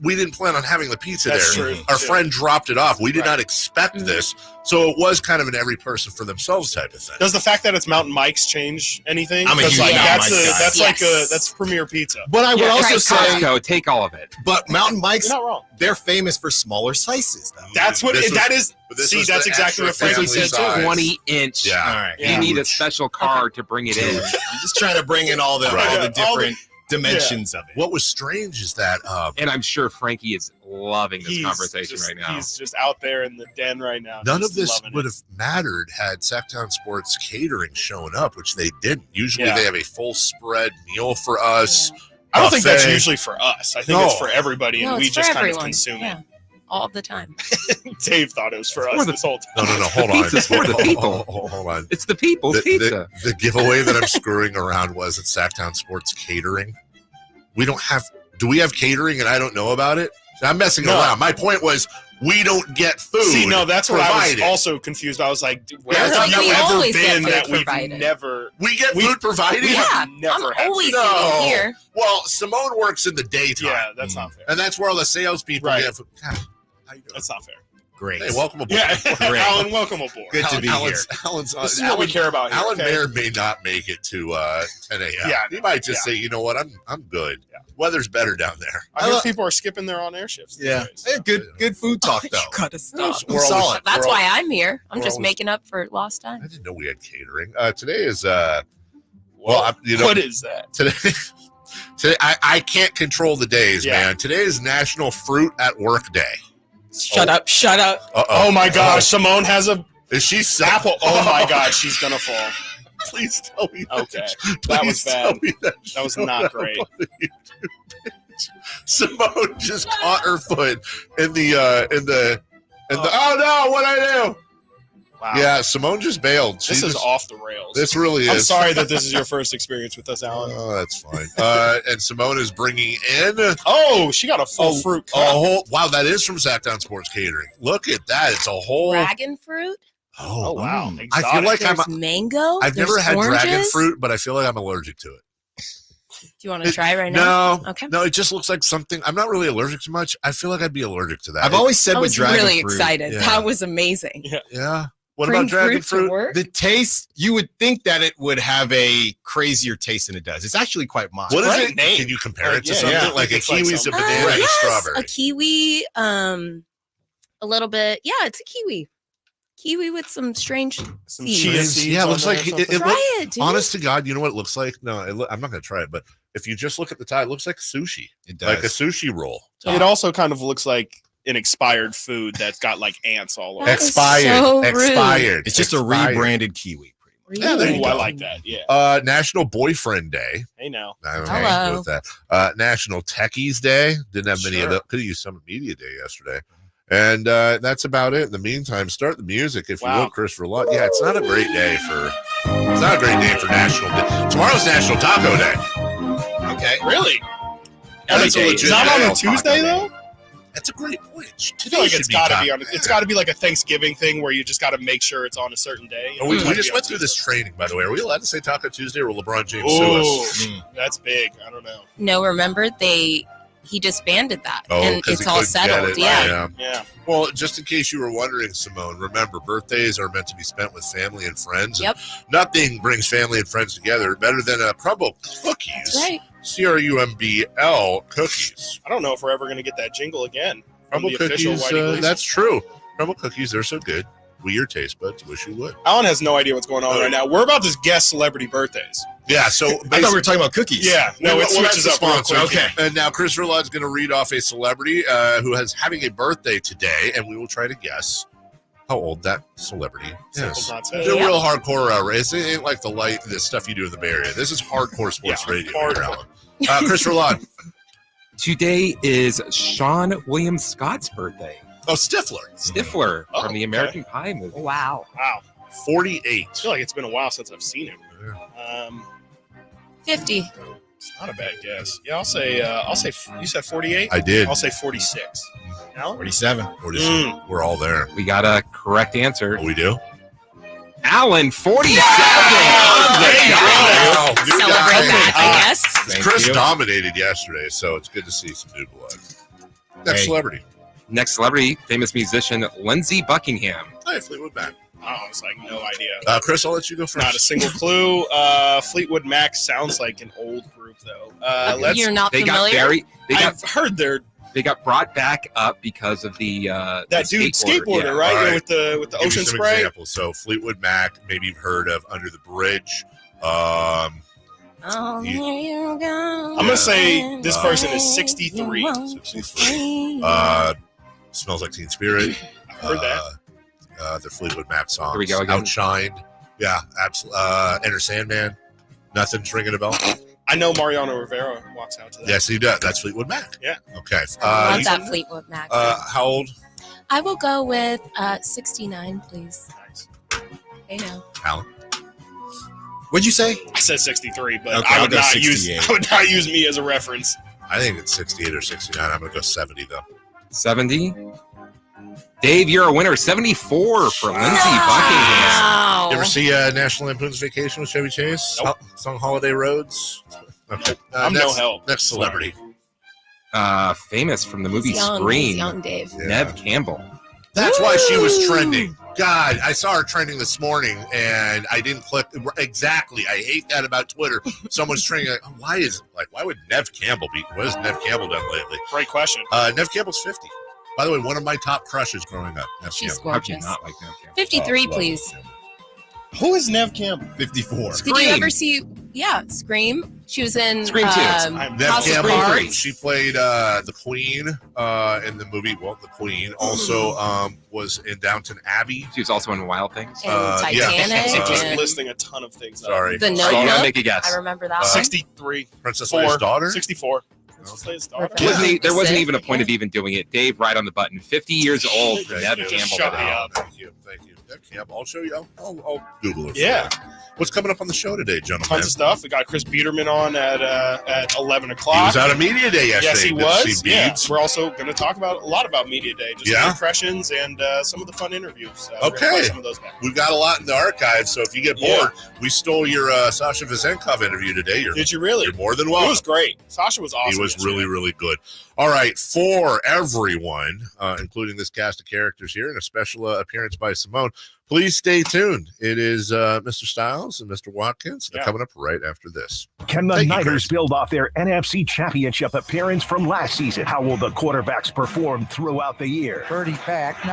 we didn't plan on having the pizza That's there. true. Our friend dropped it off. We did not expect this. So it was kind of an every person for themselves type of thing. Does the fact that it's Mountain Mike's change anything? I'm a huge like, Mountain that's Mike's guy. that's like that's premier pizza. But I would also say, Costco, take all of it. but Mountain Mike's, You're not wrong. they're famous for smaller slices, though. That's what This that was- is. but this See, was that's the exactly what extra Frankie family said too. size. 20-inch. Yeah. All right. You need a special car to bring it in. I'm just trying to bring in all the different dimensions of it. What was strange is that And I'm sure Frankie is loving this conversation right now. He's just out there in the den right now. none just of this loving would it. have mattered had Sactown Sports Catering shown up, which they didn't. Usually Yeah. they have a full spread meal for us. I don't think that's buffet. usually for us. I think No. it's for everybody, and No, we it's just for kind everyone. of consume Yeah. All the time. it. Dave thought it was for us this whole time. No, hold on. Pizza's for the people. Hold on. It's the people's pizza. The giveaway that I'm screwing around was at Sactown Sports Catering. Do we have catering and I don't know about it? I'm messing around. My point was we don't get food. See, no, that's what I provided. was also confused. I was like, where That's have like you we ever always get been food that we've provided. never... We get food provided? We Yeah, have never I'm had always food. eating here. Well, Simone works in the daytime. Yeah, that's not fair. And that's where all the salespeople get food. God, how you doing? That's not fair. Great. Hey, welcome aboard. Yeah, Alan, welcome aboard. Good to be here. Alan's This is what we care about here. Alan okay? may or may not make it to 10 a.m. Yeah, he might just say, you know what, I'm good. Yeah. Weather's better down there. I hear people are skipping their on-air shifts. these Yeah. days. Hey, good food talk, though. You gotta stop. We're solid. That's we're why I'm here. I'm we're just always- making up for lost time. I didn't know we had catering. Today is well, what is that? Today I can't control the days, Yeah. man. Today is National Fruit at Work Day. Shut up. Shut up. Uh-oh. Oh my gosh, Simone has a Is she apple. Oh my god, she's gonna fall. Please tell me. Okay, that was bad. That was not great. Simone just caught her foot in the oh no, what'd I do? Wow. Yeah, Simone just bailed. This is off the rails. This really is. I'm sorry that this is your first experience with us, Alan. Oh, that's fine. And Simone is bringing in Oh, she got a full fruit a cup. whole. Wow, that is from Sactown Sports Catering. Look at that. It's a whole. Dragon fruit. Oh wow. I feel like There's mango. I've never There's had dragon oranges. fruit, but I feel like I'm allergic to it. Do you want to try right now? No. Okay. No, it just looks like something. I'm not really allergic to much. I feel like I'd be allergic to that. I've always said I with was dragon really fruit. excited. Yeah. That was amazing. Yeah. What Bring about dragon fruit to fruit? work? The taste, you would think that it would have a crazier taste than it does. It's actually quite mild. What is Great it? name. Can you compare it to Yeah, something? yeah. Like a It's like kiwi's a something. banana and a Yes, strawberry. a kiwi. A little bit. Yeah, it's a kiwi. Kiwi with some strange Some seeds. chia seeds. Yeah, it looks on like there or it something. Try it, dude. honest to God, you know what it looks like? No, I'm not going to try it, but if you just look at the top, it looks like sushi. It does. Like a sushi roll. It also kind of looks like an expired food that's got like ants all over. That is Expired. so rude. Expired. It's just Expired. a rebranded kiwi. Yeah, there you Ooh, go. I like that. Yeah. National Boyfriend Day. Hey now. I don't Hello. know with that. National Techies Day. Didn't have many of Sure. them. Could have used some media day yesterday. And that's about it. In the meantime, start the music if you Wow. will, Christopher Lott. Yeah, it's not a great day for National Day. Tomorrow's National Taco Day. Okay. Really? That's a legit Not on a National Tuesday Taco Day. though. That's a great point. I feel like it's got to be on. Taco It's Day. got to be like a Thanksgiving thing where you just got to make sure it's on a certain day. Oh, we It might just be went on through this Tuesday. training, by the way. Are we allowed to say Taco Tuesday or will LeBron James sue us? Ooh, that's big. I don't know. No, remember he disbanded that, Oh, and 'cause it's he all couldn't get settled. it. Yeah. Yeah. Well, just in case you were wondering, Simone, remember, birthdays are meant to be spent with family and friends. Yep. And nothing brings family and friends together better than a Crumble Cookies. That's right. CRUMBL cookies. I don't know if we're ever gonna get that jingle again from Crumble the official Cookies, Whitey Gleason. that's true. Crumble Cookies, they're so good. We your taste buds wish you would. Alan has no idea what's going on right now. We're about to guess celebrity birthdays. Yeah, so I thought we were talking about cookies. Yeah, no, it switches that's up real the sponsor. quick. Okay. And now Chris Verlott's going to read off a celebrity who is having a birthday today, and we will try to guess how old that celebrity Simple is. concept. They're Yeah. real hardcore race. It ain't like the stuff you do in the Bay Area. This is hardcore sports radio. hardcore. Chris Verlott. Today is Sean William Scott's birthday. Oh, Stifler. Stifler Oh, from the American Pie movie. Wow. Wow. 48. I feel like it's been a while since I've seen him. 50. It's not a bad guess. Yeah, I'll say. You said 48. I did. I'll say 46. Alan? 47. We're all there. We got a correct answer. Oh, we do? Alan, 47. Wow. New Celebrate guy. that, I guess. Thank Chris you. dominated yesterday, so it's good to see some new blood. Next celebrity. Next celebrity, famous musician Lindsey Buckingham. Hey, Fleetwood Mac. Oh, it's like no idea. Chris, I'll let you go first. Not a single clue. Fleetwood Mac sounds like an old group though. You're not They familiar? I've heard they got brought back up because of the that the dude skateboarder, yeah. right? All Yeah, right. with the Give you ocean some spray. examples. So Fleetwood Mac, maybe you've heard of Under the Bridge. Oh, You- here you go. I'm gonna say this person is 63. 63. Smells Like Teen Spirit. I heard that. The Fleetwood Mac songs. Here we go again. Outshined. Yeah, absolutely. Enter Sandman. Nothing's ringing a bell. I know Mariano Rivera walks out to that. Yes, he does. That's Fleetwood Mac. Yeah. Okay. I love that Fleetwood Mac. How old? I will go with 69, please. Nice. Hey now. Alan? What'd you say? I said 63, but Okay, I I'll would go not 68. I would not use me as a reference. I think it's 68 or 69. I'm going to go 70, though. 70. Dave, you're a winner. 74 for Lindsey Buckingham. Wow. You ever see National Lampoon's Vacation with Chevy Chase? Nope. Song Holiday Roads? Okay. I'm no help. Next celebrity. Famous from the movie He's young. Scream. He's young, Dave. Yeah. Nev Campbell. That's why she was trending. God, I saw her trending this morning, and I didn't click exactly. I hate that about Twitter. Someone's trending. Like, why would Nev Campbell be? What has Nev Campbell done lately? Great question. Nev Campbell's 50. By the way, one of my top crushes growing up. Nev She's Campbell. How'd you gorgeous. not like Nev Campbell? 53, love please. Who is Nev Campbell? 54. Did you ever see, Scream? She was in Scream 2. Nev House of Campbell, Cards. she played the Queen in the movie. Well, the Queen also was in Downton Abbey. She was also in Wild Things. And yeah. Titanic. Just and listing a ton of things. Sorry. The You gotta Notebook. make a guess. I remember that one. 63. Princess Leia's daughter? 64. Princess Leia's daughter. There wasn't Sick. even a point of even doing it. Dave, right on the button. 50 years old for Nev Thank you. Campbell. Shut me up. Thank you. Thank you. Yep, I'll show you. I'll Google it. Yeah. What's coming up on the show today, gentlemen? Tons of stuff. We got Chris Biederman on at 11 o'clock. He was out of Media Day yesterday. Yes, he Good to was. see Yeah. Beads. We're also going to talk a lot about Media Day. Just the impressions and some of the fun interviews. We're gonna play some of those back. We've got a lot in the archives, so if you get bored, we stole your Sasha Vezenkov interview today. Did you really? You're more than welcome. It was great. Sasha was awesome. He was really, really good. All right, for everyone, including this cast of characters here, and a special appearance by Simone, please stay tuned. It is Mr. Styles and Mr. Watkins. They're coming up right after this. Can the Niners build off their NFC Championship appearance from last season? How will the quarterbacks perform throughout the year? Birdie back.